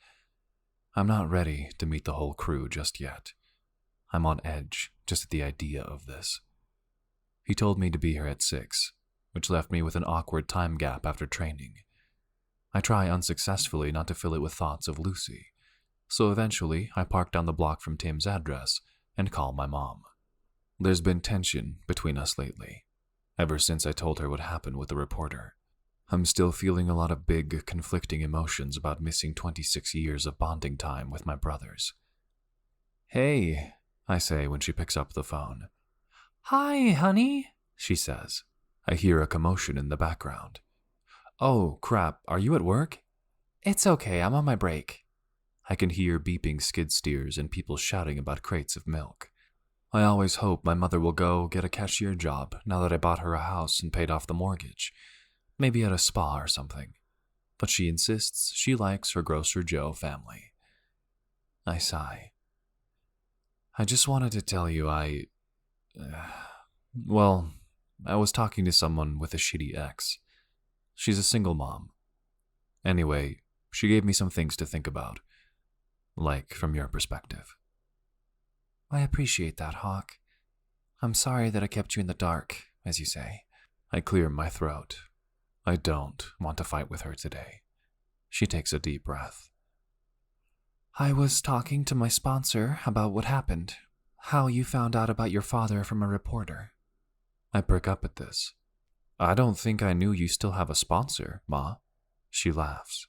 [SPEAKER 2] I'm not ready to meet the whole crew just yet. I'm on edge just at the idea of this. He told me to be here at 6, which left me with an awkward time gap after training. I try unsuccessfully not to fill it with thoughts of Lucy, so eventually I park down the block from Tim's address and call my mom. There's been tension between us lately, ever since I told her what happened with the reporter. I'm still feeling a lot of big, conflicting emotions about missing 26 years of bonding time with my brothers. "Hey," I say when she picks up the phone.
[SPEAKER 1] "Hi, honey,"
[SPEAKER 2] she says. I hear a commotion in the background. "Oh, crap, are you at work?"
[SPEAKER 1] "It's okay, I'm on my break."
[SPEAKER 2] I can hear beeping skid steers and people shouting about crates of milk. I always hope my mother will go get a cashier job now that I bought her a house and paid off the mortgage. Maybe at a spa or something. But she insists she likes her Grocer Joe family. I sigh. I just wanted to tell you I was talking to someone with a shitty ex. She's a single mom. Anyway, she gave me some things to think about. Like, from your perspective.
[SPEAKER 1] I appreciate that, Hawk. I'm sorry that I kept you in the dark, as you say.
[SPEAKER 2] I clear my throat. I don't want to fight with her today. She takes a deep breath.
[SPEAKER 1] I was talking to my sponsor about what happened, how you found out about your father from a reporter.
[SPEAKER 2] I perk up at this. I don't think I knew you still have a sponsor, Ma. She laughs.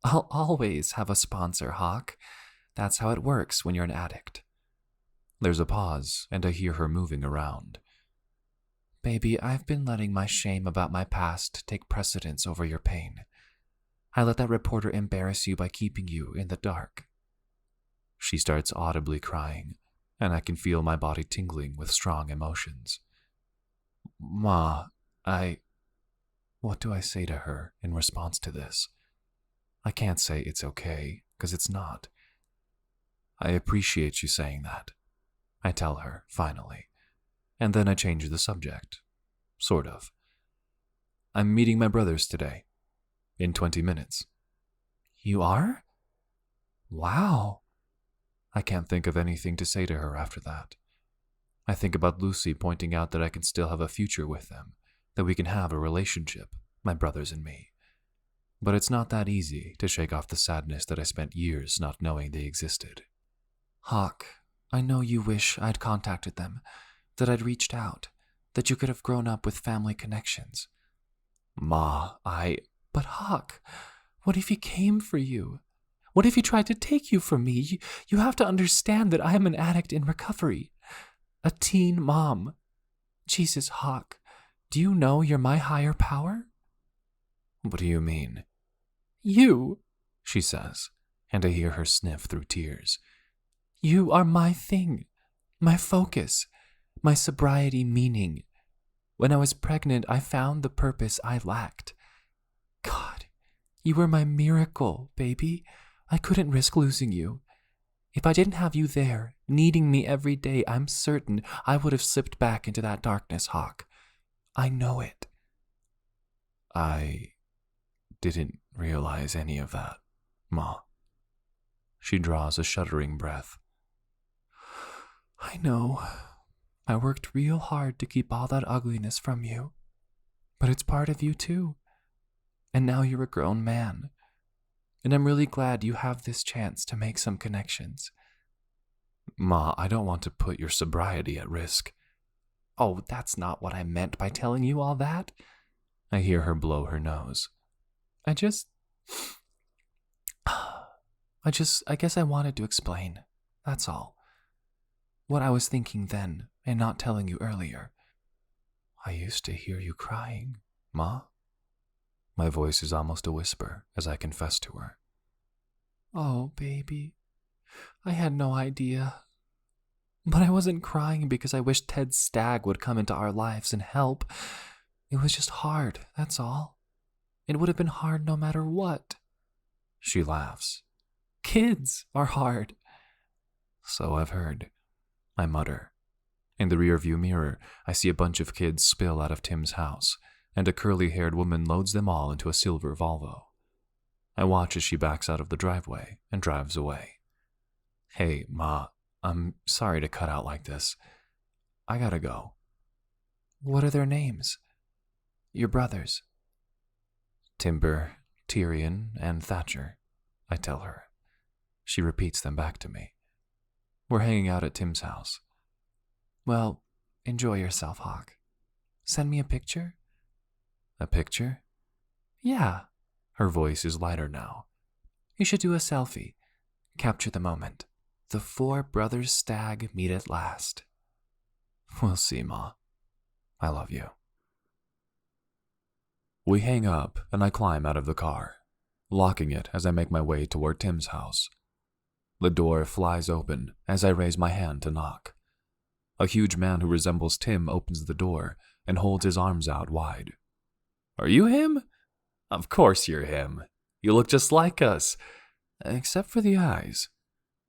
[SPEAKER 1] I'll always have a sponsor, Hawk. That's how it works when you're an addict.
[SPEAKER 2] There's a pause, and I hear her moving around.
[SPEAKER 1] Baby, I've been letting my shame about my past take precedence over your pain. I let that reporter embarrass you by keeping you in the dark.
[SPEAKER 2] She starts audibly crying, and I can feel my body tingling with strong emotions. Ma, What do I say to her in response to this? I can't say it's okay, because it's not. I appreciate you saying that, I tell her, finally, and then I change the subject. Sort of. I'm meeting my brothers today. In 20 minutes.
[SPEAKER 1] You are? Wow.
[SPEAKER 2] I can't think of anything to say to her after that. I think about Lucy pointing out that I can still have a future with them, that we can have a relationship, my brothers and me. But it's not that easy to shake off the sadness that I spent years not knowing they existed.
[SPEAKER 1] Hawk, I know you wish I'd contacted them, that I'd reached out, that you could have grown up with family connections.
[SPEAKER 2] Ma,
[SPEAKER 1] But Hawk, what if he came for you? What if he tried to take you from me? You have to understand that I am an addict in recovery. A teen mom. Jesus, Hawk, do you know you're my higher power?
[SPEAKER 2] What do you mean?
[SPEAKER 1] You,
[SPEAKER 2] She says, and I hear her sniff through tears.
[SPEAKER 1] You are my thing, my focus, my sobriety meaning. When I was pregnant, I found the purpose I lacked. God, you were my miracle, baby. I couldn't risk losing you. If I didn't have you there, needing me every day, I'm certain I would have slipped back into that darkness, Hawk. I know it.
[SPEAKER 2] I didn't realize any of that, Ma. She draws a shuddering breath.
[SPEAKER 1] I know. I worked real hard to keep all that ugliness from you. But it's part of you too. And now you're a grown man. And I'm really glad you have this chance to make some connections.
[SPEAKER 2] Ma, I don't want to put your sobriety at risk.
[SPEAKER 1] Oh, that's not what I meant by telling you all that.
[SPEAKER 2] I hear her blow her nose.
[SPEAKER 1] I guess I wanted to explain. That's all. What I was thinking then and not telling you earlier.
[SPEAKER 2] I used to hear you crying, Ma. My voice is almost a whisper as I confess to her.
[SPEAKER 1] Oh, baby. I had no idea. But I wasn't crying because I wished Ted Stag would come into our lives and help. It was just hard, that's all. It would have been hard no matter what.
[SPEAKER 2] She laughs.
[SPEAKER 1] Kids are hard.
[SPEAKER 2] So I've heard. I mutter. In the rearview mirror, I see a bunch of kids spill out of Tim's house, and a curly-haired woman loads them all into a silver Volvo. I watch as she backs out of the driveway and drives away. Hey, Ma, I'm sorry to cut out like this. I gotta go.
[SPEAKER 1] What are their names? Your brothers?
[SPEAKER 2] Timber, Tyrion, and Thatcher, I tell her. She repeats them back to me. We're hanging out at Tim's house.
[SPEAKER 1] Well, enjoy yourself, Hawk. Send me a picture?
[SPEAKER 2] A picture?
[SPEAKER 1] Yeah.
[SPEAKER 2] Her voice is lighter now.
[SPEAKER 1] You should do a selfie. Capture the moment. The four brothers Stag meet at last.
[SPEAKER 2] We'll see, Ma. I love you. We hang up and I climb out of the car, locking it as I make my way toward Tim's house. The door flies open as I raise my hand to knock. A huge man who resembles Tim opens the door and holds his arms out wide. Are you him? Of course you're him. You look just like us, except for the eyes.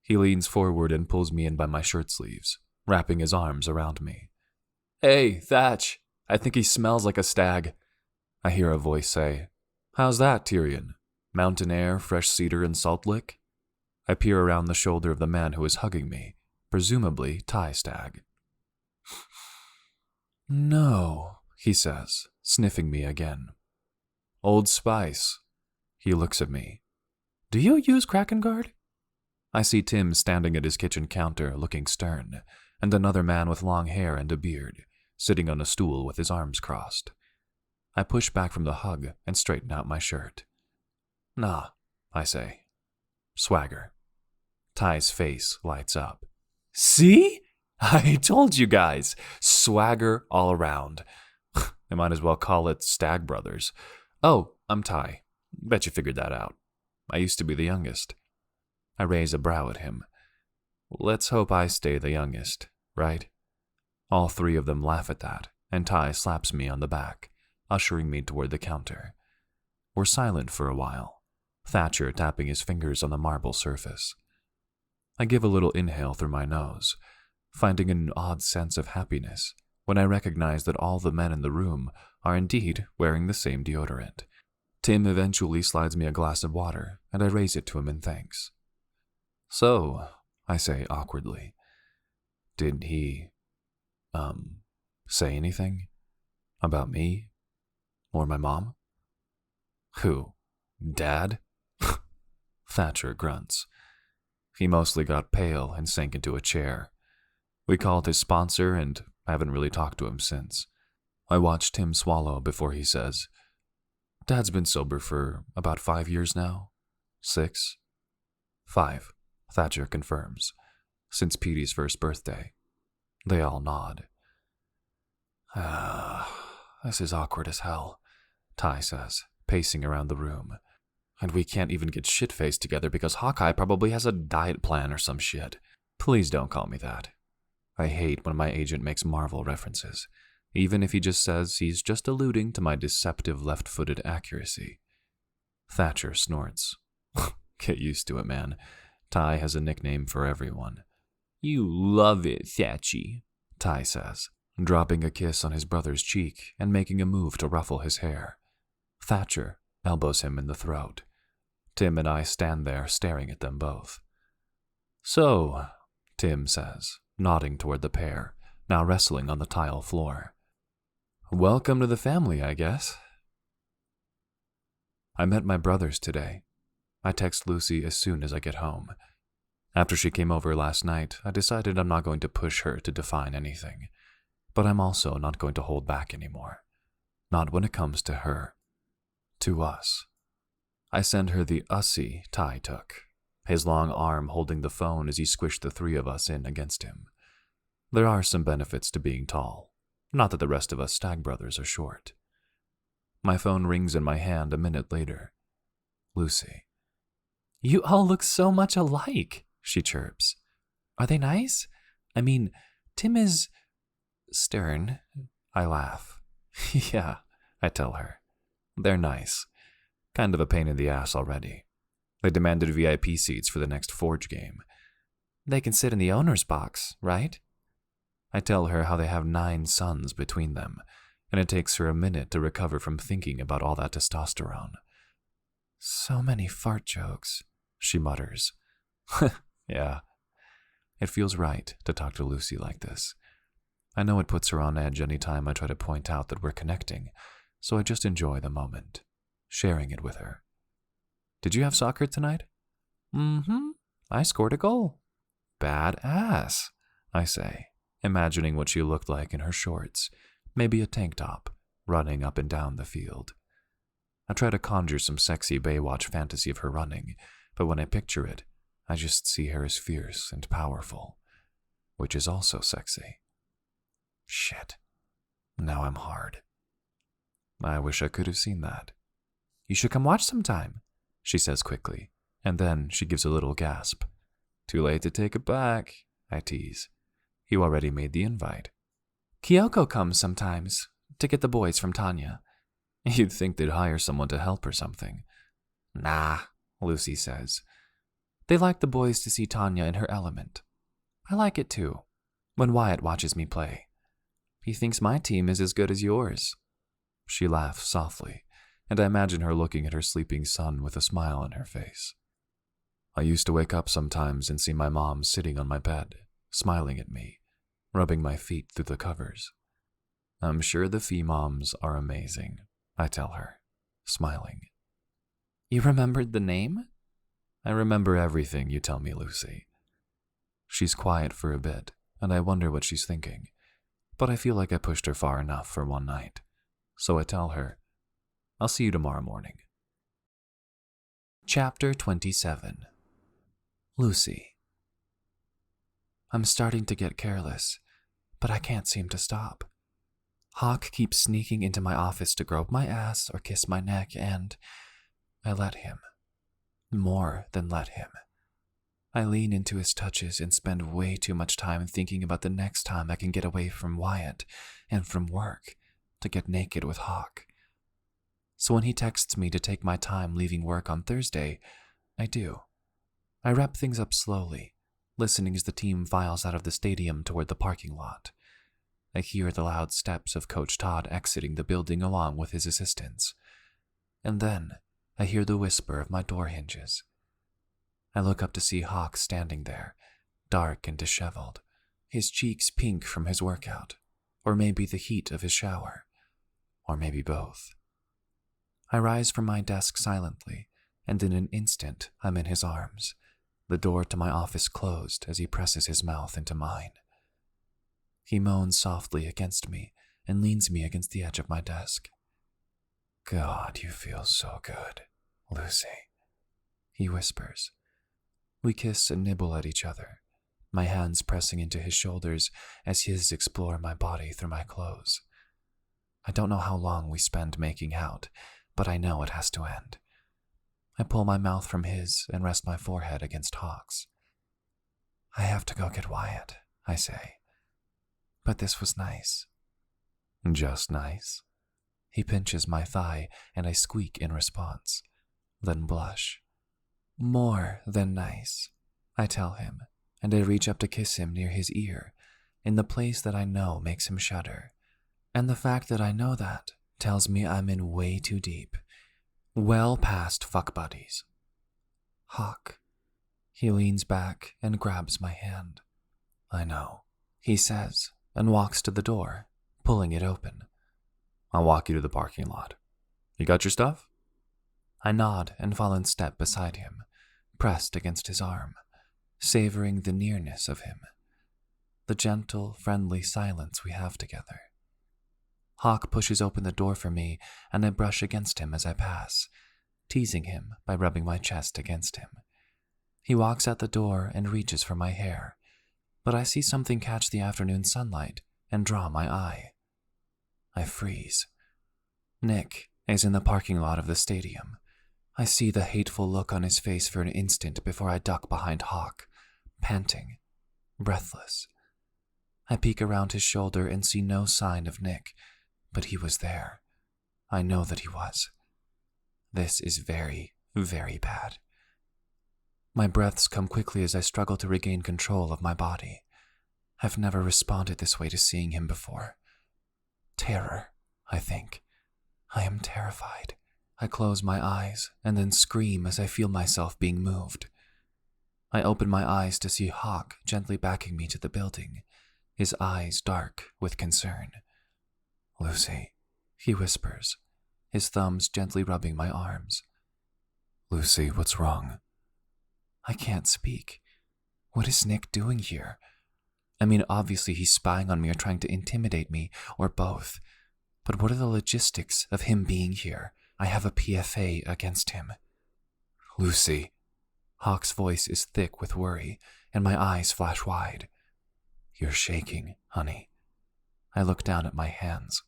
[SPEAKER 2] He leans forward and pulls me in by my shirt sleeves, wrapping his arms around me. Hey, Thatch, I think he smells like a stag. I hear a voice say, How's that, Tyrion? Mountain air, fresh cedar, and salt lick? I peer around the shoulder of the man who is hugging me, presumably Ty Stag. No, he says, sniffing me again. Old Spice. He looks at me. Do you use Krakengard? I see Tim standing at his kitchen counter looking stern, and another man with long hair and a beard, sitting on a stool with his arms crossed. I push back from the hug and straighten out my shirt. Nah, I say. Swagger. Ty's face lights up. See? I told you guys. Swagger all around. I might as well call it Stag Brothers. Oh, I'm Ty. Bet you figured that out. I used to be the youngest. I raise a brow at him. Let's hope I stay the youngest, right? All three of them laugh at that, and Ty slaps me on the back, ushering me toward the counter. We're silent for a while, Thatcher tapping his fingers on the marble surface. I give a little inhale through my nose, finding an odd sense of happiness when I recognize that all the men in the room are indeed wearing the same deodorant. Tim eventually slides me a glass of water, and I raise it to him in thanks. So, I say awkwardly, did he, say anything? About me? Or my mom? Who? Dad? Thatcher grunts. He mostly got pale and sank into a chair. We called his sponsor and haven't really talked to him since. I watched him swallow before he says, "Dad's been sober for about 5 years now. 6? 5, Thatcher confirms, since Petey's first birthday. They all nod. This is awkward as hell, Ty says, pacing around the room. And we can't even get shit-faced together because Hawkeye probably has a diet plan or some shit. Please don't call me that. I hate when my agent makes Marvel references, even if he just says he's just alluding to my deceptive left-footed accuracy. Thatcher snorts. Get used to it, man. Ty has a nickname for everyone. You love it, Thatchy, Ty says, dropping a kiss on his brother's cheek and making a move to ruffle his hair. Thatcher elbows him in the throat. Tim and I stand there staring at them both. So, Tim says, nodding toward the pair, now wrestling on the tile floor. Welcome to the family, I guess. I met my brothers today. I text Lucy as soon as I get home. After she came over last night, I decided I'm not going to push her to define anything, but I'm also not going to hold back anymore. Not when it comes to her. To us. I send her the ussy Ty took, his long arm holding the phone as he squished the three of us in against him. There are some benefits to being tall, not that the rest of us Stag brothers are short. My phone rings in my hand a minute later. Lucy. You all look so much alike, she chirps. Are they nice? I mean, Tim is stern. I laugh. Yeah, I tell her. They're nice. Kind of a pain in the ass already. They demanded VIP seats for the next Forge game. They can sit in the owner's box, right? I tell her how they have 9 sons between them, and it takes her a minute to recover from thinking about all that testosterone. So many fart jokes, she mutters. Yeah. It feels right to talk to Lucy like this. I know it puts her on edge any time I try to point out that we're connecting, so I just enjoy the moment, sharing it with her. Did you have soccer tonight? Mm-hmm. I scored a goal. Badass, I say, imagining what she looked like in her shorts, maybe a tank top, running up and down the field. I try to conjure some sexy Baywatch fantasy of her running, but when I picture it, I just see her as fierce and powerful, which is also sexy. Shit. Now I'm hard. I wish I could have seen that. You should come watch sometime, she says quickly, and then she gives a little gasp. Too late to take it back, I tease. You already made the invite. Kyoko comes sometimes, to get the boys from Tanya. You'd think they'd hire someone to help or something. Nah, Lucy says. They like the boys to see Tanya in her element. I like it too, when Wyatt watches me play. He thinks my team is as good as yours. She laughs softly, and I imagine her looking at her sleeping son with a smile on her face. I used to wake up sometimes and see my mom sitting on my bed, smiling at me, rubbing my feet through the covers. I'm sure the Fee-moms are amazing, I tell her, smiling. You remembered the name? I remember everything you tell me, Lucy. She's quiet for a bit, and I wonder what she's thinking, but I feel like I pushed her far enough for one night. So I tell her, I'll see you tomorrow morning. Chapter 27. Lucy. I'm starting to get careless, but I can't seem to stop. Hawk keeps sneaking into my office to grope my ass or kiss my neck, and I let him. More than let him. I lean into his touches and spend way too much time thinking about the next time I can get away from Wyatt and from work to get naked with Hawk. So when he texts me to take my time leaving work on Thursday, I do. I wrap things up slowly, listening as the team files out of the stadium toward the parking lot. I hear the loud steps of Coach Todd exiting the building along with his assistants. And then I hear the whisper of my door hinges. I look up to see Hawk standing there, dark and disheveled, his cheeks pink from his workout, or maybe the heat of his shower, or maybe both. I rise from my desk silently, and in an instant I'm in his arms,
[SPEAKER 1] the door to my office closed as he presses his mouth into mine. He moans softly against me and leans me against the edge of my desk. "God, you feel so good, Lucy," he whispers. We kiss and nibble at each other, my hands pressing into his shoulders as his explore my body through my clothes. I don't know how long we spend making out, but I know it has to end. I pull my mouth from his and rest my forehead against Hawk's. "I have to go get Wyatt," I say. "But this was nice." "Just nice?" He pinches my thigh and I squeak in response, then blush. "More than nice," I tell him, and I reach up to kiss him near his ear, in the place that I know makes him shudder. And the fact that I know that tells me I'm in way too deep, well past fuck buddies. "Hawk." He leans back and grabs my hand. "I know," he says, and walks to the door, pulling it open. "I'll walk you to the parking lot. You got your stuff?" I nod and fall in step beside him, pressed against his arm, savoring the nearness of him, the gentle, friendly silence we have together. Hawk pushes open the door for me, and I brush against him as I pass, teasing him by rubbing my chest against him. He walks out the door and reaches for my hair, but I see something catch the afternoon sunlight and draw my eye. I freeze. Nick is in the parking lot of the stadium. I see the hateful look on his face for an instant before I duck behind Hawk, panting, breathless. I peek around his shoulder and see no sign of Nick, but he was there. I know that he was. This is very, very bad. My breaths come quickly as I struggle to regain control of my body. I've never responded this way to seeing him before. Terror, I think. I am terrified. I close my eyes and then scream as I feel myself being moved. I open my eyes to see Hawk gently backing me to the building, his eyes dark with concern. "Lucy," he whispers, his thumbs gently rubbing my arms. "Lucy, what's wrong?" I can't speak. What is Nick doing here? I mean, obviously he's spying on me or trying to intimidate me, or both. But what are the logistics of him being here? I have a PFA against him. "Lucy." Hawk's voice is thick with worry, and my eyes flash wide. "You're shaking, honey." I look down at my hands.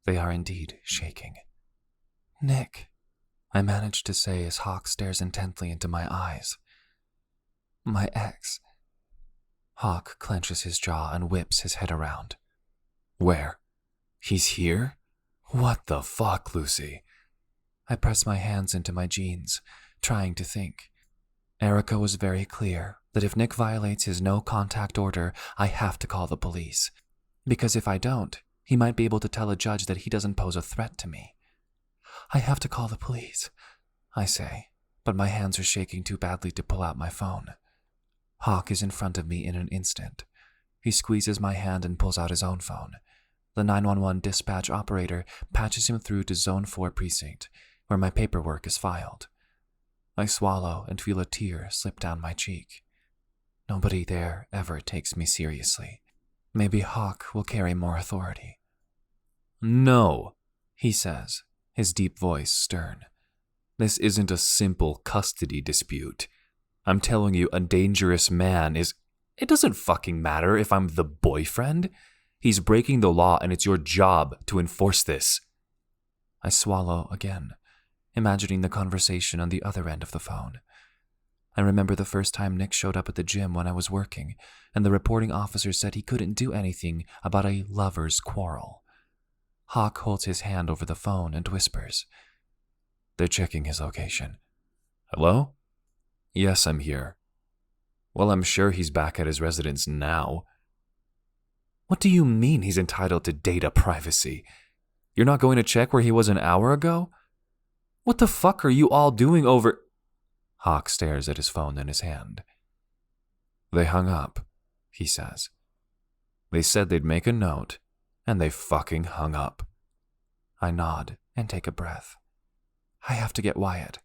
[SPEAKER 1] They are indeed shaking. "Nick," I manage to say as Hawk stares intently into my eyes. "My ex." Hawk clenches his jaw and whips his head around. "Where? He's here? What the fuck, Lucy?" I press my hands into my jeans, trying to think. Erica was very clear that if Nick violates his no-contact order, I have to call the police. Because if I don't, he might be able to tell a judge that he doesn't pose a threat to me. "I have to call the police," I say, but my hands are shaking too badly to pull out my phone. Hawk is in front of me in an instant. He squeezes my hand and pulls out his own phone. The 911 dispatch operator patches him through to Zone 4 precinct, where my paperwork is filed. I swallow and feel a tear slip down my cheek. Nobody there ever takes me seriously. Maybe Hawk will carry more authority. "No," he says, his deep voice stern. "This isn't a simple custody dispute. I'm telling you, a dangerous man is... It doesn't fucking matter if I'm the boyfriend. He's breaking the law and it's your job to enforce this." I swallow again, imagining the conversation on the other end of the phone. I remember the first time Nick showed up at the gym when I was working, and the reporting officer said he couldn't do anything about a lover's quarrel. Hawk holds his hand over the phone and whispers, "They're checking his location." "Hello?" "Yes, I'm here." "Well, I'm sure he's back at his residence now." "What do you mean he's entitled to data privacy? You're not going to check where he was an hour ago? What the fuck are you all doing over..." Hawk stares at his phone in his hand. "They hung up," he says. "They said they'd make a note, and they fucking hung up." I nod and take a breath. I have to get Wyatt.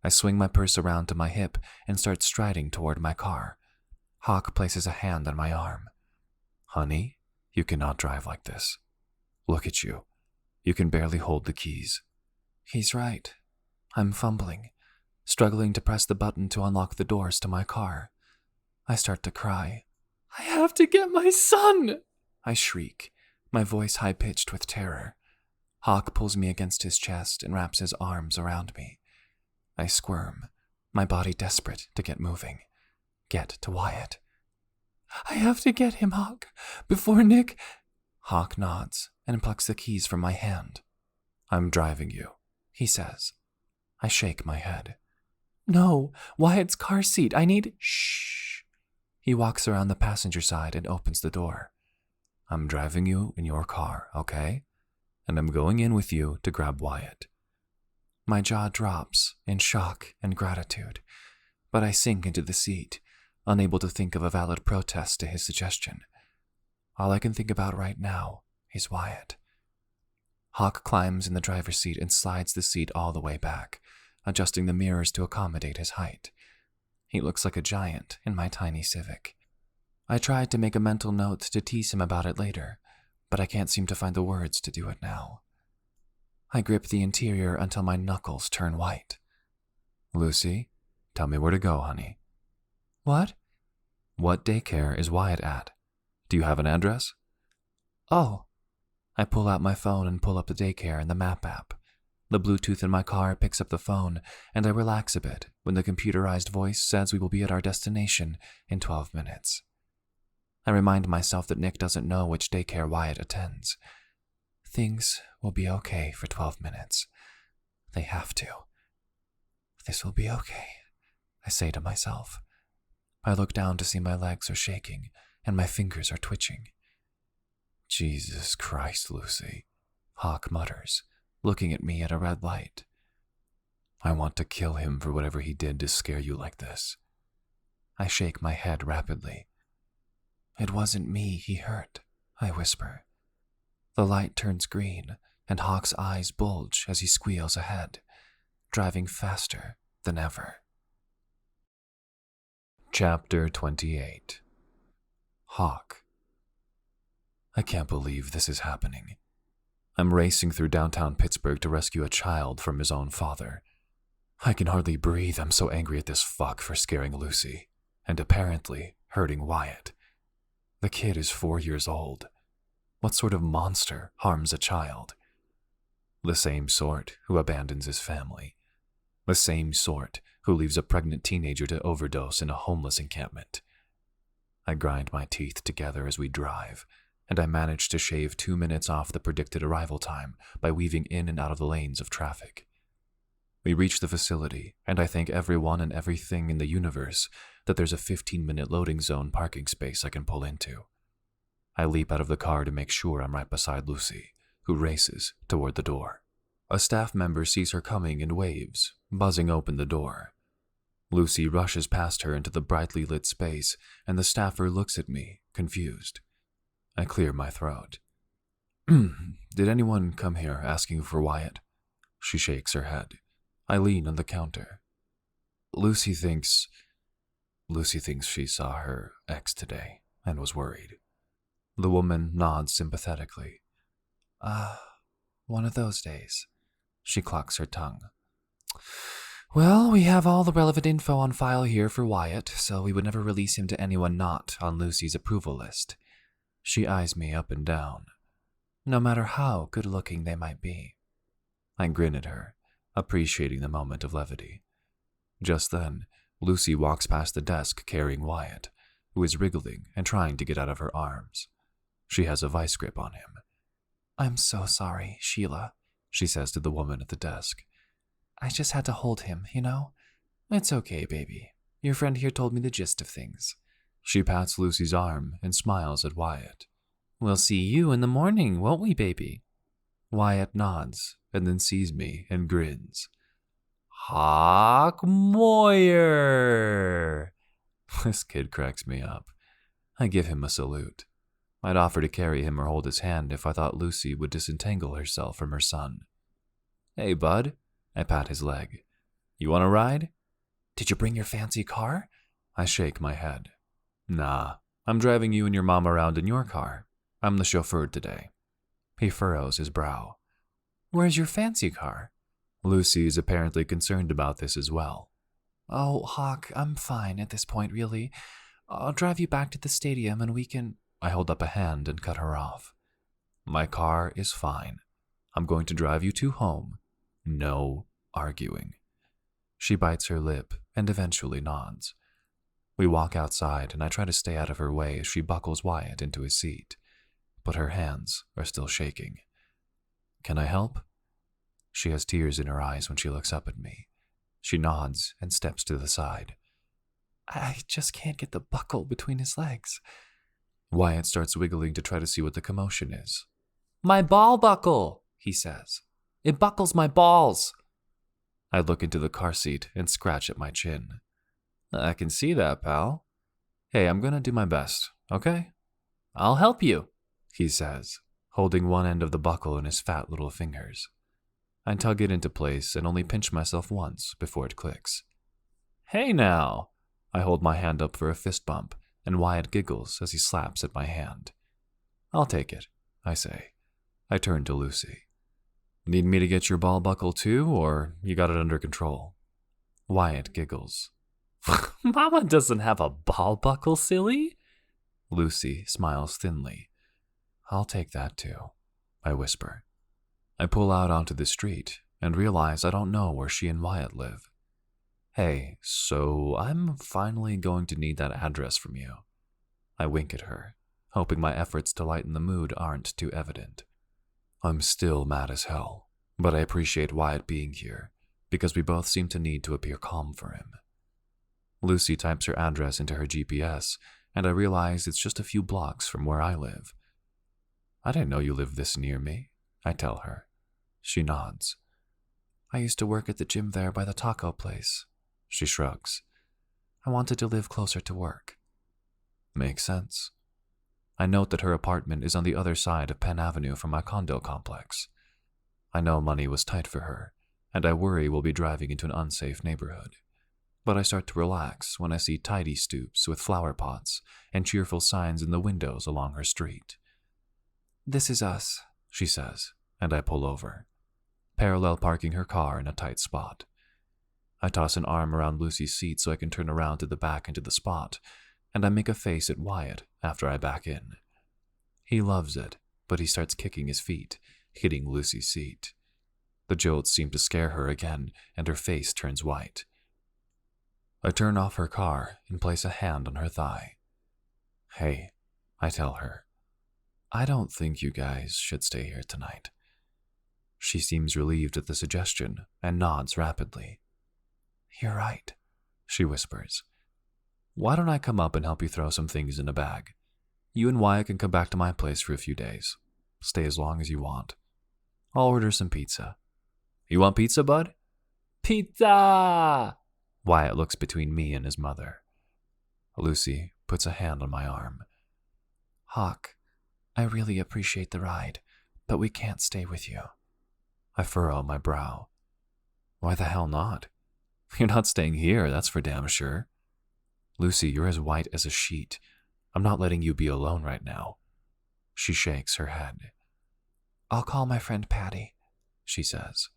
[SPEAKER 1] I swing my purse around to my hip and start striding toward my car. Hawk places a hand on my arm.
[SPEAKER 2] Honey, you cannot drive like this. Look at you. You can barely hold the keys.
[SPEAKER 1] He's right. I'm fumbling, struggling to press the button to unlock the doors to my car. I start to cry. I have to get my son! I shriek, my voice high-pitched with terror. Hawk pulls me against his chest and wraps his arms around me. I squirm, my body desperate to get moving. Get to Wyatt. I have to get him, Hawk, before Nick... Hawk nods and plucks the keys from my hand.
[SPEAKER 2] I'm driving you,
[SPEAKER 1] he says. I shake my head. No, Wyatt's car seat. I need... Shh. He walks around the passenger side and opens the door.
[SPEAKER 2] I'm driving you in your car, okay? And I'm going in with you to grab Wyatt.
[SPEAKER 1] My jaw drops in shock and gratitude, but I sink into the seat, unable to think of a valid protest to his suggestion. All I can think about right now is Wyatt. Hawk climbs in the driver's seat and slides the seat all the way back, adjusting the mirrors to accommodate his height. He looks like a giant in my tiny Civic. I tried to make a mental note to tease him about it later, but I can't seem to find the words to do it now. I grip the interior until my knuckles turn white.
[SPEAKER 2] Lucy, tell me where to go, honey.
[SPEAKER 1] What?
[SPEAKER 2] What daycare is Wyatt at? Do you have an address?
[SPEAKER 1] Oh. I pull out my phone and pull up the daycare in the map app. The Bluetooth in my car picks up the phone, and I relax a bit when the computerized voice says we will be at our destination in 12 minutes. I remind myself that Nick doesn't know which daycare Wyatt attends. Things will be okay for 12 minutes. They have to. This will be okay, I say to myself. I look down to see my legs are shaking and my fingers are twitching.
[SPEAKER 2] Jesus Christ, Lucy,
[SPEAKER 1] Hawk mutters, looking at me at a red light.
[SPEAKER 2] I want to kill him for whatever he did to scare you like this.
[SPEAKER 1] I shake my head rapidly. It wasn't me he hurt, I whisper. The light turns green, and Hawk's eyes bulge as he squeals ahead, driving faster than ever.
[SPEAKER 2] Chapter 28. Hawk. I can't believe this is happening. I'm racing through downtown Pittsburgh to rescue a child from his own father. I can hardly breathe. I'm so angry at this fuck for scaring Lucy, and apparently hurting Wyatt. The kid is 4 years old. What sort of monster harms a child? The same sort who abandons his family. The same sort who leaves a pregnant teenager to overdose in a homeless encampment. I grind my teeth together as we drive, and I manage to shave 2 minutes off the predicted arrival time by weaving in and out of the lanes of traffic. We reach the facility, and I thank everyone and everything in the universe that there's a 15-minute loading zone parking space I can pull into. I leap out of the car to make sure I'm right beside Lucy, who races toward the door. A staff member sees her coming and waves, buzzing open the door. Lucy rushes past her into the brightly lit space, and the staffer looks at me, confused. I clear my throat. Did anyone come here asking for Wyatt? She shakes her head. I lean on the counter. Lucy thinks she saw her ex today and was worried. The woman nods sympathetically.
[SPEAKER 1] One of those days. She clucks her tongue. Well, we have all the relevant info on file here for Wyatt, so we would never release him to anyone not on Lucy's approval list. She eyes me up and down, no matter how good-looking they might be. I grin at her, appreciating the moment of levity. Just then, Lucy walks past the desk carrying Wyatt, who is wriggling and trying to get out of her arms. She has a vice grip on him. I'm so sorry, Sheila, she says to the woman at the desk. I just had to hold him, you know? It's okay, baby. Your friend here told me the gist of things. She pats Lucy's arm and smiles at Wyatt. We'll see you in the morning, won't we, baby? Wyatt nods and then sees me and grins. Hawk Moyer! This kid cracks me up. I give him a salute. I'd offer to carry him or hold his hand if I thought Lucy would disentangle herself from her son. Hey, bud. I pat his leg.
[SPEAKER 2] You want a ride?
[SPEAKER 1] Did you bring your fancy car?
[SPEAKER 2] I shake my head. Nah, I'm driving you and your mom around in your car. I'm the chauffeur today. He furrows his brow.
[SPEAKER 1] Where's your fancy car?
[SPEAKER 2] Lucy is apparently concerned about this as well.
[SPEAKER 1] Oh, Hawk, I'm fine at this point, really. I'll drive you back to the stadium and we can...
[SPEAKER 2] I hold up a hand and cut her off. My car is fine. I'm going to drive you to home. No arguing. She bites her lip and eventually nods. We walk outside and I try to stay out of her way as she buckles Wyatt into his seat, but her hands are still shaking. Can I help? She has tears in her eyes when she looks up at me. She nods and steps to the side.
[SPEAKER 1] I just can't get the buckle between his legs.
[SPEAKER 2] Wyatt starts wiggling to try to see what the commotion is.
[SPEAKER 1] My ball buckle, he says. It buckles my balls.
[SPEAKER 2] I look into the car seat and scratch at my chin. I can see that, pal. Hey, I'm gonna do my best, okay?
[SPEAKER 1] I'll help you,
[SPEAKER 2] he says, holding one end of the buckle in his fat little fingers. I tug it into place and only pinch myself once before it clicks. Hey now! I hold my hand up for a fist bump, and Wyatt giggles as he slaps at my hand. I'll take it, I say. I turn to Lucy. Need me to get your ball buckle too, or you got it under control? Wyatt giggles.
[SPEAKER 1] Mama doesn't have a ball buckle, silly.
[SPEAKER 2] Lucy smiles thinly. I'll take that too, I whisper. I pull out onto the street and realize I don't know where she and Wyatt live. Hey, so I'm finally going to need that address from you. I wink at her, hoping my efforts to lighten the mood aren't too evident. I'm still mad as hell, but I appreciate Wyatt being here because we both seem to need to appear calm for him. Lucy types her address into her GPS, and I realize it's just a few blocks from where I live. I didn't know you lived this near me, I tell her. She nods. I used to work at the gym there by the taco place. She shrugs. I wanted to live closer to work. Makes sense. I note that her apartment is on the other side of Penn Avenue from my condo complex. I know money was tight for her, and I worry we'll be driving into an unsafe neighborhood. But I start to relax when I see tidy stoops with flower pots and cheerful signs in the windows along her street.
[SPEAKER 1] This is us,
[SPEAKER 2] she says, and I pull over, parallel parking her car in a tight spot. I toss an arm around Lucy's seat so I can turn around to the back into the spot, and I make a face at Wyatt after I back in. He loves it, but he starts kicking his feet, hitting Lucy's seat. The jolts seem to scare her again, and her face turns white. I turn off her car and place a hand on her thigh. Hey, I tell her, I don't think you guys should stay here tonight. She seems relieved at the suggestion and nods rapidly. You're right, she whispers. Why don't I come up and help you throw some things in a bag? You and Wyatt can come back to my place for a few days. Stay as long as you want. I'll order some pizza. You want pizza, bud?
[SPEAKER 1] Pizza!
[SPEAKER 2] Wyatt looks between me and his mother. Lucy puts a hand on my arm.
[SPEAKER 1] Hawk, I really appreciate the ride, but we can't stay with you.
[SPEAKER 2] I furrow my brow. Why the hell not? You're not staying here, that's for damn sure. Lucy, you're as white as a sheet. I'm not letting you be alone right now. She shakes her head.
[SPEAKER 1] I'll call my friend Patty,
[SPEAKER 2] she says.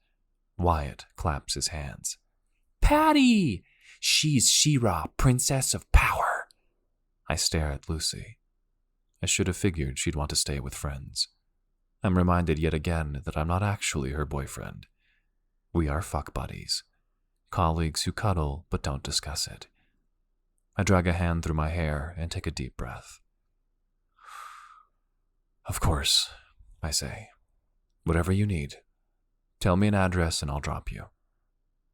[SPEAKER 2] Wyatt claps his hands.
[SPEAKER 1] Patty! She's She-Ra, Princess of Power.
[SPEAKER 2] I stare at Lucy. I should have figured she'd want to stay with friends. I'm reminded yet again that I'm not actually her boyfriend. We are fuck buddies. Colleagues who cuddle but don't discuss it. I drag a hand through my hair and take a deep breath. Of course, I say. Whatever you need. Tell me an address and I'll drop you.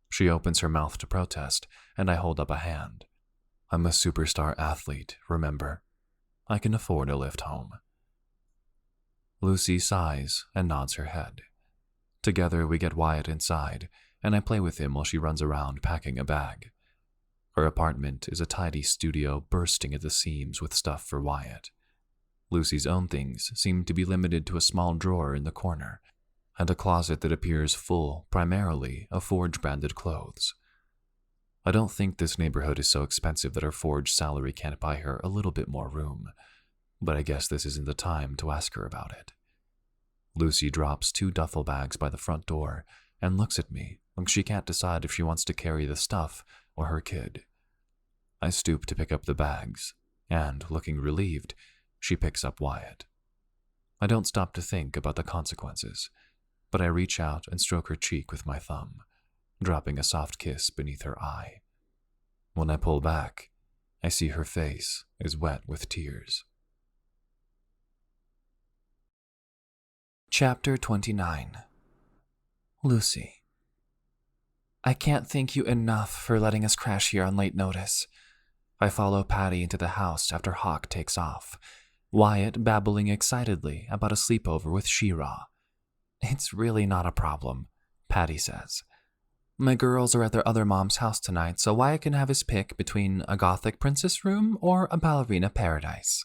[SPEAKER 2] She opens her mouth to protest, and I hold up a hand. I'm a superstar athlete, remember? I can afford a lift home. Lucy sighs and nods her head. Together we get Wyatt inside, and I play with him while she runs around packing a bag. Her apartment is a tidy studio bursting at the seams with stuff for Wyatt. Lucy's own things seem to be limited to a small drawer in the corner, and a closet that appears full primarily of Forge-branded clothes. I don't think this neighborhood is so expensive that her forged salary can't buy her a little bit more room, but I guess this isn't the time to ask her about it. Lucy drops 2 duffel bags by the front door and looks at me like she can't decide if she wants to carry the stuff or her kid. I stoop to pick up the bags, and, looking relieved, she picks up Wyatt. I don't stop to think about the consequences, but I reach out and stroke her cheek with my thumb, dropping a soft kiss beneath her eye. When I pull back, I see her face is wet with tears.
[SPEAKER 1] Chapter 29. Lucy. I can't thank you enough for letting us crash here on late notice. I follow Patty into the house after Hawk takes off, Wyatt babbling excitedly about a sleepover with She-Ra. It's really not a problem, Patty says. My girls are at their other mom's house tonight, so Wyatt can have his pick between a gothic princess room or a ballerina paradise.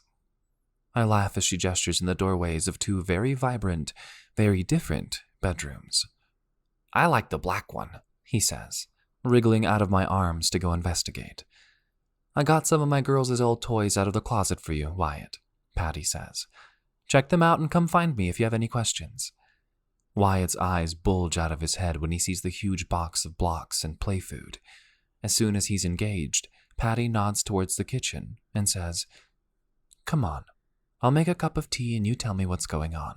[SPEAKER 1] I laugh as she gestures in the doorways of 2 very vibrant, very different bedrooms. I like the black one, he says, wriggling out of my arms to go investigate. I got some of my girls' old toys out of the closet for you, Wyatt, Patty says. Check them out and come find me if you have any questions. Wyatt's eyes bulge out of his head when he sees the huge box of blocks and play food. As soon as he's engaged, Patty nods towards the kitchen and says, Come on, I'll make a cup of tea and you tell me what's going on.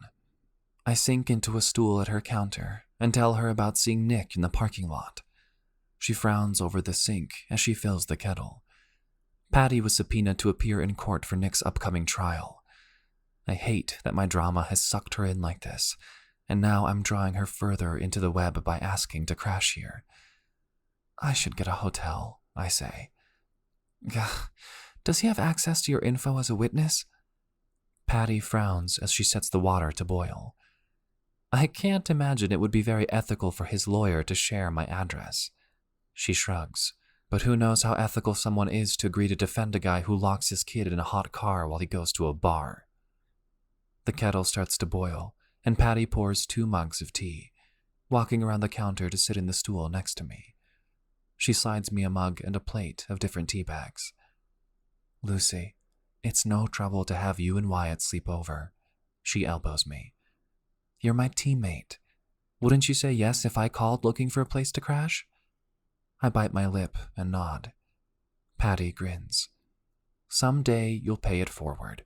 [SPEAKER 1] I sink into a stool at her counter and tell her about seeing Nick in the parking lot. She frowns over the sink as she fills the kettle. Patty was subpoenaed to appear in court for Nick's upcoming trial. I hate that my drama has sucked her in like this, and now I'm drawing her further into the web by asking to crash here. I should get a hotel, I say. Does he have access to your info as a witness? Patty frowns as she sets the water to boil. I can't imagine it would be very ethical for his lawyer to share my address. She shrugs, but who knows how ethical someone is to agree to defend a guy who locks his kid in a hot car while he goes to a bar. The kettle starts to boil, and Patty pours 2 mugs of tea, walking around the counter to sit in the stool next to me. She slides me a mug and a plate of different tea bags. Lucy, it's no trouble to have you and Wyatt sleep over. She elbows me. You're my teammate. Wouldn't you say yes if I called looking for a place to crash? I bite my lip and nod. Patty grins. Someday you'll pay it forward.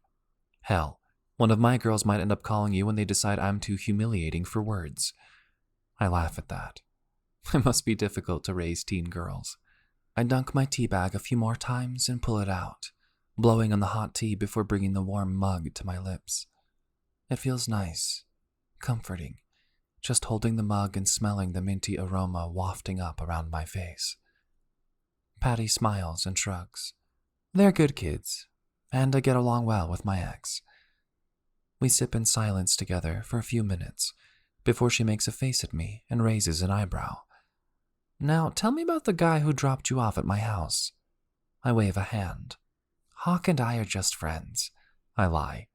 [SPEAKER 1] Hell, one of my girls might end up calling you when they decide I'm too humiliating for words. I laugh at that. It must be difficult to raise teen girls. I dunk my tea bag a few more times and pull it out, blowing on the hot tea before bringing the warm mug to my lips. It feels nice, comforting, just holding the mug and smelling the minty aroma wafting up around my face. Patty smiles and shrugs. They're good kids, and I get along well with my ex. We sip in silence together for a few minutes before she makes a face at me and raises an eyebrow. Now, tell me about the guy who dropped you off at my house. I wave a hand. Hawk and I are just friends. I lie.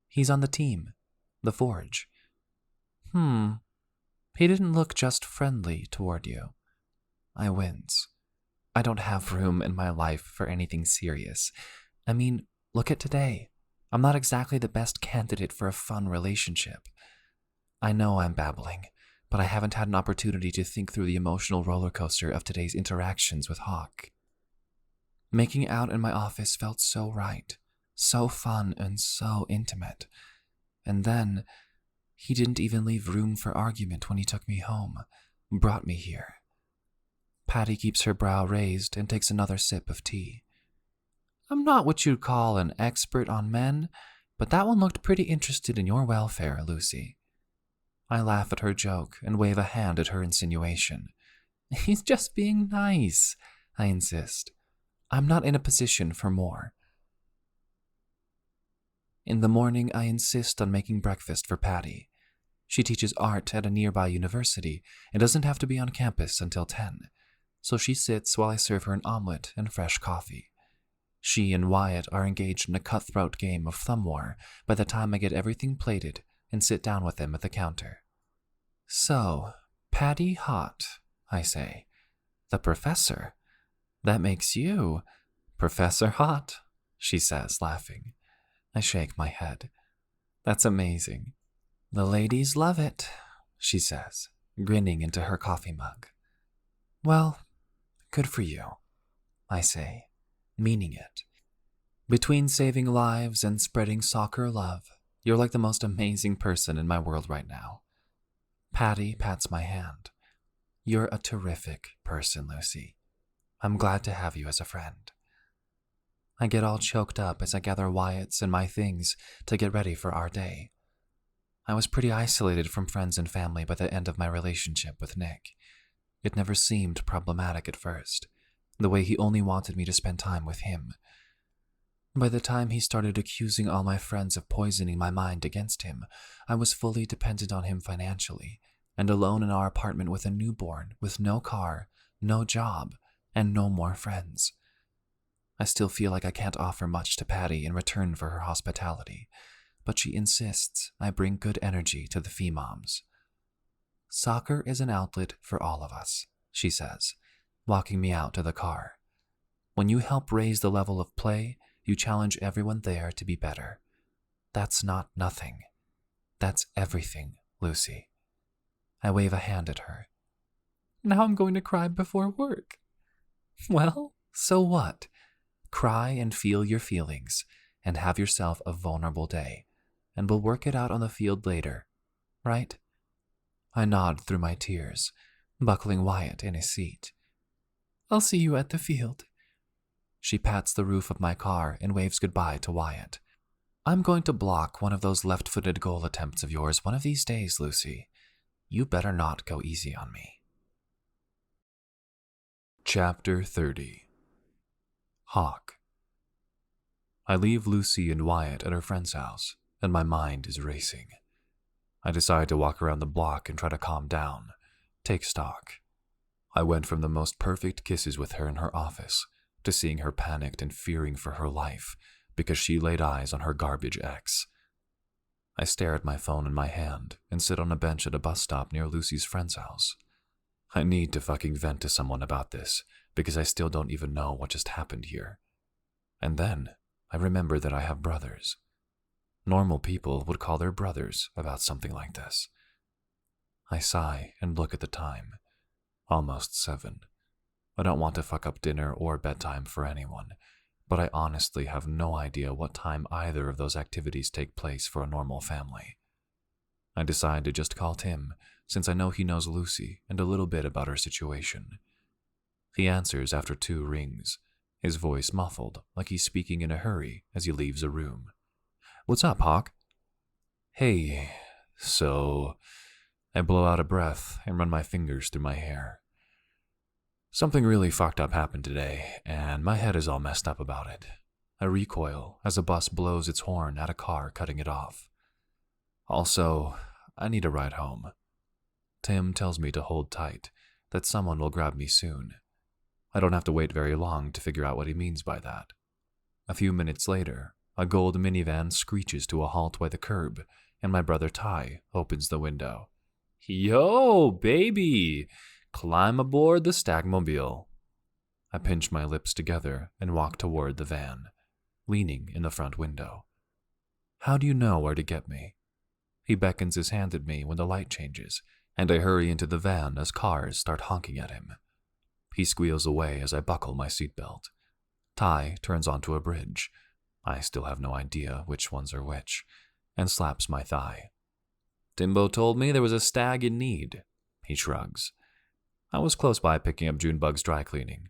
[SPEAKER 1] He's on the team, the Forge. He didn't look just friendly toward you. I wince. I don't have room in my life for anything serious. I mean, look at today. I'm not exactly the best candidate for a fun relationship. I know I'm babbling, but I haven't had an opportunity to think through the emotional roller coaster of today's interactions with Hawk. Making out in my office felt so right, so fun and so intimate. And then, he didn't even leave room for argument when he took me home, brought me here. Patty keeps her brow raised and takes another sip of tea. I'm not what you'd call an expert on men, but that one looked pretty interested in your welfare, Lucy. I laugh at her joke and wave a hand at her insinuation. He's just being nice, I insist. I'm not in a position for more. In the morning, I insist on making breakfast for Patty. She teaches art at a nearby university and doesn't have to be on campus until 10, so she sits while I serve her an omelet and fresh coffee. She and Wyatt are engaged in a cutthroat game of thumb war by the time I get everything plated and sit down with them at the counter. So, Patty Hot, I say. The professor? That makes you Professor Hot, she says, laughing. I shake my head. That's amazing. The ladies love it, she says, grinning into her coffee mug. Well, good for you, I say, meaning it. Between saving lives and spreading soccer love, you're like the most amazing person in my world right now. Patty pats my hand. You're a terrific person, Lucy. I'm glad to have you as a friend. I get all choked up as I gather Wyatt's and my things to get ready for our day. I was pretty isolated from friends and family by the end of my relationship with Nick. It never seemed problematic at first, the way he only wanted me to spend time with him. By the time he started accusing all my friends of poisoning my mind against him, I was fully dependent on him financially, and alone in our apartment with a newborn, with no car, no job, and no more friends. I still feel like I can't offer much to Patty in return for her hospitality, but she insists I bring good energy to the Femoms. Soccer is an outlet for all of us, she says, walking me out to the car. When you help raise the level of play, you challenge everyone there to be better. That's not nothing. That's everything, Lucy. I wave a hand at her. Now I'm going to cry before work. Well, so what? Cry and feel your feelings, and have yourself a vulnerable day, and we'll work it out on the field later, right? I nod through my tears, buckling Wyatt in his seat. I'll see you at the field. She pats the roof of my car and waves goodbye to Wyatt. I'm going to block one of those left-footed goal attempts of yours one of these days, Lucy. You better not go easy on me.
[SPEAKER 2] Chapter 30. Hawk. I leave Lucy and Wyatt at her friend's house, and my mind is racing. I decide to walk around the block and try to calm down, take stock. I went from the most perfect kisses with her in her office to seeing her panicked and fearing for her life because she laid eyes on her garbage ex. I stare at my phone in my hand and sit on a bench at a bus stop near Lucy's friend's house. I need to fucking vent to someone about this because I still don't even know what just happened here. And then I remember that I have brothers. Normal people would call their brothers about something like this. I sigh and look at the time. Almost 7. I don't want to fuck up dinner or bedtime for anyone, but I honestly have no idea what time either of those activities take place for a normal family. I decide to just call Tim, since I know he knows Lucy and a little bit about her situation. He answers after 2 rings, his voice muffled like he's speaking in a hurry as he leaves a room. What's up, Hawk? Hey, so... I blow out a breath and run my fingers through my hair. Something really fucked up happened today, and my head is all messed up about it. I recoil as a bus blows its horn at a car cutting it off. Also, I need a ride home. Tim tells me to hold tight, that someone will grab me soon. I don't have to wait very long to figure out what he means by that. A few minutes later, a gold minivan screeches to a halt by the curb, and my brother Ty opens the window. Yo, baby! Climb aboard the Stagmobile. I pinch my lips together and walk toward the van, leaning in the front window. How do you know where to get me? He beckons his hand at me when the light changes, and I hurry into the van as cars start honking at him. He squeals away as I buckle my seatbelt. Ty turns onto a bridge. I still have no idea which ones are which, and slaps my thigh. Timbo told me there was a stag in need. He shrugs. I was close by picking up Junebug's dry cleaning.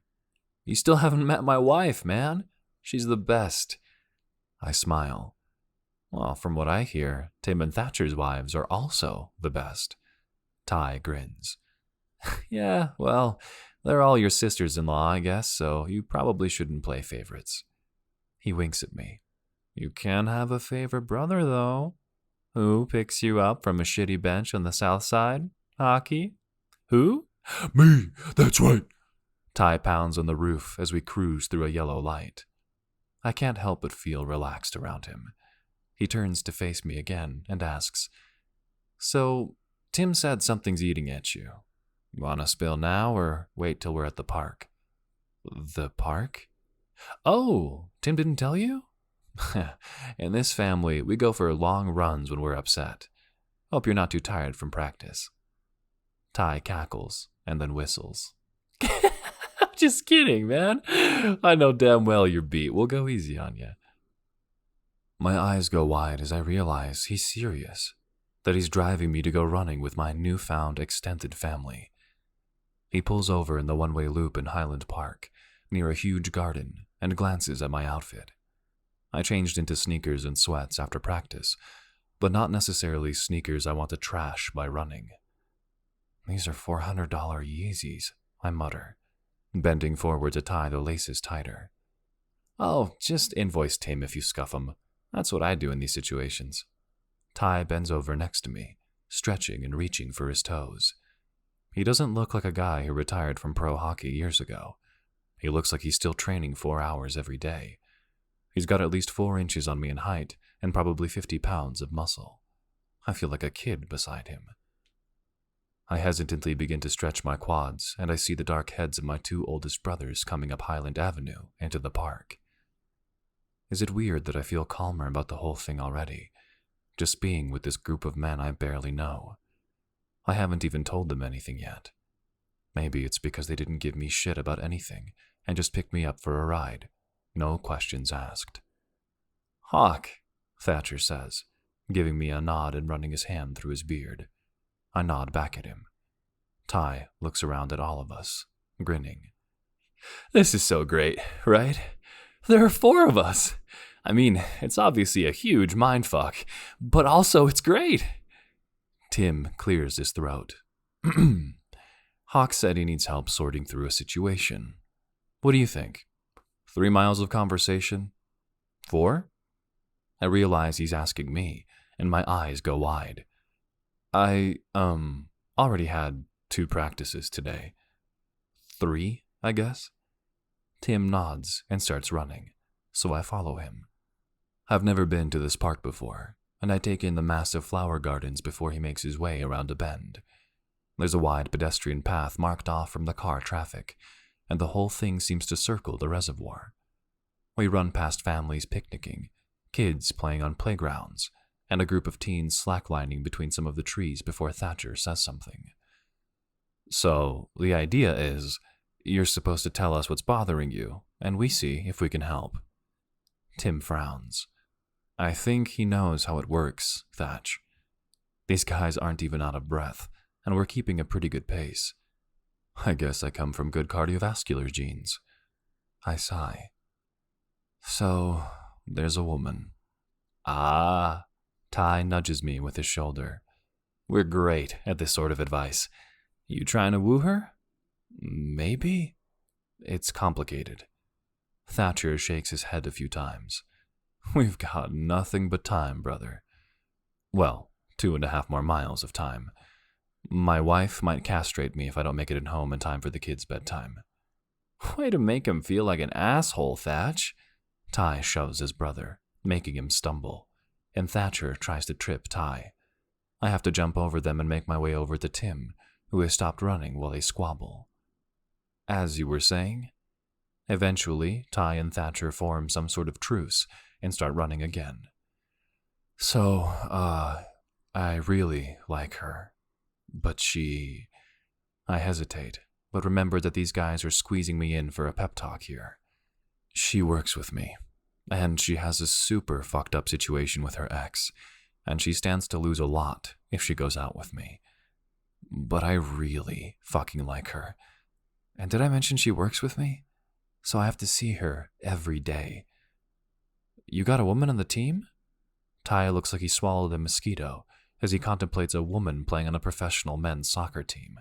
[SPEAKER 2] You still haven't met my wife, man. She's the best. I smile. Well, from what I hear, Tim and Thatcher's wives are also the best. Ty grins. Yeah, well, they're all your sisters-in-law, I guess, so you probably shouldn't play favorites. He winks at me. You can have a favorite brother, though. Who picks you up from a shitty bench on the south side? Hockey? Who? Me, that's right. Ty pounds on the roof as we cruise through a yellow light. I can't help but feel relaxed around him. He turns to face me again and asks, So, Tim said something's eating at you. You want to spill now or wait till we're at the park? The park? Oh, Tim didn't tell you? In this family, we go for long runs when we're upset. Hope you're not too tired from practice. Ty cackles and then whistles. Just kidding, man. I know damn well you're beat. We'll go easy on you. My eyes go wide as I realize he's serious, that he's driving me to go running with my newfound extended family. He pulls over in the one-way loop in Highland Park, near a huge garden, and glances at my outfit. I changed into sneakers and sweats after practice, but not necessarily sneakers I want to trash by running. These are $400 Yeezys, I mutter, bending forward to tie the laces tighter. Oh, just invoice Tim if you scuff 'em. That's what I do in these situations. Ty bends over next to me, stretching and reaching for his toes. He doesn't look like a guy who retired from pro hockey years ago. He looks like he's still training 4 hours every day. He's got at least 4 inches on me in height and probably 50 pounds of muscle. I feel like a kid beside him. I hesitantly begin to stretch my quads, and I see the dark heads of my 2 oldest brothers coming up Highland Avenue into the park. Is it weird that I feel calmer about the whole thing already, just being with this group of men I barely know? I haven't even told them anything yet. Maybe it's because they didn't give me shit about anything and just picked me up for a ride. No questions asked. Hawk, Thatcher says, giving me a nod and running his hand through his beard. I nod back at him. Ty looks around at all of us, grinning. This is so great, right? There are 4 of us. I mean, it's obviously a huge mindfuck, but also it's great. Tim clears his throat. Hawk said he needs help sorting through a situation. What do you think? 3 miles of conversation? 4? I realize he's asking me, and my eyes go wide. I, already had 2 practices today. 3, I guess? Tim nods and starts running, so I follow him. I've never been to this park before, and I take in the massive flower gardens before he makes his way around a bend. There's a wide pedestrian path marked off from the car traffic, and the whole thing seems to circle the reservoir. We run past families picnicking, kids playing on playgrounds, and a group of teens slacklining between some of the trees before Thatcher says something. So, the idea is, you're supposed to tell us what's bothering you, and we see if we can help. Tim frowns. I think he knows how it works, Thatch. These guys aren't even out of breath, and we're keeping a pretty good pace. I guess I come from good cardiovascular genes. I sigh. So, there's a woman. Ah, Ty nudges me with his shoulder. We're great at this sort of advice. You trying to woo her? Maybe? It's complicated. Thatcher shakes his head a few times. We've got nothing but time, brother. Well, 2.5 more miles of time. My wife might castrate me if I don't make it at home in time for the kids' bedtime. Way to make him feel like an asshole, Thatch. Ty shoves his brother, making him stumble, and Thatcher tries to trip Ty. I have to jump over them and make my way over to Tim, who has stopped running while they squabble. As you were saying? Eventually, Ty and Thatcher form some sort of truce and start running again. So, I really like her. But she... I hesitate, but remember that these guys are squeezing me in for a pep talk here. She works with me, and she has a super fucked up situation with her ex, and she stands to lose a lot if she goes out with me. But I really fucking like her. And did I mention she works with me? So I have to see her every day. You got a woman on the team? Ty looks like he swallowed a mosquito as he contemplates a woman playing on a professional men's soccer team.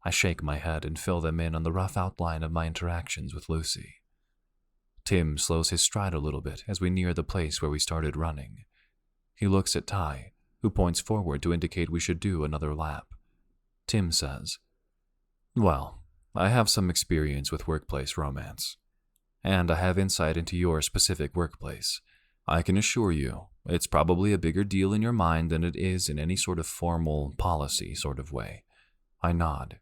[SPEAKER 2] I shake my head and fill them in on the rough outline of my interactions with Lucy. Tim slows his stride a little bit as we near the place where we started running. He looks at Ty, who points forward to indicate we should do another lap. Tim says, Well, I have some experience with workplace romance, and I have insight into your specific workplace. I can assure you, it's probably a bigger deal in your mind than it is in any sort of formal policy sort of way. I nod.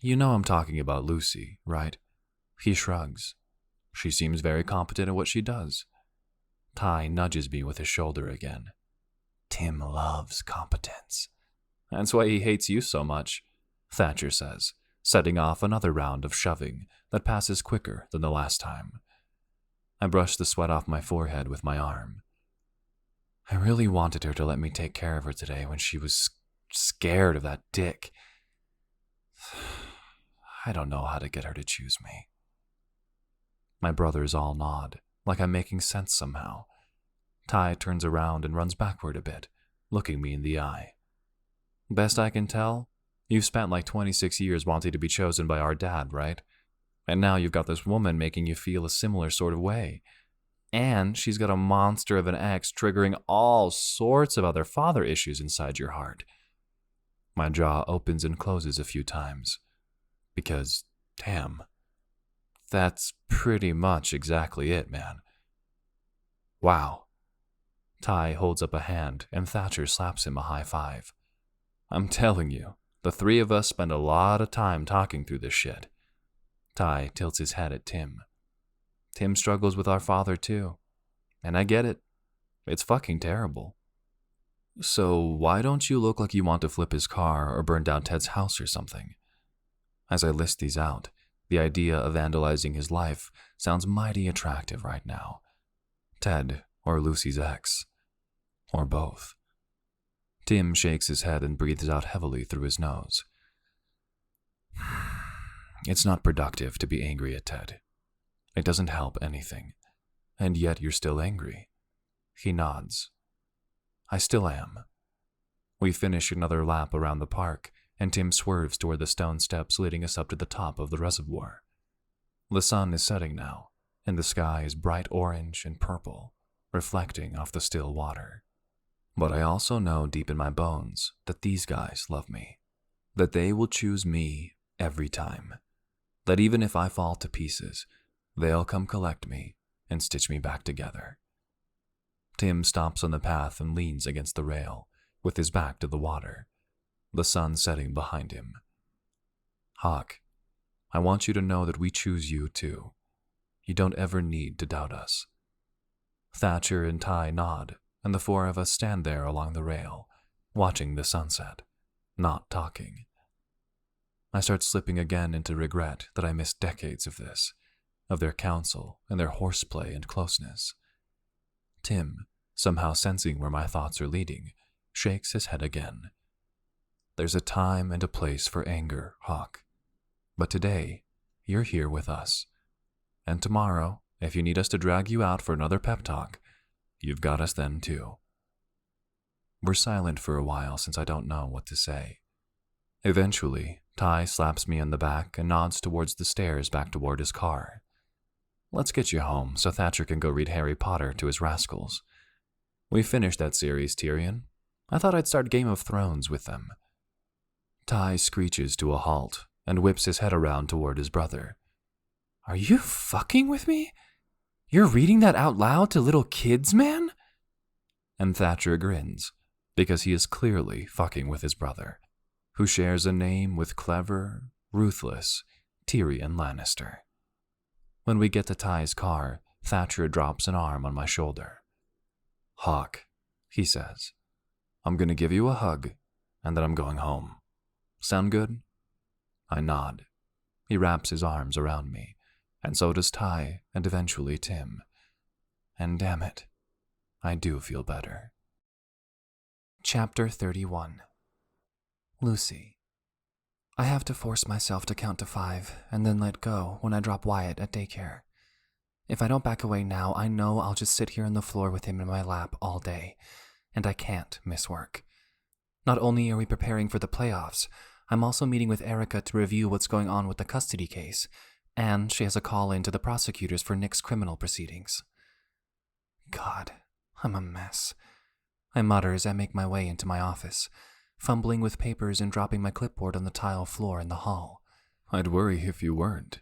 [SPEAKER 2] You know I'm talking about Lucy, right? He shrugs. She seems very competent at what she does. Ty nudges me with his shoulder again. Tim loves competence. That's why he hates you so much, Thatcher says, setting off another round of shoving that passes quicker than the last time. I brush the sweat off my forehead with my arm. I really wanted her to let me take care of her today when she was scared of that dick. I don't know how to get her to choose me. My brothers all nod, like I'm making sense somehow. Ty turns around and runs backward a bit, looking me in the eye. Best I can tell, you've spent like 26 years wanting to be chosen by our dad, right? And now you've got this woman making you feel a similar sort of way. And she's got a monster of an ex triggering all sorts of other father issues inside your heart. My jaw opens and closes a few times. Because, damn, that's pretty much exactly it, man. Wow. Ty holds up a hand and Thatcher slaps him a high five. I'm telling you, the three of us spend a lot of time talking through this shit. Ty tilts his head at Tim. Tim struggles with our father too. And I get it. It's fucking terrible. So why don't you look like you want to flip his car or burn down Ted's house or something? As I list these out, the idea of vandalizing his life sounds mighty attractive right now. Ted or Lucy's ex. Or both. Tim shakes his head and breathes out heavily through his nose. It's not productive to be angry at Ted. It doesn't help anything. And yet you're still angry. He nods. I still am. We finish another lap around the park, and Tim swerves toward the stone steps leading us up to the top of the reservoir. The sun is setting now, and the sky is bright orange and purple, reflecting off the still water. But I also know deep in my bones that these guys love me, that they will choose me every time, that even if I fall to pieces, they'll come collect me and stitch me back together. Tim stops on the path and leans against the rail, with his back to the water, the sun setting behind him. Hawk, I want you to know that we choose you too. You don't ever need to doubt us. Thatcher and Ty nod, and the four of us stand there along the rail, watching the sunset, not talking. I start slipping again into regret that I missed decades of this, of their counsel and their horseplay and closeness. Tim, somehow sensing where my thoughts are leading, shakes his head again. There's a time and a place for anger, Hawk. But today, you're here with us. And tomorrow, if you need us to drag you out for another pep talk, you've got us then too. We're silent for a while since I don't know what to say. Eventually, Ty slaps me on the back and nods towards the stairs back toward his car. Let's get you home so Thatcher can go read Harry Potter to his rascals. We finished that series, Tyrion. I thought I'd start Game of Thrones with them. Ty screeches to a halt and whips his head around toward his brother. Are you fucking with me? You're reading that out loud to little kids, man? And Thatcher grins, because he is clearly fucking with his brother, who shares a name with clever, ruthless Tyrion Lannister. When we get to Ty's car, Thatcher drops an arm on my shoulder. Hawk, he says, I'm going to give you a hug, and then I'm going home. Sound good? I nod. He wraps his arms around me, and so does Ty, and eventually Tim. And damn it, I do feel better. Chapter 31. Lucy. I have to force myself to count to 5 and then let go when I drop Wyatt at daycare. If I don't back away now, I know I'll just sit here on the floor with him in my lap all day, and I can't miss work. Not only are we preparing for the playoffs, I'm also meeting with Erica to review what's going on with the custody case, and she has a call in to the prosecutors for Nick's criminal proceedings. God, I'm a mess. I mutter as I make my way into my office, fumbling with papers and dropping my clipboard on the tile floor in the hall. I'd worry if you weren't.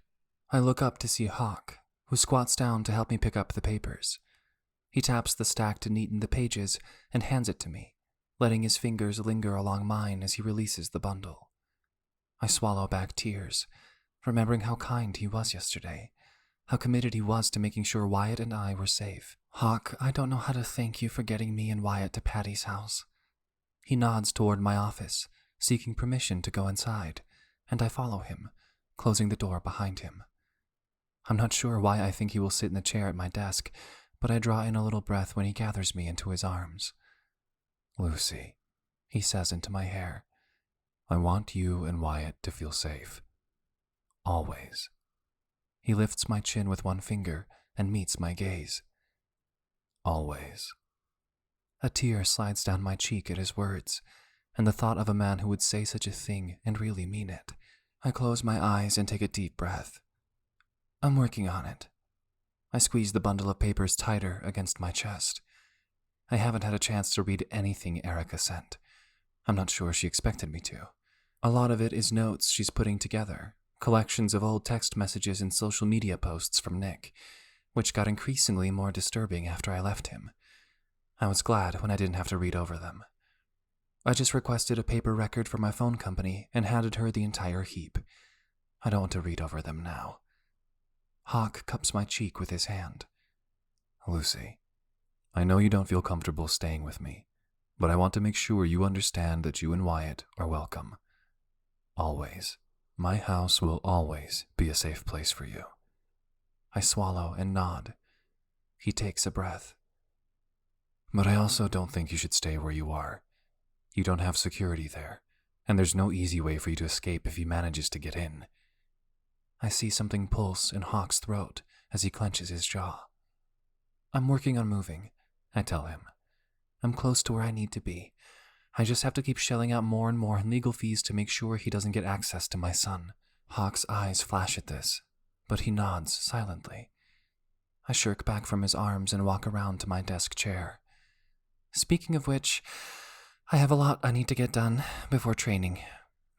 [SPEAKER 2] I look up to see Hawk, who squats down to help me pick up the papers. He taps the stack to neaten the pages and hands it to me, letting his fingers linger along mine as he releases the bundle. I swallow back tears,
[SPEAKER 1] remembering how kind he was yesterday, how committed he was to making sure Wyatt and I were safe. Hawk, I don't know how to thank you for getting me and Wyatt to Patty's house. He nods toward my office, seeking permission to go inside, and I follow him, closing the door behind him. I'm not sure why I think he will sit in the chair at my desk, but I draw in a little breath when he gathers me into his arms. Lucy, he says into my hair, I want you and Wyatt to feel safe. Always. He lifts my chin with one finger and meets my gaze. Always. A tear slides down my cheek at his words, and the thought of a man who would say such a thing and really mean it. I close my eyes and take a deep breath. I'm working on it. I squeeze the bundle of papers tighter against my chest. I haven't had a chance to read anything Erica sent. I'm not sure she expected me to. A lot of it is notes she's putting together, collections of old text messages and social media posts from Nick, which got increasingly more disturbing after I left him. I was glad when I didn't have to read over them. I just requested a paper record for my phone company and handed her the entire heap. I don't want to read over them now. Hawk cups my cheek with his hand. Lucy, I know you don't feel comfortable staying with me, but I want to make sure you understand that you and Wyatt are welcome. Always. My house will always be a safe place for you. I swallow and nod. He takes a breath. But I also don't think you should stay where you are. You don't have security there, and there's no easy way for you to escape if he manages to get in. I see something pulse in Hawk's throat as he clenches his jaw. I'm working on moving, I tell him. I'm close to where I need to be. I just have to keep shelling out more and more in legal fees to make sure he doesn't get access to my son. Hawk's eyes flash at this, but he nods silently. I shirk back from his arms and walk around to my desk chair. Speaking of which, I have a lot I need to get done before training.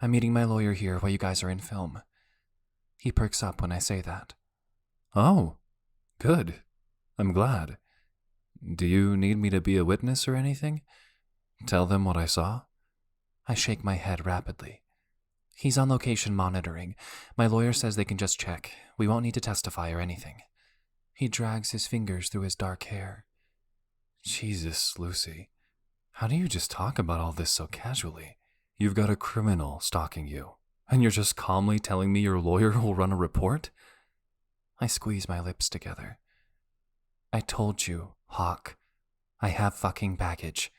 [SPEAKER 1] I'm meeting my lawyer here while you guys are in film. He perks up when I say that. Oh, good. I'm glad. Do you need me to be a witness or anything? Tell them what I saw? I shake my head rapidly. He's on location monitoring. My lawyer says they can just check. We won't need to testify or anything. He drags his fingers through his dark hair. Jesus, Lucy. How do you just talk about all this so casually? You've got a criminal stalking you, and you're just calmly telling me your lawyer will run a report? I squeeze my lips together. I told you, Hawk. I have fucking baggage.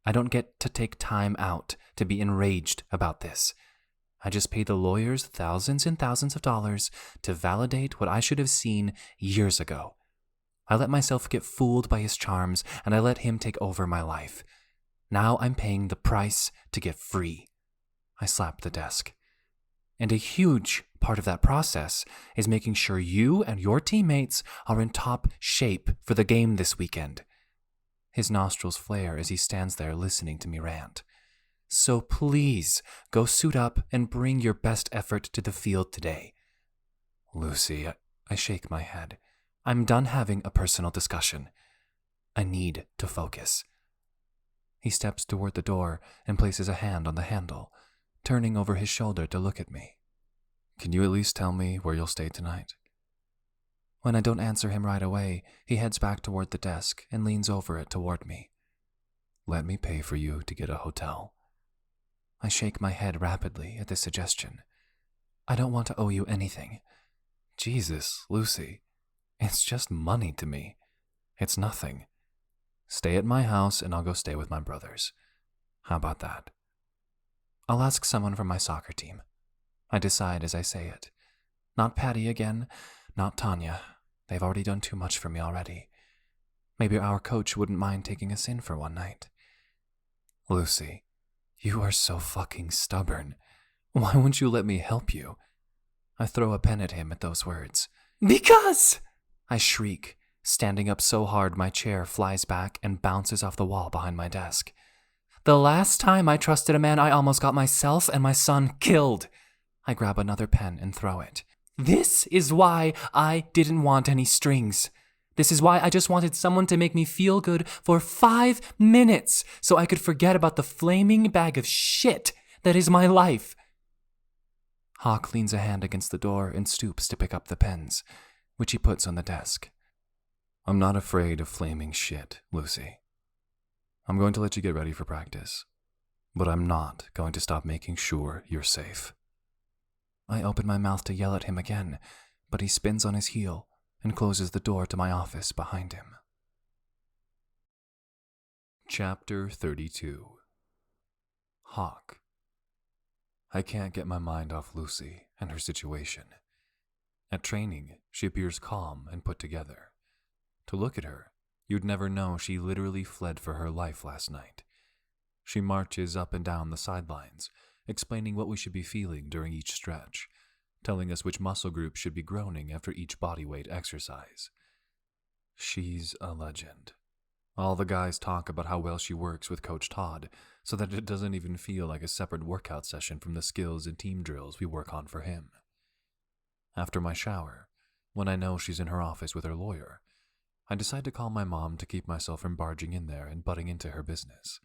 [SPEAKER 1] I don't get to take time out to be enraged about this. I just paid the lawyers thousands and thousands of dollars to validate what I should have seen years ago. I let myself get fooled by his charms, and I let him take over my life. Now I'm paying the price to get free. I slap the desk. And a huge part of that process is making sure you and your teammates are in top shape for the game this weekend. His nostrils flare as he stands there listening to me rant. So please, go suit up and bring your best effort to the field today. Lucy, I shake my head. I'm done having a personal discussion. I need to focus. He steps toward the door and places a hand on the handle, turning over his shoulder to look at me. Can you at least tell me where you'll stay tonight? When I don't answer him right away, he heads back toward the desk and leans over it toward me. Let me pay for you to get a hotel. I shake my head rapidly at this suggestion. I don't want to owe you anything. Jesus, Lucy. It's just money to me. It's nothing. Stay at my house and I'll go stay with my brothers. How about that? I'll ask someone from my soccer team. I decide as I say it. Not Patty again, not Tanya. They've already done too much for me already. Maybe our coach wouldn't mind taking us in for one night. Lucy, you are so fucking stubborn. Why won't you let me help you? I throw a pen at him at those words. Because! I shriek, standing up so hard my chair flies back and bounces off the wall behind my desk. The last time I trusted a man, I almost got myself and my son killed. I grab another pen and throw it. This is why I didn't want any strings. This is why I just wanted someone to make me feel good for 5 minutes so I could forget about the flaming bag of shit that is my life. Hawk leans a hand against the door and stoops to pick up the pens, which he puts on the desk.
[SPEAKER 2] I'm not afraid of flaming shit, Lucy. I'm going to let you get ready for practice, but I'm not going to stop making sure you're safe.
[SPEAKER 1] I open my mouth to yell at him again, but he spins on his heel and closes the door to my office behind him.
[SPEAKER 2] Chapter 32. Hawk. I can't get my mind off Lucy and her situation. At training, she appears calm and put together. To look at her, you'd never know she literally fled for her life last night. She marches up and down the sidelines, explaining what we should be feeling during each stretch, telling us which muscle groups should be groaning after each bodyweight exercise. She's a legend. All the guys talk about how well she works with Coach Todd, so that it doesn't even feel like a separate workout session from the skills and team drills we work on for him. After my shower, when I know she's in her office with her lawyer, I decide to call my mom to keep myself from barging in there and butting into her business.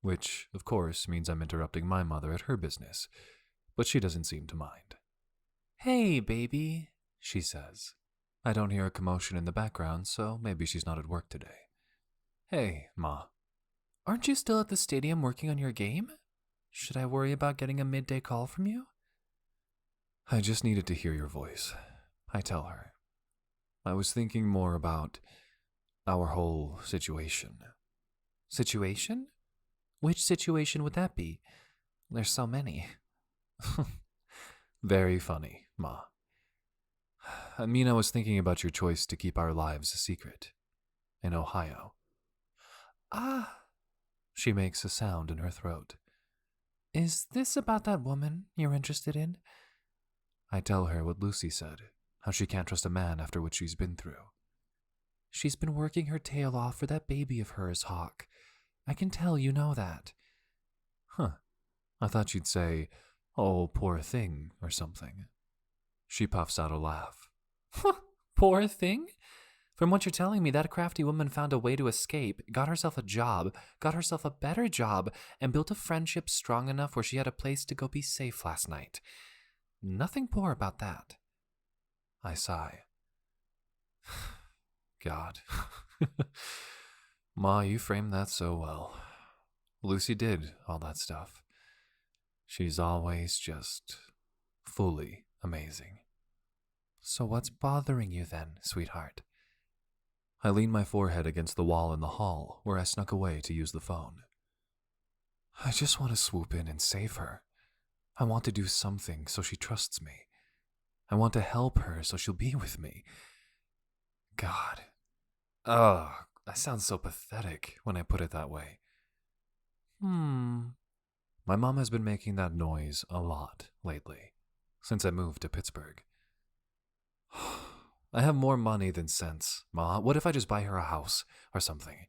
[SPEAKER 2] Which, of course, means I'm interrupting my mother at her business, but she doesn't seem to mind.
[SPEAKER 1] "Hey, baby," she says. I don't hear a commotion in the background, so maybe she's not at work today.
[SPEAKER 2] Hey, Ma.
[SPEAKER 1] Aren't you still at the stadium working on your game? Should I worry about getting a midday call from you?
[SPEAKER 2] I just needed to hear your voice, I tell her. I was thinking more about our whole situation.
[SPEAKER 1] Situation? Which situation would that be? There's so many.
[SPEAKER 2] Very funny, Ma. I mean, I was thinking about your choice to keep our lives a secret. In Ohio.
[SPEAKER 1] Ah,
[SPEAKER 2] she makes a sound in her throat.
[SPEAKER 1] Is this about that woman you're interested in?
[SPEAKER 2] I tell her what Lucy said, how she can't trust a man after what she's been through.
[SPEAKER 1] She's been working her tail off for that baby of hers, Hawk. I can tell you know that.
[SPEAKER 2] Huh. I thought you'd say, "Oh, poor thing," or something. She puffs out a laugh.
[SPEAKER 1] Poor thing? From what you're telling me, that crafty woman found a way to escape, got herself a job, got herself a better job, and built a friendship strong enough where she had a place to go be safe last night. Nothing poor about that.
[SPEAKER 2] I sigh. God. Ma, you framed that so well. Lucy did all that stuff. She's always just fully amazing.
[SPEAKER 1] So what's bothering you then, sweetheart?
[SPEAKER 2] I lean my forehead against the wall in the hall where I snuck away to use the phone. I just want to swoop in and save her. I want to do something so she trusts me. I want to help her so she'll be with me. God. Ugh, I sound so pathetic when I put it that way. My mom has been making that noise a lot lately, since I moved to Pittsburgh. I have more money than sense, Ma. What if I just buy her a house or something?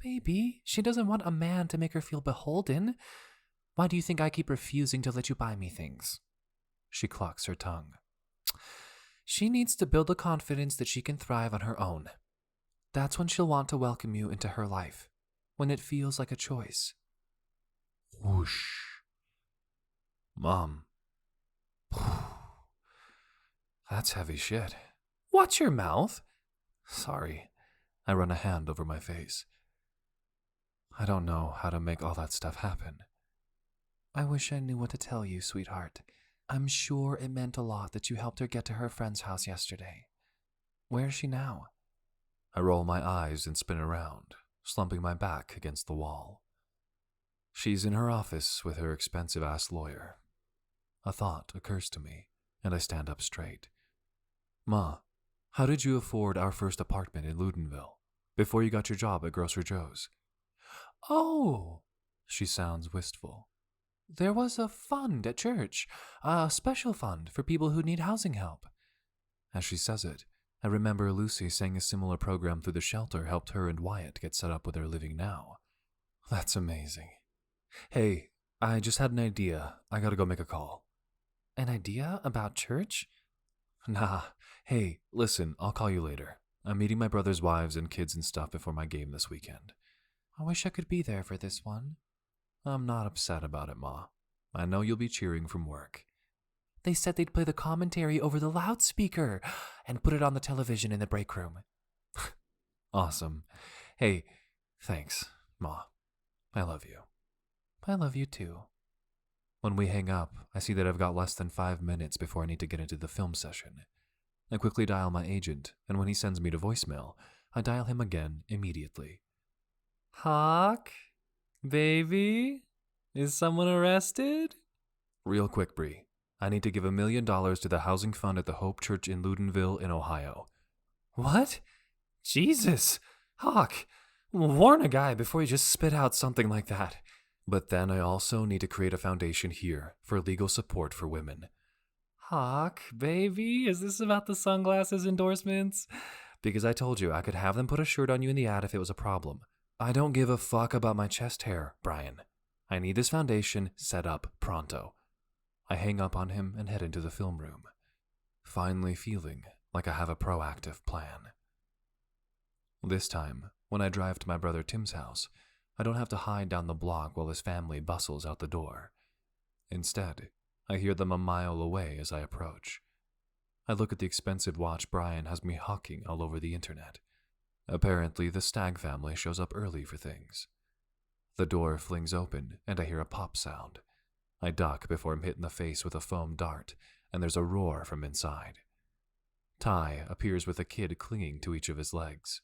[SPEAKER 1] Baby, she doesn't want a man to make her feel beholden. Why do you think I keep refusing to let you buy me things? She clucks her tongue. She needs to build the confidence that she can thrive on her own. That's when she'll want to welcome you into her life, when it feels like a choice.
[SPEAKER 2] Whoosh. Mom. That's heavy shit.
[SPEAKER 1] Watch your mouth.
[SPEAKER 2] Sorry. I run a hand over my face. I don't know how to make all that stuff happen.
[SPEAKER 1] I wish I knew what to tell you, sweetheart. I'm sure it meant a lot that you helped her get to her friend's house yesterday. Where is she now?
[SPEAKER 2] I roll my eyes and spin around, slumping my back against the wall. She's in her office with her expensive-ass lawyer. A thought occurs to me, and I stand up straight. Ma, how did you afford our first apartment in Ludenville before you got your job at Grocer Joe's?
[SPEAKER 1] Oh,
[SPEAKER 2] she sounds wistful.
[SPEAKER 1] There was a fund at church, a special fund for people who need housing help.
[SPEAKER 2] As she says it, I remember Lucy saying a similar program through the shelter helped her and Wyatt get set up with their living now. That's amazing. Hey, I just had an idea. I gotta go make a call.
[SPEAKER 1] An idea about church?
[SPEAKER 2] Nah. Hey, listen, I'll call you later. I'm meeting my brother's wives and kids and stuff before my game this weekend.
[SPEAKER 1] I wish I could be there for this one.
[SPEAKER 2] I'm not upset about it, Ma. I know you'll be cheering from work.
[SPEAKER 1] They said they'd play the commentary over the loudspeaker and put it on the television in the break room.
[SPEAKER 2] Awesome. Hey, thanks, Ma. I love you.
[SPEAKER 1] I love you too.
[SPEAKER 2] When we hang up, I see that I've got less than 5 minutes before I need to get into the film session. I quickly dial my agent, and when he sends me to voicemail, I dial him again immediately.
[SPEAKER 1] Hawk? Baby? Is someone arrested?
[SPEAKER 2] Real quick, Bree. I need to give $1 million to the housing fund at the Hope Church in Loudonville in Ohio.
[SPEAKER 1] What? Jesus! Hawk, warn a guy before you just spit out something like that.
[SPEAKER 2] But then I also need to create a foundation here for legal support for women.
[SPEAKER 1] Hawk, baby, is this about the sunglasses endorsements?
[SPEAKER 2] Because I told you I could have them put a shirt on you in the ad if it was a problem. I don't give a fuck about my chest hair, Brian. I need this foundation set up pronto. I hang up on him and head into the film room, finally feeling like I have a proactive plan. This time, when I drive to my brother Tim's house, I don't have to hide down the block while his family bustles out the door. Instead, I hear them a mile away as I approach. I look at the expensive watch Brian has me hawking all over the internet. Apparently, the Stag family shows up early for things. The door flings open, and I hear a pop sound. I duck before I'm hit in the face with a foam dart, and there's a roar from inside. Ty appears with a kid clinging to each of his legs.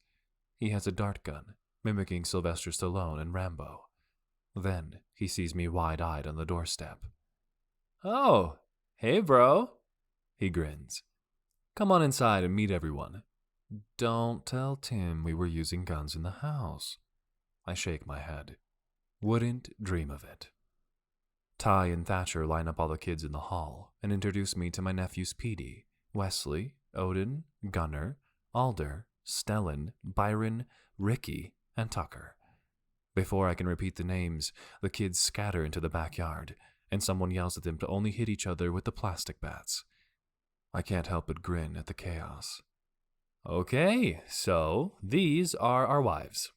[SPEAKER 2] He has a dart gun, mimicking Sylvester Stallone and Rambo. Then he sees me wide-eyed on the doorstep.
[SPEAKER 1] Oh, hey bro,
[SPEAKER 2] he grins. Come on inside and meet everyone. Don't tell Tim we were using guns in the house. I shake my head. Wouldn't dream of it. Ty and Thatcher line up all the kids in the hall and introduce me to my nephews Petey, Wesley, Odin, Gunnar, Alder, Stellan, Byron, Ricky, and Tucker. Before I can repeat the names, the kids scatter into the backyard, and someone yells at them to only hit each other with the plastic bats. I can't help but grin at the chaos.
[SPEAKER 1] Okay, so these are our wives.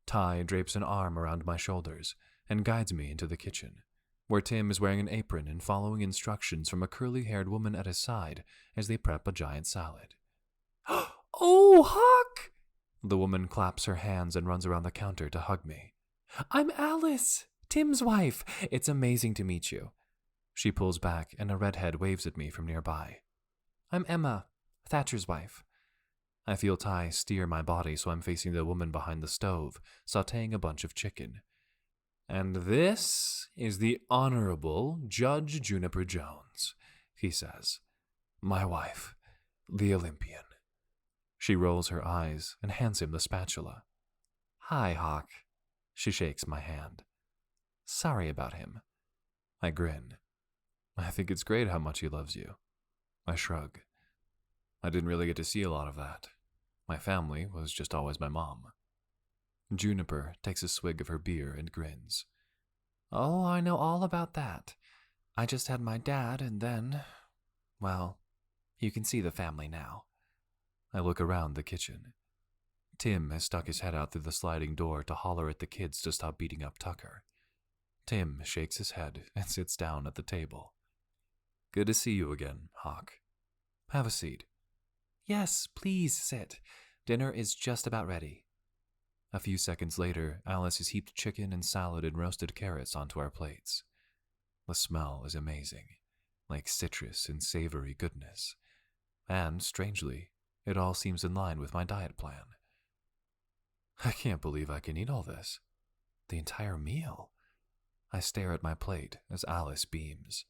[SPEAKER 2] Ty drapes an arm around my shoulders and guides me into the kitchen, where Tim is wearing an apron and following instructions from a curly-haired woman at his side as they prep a giant salad.
[SPEAKER 1] Oh, Hawk!
[SPEAKER 2] The woman claps her hands and runs around the counter to hug me.
[SPEAKER 1] I'm Alice, Tim's wife. It's amazing to meet you.
[SPEAKER 2] She pulls back and a redhead waves at me from nearby.
[SPEAKER 1] I'm Emma, Thatcher's wife.
[SPEAKER 2] I feel Ty steer my body so I'm facing the woman behind the stove, sautéing a bunch of chicken.
[SPEAKER 1] And this is the Honorable Judge Juniper Jones, he says.
[SPEAKER 2] My wife, the Olympian. She rolls her eyes and hands him the spatula.
[SPEAKER 1] Hi, Hawk.
[SPEAKER 2] She shakes my hand.
[SPEAKER 1] Sorry about him.
[SPEAKER 2] I grin. I think it's great how much he loves you. I shrug. I didn't really get to see a lot of that. My family was just always my mom. Juniper takes a swig of her beer and grins.
[SPEAKER 1] Oh, I know all about that. I just had my dad and then, well, you can see the family now.
[SPEAKER 2] I look around the kitchen. Tim has stuck his head out through the sliding door to holler at the kids to stop beating up Tucker. Tim shakes his head and sits down at the table. Good to see you again, Hawk. Have a seat.
[SPEAKER 1] Yes, please sit. Dinner is just about ready.
[SPEAKER 2] A few seconds later, Alice has heaped chicken and salad and roasted carrots onto our plates. The smell is amazing, like citrus and savory goodness. And, strangely, it all seems in line with my diet plan. I can't believe I can eat all this. The entire meal. I stare at my plate as Alice beams.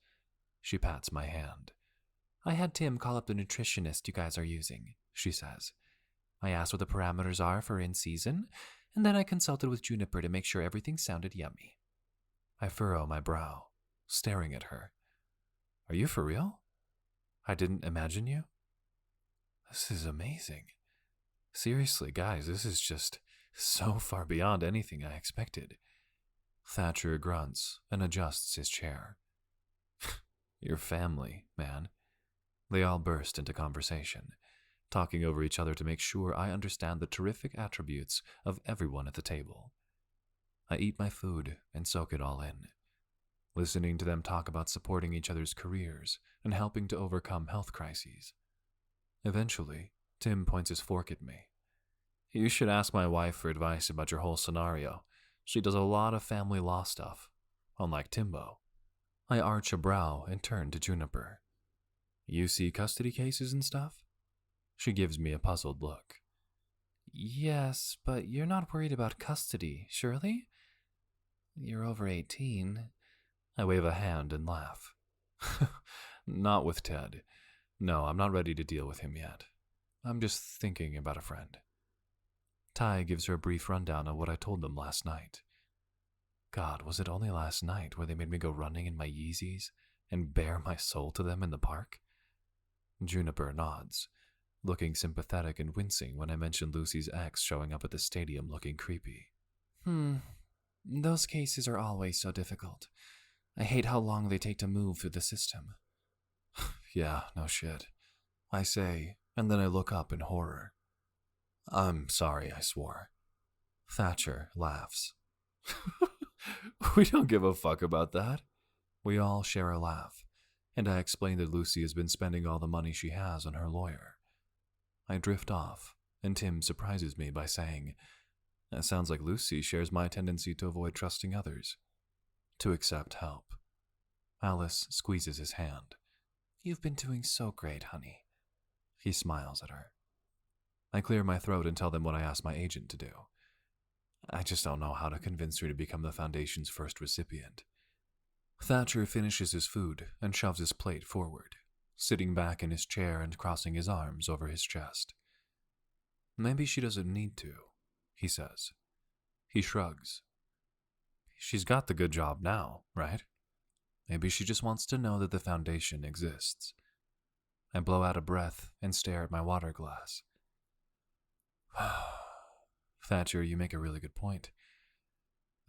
[SPEAKER 2] She pats my hand.
[SPEAKER 1] I had Tim call up the nutritionist you guys are using, she says. I asked what the parameters are for in season, and then I consulted with Juniper to make sure everything sounded yummy.
[SPEAKER 2] I furrow my brow, staring at her. Are you for real? I didn't imagine you. This is amazing. Seriously, guys, this is just so far beyond anything I expected. Thatcher grunts and adjusts his chair. Your family, man. They all burst into conversation, talking over each other to make sure I understand the terrific attributes of everyone at the table. I eat my food and soak it all in. listening to them talk about supporting each other's careers and helping to overcome health crises. Eventually, Tim points his fork at me. You should ask my wife for advice about your whole scenario. She does a lot of family law stuff, unlike Timbo. I arch a brow and turn to Juniper. You see custody cases and stuff? She gives me a puzzled look.
[SPEAKER 1] Yes, but you're not worried about custody, surely? You're over 18.
[SPEAKER 2] I wave a hand and laugh. Not with Ted. No, I'm not ready to deal with him yet. I'm just thinking about a friend. Ty gives her a brief rundown of what I told them last night. God, was it only last night where they made me go running in my Yeezys and bare my soul to them in the park? Juniper nods, looking sympathetic and wincing when I mentioned Lucy's ex showing up at the stadium looking creepy.
[SPEAKER 1] Those cases are always so difficult. I hate how long they take to move through the system.
[SPEAKER 2] Yeah, no shit. I say, and then I look up in horror. I'm sorry, I swore. Thatcher laughs. We don't give a fuck about that. We all share a laugh, and I explain that Lucy has been spending all the money she has on her lawyer. I drift off, and Tim surprises me by saying, "That sounds like Lucy shares my tendency to avoid trusting others, to accept help." Alice squeezes his hand.
[SPEAKER 1] You've been doing so great, honey.
[SPEAKER 2] He smiles at her. I clear my throat and tell them what I asked my agent to do. I just don't know how to convince her to become the foundation's first recipient. Thatcher finishes his food and shoves his plate forward, sitting back in his chair and crossing his arms over his chest. Maybe she doesn't need to, he says. He shrugs. She's got the good job now, right? Maybe she just wants to know that the foundation exists. I blow out a breath and stare at my water glass. Thatcher, you make a really good point.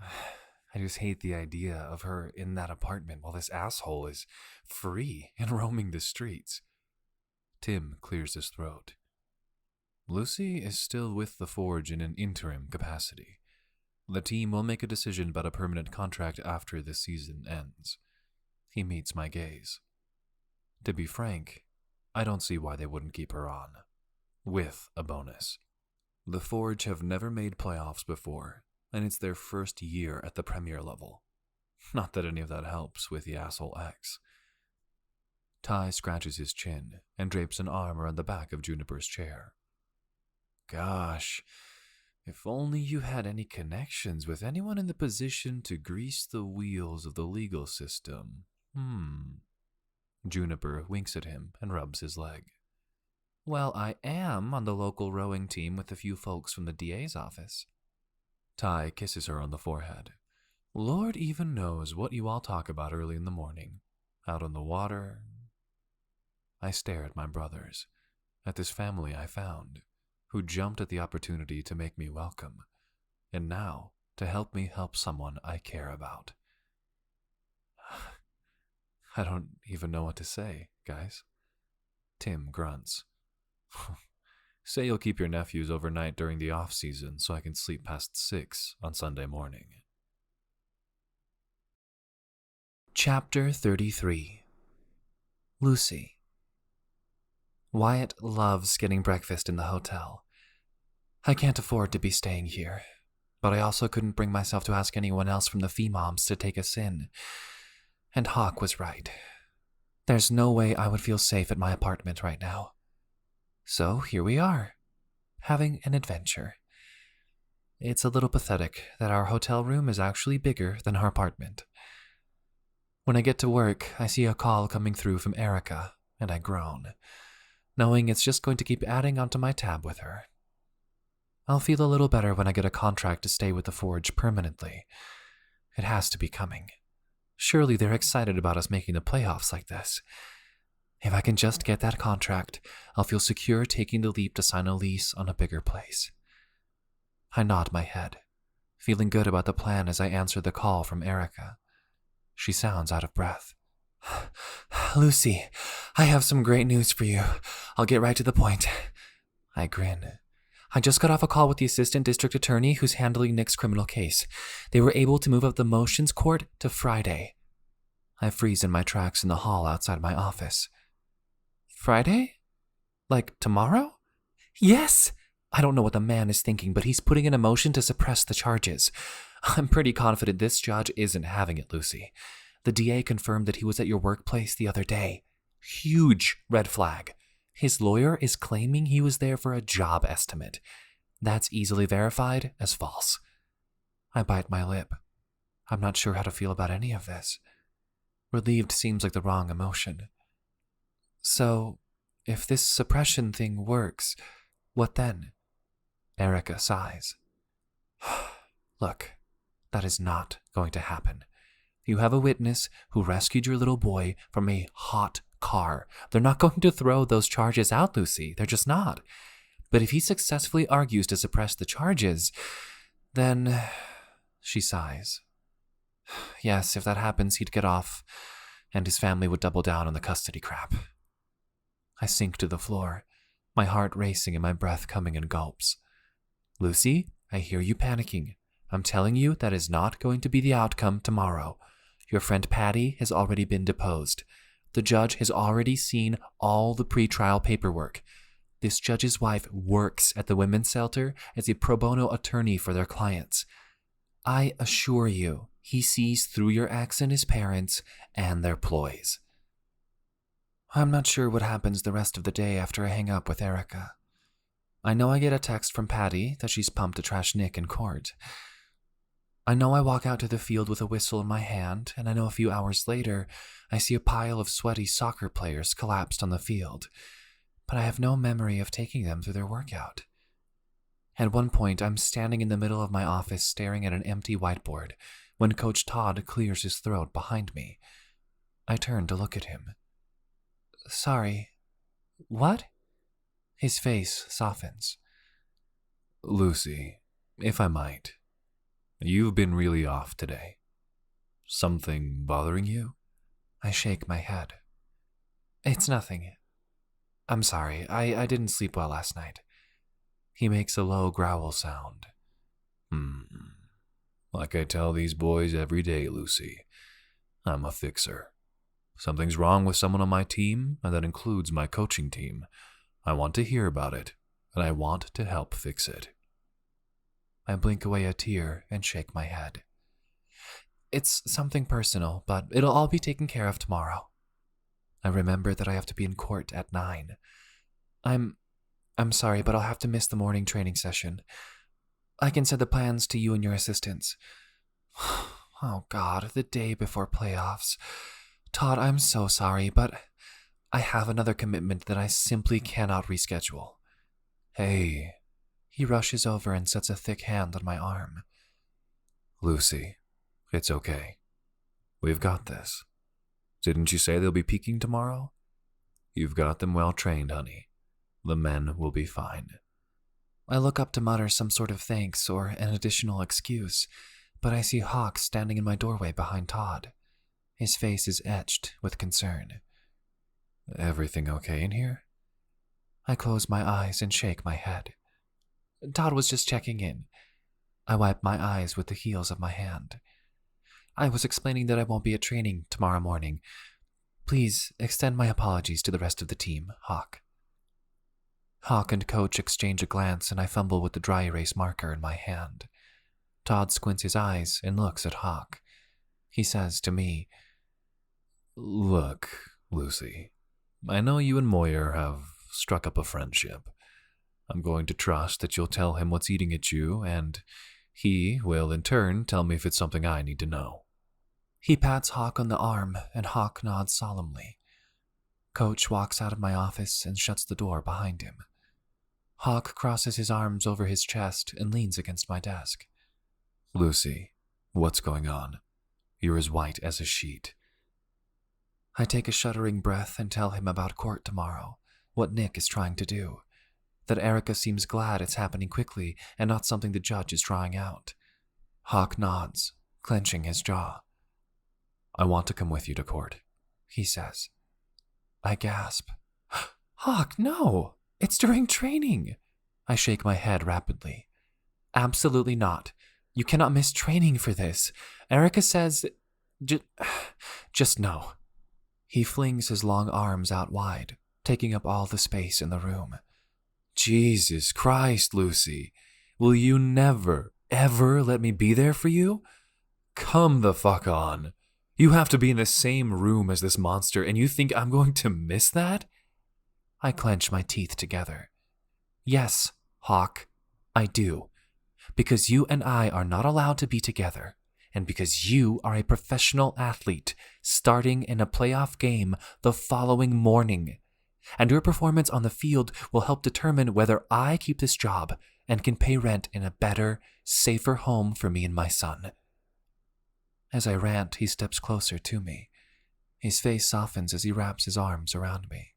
[SPEAKER 2] I just hate the idea of her in that apartment while this asshole is free and roaming the streets. Tim clears his throat. Lucy is still with the Forge in an interim capacity. The team will make a decision about a permanent contract after the season ends. He meets my gaze. To be frank, I don't see why they wouldn't keep her on. With a bonus. The Forge have never made playoffs before, and it's their first year at the Premier level. Not that any of that helps with the asshole ex. Ty scratches his chin and drapes an arm around the back of Juniper's chair. Gosh, if only you had any connections with anyone in the position to grease the wheels of the legal system. Juniper winks at him and rubs his leg. Well, I am on the local rowing team with a few folks from the DA's office. Ty kisses her on the forehead. Lord even knows what you all talk about early in the morning. Out on the water. I stare at my brothers, at this family I found, who jumped at the opportunity to make me welcome, and now to help me help someone I care about. I don't even know what to say, guys. Tim grunts. Say you'll keep your nephews overnight during the off-season so I can sleep past 6 on Sunday morning.
[SPEAKER 1] Chapter 33. Lucy. Wyatt loves getting breakfast in the hotel. I can't afford to be staying here, but I also couldn't bring myself to ask anyone else from the Femoms to take us in. And Hawk was right. There's no way I would feel safe at my apartment right now. So here we are, having an adventure. It's a little pathetic that our hotel room is actually bigger than our apartment. When I get to work, I see a call coming through from Erica, and I groan, knowing it's just going to keep adding onto my tab with her. I'll feel a little better when I get a contract to stay with the Forge permanently. It has to be coming. Surely they're excited about us making the playoffs like this. If I can just get that contract, I'll feel secure taking the leap to sign a lease on a bigger place. I nod my head, feeling good about the plan as I answer the call from Erica. She sounds out of breath. Lucy, I have some great news for you. I'll get right to the point. I grin. I just got off a call with the assistant district attorney who's handling Nick's criminal case. They were able to move up the motions court to Friday. I freeze in my tracks in the hall outside my office. Friday? Like tomorrow? Yes! I don't know what the man is thinking, but he's putting in a motion to suppress the charges. I'm pretty confident this judge isn't having it, Lucy. The DA confirmed that he was at your workplace the other day. Huge red flag. His lawyer is claiming he was there for a job estimate. That's easily verified as false. I bite my lip. I'm not sure how to feel about any of this. Relieved seems like the wrong emotion. So, if this suppression thing works, what then? Erica sighs. Look, that is not going to happen. You have a witness who rescued your little boy from a hot car. They're not going to throw those charges out, Lucy. They're just not. But if he successfully argues to suppress the charges, then... She sighs. Yes, if that happens, he'd get off, and his family would double down on the custody crap. I sink to the floor, my heart racing and my breath coming in gulps. Lucy, I hear you panicking. I'm telling you that is not going to be the outcome tomorrow. Your friend Patty has already been deposed. The judge has already seen all the pretrial paperwork. This judge's wife works at the women's shelter as a pro bono attorney for their clients. I assure you, he sees through your ex and his parents and their ploys. I'm not sure what happens the rest of the day after I hang up with Erica. I know I get a text from Patty that she's pumped to trash Nick in court. I know I walk out to the field with a whistle in my hand, and I know a few hours later I see a pile of sweaty soccer players collapsed on the field, but I have no memory of taking them through their workout. At one point, I'm standing in the middle of my office staring at an empty whiteboard when Coach Todd clears his throat behind me. I turn to look at him. Sorry. What? His face softens.
[SPEAKER 2] Lucy, if I might, you've been really off today. Something bothering you?
[SPEAKER 1] I shake my head. It's nothing. I'm sorry, I didn't sleep well last night. He makes a low growl sound.
[SPEAKER 2] Like I tell these boys every day, Lucy, I'm a fixer. Something's wrong with someone on my team, and that includes my coaching team. I want to hear about it, and I want to help fix it.
[SPEAKER 1] I blink away a tear and shake my head. It's something personal, but it'll all be taken care of tomorrow. I remember that I have to be in court at 9. I'm sorry, but I'll have to miss the morning training session. I can send the plans to you and your assistants. Oh God, the day before playoffs. Todd, I'm so sorry, but I have another commitment that I simply cannot reschedule.
[SPEAKER 2] Hey.
[SPEAKER 1] He rushes over and sets a thick hand on my arm.
[SPEAKER 2] Lucy, it's okay. We've got this. Didn't you say they'll be peaking tomorrow? You've got them well trained, honey. The men will be fine.
[SPEAKER 1] I look up to mutter some sort of thanks or an additional excuse, but I see Hawk standing in my doorway behind Todd. His face is etched with concern.
[SPEAKER 2] Everything okay in here?
[SPEAKER 1] I close my eyes and shake my head. Todd was just checking in. I wipe my eyes with the heels of my hand. I was explaining that I won't be at training tomorrow morning. Please extend my apologies to the rest of the team, Hawk. Hawk and Coach exchange a glance, and I fumble with the dry erase marker in my hand. Todd squints his eyes and looks at Hawk. He says to me,
[SPEAKER 2] Look, Lucy, I know you and Moyer have struck up a friendship. I'm going to trust that you'll tell him what's eating at you, and he will, in turn, tell me if it's something I need to know.
[SPEAKER 1] He pats Hawk on the arm, and Hawk nods solemnly. Coach walks out of my office and shuts the door behind him. Hawk crosses his arms over his chest and leans against my desk.
[SPEAKER 2] Lucy, what's going on? You're as white as a sheet.
[SPEAKER 1] I take a shuddering breath and tell him about court tomorrow, what Nick is trying to do, that Erica seems glad it's happening quickly and not something the judge is drawing out. Hawk nods, clenching his jaw.
[SPEAKER 2] I want to come with you to court,
[SPEAKER 1] he says. I gasp. Hawk, no! It's during training! I shake my head rapidly. Absolutely not. You cannot miss training for this. Erica says... Just no. He flings his long arms out wide, taking up all the space in the room.
[SPEAKER 2] Jesus Christ, Lucy. Will you never, ever let me be there for you? Come the fuck on. You have to be in the same room as this monster, and you think I'm going to miss that?
[SPEAKER 1] I clench my teeth together. Yes, Hawk, I do. Because you and I are not allowed to be together, and because you are a professional athlete starting in a playoff game the following morning, and your performance on the field will help determine whether I keep this job and can pay rent in a better, safer home for me and my son. As I rant, he steps closer to me. His face softens as he wraps his arms around me.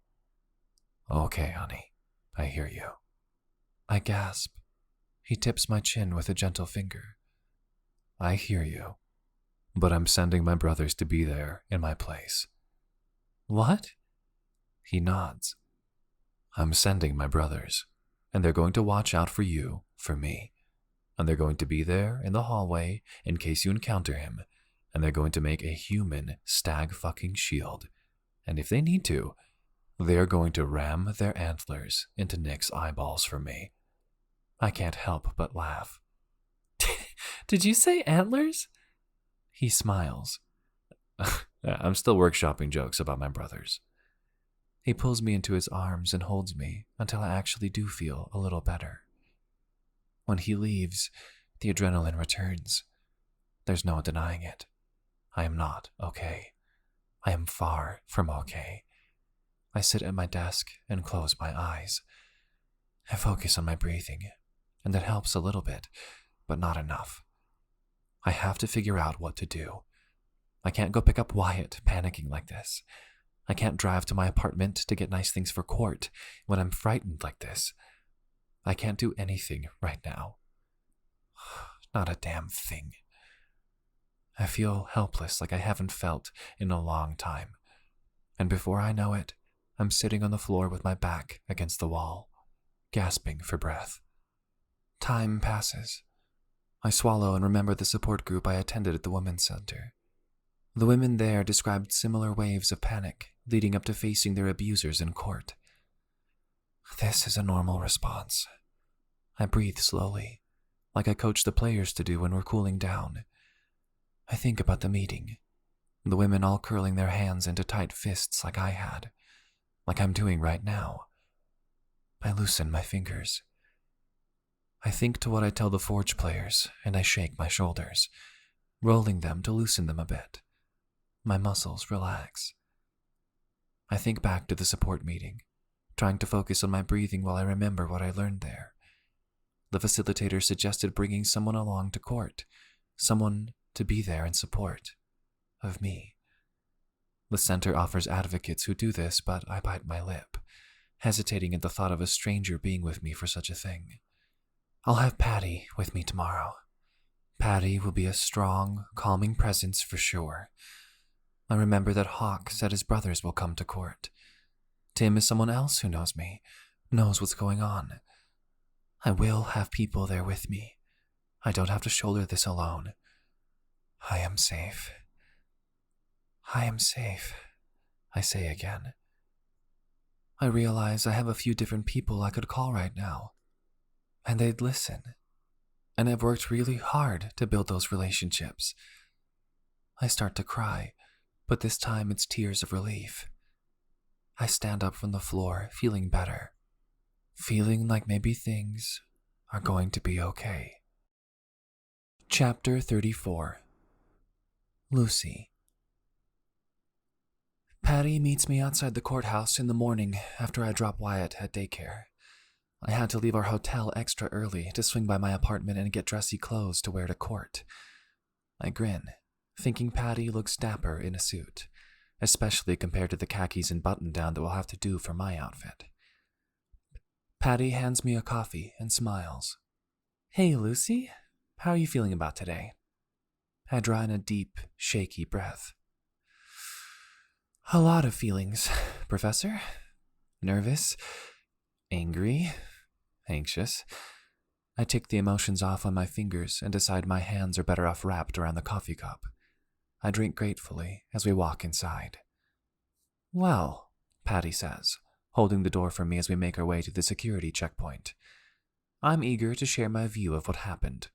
[SPEAKER 2] Okay, honey, I hear you.
[SPEAKER 1] I gasp. He tips my chin with a gentle finger.
[SPEAKER 2] I hear you, but I'm sending my brothers to be there in my place.
[SPEAKER 1] What?
[SPEAKER 2] He nods. I'm sending my brothers, and they're going to watch out for you, for me. And they're going to be there in the hallway in case you encounter him, and they're going to make a human stag fucking shield. And if they need to, they're going to ram their antlers into Nick's eyeballs for me. I can't help but laugh.
[SPEAKER 1] Did you say antlers? He smiles.
[SPEAKER 2] I'm still workshopping jokes about my brothers.
[SPEAKER 1] He pulls me into his arms and holds me until I actually do feel a little better. When he leaves, the adrenaline returns. There's no denying it. I am not okay. I am far from okay. I sit at my desk and close my eyes. I focus on my breathing, and that helps a little bit, but not enough. I have to figure out what to do. I can't go pick up Wyatt panicking like this. I can't drive to my apartment to get nice things for court when I'm frightened like this. I can't do anything right now. Not a damn thing. I feel helpless like I haven't felt in a long time. And before I know it, I'm sitting on the floor with my back against the wall, gasping for breath. Time passes. I swallow and remember the support group I attended at the Women's Center. The women there described similar waves of panic leading up to facing their abusers in court. This is a normal response. I breathe slowly, like I coach the players to do when we're cooling down. I think about the meeting, the women all curling their hands into tight fists like I had, like I'm doing right now. I loosen my fingers. I think to what I tell the Forge players, and I shake my shoulders, rolling them to loosen them a bit. My muscles relax. I think back to the support meeting, trying to focus on my breathing while I remember what I learned there. The facilitator suggested bringing someone along to court, someone to be there in support of me. The center offers advocates who do this, but I bite my lip, hesitating at the thought of a stranger being with me for such a thing. I'll have Patty with me tomorrow. Patty will be a strong, calming presence for sure. I remember that Hawk said his brothers will come to court. Tim is someone else who knows me, knows what's going on. I will have people there with me. I don't have to shoulder this alone. I am safe. I am safe, I say again. I realize I have a few different people I could call right now, and they'd listen. And I've worked really hard to build those relationships. I start to cry, but this time it's tears of relief. I stand up from the floor, feeling better, feeling like maybe things are going to be okay. Chapter 34. Lucy. Patty meets me outside the courthouse in the morning after I drop Wyatt at daycare. I had to leave our hotel extra early to swing by my apartment and get dressy clothes to wear to court. I grin, thinking Patty looks dapper in a suit, especially compared to the khakis and button-down that we'll have to do for my outfit. Patty hands me a coffee and smiles. Hey, Lucy, how are you feeling about today? I draw in a deep, shaky breath. A lot of feelings, Professor. Nervous, angry, anxious. I tick the emotions off on my fingers and decide my hands are better off wrapped around the coffee cup. I drink gratefully as we walk inside. Well, Patty says, holding the door for me as we make our way to the security checkpoint. I'm eager to share my view of what happened.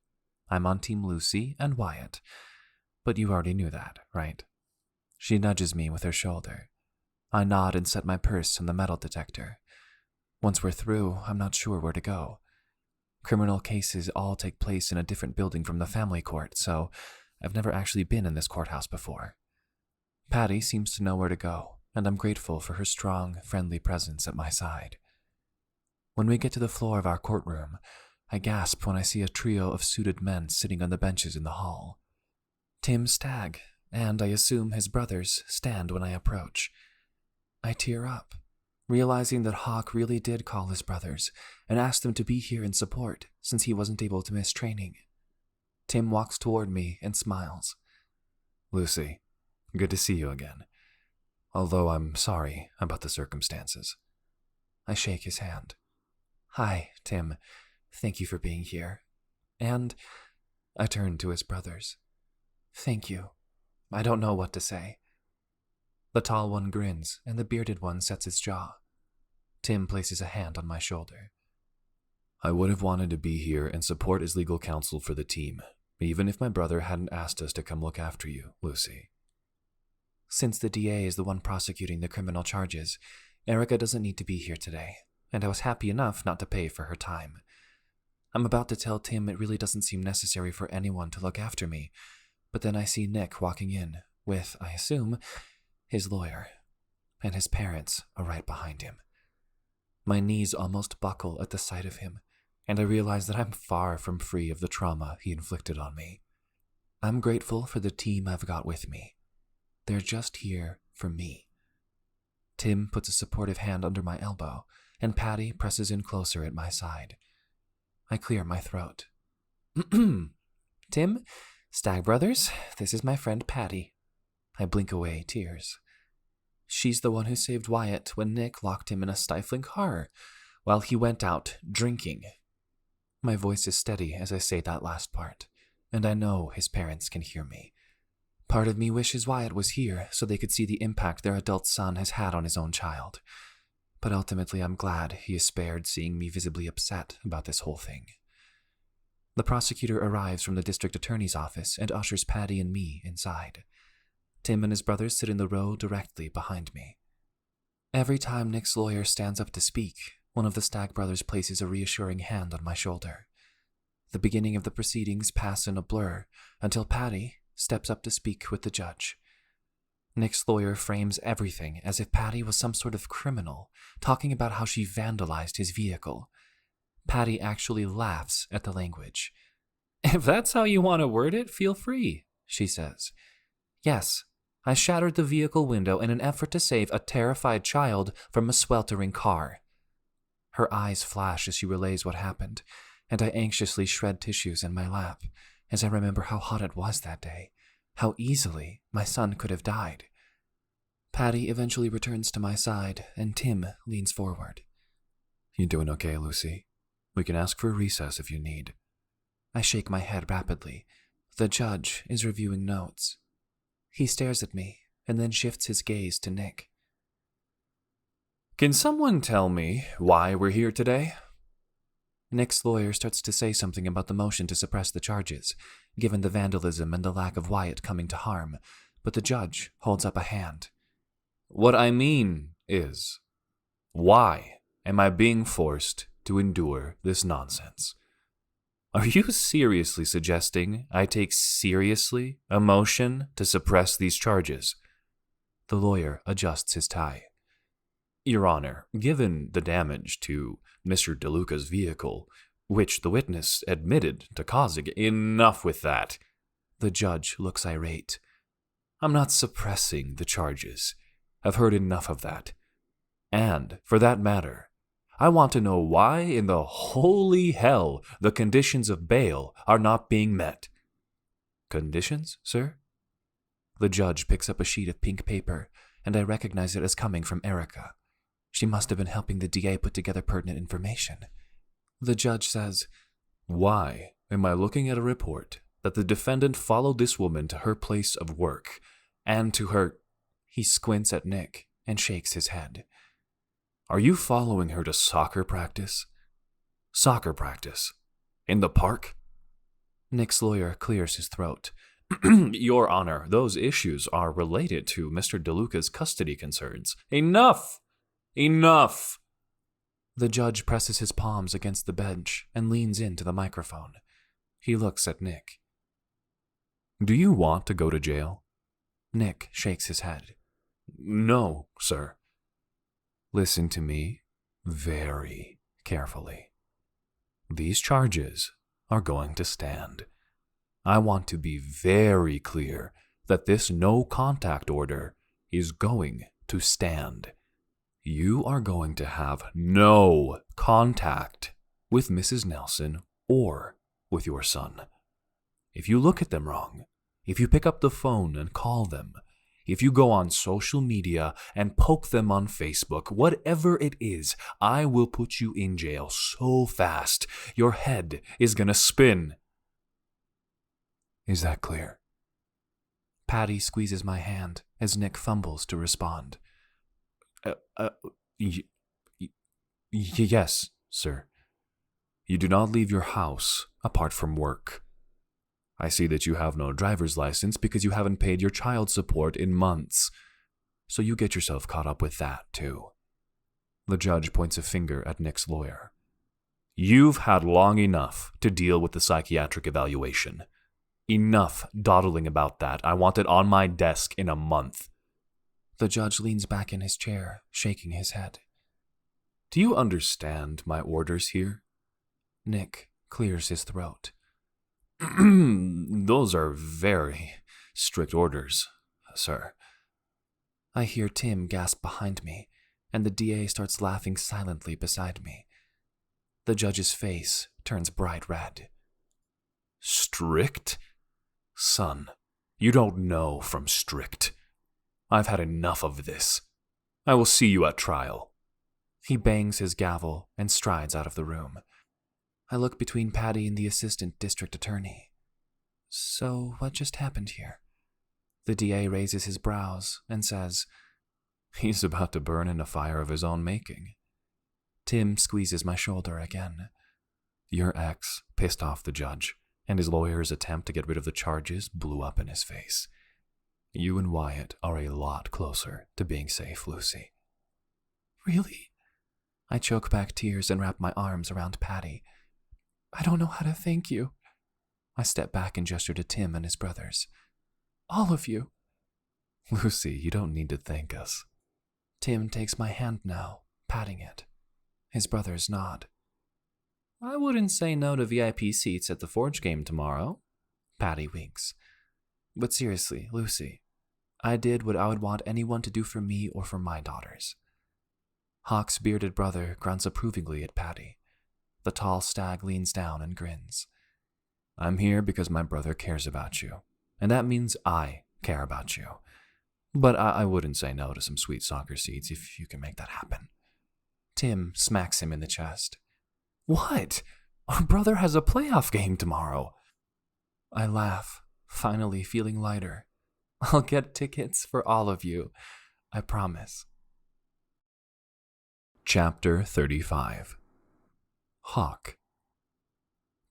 [SPEAKER 1] I'm on Team Lucy and Wyatt, but you already knew that, right? She nudges me with her shoulder. I nod and set my purse on the metal detector. Once we're through, I'm not sure where to go. Criminal cases all take place in a different building from the family court, so I've never actually been in this courthouse before. Patty seems to know where to go, and I'm grateful for her strong, friendly presence at my side. When we get to the floor of our courtroom, I gasp when I see a trio of suited men sitting on the benches in the hall. Tim Stag, and I assume his brothers, stand when I approach. I tear up, realizing that Hawk really did call his brothers and ask them to be here in support since he wasn't able to miss training. Tim walks toward me and smiles.
[SPEAKER 2] Lucy, good to see you again. Although I'm sorry about the circumstances.
[SPEAKER 1] I shake his hand. Hi, Tim. Thank you for being here. And I turn to his brothers. Thank you. I don't know what to say. The tall one grins, and the bearded one sets his jaw. Tim places a hand on my shoulder.
[SPEAKER 2] I would have wanted to be here and support as legal counsel for the team, even if my brother hadn't asked us to come look after you, Lucy.
[SPEAKER 1] Since the DA is the one prosecuting the criminal charges, Erica doesn't need to be here today, and I was happy enough not to pay for her time. I'm about to tell Tim it really doesn't seem necessary for anyone to look after me, but then I see Nick walking in with, I assume, his lawyer, and his parents are right behind him. My knees almost buckle at the sight of him, and I realize that I'm far from free of the trauma he inflicted on me. I'm grateful for the team I've got with me. They're just here for me. Tim puts a supportive hand under my elbow, and Patty presses in closer at my side. I clear my throat. Tim, Stag Brothers, this is my friend Patty. I blink away tears. She's the one who saved Wyatt when Nick locked him in a stifling car while he went out drinking. My voice is steady as I say that last part, and I know his parents can hear me. Part of me wishes Wyatt was here so they could see the impact their adult son has had on his own child. But ultimately I'm glad he is spared seeing me visibly upset about this whole thing. The prosecutor arrives from the district attorney's office and ushers Patty and me inside. Tim and his brothers sit in the row directly behind me. Every time Nick's lawyer stands up to speak, one of the Stag brothers places a reassuring hand on my shoulder. The beginning of the proceedings pass in a blur until Patty steps up to speak with the judge. Nick's lawyer frames everything as if Patty was some sort of criminal, talking about how she vandalized his vehicle. Patty actually laughs at the language. "If that's how you want to word it, feel free," she says. "Yes, I shattered the vehicle window in an effort to save a terrified child from a sweltering car." Her eyes flash as she relays what happened, and I anxiously shred tissues in my lap as I remember how hot it was that day, how easily my son could have died. Patty eventually returns to my side, and Tim leans forward.
[SPEAKER 2] "You doing okay, Lucy? We can ask for a recess if you need."
[SPEAKER 1] I shake my head rapidly. The judge is reviewing notes. He stares at me, and then shifts his gaze to Nick.
[SPEAKER 2] "Can someone tell me why we're here today?"
[SPEAKER 1] Nick's lawyer starts to say something about the motion to suppress the charges, given the vandalism and the lack of Wyatt coming to harm, but the judge holds up a hand.
[SPEAKER 2] "What I mean is, why am I being forced to endure this nonsense? Are you seriously suggesting I take seriously a motion to suppress these charges?"
[SPEAKER 1] The lawyer adjusts his tie.
[SPEAKER 2] "Your Honor, given the damage to Mr. DeLuca's vehicle, which the witness admitted to causing..." "Enough with that."
[SPEAKER 1] The judge looks irate.
[SPEAKER 2] "I'm not suppressing the charges. I've heard enough of that. And, for that matter, I want to know why in the holy hell the conditions of bail are not being met."
[SPEAKER 1] "Conditions, sir?" The judge picks up a sheet of pink paper, and I recognize it as coming from Erica. She must have been helping the DA put together pertinent information. The judge says,
[SPEAKER 2] "Why am I looking at a report that the defendant followed this woman to her place of work and to her...
[SPEAKER 1] He squints at Nick and shakes his head.
[SPEAKER 2] Are you following her to soccer practice? Soccer practice? In the park?
[SPEAKER 1] Nick's lawyer clears his throat.
[SPEAKER 2] Your Honor, those issues are related to Mr. DeLuca's custody concerns. Enough! Enough!
[SPEAKER 1] The judge presses his palms against the bench and leans into the microphone. He looks at Nick.
[SPEAKER 2] Do you want to go to jail?
[SPEAKER 1] Nick shakes his head.
[SPEAKER 2] No, sir.
[SPEAKER 1] Listen to me very carefully.
[SPEAKER 2] These charges are going to stand. I want to be very clear that this no contact order is going to stand. You are going to have no contact with Mrs. Nelson or with your son. If you look at them wrong, if you pick up the phone and call them, if you go on social media and poke them on Facebook, whatever it is, I will put you in jail so fast your head is gonna spin.
[SPEAKER 1] Is that clear? Patty squeezes my hand as Nick fumbles to respond.
[SPEAKER 2] Yes, sir. You do not leave your house apart from work. I see that you have no driver's license because you haven't paid your child support in months. So you get yourself caught up with that, too. The judge points a finger at Nick's lawyer. You've had long enough to deal with the psychiatric evaluation. Enough dawdling about that. I want it on my desk in a month.
[SPEAKER 1] The judge leans back in his chair, shaking his head.
[SPEAKER 2] Do you understand my orders here?
[SPEAKER 1] Nick clears his throat.
[SPEAKER 2] Those are very strict orders, sir.
[SPEAKER 1] I hear Tim gasp behind me, and the DA starts laughing silently beside me. The judge's face turns bright red.
[SPEAKER 2] Strict? Son, you don't know from strict. I've had enough of this. I will see you at trial.
[SPEAKER 1] He bangs his gavel and strides out of the room. I look between Patty and the assistant district attorney. So what just happened here? The DA raises his brows and says,
[SPEAKER 2] He's about to burn in a fire of his own making.
[SPEAKER 1] Tim squeezes my shoulder again.
[SPEAKER 2] Your ex pissed off the judge, and his lawyer's attempt to get rid of the charges blew up in his face. You and Wyatt are a lot closer to being safe, Lucy.
[SPEAKER 1] Really? I choke back tears and wrap my arms around Patty. I don't know how to thank you. I step back and gesture to Tim and his brothers. All of you.
[SPEAKER 2] Lucy, you don't need to thank us.
[SPEAKER 1] Tim takes my hand now, patting it. His brothers nod.
[SPEAKER 3] I wouldn't say no to VIP seats at the Forge game tomorrow.
[SPEAKER 1] Patty winks. But seriously, Lucy, I did what I would want anyone to do for me or for my daughters. Hawk's bearded brother grunts approvingly at Patty. The tall Stag leans down and grins.
[SPEAKER 2] I'm here because my brother cares about you, and that means I care about you. But I wouldn't say no to some sweet soccer seats if you can make that happen.
[SPEAKER 1] Tim smacks him in the chest.
[SPEAKER 2] What? Our brother has a playoff game tomorrow.
[SPEAKER 1] I laugh, finally feeling lighter. I'll get tickets for all of you, I promise.
[SPEAKER 2] Chapter 35. Hawk.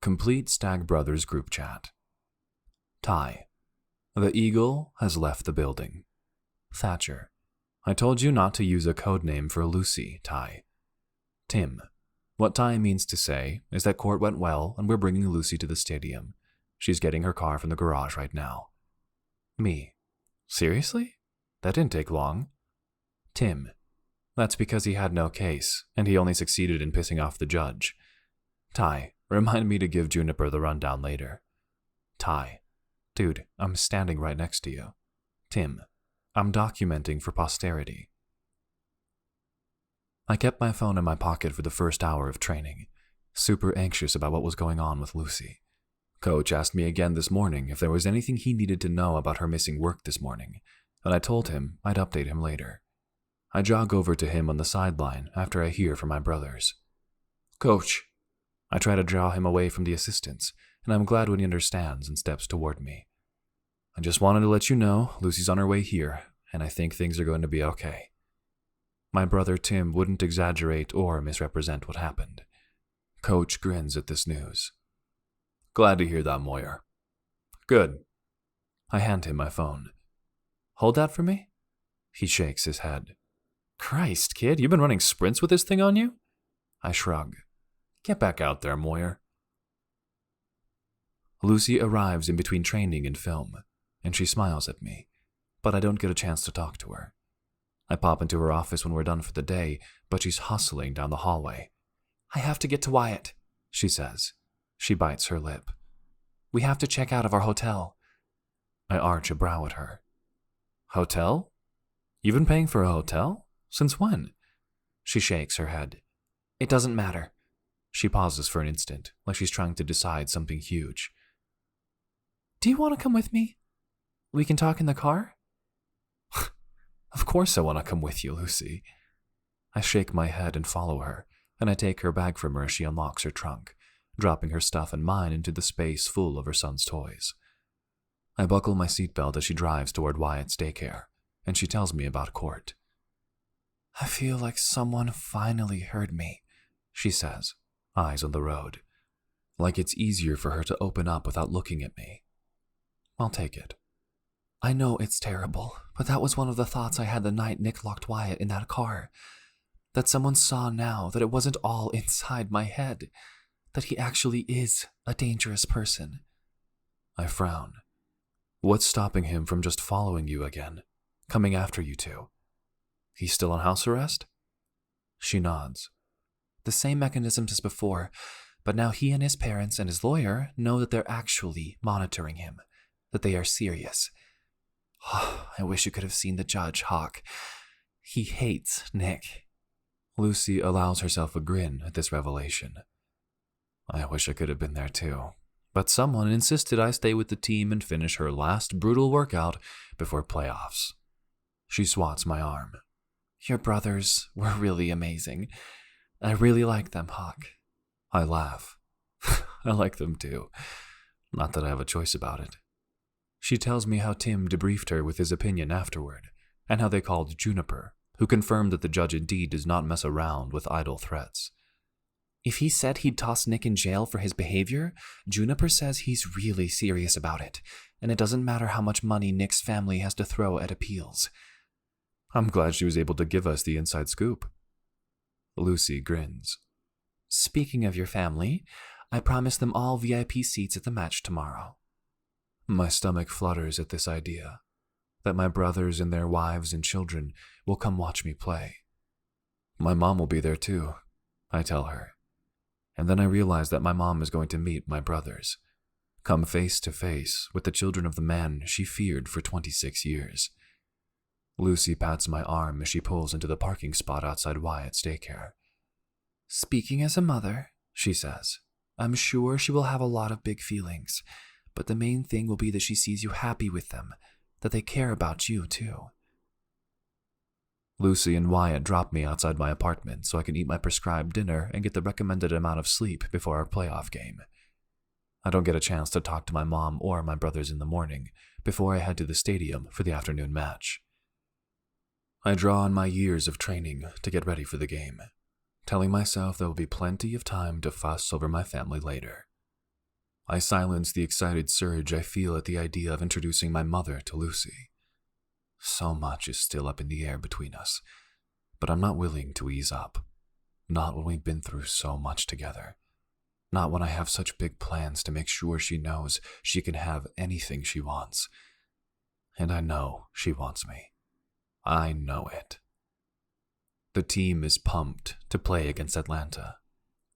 [SPEAKER 2] Complete Stag Brothers group chat. Ty. The Eagle has left the building. Thatcher. I told you not to use a code name for Lucy, Ty. Tim. What Ty means to say is that court went well and we're bringing Lucy to the stadium. She's getting her car from the garage right now. Me. Seriously? That didn't take long. Tim. That's because he had no case, and he only succeeded in pissing off the judge. Ty, remind me to give Juniper the rundown later. Ty. Dude, I'm standing right next to you. Tim. I'm documenting for posterity. I kept my phone in my pocket for the first hour of training, super anxious about what was going on with Lucy. Coach asked me again this morning if there was anything he needed to know about her missing work this morning, and I told him I'd update him later. I jog over to him on the sideline after I hear from my brothers. Coach. I try to draw him away from the assistants, and I'm glad when he understands and steps toward me. I just wanted to let you know Lucy's on her way here, and I think things are going to be okay. My brother Tim wouldn't exaggerate or misrepresent what happened. Coach grins at this news. Glad to hear that, Moyer. Good. I hand him my phone. Hold that for me? He shakes his head. Christ, kid, you've been running sprints with this thing on you? I shrug. Get back out there, Moyer. Lucy arrives in between training and film, and she smiles at me, but I don't get a chance to talk to her. I pop into her office when we're done for the day, but she's hustling down the hallway. I have to get to Wyatt, she says. She bites her lip. We have to check out of our hotel. I arch a brow at her. Hotel? You've been paying for a hotel? Since when? She shakes her head. It doesn't matter. She pauses for an instant, like she's trying to decide something huge. Do you want to come with me? We can talk in the car? Of course I want to come with you, Lucy. I shake my head and follow her, and I take her bag from her as she unlocks her trunk, dropping her stuff and mine into the space full of her son's toys. I buckle my seatbelt as she drives toward Wyatt's daycare, and she tells me about Court. I feel like someone finally heard me, she says, eyes on the road. Like it's easier for her to open up without looking at me. I'll take it. I know it's terrible, but that was one of the thoughts I had the night Nick locked Wyatt in that car. That someone saw now that it wasn't all inside my head, that he actually is a dangerous person. I frown. What's stopping him from just following you again, coming after you two? He's still on house arrest? She nods. The same mechanisms as before, but now he and his parents and his lawyer know that they're actually monitoring him, that they are serious. Oh, I wish you could have seen the judge, Hawk. He hates Nick. Lucy allows herself a grin at this revelation. I wish I could have been there too, but someone insisted I stay with the team and finish her last brutal workout before playoffs. She swats my arm. Your brothers were really amazing. I really like them, Hawk. I laugh. I like them too. Not that I have a choice about it. She tells me how Tim debriefed her with his opinion afterward, and how they called Juniper, who confirmed that the judge indeed does not mess around with idle threats. If he said he'd toss Nick in jail for his behavior, Juniper says he's really serious about it, and it doesn't matter how much money Nick's family has to throw at appeals. I'm glad she was able to give us the inside scoop. Lucy grins. Speaking of your family, I promised them all VIP seats at the match tomorrow. My stomach flutters at this idea, that my brothers and their wives and children will come watch me play. My mom will be there too, I tell her. And then I realize that my mom is going to meet my brothers, come face to face with the children of the man she feared for 26 years. Lucy pats my arm as she pulls into the parking spot outside Wyatt's daycare. Speaking as a mother, she says, I'm sure she will have a lot of big feelings, but the main thing will be that she sees you happy with them, that they care about you too. Lucy and Wyatt drop me outside my apartment so I can eat my prescribed dinner and get the recommended amount of sleep before our playoff game. I don't get a chance to talk to my mom or my brothers in the morning before I head to the stadium for the afternoon match. I draw on my years of training to get ready for the game, telling myself there will be plenty of time to fuss over my family later. I silence the excited surge I feel at the idea of introducing my mother to Lucy. So much is still up in the air between us, but I'm not willing to ease up. Not when we've been through so much together. Not when I have such big plans to make sure she knows she can have anything she wants. And I know she wants me. I know it. The team is pumped to play against Atlanta.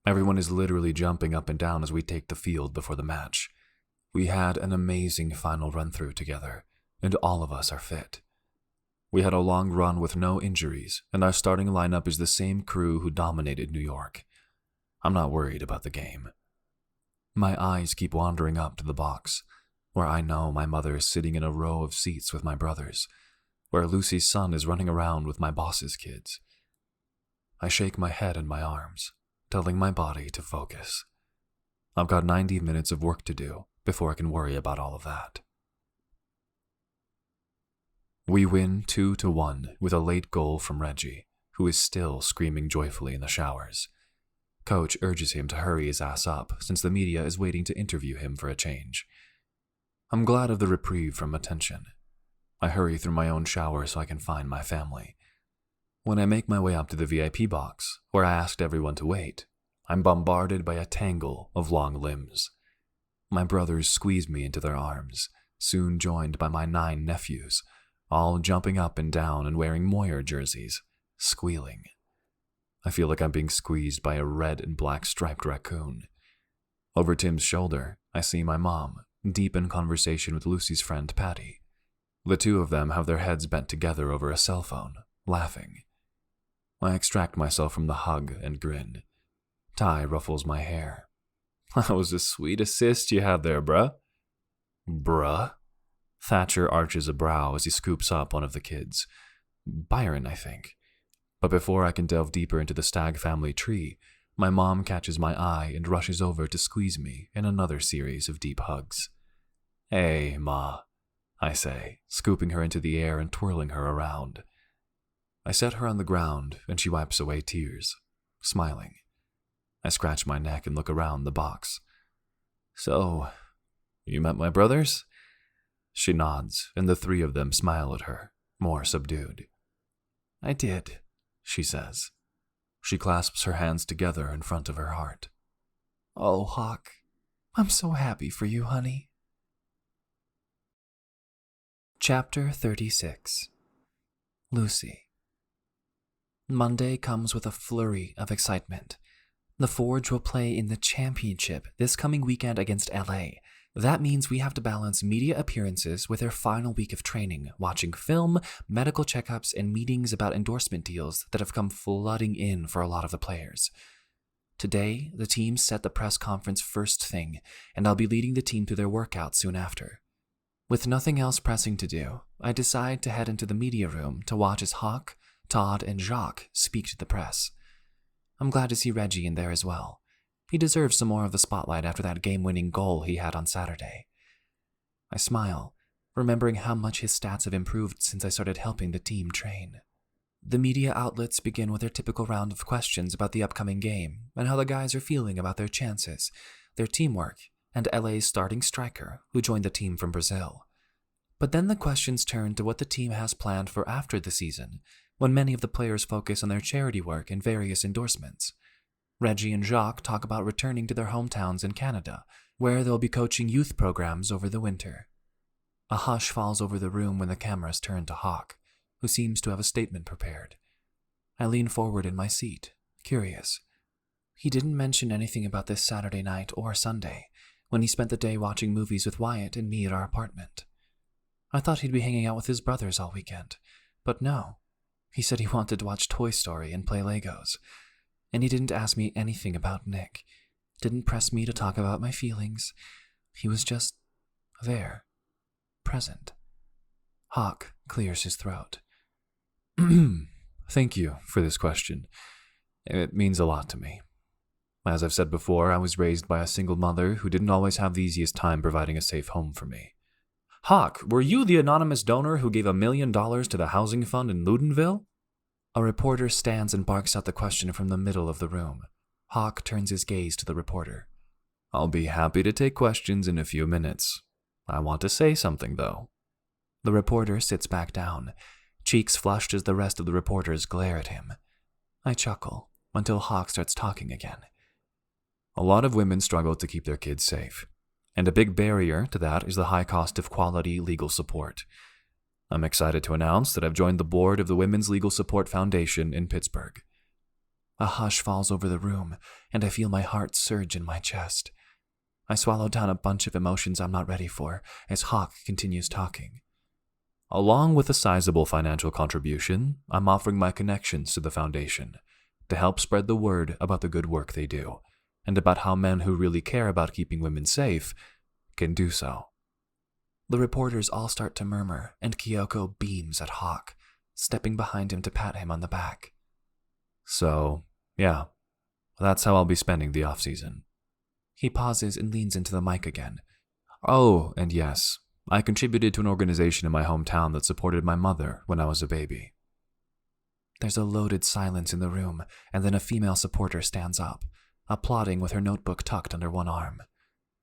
[SPEAKER 2] Everyone is literally jumping up and down as we take the field before the match. We had an amazing final run-through together, and all of us are fit. We had a long run with no injuries, and our starting lineup is the same crew who dominated New York. I'm not worried about the game. My eyes keep wandering up to the box, where I know my mother is sitting in a row of seats with my brothers, where Lucy's son is running around with my boss's kids. I shake my head and my arms, telling my body to focus. I've got 90 minutes of work to do before I can worry about all of that. We win 2-1 with a late goal from Reggie, who is still screaming joyfully in the showers. Coach urges him to hurry his ass up since the media is waiting to interview him for a change. I'm glad of the reprieve from attention. I hurry through my own shower so I can find my family. When I make my way up to the VIP box, where I asked everyone to wait, I'm bombarded by a tangle of long limbs. My brothers squeeze me into their arms, soon joined by my 9 nephews, all jumping up and down and wearing Moyer jerseys, squealing. I feel like I'm being squeezed by a red and black striped raccoon. Over Tim's shoulder, I see my mom, deep in conversation with Lucy's friend Patty. The two of them have their heads bent together over a cell phone, laughing. I extract myself from the hug and grin. Ty ruffles my hair. That was a sweet assist you had there, bruh. Bruh? Thatcher arches a brow as he scoops up one of the kids. Byron, I think. But before I can delve deeper into the Stag family tree, my mom catches my eye and rushes over to squeeze me in another series of deep hugs. Hey, Ma, I say, scooping her into the air and twirling her around. I set her on the ground and she wipes away tears, smiling. I scratch my neck and look around the box. So, you met my brothers? She nods, and the 3 of them smile at her, more subdued. I did, she says. She clasps her hands together in front of her heart. Oh, Hawk, I'm so happy for you, honey.
[SPEAKER 1] Chapter 36. Lucy. Monday comes with a flurry of excitement. The Forge will play in the championship this coming weekend against LA. That means we have to balance media appearances with their final week of training, watching film, medical checkups, and meetings about endorsement deals that have come flooding in for a lot of the players. Today, the team set the press conference first thing, and I'll be leading the team through their workouts soon after. With nothing else pressing to do, I decide to head into the media room to watch as Hawk, Todd, and Jacques speak to the press. I'm glad to see Reggie in there as well. He deserves some more of the spotlight after that game-winning goal he had on Saturday. I smile, remembering how much his stats have improved since I started helping the team train. The media outlets begin with their typical round of questions about the upcoming game and how the guys are feeling about their chances, their teamwork, and LA's starting striker, who joined the team from Brazil. But then the questions turn to what the team has planned for after the season, when many of the players focus on their charity work and various endorsements. Reggie and Jacques talk about returning to their hometowns in Canada, where they'll be coaching youth programs over the winter. A hush falls over the room when the cameras turn to Hawk, who seems to have a statement prepared. I lean forward in my seat, curious. He didn't mention anything about this Saturday night or Sunday, when he spent the day watching movies with Wyatt and me at our apartment. I thought he'd be hanging out with his brothers all weekend, but no. He said he wanted to watch Toy Story and play Legos. And he didn't ask me anything about Nick, didn't press me to talk about my feelings. He was just there, present. Hawk clears his throat.
[SPEAKER 2] Thank you for this question. It means a lot to me. As I've said before, I was raised by a single mother who didn't always have the easiest time providing a safe home for me. Hawk, were you the anonymous donor who gave $1 million to the housing fund in Ludenville?
[SPEAKER 1] A reporter stands and barks out the question from the middle of the room. Hawk turns his gaze to the reporter.
[SPEAKER 2] I'll be happy to take questions in a few minutes. I want to say something, though.
[SPEAKER 1] The reporter sits back down, cheeks flushed as the rest of the reporters glare at him. I chuckle until Hawk starts talking again.
[SPEAKER 2] A lot of women struggle to keep their kids safe, and a big barrier to that is the high cost of quality legal support. I'm excited to announce that I've joined the board of the Women's Legal Support Foundation in Pittsburgh.
[SPEAKER 1] A hush falls over the room, and I feel my heart surge in my chest. I swallow down a bunch of emotions I'm not ready for as Hawk continues talking.
[SPEAKER 2] Along with a sizable financial contribution, I'm offering my connections to the foundation to help spread the word about the good work they do, and about how men who really care about keeping women safe can do so.
[SPEAKER 1] The reporters all start to murmur, and Kyoko beams at Hawk, stepping behind him to pat him on the back.
[SPEAKER 2] So, yeah, that's how I'll be spending the off-season.
[SPEAKER 1] He pauses and leans into the mic again.
[SPEAKER 2] Oh, and yes, I contributed to an organization in my hometown that supported my mother when I was a baby.
[SPEAKER 1] There's a loaded silence in the room, and then a female supporter stands up, applauding with her notebook tucked under one arm.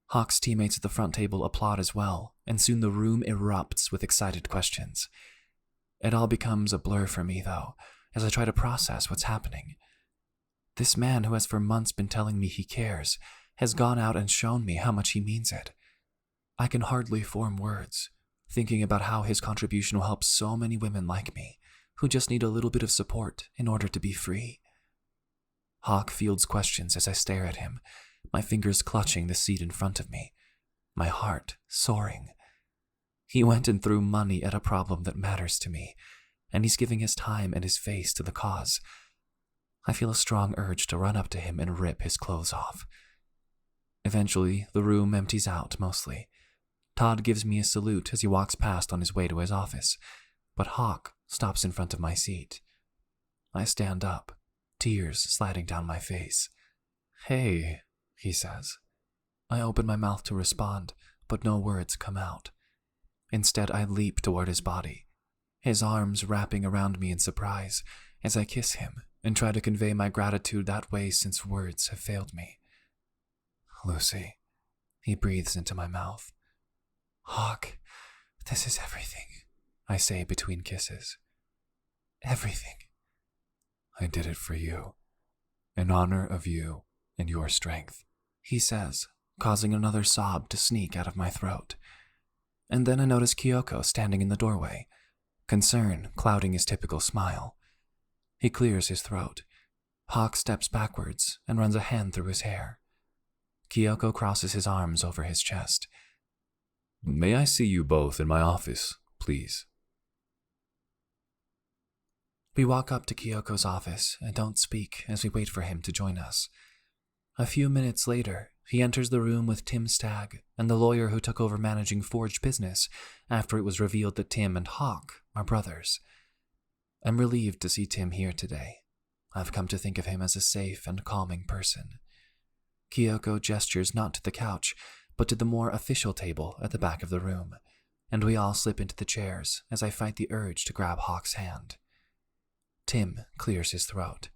[SPEAKER 1] Hawk's teammates at the front table applaud as well, and soon the room erupts with excited questions. It all becomes a blur for me, though, as I try to process what's happening. This man who has for months been telling me he cares has gone out and shown me how much he means it. I can hardly form words, thinking about how his contribution will help so many women like me, who just need a little bit of support in order to be free. Hawk fields questions as I stare at him, my fingers clutching the seat in front of me, my heart soaring. He went and threw money at a problem that matters to me, and he's giving his time and his face to the cause. I feel a strong urge to run up to him and rip his clothes off. Eventually, the room empties out mostly. Todd gives me a salute as he walks past on his way to his office, but Hawk stops in front of my seat. I stand up, tears sliding down my face. "Hey," he says. I open my mouth to respond, but no words come out. Instead, I leap toward his body, his arms wrapping around me in surprise as I kiss him and try to convey my gratitude that way since words have failed me. "Lucy," he breathes into my mouth. "Hawk, this is everything," I say between kisses. "Everything." "I did it for you, in honor of you and your strength," he says, causing another sob to sneak out of my throat. And then I notice Kyoko standing in the doorway, concern clouding his typical smile. He clears his throat. Hawk steps backwards and runs a hand through his hair. Kyoko crosses his arms over his chest.
[SPEAKER 2] "May I see you both in my office, please?"
[SPEAKER 1] We walk up to Kyoko's office and don't speak as we wait for him to join us. A few minutes later, he enters the room with Tim Stag and the lawyer who took over managing Forge business after it was revealed that Tim and Hawk are brothers. I'm relieved to see Tim here today. I've come to think of him as a safe and calming person. Kyoko gestures not to the couch, but to the more official table at the back of the room, and we all slip into the chairs as I fight the urge to grab Hawk's hand. Tim clears his throat.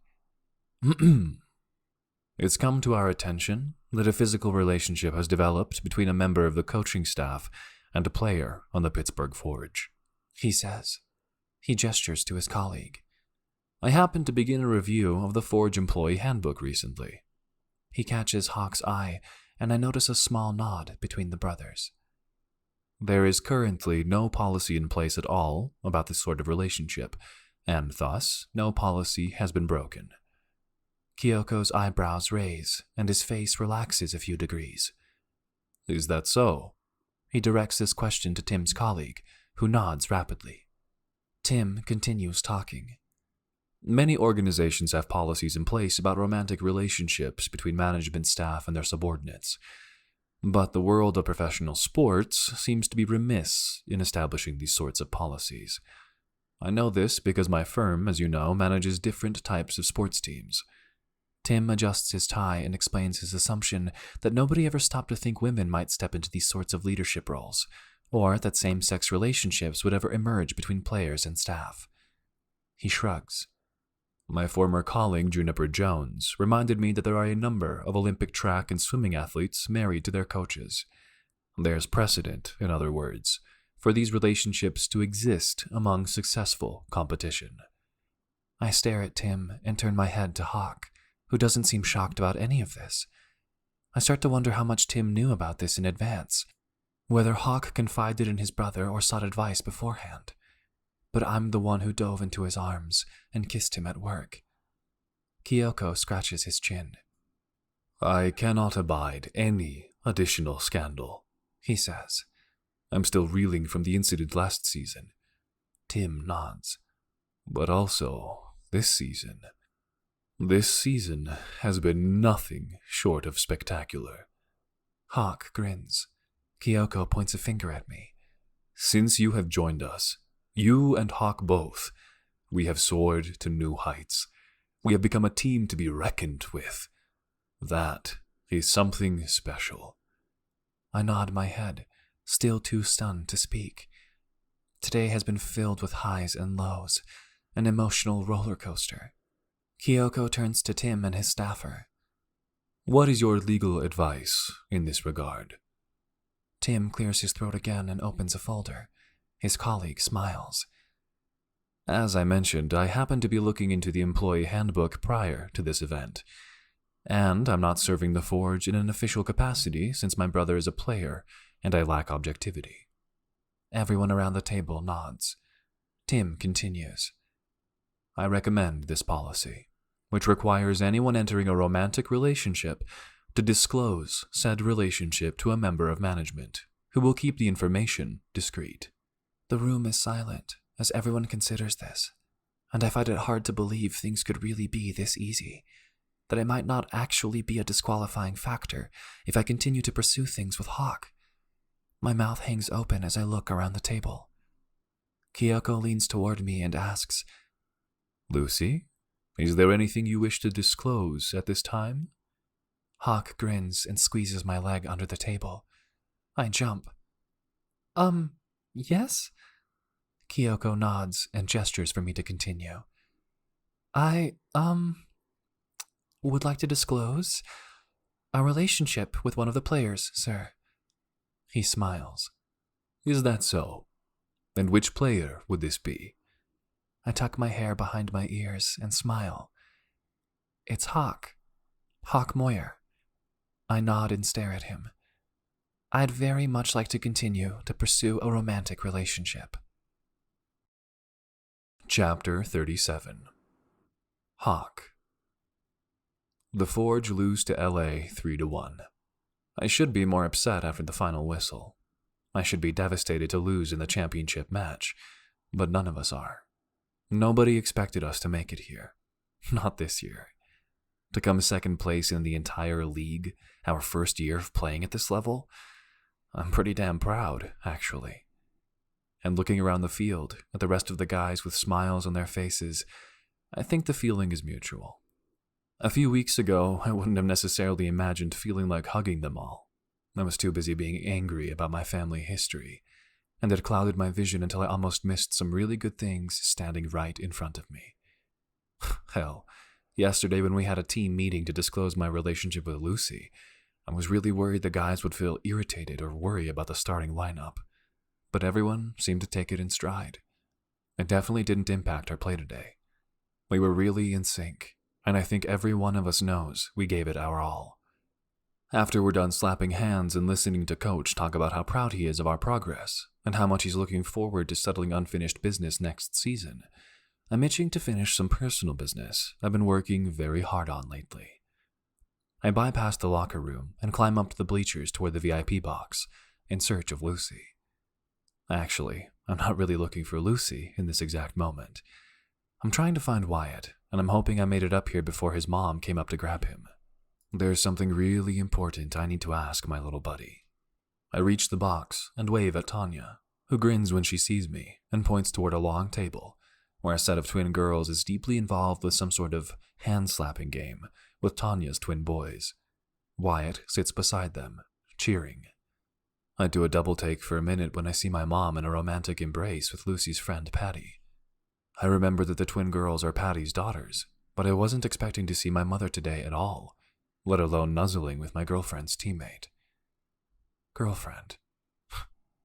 [SPEAKER 2] "It's come to our attention that a physical relationship has developed between a member of the coaching staff and a player on the Pittsburgh Forge,"
[SPEAKER 1] he says. He gestures to his colleague. "I happened to begin a review of the Forge employee handbook recently." He catches Hawk's eye, and I notice a small nod between the brothers.
[SPEAKER 2] "There is currently no policy in place at all about this sort of relationship, and thus no policy has been broken."
[SPEAKER 1] Kyoko's eyebrows raise, and his face relaxes a few degrees.
[SPEAKER 2] "Is that so?"
[SPEAKER 1] He directs this question to Tim's colleague, who nods rapidly. Tim continues talking.
[SPEAKER 2] "Many organizations have policies in place about romantic relationships between management staff and their subordinates, but the world of professional sports seems to be remiss in establishing these sorts of policies. I know this because my firm, as you know, manages different types of sports teams."
[SPEAKER 1] Tim adjusts his tie and explains his assumption that nobody ever stopped to think women might step into these sorts of leadership roles, or that same-sex relationships would ever emerge between players and staff. He shrugs.
[SPEAKER 2] "My former colleague, Juniper Jones, reminded me that there are a number of Olympic track and swimming athletes married to their coaches. There's precedent, in other words, for these relationships to exist among successful competition."
[SPEAKER 1] I stare at Tim and turn my head to Hawk, who doesn't seem shocked about any of this. I start to wonder how much Tim knew about this in advance, whether Hawk confided in his brother or sought advice beforehand. But I'm the one who dove into his arms and kissed him at work. Kyoko scratches his chin.
[SPEAKER 2] "I cannot abide any additional scandal,"
[SPEAKER 1] he says.
[SPEAKER 2] "I'm still reeling from the incident last season."
[SPEAKER 1] Tim nods.
[SPEAKER 2] "But also, this season has been nothing short of spectacular."
[SPEAKER 1] Hawk grins. Kyoko points a finger at me.
[SPEAKER 2] "Since you have joined us, you and Hawk both, we have soared to new heights. We have become a team to be reckoned with. That He's something special.
[SPEAKER 1] I nod my head, still too stunned to speak. Today has been filled with highs and lows, an emotional roller coaster. Kyoko turns to Tim and his staffer.
[SPEAKER 2] What is your legal advice in this regard?
[SPEAKER 1] Tim clears his throat again and opens a folder. His colleague smiles.
[SPEAKER 2] As I mentioned, I happened to be looking into the employee handbook prior to this event, and I'm not serving the Forge in an official capacity since my brother is a player and I lack objectivity.
[SPEAKER 1] Everyone around the table nods. Tim continues.
[SPEAKER 2] I recommend this policy, which requires anyone entering a romantic relationship to disclose said relationship to a member of management, who will keep the information discreet.
[SPEAKER 1] The room is silent as everyone considers this, and I find it hard to believe things could really be this easy, that it might not actually be a disqualifying factor if I continue to pursue things with Hawk. My mouth hangs open as I look around the table. Kyoko leans toward me and asks,
[SPEAKER 2] Lucy, is there anything you wish to disclose at this time?
[SPEAKER 1] Hawk grins and squeezes my leg under the table. I jump. Yes? Kyoko nods and gestures for me to continue. I, would like to disclose a relationship with one of the players, sir. He smiles.
[SPEAKER 2] Is that so? And which player would this be?
[SPEAKER 1] I tuck my hair behind my ears and smile. It's Hawk. Hawk Moyer. I nod and stare at him. I'd very much like to continue to pursue a romantic relationship.
[SPEAKER 2] Chapter 37. Hawk. The Forge lose to LA 3-1. I should be more upset after the final whistle. I should be devastated to lose in the championship match, but none of us are. Nobody expected us to make it here. Not this year. To come second place in the entire league, our first year of playing at this level? I'm pretty damn proud, actually. And looking around the field at the rest of the guys with smiles on their faces, I think the feeling is mutual. A few weeks ago, I wouldn't have necessarily imagined feeling like hugging them all. I was too busy being angry about my family history, and it clouded my vision until I almost missed some really good things standing right in front of me. Hell, yesterday when we had a team meeting to disclose my relationship with Lucy, I was really worried the guys would feel irritated or worry about the starting lineup. But everyone seemed to take it in stride. It definitely didn't impact our play today. We were really in sync, and I think every one of us knows we gave it our all. After we're done slapping hands and listening to Coach talk about how proud he is of our progress, and how much he's looking forward to settling unfinished business next season, I'm itching to finish some personal business I've been working very hard on lately. I bypass the locker room and climb up to the bleachers toward the VIP box, in search of Lucy. Actually, I'm not really looking for Lucy in this exact moment. I'm trying to find Wyatt, and I'm hoping I made it up here before his mom came up to grab him. There's something really important I need to ask my little buddy. I reach the box and wave at Tanya, who grins when she sees me and points toward a long table, where a set of twin girls is deeply involved with some sort of hand-slapping game with Tanya's twin boys. Wyatt sits beside them, cheering. I do a double take for a minute when I see my mom in a romantic embrace with Lucy's friend Patty. I remember that the twin girls are Patty's daughters, but I wasn't expecting to see my mother today at all, let alone nuzzling with my girlfriend's teammate. Girlfriend.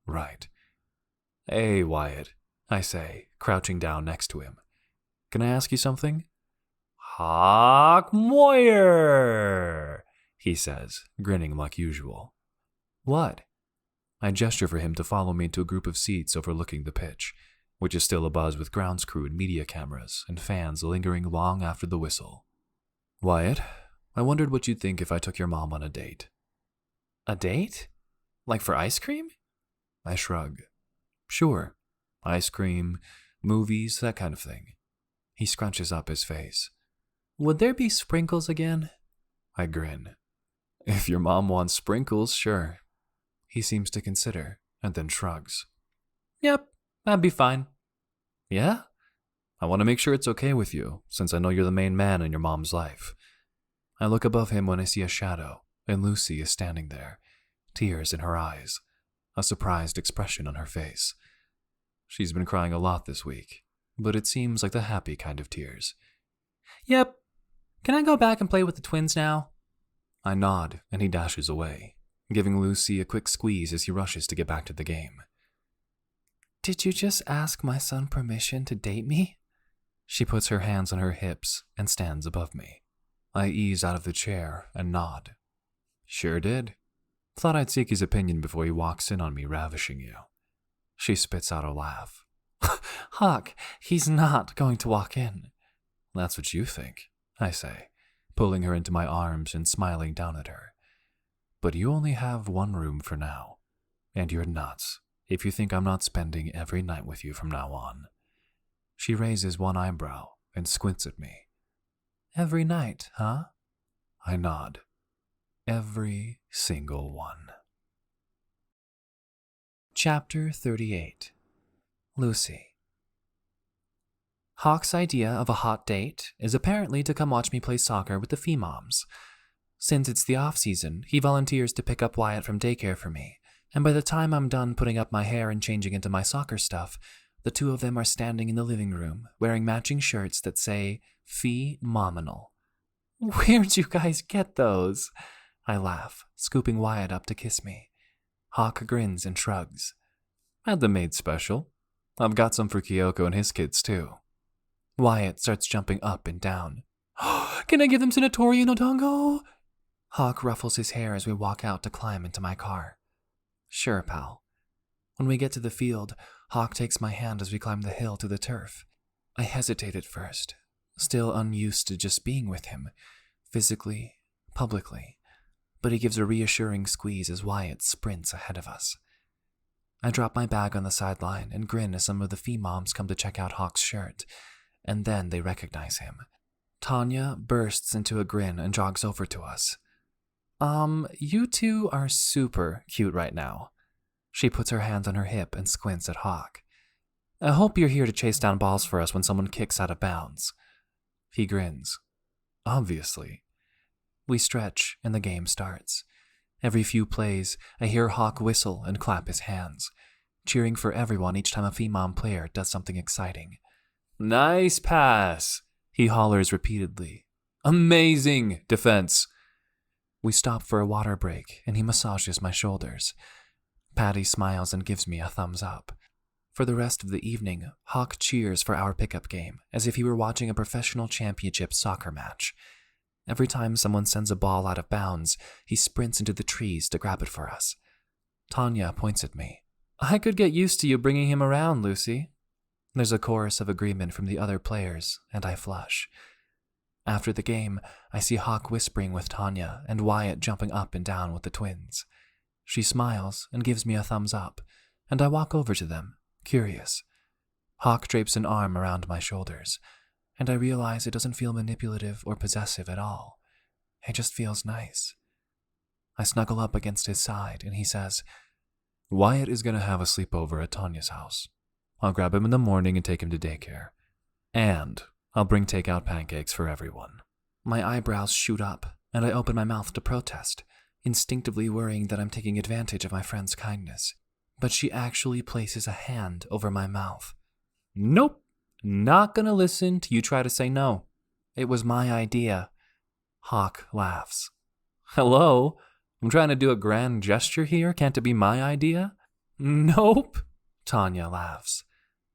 [SPEAKER 2] Right. Hey, Wyatt, I say, crouching down next to him. Can I ask you something? Hawk Moyer, he says, grinning like usual. What? I gesture for him to follow me to a group of seats overlooking the pitch, which is still abuzz with grounds crew and media cameras and fans lingering long after the whistle. Wyatt, I wondered what you'd think if I took your mom on a date. A date? Like for ice cream? I shrug. Sure. Ice cream, movies, that kind of thing. He scrunches up his face. Would there be sprinkles again? I grin. If your mom wants sprinkles, sure. He seems to consider, and then shrugs. Yep, that'd be fine. Yeah? I want to make sure it's okay with you, since I know you're the main man in your mom's life. I look above him when I see a shadow, and Lucy is standing there, tears in her eyes, a surprised expression on her face. She's been crying a lot this week, but it seems like the happy kind of tears.
[SPEAKER 1] Yep. Can I go back and play with the twins now?
[SPEAKER 2] I nod, and he dashes away, giving Lucy a quick squeeze as he rushes to get back to the game.
[SPEAKER 1] Did you just ask my son permission to date me?
[SPEAKER 2] She puts her hands on her hips and stands above me. I ease out of the chair and nod. Sure did. Thought I'd seek his opinion before he walks in on me ravishing you. She spits out a laugh.
[SPEAKER 1] Hawk, he's not going to walk in.
[SPEAKER 2] That's what you think, I say, pulling her into my arms and smiling down at her. But you only have one room for now, and you're nuts if you think I'm not spending every night with you from now on. She raises one eyebrow and squints at me.
[SPEAKER 1] Every night, huh?
[SPEAKER 2] I nod. Every single one.
[SPEAKER 1] Chapter 38. Lucy. Hawk's idea of a hot date is apparently to come watch me play soccer with the Femoms. Since it's the off-season, he volunteers to pick up Wyatt from daycare for me, and by the time I'm done putting up my hair and changing into my soccer stuff, the two of them are standing in the living room, wearing matching shirts that say, Fee-mominal. Where'd you guys get those? I laugh, scooping Wyatt up to kiss me. Hawk grins and shrugs.
[SPEAKER 2] Had them made special. I've got some for Kyoko and his kids, too.
[SPEAKER 1] Wyatt starts jumping up and down. Can I give them to Notori and Odongo? Hawk ruffles his hair as we walk out to climb into my car. Sure, pal. When we get to the field, Hawk takes my hand as we climb the hill to the turf. I hesitate at first, still unused to just being with him, physically, publicly, but he gives a reassuring squeeze as Wyatt sprints ahead of us. I drop my bag on the sideline and grin as some of the Femoms come to check out Hawk's shirt, and then they recognize him. Tanya bursts into a grin and jogs over to us. You two are super cute right now. She puts her hand on her hip and squints at Hawk. I hope you're here to chase down balls for us when someone kicks out of bounds. He grins. Obviously. We stretch and the game starts. Every few plays, I hear Hawk whistle and clap his hands, cheering for everyone each time a Femom player does something exciting. Nice pass, he hollers repeatedly. Amazing defense. We stop for a water break, and he massages my shoulders. Patty smiles and gives me a thumbs up. For the rest of the evening, Hawk cheers for our pickup game, as if he were watching a professional championship soccer match. Every time someone sends a ball out of bounds, he sprints into the trees to grab it for us. Tanya points at me. I could get used to you bringing him around, Lucy. There's a chorus of agreement from the other players, and I flush. After the game, I see Hawk whispering with Tanya and Wyatt jumping up and down with the twins. She smiles and gives me a thumbs up, and I walk over to them, curious. Hawk drapes an arm around my shoulders, and I realize it doesn't feel manipulative or possessive at all. It just feels nice. I snuggle up against his side, and he says,
[SPEAKER 2] Wyatt is going to have a sleepover at Tanya's house. I'll grab him in the morning and take him to daycare. And I'll bring takeout pancakes for everyone.
[SPEAKER 1] My eyebrows shoot up, and I open my mouth to protest, instinctively worrying that I'm taking advantage of my friend's kindness. But she actually places a hand over my mouth. Nope, not gonna listen till you try to say no. It was my idea. Hawk laughs. Hello? I'm trying to do a grand gesture here. Can't it be my idea? Nope, Tanya laughs.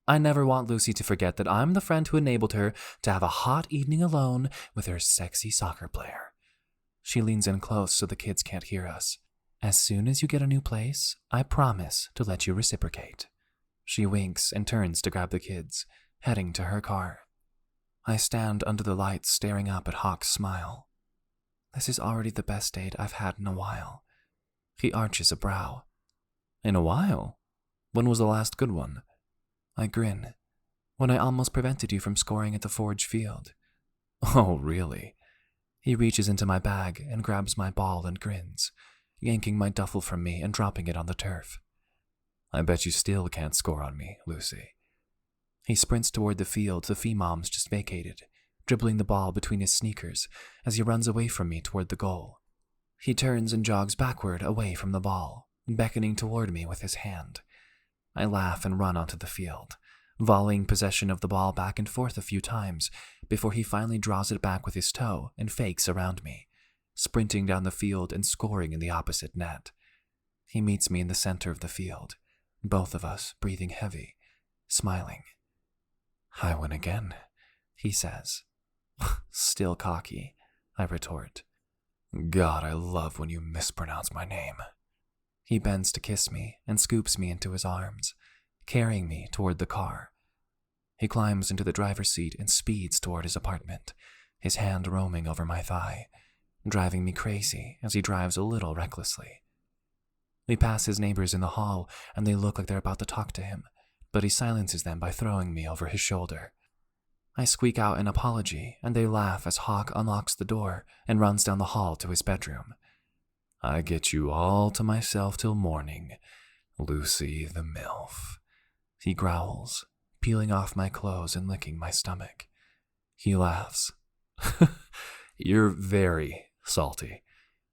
[SPEAKER 1] I never want Lucy to forget that I'm the friend who enabled her to have a hot evening alone with her sexy soccer player. She leans in close so the kids can't hear us. As soon as you get a new place, I promise to let you reciprocate. She winks and turns to grab the kids, heading to her car. I stand under the lights staring up at Hawk's smile. This is already the best date I've had in a while. He arches a brow. In a while? When was the last good one? I grin. When I almost prevented you from scoring at the Forge field.
[SPEAKER 2] Oh, really?
[SPEAKER 1] He reaches into my bag and grabs my ball and grins, yanking my duffel from me and dropping it on the turf.
[SPEAKER 2] I bet you still can't score on me, Lucy.
[SPEAKER 1] He sprints toward the field the Femoms just vacated, dribbling the ball between his sneakers as he runs away from me toward the goal. He turns and jogs backward away from the ball, beckoning toward me with his hand. I laugh and run onto the field, volleying possession of the ball back and forth a few times before he finally draws it back with his toe and fakes around me, sprinting down the field and scoring in the opposite net. He meets me in the center of the field, both of us breathing heavy, smiling. "I win again," he says. "Still cocky," I retort. "God, I love when you mispronounce my name." He bends to kiss me and scoops me into his arms, carrying me toward the car. He climbs into the driver's seat and speeds toward his apartment, his hand roaming over my thigh, driving me crazy as he drives a little recklessly. We pass his neighbors in the hall, and they look like they're about to talk to him, but he silences them by throwing me over his shoulder. I squeak out an apology, and they laugh as Hawk unlocks the door and runs down the hall to his bedroom. "I get you all to myself till morning, Lucy the MILF," he growls, peeling off my clothes and licking my stomach. He laughs. "You're very salty."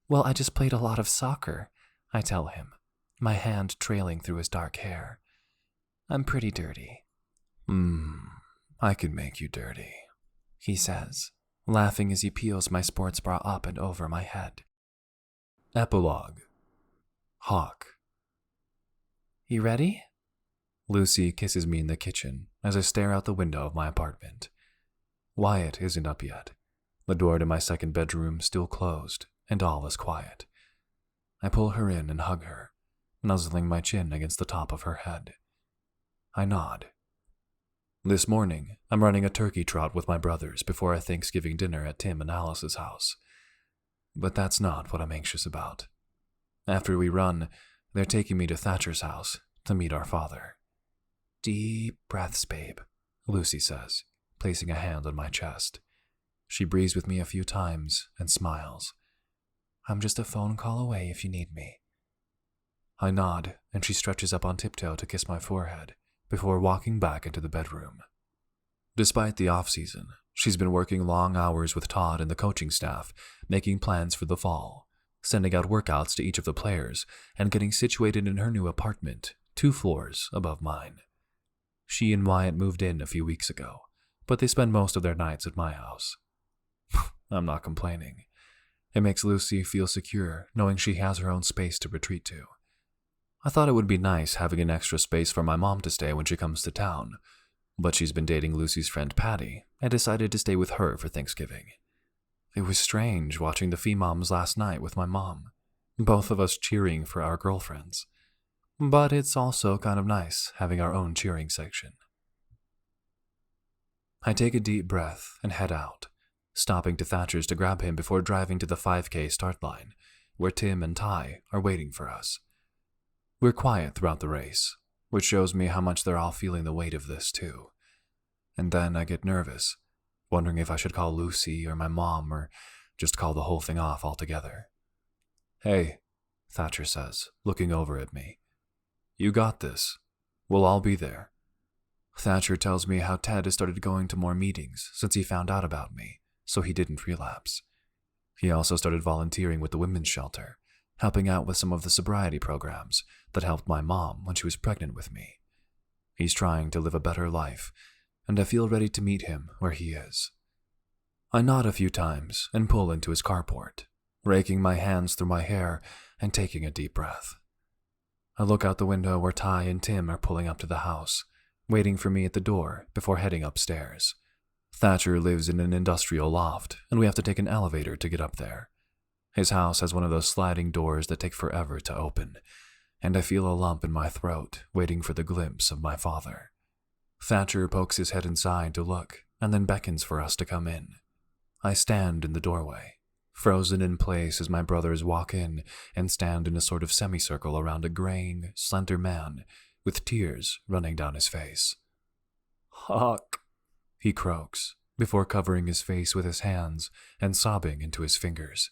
[SPEAKER 1] "Well, I just played a lot of soccer," I tell him, my hand trailing through his dark hair. "I'm pretty dirty." I could make you dirty," he says, laughing as he peels my sports bra up and over my head. Epilogue. Hawk. "You ready?" Lucy kisses me in the kitchen as I stare out the window of my apartment. Wyatt isn't up yet. The door to my second bedroom still closed, and all is quiet. I pull her in and hug her, nuzzling my chin against the top of her head. I nod. This morning, I'm running a turkey trot with my brothers before a Thanksgiving dinner at Tim and Alice's house. But that's not what I'm anxious about. After we run, they're taking me to Thatcher's house to meet our father. "Deep breaths, babe," Lucy says, placing a hand on my chest. She breathes with me a few times and smiles. "I'm just a phone call away if you need me." I nod, and she stretches up on tiptoe to kiss my forehead before walking back into the bedroom. Despite the off-season, she's been working long hours with Todd and the coaching staff, making plans for the fall, sending out workouts to each of the players, and getting situated in her new apartment, 2 floors above mine. She and Wyatt moved in a few weeks ago, but they spend most of their nights at my house. I'm not complaining. It makes Lucy feel secure knowing she has her own space to retreat to. I thought it would be nice having an extra space for my mom to stay when she comes to town, but she's been dating Lucy's friend Patty and decided to stay with her for Thanksgiving. It was strange watching the Femoms last night with my mom, both of us cheering for our girlfriends. But it's also kind of nice having our own cheering section. I take a deep breath and head out, stopping to Thatcher's to grab him before driving to the 5K start line, where Tim and Ty are waiting for us. We're quiet throughout the race, which shows me how much they're all feeling the weight of this too. And then I get nervous, wondering if I should call Lucy or my mom or just call the whole thing off altogether. "Hey," Thatcher says, looking over at me. "You got this. We'll all be there." Thatcher tells me how Ted has started going to more meetings since he found out about me, so he didn't relapse. He also started volunteering with the women's shelter, helping out with some of the sobriety programs that helped my mom when she was pregnant with me. He's trying to live a better life, and I feel ready to meet him where he is. I nod a few times and pull into his carport, raking my hands through my hair and taking a deep breath. I look out the window where Ty and Tim are pulling up to the house, waiting for me at the door before heading upstairs. Thatcher lives in an industrial loft, and we have to take an elevator to get up there. His house has one of those sliding doors that take forever to open, and I feel a lump in my throat waiting for the glimpse of my father. Thatcher pokes his head inside to look, and then beckons for us to come in. I stand in the doorway, frozen in place as my brothers walk in and stand in a sort of semicircle around a graying, slender man with tears running down his face. "Hawk," he croaks, before covering his face with his hands and sobbing into his fingers.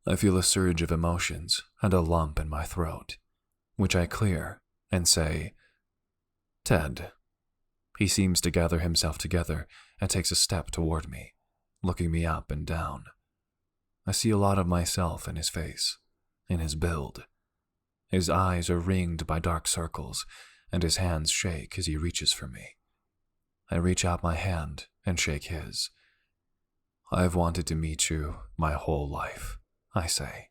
[SPEAKER 1] I feel a surge of emotions and a lump in my throat, which I clear and say, "Ted." He seems to gather himself together and takes a step toward me, looking me up and down.
[SPEAKER 2] I see a lot of myself in his face, in his build. His eyes are ringed by dark circles, and his hands shake as he reaches for me. I reach out my hand and shake his. "I've wanted to meet you my whole life," I say.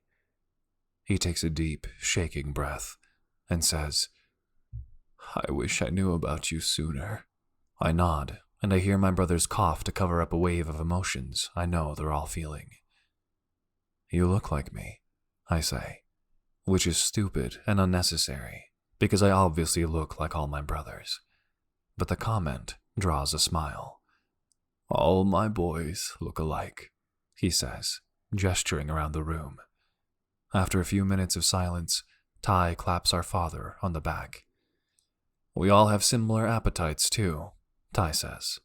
[SPEAKER 2] He takes a deep, shaking breath and says, "I wish I knew about you sooner." I nod, and I hear my brother's cough to cover up a wave of emotions I know they're all feeling. "You look like me," I say, which is stupid and unnecessary, because I obviously look like all my brothers. But the comment draws a smile. "All my boys look alike," he says, gesturing around the room. After a few minutes of silence, Ty claps our father on the back. "We all have similar appetites, too," Ty says.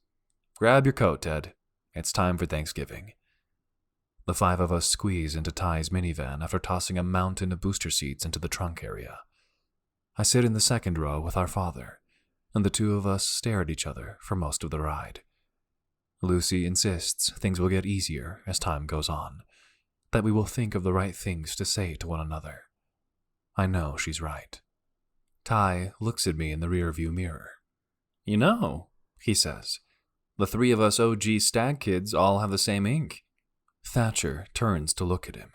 [SPEAKER 2] "Grab your coat, Ted. It's time for Thanksgiving." The 5 of us squeeze into Ty's minivan after tossing a mountain of booster seats into the trunk area. I sit in the second row with our father, and the 2 of us stare at each other for most of the ride. Lucy insists things will get easier as time goes on, that we will think of the right things to say to one another. I know she's right. Ty looks at me in the rearview mirror. "You know," he says, "the 3 of us OG Stag kids all have the same ink." Thatcher turns to look at him.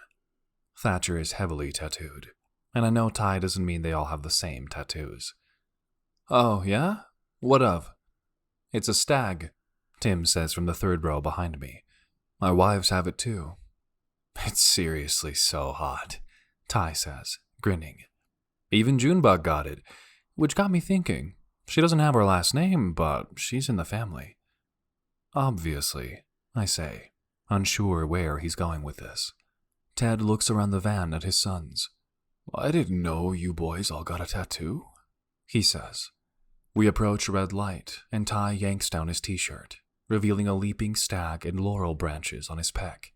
[SPEAKER 2] Thatcher is heavily tattooed, and I know Ty doesn't mean they all have the same tattoos. "Oh, yeah? What of?" "It's a stag," Tim says from the 3rd row behind me. "My wives have it too." "It's seriously so hot," Ty says, grinning. "Even Junebug got it, which got me thinking. She doesn't have her last name, but she's in the family." "Obviously," I say, unsure where he's going with this. Ted looks around the van at his sons. "I didn't know you boys all got a tattoo," he says. We approach a red light, and Ty yanks down his t-shirt, revealing a leaping stag and laurel branches on his pec.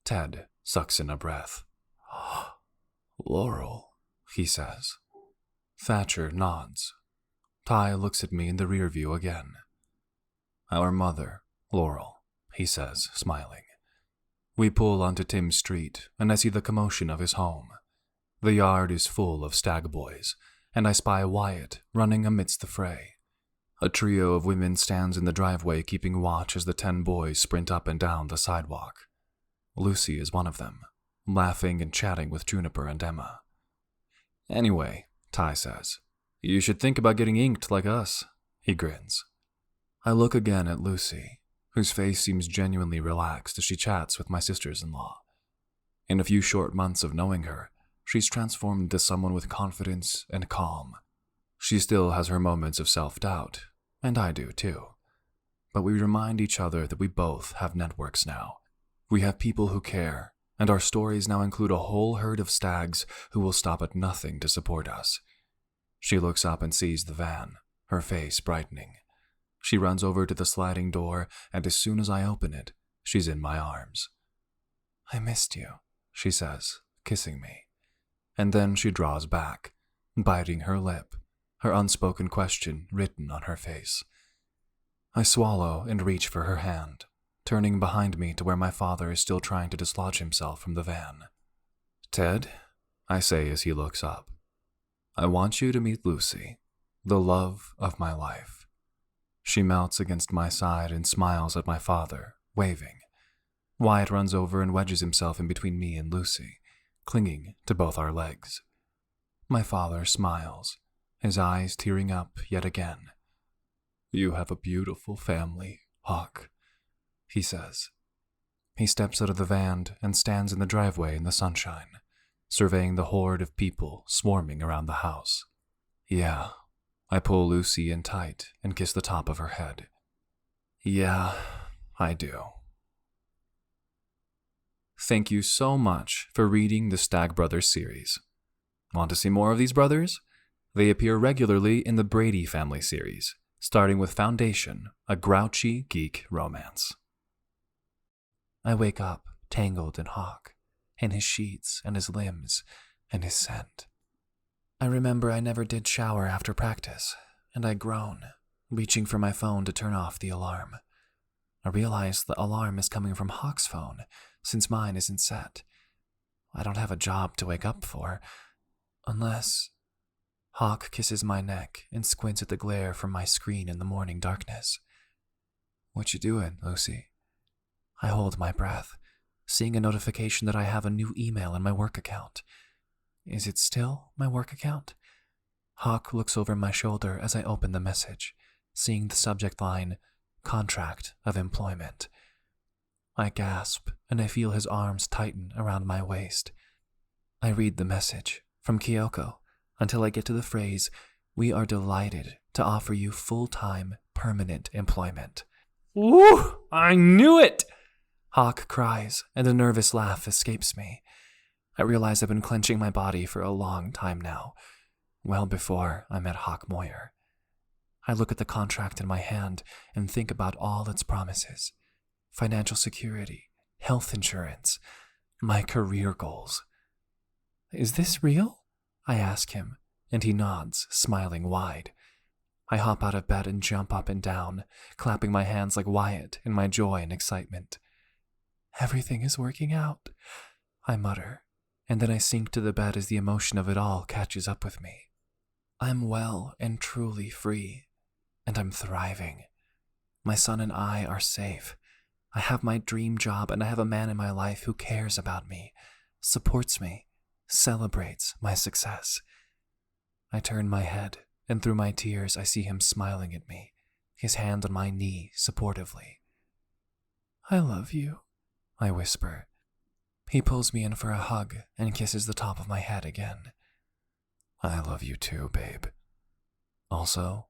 [SPEAKER 2] Ted sucks in a breath. "Laurel," he says. Thatcher nods. Ty looks at me in the rear view again. "Our mother, Laurel," he says, smiling. We pull onto Tim's street, and I see the commotion of his home. The yard is full of stag boys, and I spy Wyatt running amidst the fray. A trio of women stands in the driveway keeping watch as the 10 boys sprint up and down the sidewalk. Lucy is one of them, laughing and chatting with Juniper and Emma. "Anyway," Ty says, "you should think about getting inked like us." He grins. I look again at Lucy, whose face seems genuinely relaxed as she chats with my sisters-in-law. In a few short months of knowing her, she's transformed into someone with confidence and calm. She still has her moments of self-doubt, and I do too. But we remind each other that we both have networks now. We have people who care, and our stories now include a whole herd of stags who will stop at nothing to support us. She looks up and sees the van, her face brightening. She runs over to the sliding door, and as soon as I open it, she's in my arms. "I missed you," she says, kissing me. And then she draws back, biting her lip, her unspoken question written on her face. I swallow and reach for her hand, turning behind me to where my father is still trying to dislodge himself from the van. "Ted," I say as he looks up, "I want you to meet Lucy, the love of my life." She melts against my side and smiles at my father, waving. Wyatt runs over and wedges himself in between me and Lucy, clinging to both our legs. My father smiles, his eyes tearing up yet again. "You have a beautiful family, Hawk," he says. He steps out of the van and stands in the driveway in the sunshine, surveying the horde of people swarming around the house. "Yeah." I pull Lucy in tight and kiss the top of her head. "Yeah, I do." Thank you so much for reading the Stag Brothers series. Want to see more of these brothers? They appear regularly in the Brady Family series, starting with Foundation, a grouchy geek romance. I wake up tangled in Hawk, in his sheets and his limbs and his scent. I remember I never did shower after practice, and I groan, reaching for my phone to turn off the alarm.
[SPEAKER 1] I realize the alarm is coming from Hawk's phone, since mine isn't set. I don't have a job to wake up for, unless... Hawk kisses my neck and squints at the glare from my screen in the morning darkness. "What you doing, Lucy?" I hold my breath, seeing a notification that I have a new email in my work account. Is it still my work account? Hawk looks over my shoulder as I open the message, seeing the subject line, "Contract of Employment." I gasp, and I feel his arms tighten around my waist. I read the message, from Kyoko, until I get to the phrase, "We are delighted to offer you full-time, permanent employment."
[SPEAKER 3] Woo! I knew it!
[SPEAKER 1] Hawk cries, and a nervous laugh escapes me. I realize I've been clenching my body for a long time now, well before I met Hawk Moyer. I look at the contract in my hand and think about all its promises. Financial security, health insurance, my career goals. "Is this real?" I ask him, and he nods, smiling wide. I hop out of bed and jump up and down, clapping my hands like Wyatt in my joy and excitement. "Everything is working out," I mutter, and then I sink to the bed as the emotion of it all catches up with me. I'm well and truly free, and I'm thriving. My son and I are safe. I have my dream job, and I have a man in my life who cares about me, supports me, celebrates my success. I turn my head, and through my tears I see him smiling at me, his hand on my knee supportively. "I love you," I whisper. He pulls me in for a hug and kisses the top of my head again. "I love you too, babe. Also,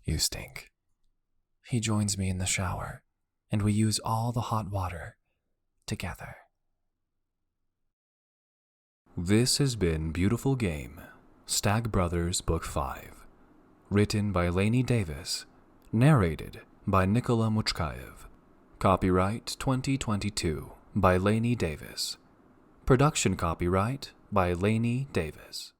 [SPEAKER 1] you stink." He joins me in the shower, and we use all the hot water together.
[SPEAKER 2] This has been Beautiful Game, Stag Brothers Book 5. Written by Lainey Davis. Narrated by Nikola Muchkayev. Copyright 2022 by Lainey Davis. Production copyright by Lainey Davis.